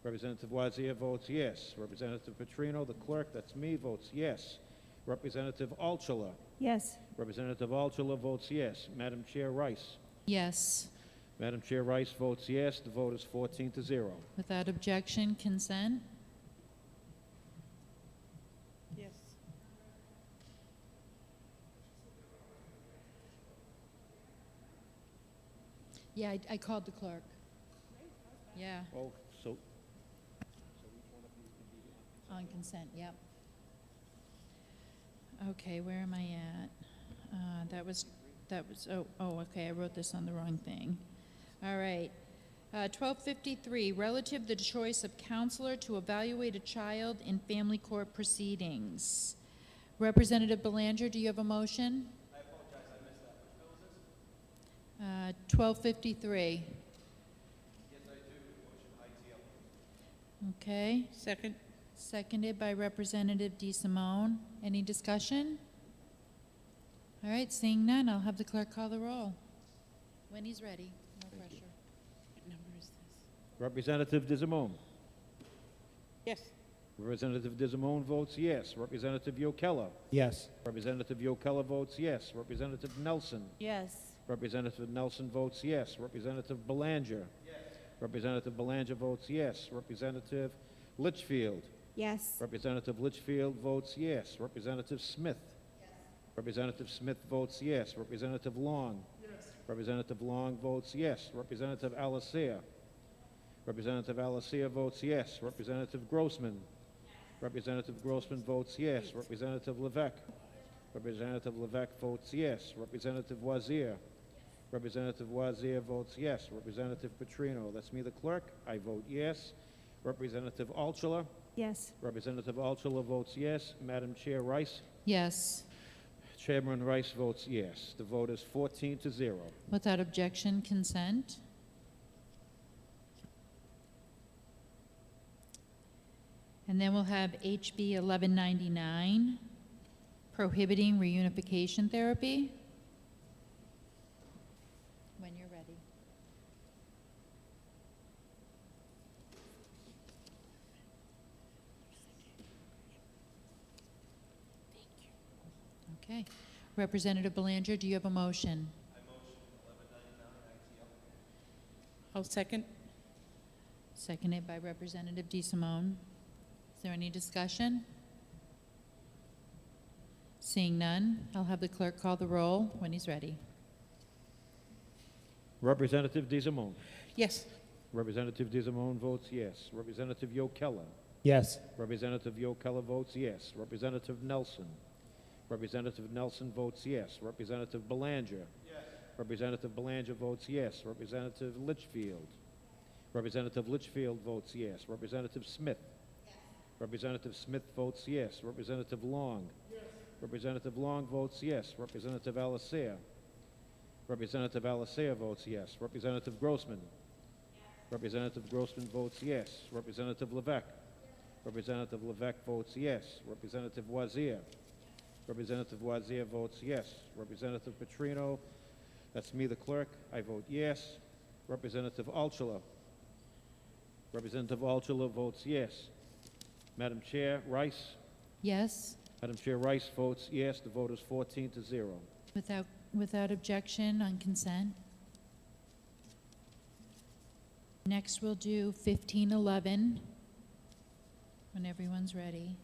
Representative Wazir votes yes. Representative Petrino, the clerk, that's me, votes yes. Representative Alchala. Yes. Representative Alchala votes yes. Madam Chair Rice. Yes. Madam Chair Rice votes yes. The vote is 14-0. Without objection, consent? Yes. Yeah, I called the clerk. Yeah, Oh, so on consent, yep. Okay, where am I at? Okay, I wrote this on the wrong thing. All right. 1253, relative the choice of counselor to evaluate a child in family court proceedings. Representative Belanger, do you have a motion? I apologize, I missed that. Which bill is this? 1253. Yes, I do. Motion ITL. Okay. Second. Seconded by Representative DeSimone. Any discussion? All right, seeing none, I'll have the clerk call the roll. When he's ready, no pressure. What number is this? Representative DeSimone. Yes. Representative DeSimone votes yes. Representative Yokella. Yes. Representative Yokella votes yes. Representative Nelson. Yes. Representative Nelson votes yes. Representative Belanger. Yes. Representative Belanger votes yes. Representative Litchfield. Yes. Representative Litchfield votes yes. Representative Smith. Yes. Representative Smith votes yes. Representative Long. Yes. Representative Long votes yes. Representative Alacea. Representative Alacea votes yes. Representative Grossman. Yes. Representative Grossman votes yes. Representative Levesque. Representative Levesque votes yes. Representative Wazir. Representative Wazir votes yes. Representative Petrino, that's me, the clerk. I vote yes. Representative Altshuler. Yes. Representative Altshuler votes yes. Madam Chair Rice. Yes. Chairman Rice votes yes. The vote is 14-0. Without objection, consent. And then we'll have HB 1199, prohibiting reunification therapy. When you're ready. Okay. Representative Belanger, do you have a motion? I'll second. Seconded by Representative DeSimone. Is there any discussion? Seeing none, I'll have the clerk call the roll when he's ready. Representative DeSimone. Yes. Representative DeSimone votes yes. Representative Yokella. Yes. Representative Yokella votes yes. Representative Nelson. Representative Nelson votes yes. Representative Belanger. Yes. Representative Belanger votes yes. Representative Litchfield. Representative Litchfield votes yes. Representative Smith. Yes. Representative Smith votes yes. Representative Long. Yes. Representative Long votes yes. Representative Alacea. Representative Alacea votes yes. Representative Grossman. Yes. Representative Grossman votes yes. Representative Levesque. Yes. Representative Levesque votes yes. Representative Wazir. Yes. Representative Wazir votes yes. Representative Petrino, that's me, the clerk. I vote yes. Representative Altshuler. Representative Altshuler votes yes. Madam Chair Rice. Yes. Madam Chair Rice votes yes. The vote is 14-0. Without objection on consent. Next, we'll do 1511, when everyone's ready.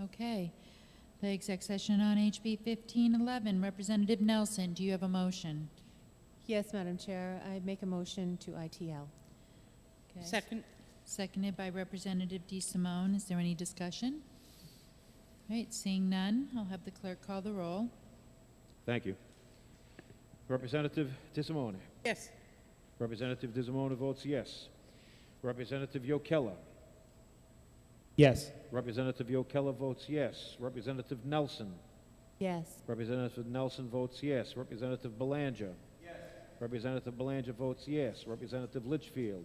Okay. The exec session on HB 1511. Representative Nelson, do you have a motion? Yes, Madam Chair. I make a motion to ITL. Okay. Second. Seconded by Representative DeSimone. Is there any discussion? All right, seeing none, I'll have the clerk call the roll. Thank you. Representative DeSimone. Yes. Representative DeSimone votes yes. Representative Yokella. Yes. Representative Yokella votes yes. Representative Nelson. Yes. Representative Nelson votes yes. Representative Belanger. Yes. Representative Belanger votes yes. Representative Litchfield.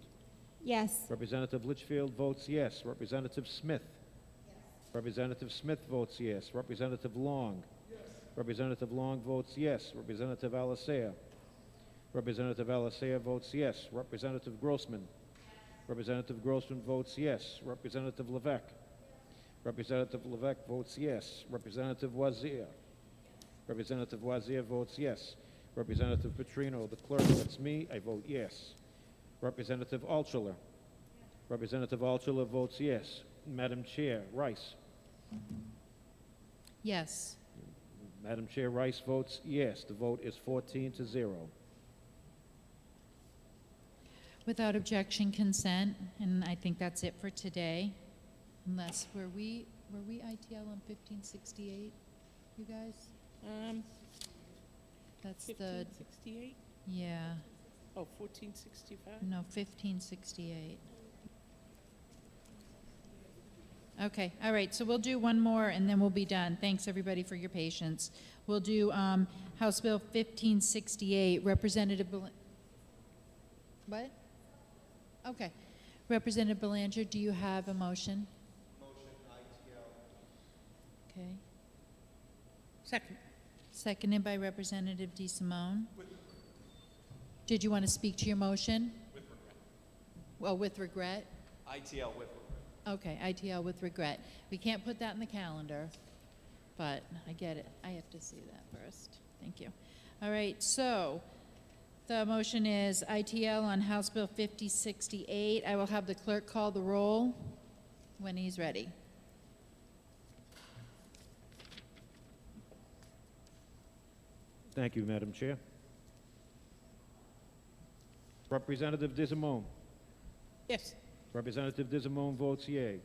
Yes. Representative Litchfield votes yes. Representative Smith. Yes. Representative Smith votes yes. Representative Long. Yes. Representative Long votes yes. Representative Alacea. Representative Alacea votes yes. Representative Grossman. Representative Grossman votes yes. Representative Levesque. Representative Levesque votes yes. Representative Wazir. Representative Wazir votes yes. Representative Petrino, the clerk, that's me, I vote yes. Representative Altshuler. Representative Altshuler votes yes. Madam Chair Rice. Yes. Madam Chair Rice votes yes. The vote is 14-0. Without objection, consent, and I think that's it for today. Unless, were we ITL on 1568, you guys? That's the, 1568? yeah, Oh, 1465? no, 1568. Okay, all right, so we'll do one more and then we'll be done. Thanks, everybody, for your patience. We'll do House Bill 1568, Representative What? Okay. Representative Belanger, do you have a motion? Motion ITL. Okay. Second. Seconded by Representative DeSimone. Did you want to speak to your motion? With regret. Well, with regret? ITL with regret. Okay, ITL with regret. We can't put that in the calendar, but I get it. I have to see that first. Thank you. All right, so the motion is ITL on House Bill 5068. I will have the clerk call the roll when he's ready. Thank you, Madam Chair. Representative DeSimone. Yes. Representative DeSimone votes yea.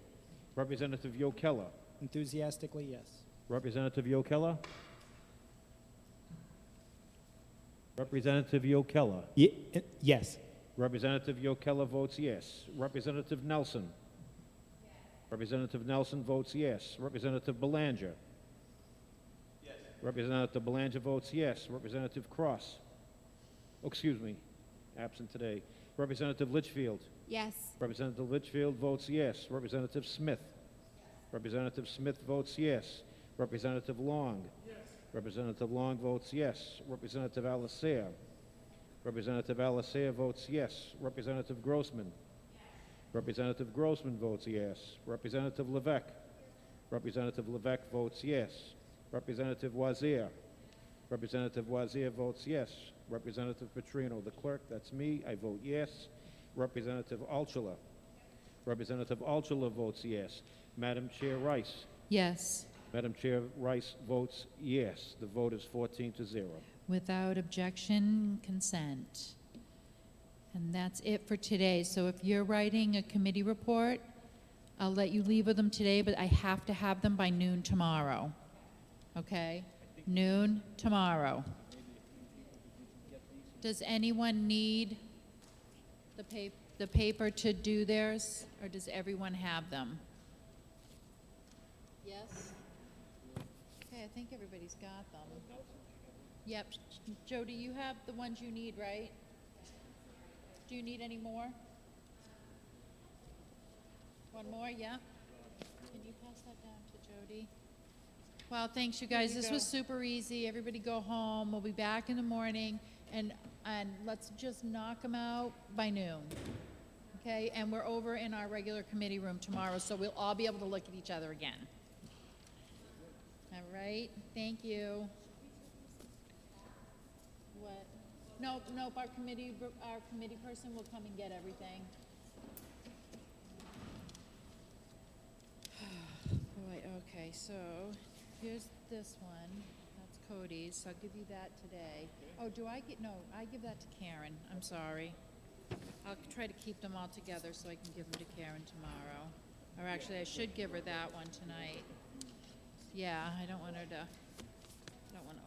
Representative Yokella. Enthusiastically, yes. Representative Yokella. Representative Yokella. Yes. Representative Yokella votes yes. Representative Nelson. Representative Nelson votes yes. Representative Belanger. Yes. Representative Belanger votes yes. Representative Cross. Oh, excuse me, absent today. Representative Litchfield. Yes. Representative Litchfield votes yes. Representative Smith. Representative Smith votes yes. Representative Long. Yes. Representative Long votes yes. Representative Alastair. Representative Alastair votes yes. Representative Grossman. Representative Grossman votes yes. Representative Levesque. Representative Levesque votes yes. Representative Wazir. Representative Wazir votes yes. Representative Petrino, the clerk, that's me, I vote yes. Representative Alchala. Representative Alchala votes yes. Madam Chair Rice. Yes. Madam Chair Rice votes yes. The vote is 14-0. Without objection, consent. And that's it for today. So if you're writing a committee report, I'll let you leave with them today, but I have to have them by noon tomorrow. Okay? Noon tomorrow. Does anyone need the paper to do theirs, or does everyone have them? Yes? Okay, I think everybody's got them. Yep. Jody, you have the ones you need, right? Do you need any more? One more, yeah? Can you pass that down to Jody? Well, thanks, you guys. This was super easy. Everybody go home. We'll be back in the morning, and let's just knock them out by noon. Okay? And we're over in our regular committee room tomorrow, so we'll all be able to look at each other again. All right? Thank you. What? Nope, our committee person will come and get everything. Boy, okay, so here's this one. That's Cody's, so I'll give you that today. Oh, I give that to Karen. I'm sorry. I'll try to keep them all together so I can give them to Karen tomorrow. Or actually, I should give her that one tonight. Yeah, I don't want to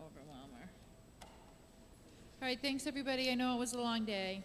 overwhelm her. All right, thanks, everybody. I know it was a long day.